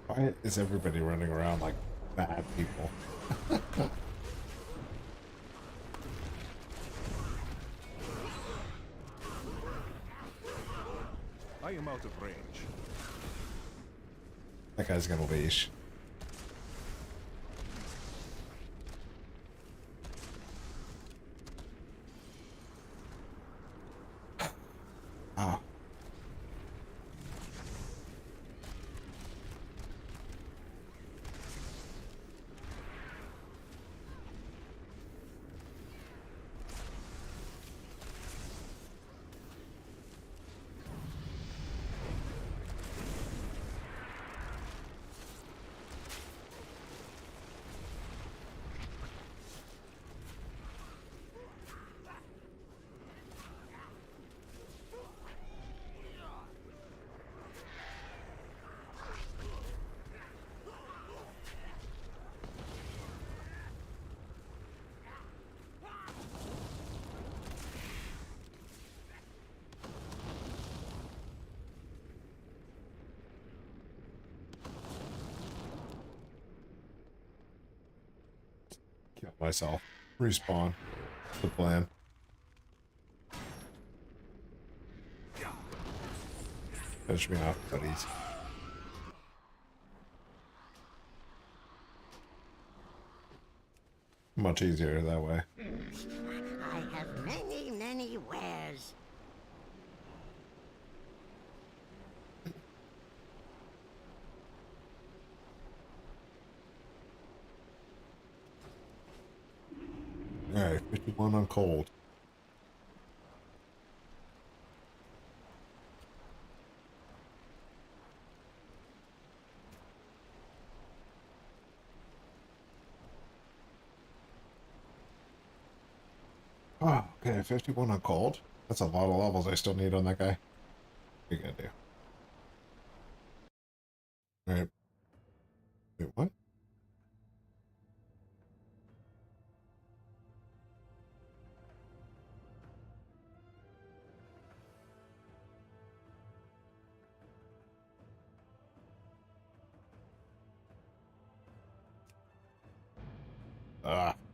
Why is everybody running around like bad people? I am out of range. That guy's gonna leash. myself. Respawn. The plan. Finish me off, buddies. Much easier that way. I have many wares. Alright, 51 on cold. Oh, okay, 51 on cold. That's a lot of levels I still need on that guy. What are you gonna do? Alright. Wait, what?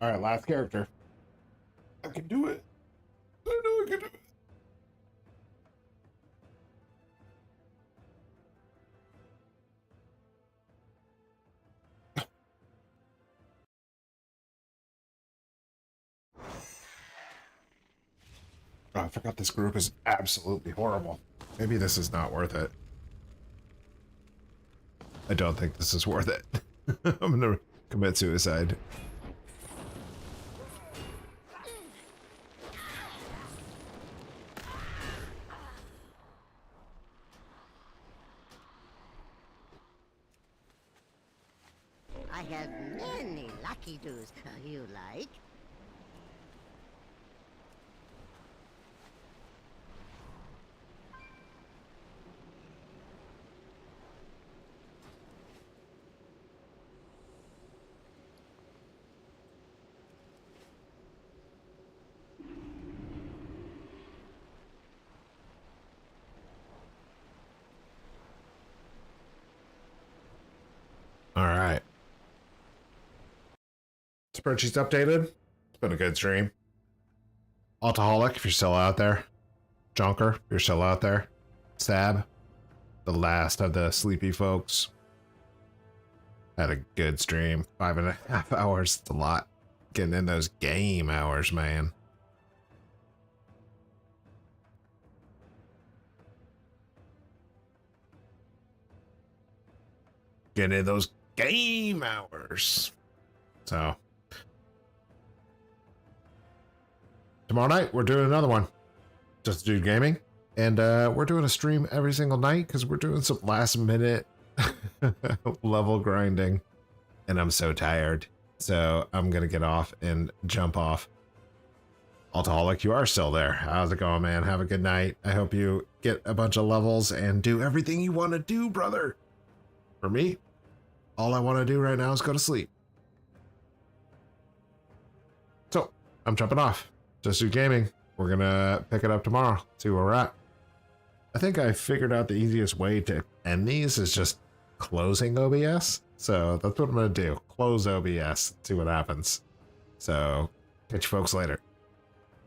Alright, last character. I can do it. I know I can do it. Oh, I forgot this group is absolutely horrible. Maybe this is not worth it. I don't think this is worth it. I'm gonna commit suicide. I have many lucky doos you like. All right. Spreadsheet's updated. It's been a good stream. Alcoholic, if you're still out there. Junker, if you're still out there. Stab, the last of the sleepy folks. Had a good stream. 5.5 hours. It's a lot. Getting in those game hours, man. Getting in those game hours. So tomorrow night we're doing another one. Just Dude Gaming. And we're doing a stream every single night because we're doing some last minute level grinding. And I'm so tired. So I'm gonna get off and jump off. Alcoholic, you are still there. How's it going, man? Have a good night. I hope you get a bunch of levels and do everything you want to do, brother. For me, all I want to do right now is go to sleep. So, I'm jumping off. Just Do Gaming. We're going to pick it up tomorrow. See where we're at. I think I figured out the easiest way to end these is just closing OBS. So, that's what I'm going to do. Close OBS. See what happens. So, catch you folks later.